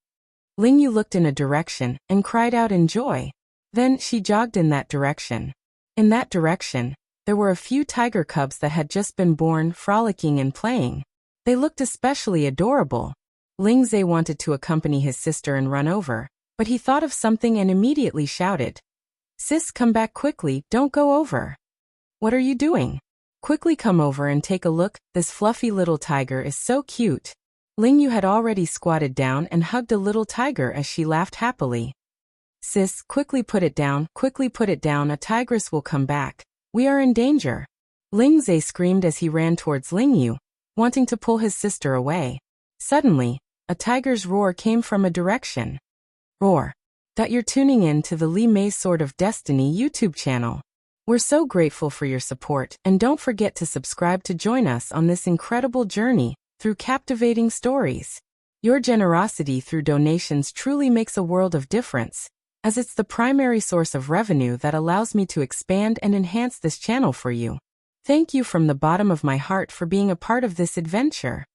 Ling Yu looked in a direction and cried out in joy. Then she jogged in that direction. In that direction, there were a few tiger cubs that had just been born, frolicking and playing. They looked especially adorable. Ling Zhe wanted to accompany his sister and run over, but he thought of something and immediately shouted, "Sis, come back quickly, don't go over." "What are you doing? Quickly come over and take a look, this fluffy little tiger is so cute." Ling Yu had already squatted down and hugged a little tiger as she laughed happily. "Sis, quickly put it down, a tigress will come back. We are in danger." Ling Zhe screamed as he ran towards Ling Yu, wanting to pull his sister away. Suddenly, a tiger's roar came from a direction. Roar. That you're tuning in to the Li Mei's Sword of Destiny YouTube channel. We're so grateful for your support, and don't forget to subscribe to join us on this incredible journey through captivating stories. Your generosity through donations truly makes a world of difference, as it's the primary source of revenue that allows me to expand and enhance this channel for you. Thank you from the bottom of my heart for being a part of this adventure.